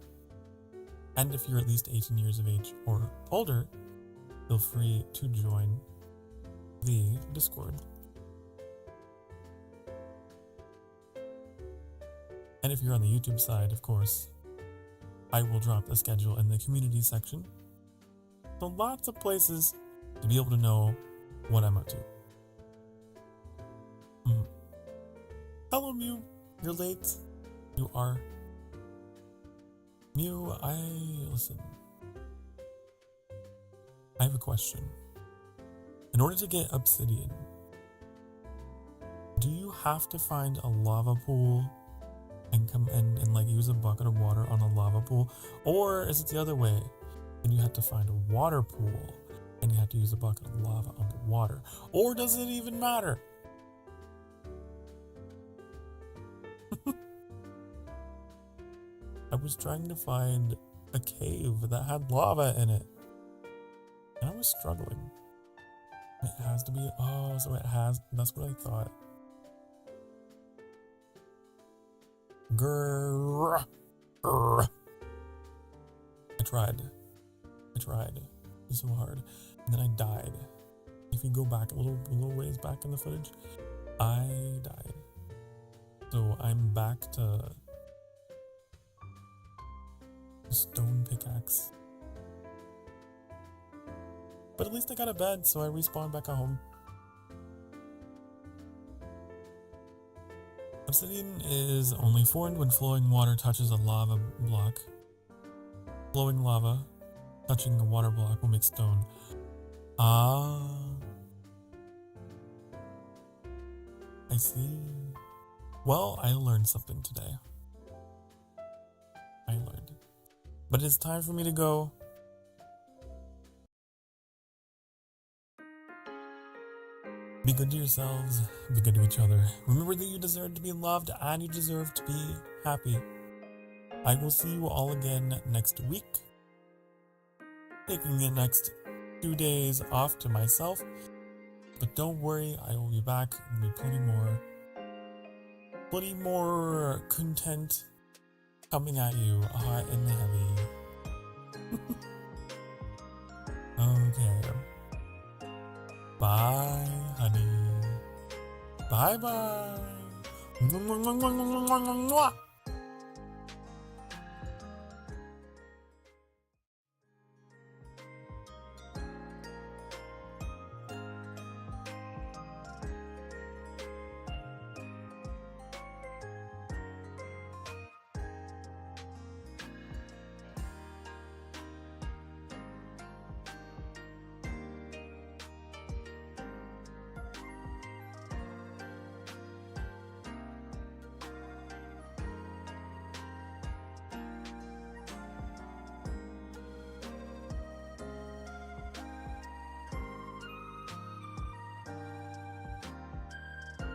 and if you're at least 18 years of age or older, feel free to join the Discord. And if you're on the YouTube side, of course, I will drop the schedule in the community section. So lots of places to be able to know what I'm up to. Hello, Mew. You're late. You are. Mew, listen. I have a question. In order to get obsidian, do you have to find a lava pool and come and like use a bucket of water on a lava pool? Or is it the other way? And you have to find a water pool and you have to use a bucket of lava on the water. Or does it even matter? I was trying to find a cave that had lava in it, and I was struggling. It has to be, oh, so it has, that's what I thought. Grrr, grrr. I tried so hard, and then I died. If you go back a little ways back in the footage, I died. So I'm back to the stone pickaxe. But at least I got a bed, so I respawned back at home. Obsidian is only formed when flowing water touches a lava block. Flowing lava touching the water block will make stone. Ah, I see. Well, I learned something today. I learned. But it's time for me to go. Be good to yourselves, be good to each other. Remember that you deserve to be loved and you deserve to be happy. I will see you all again next week. Taking the next 2 days off to myself. But don't worry, I will be back and be plenty more content coming at you hot and heavy. Okay. Bye, honey. Bye-bye.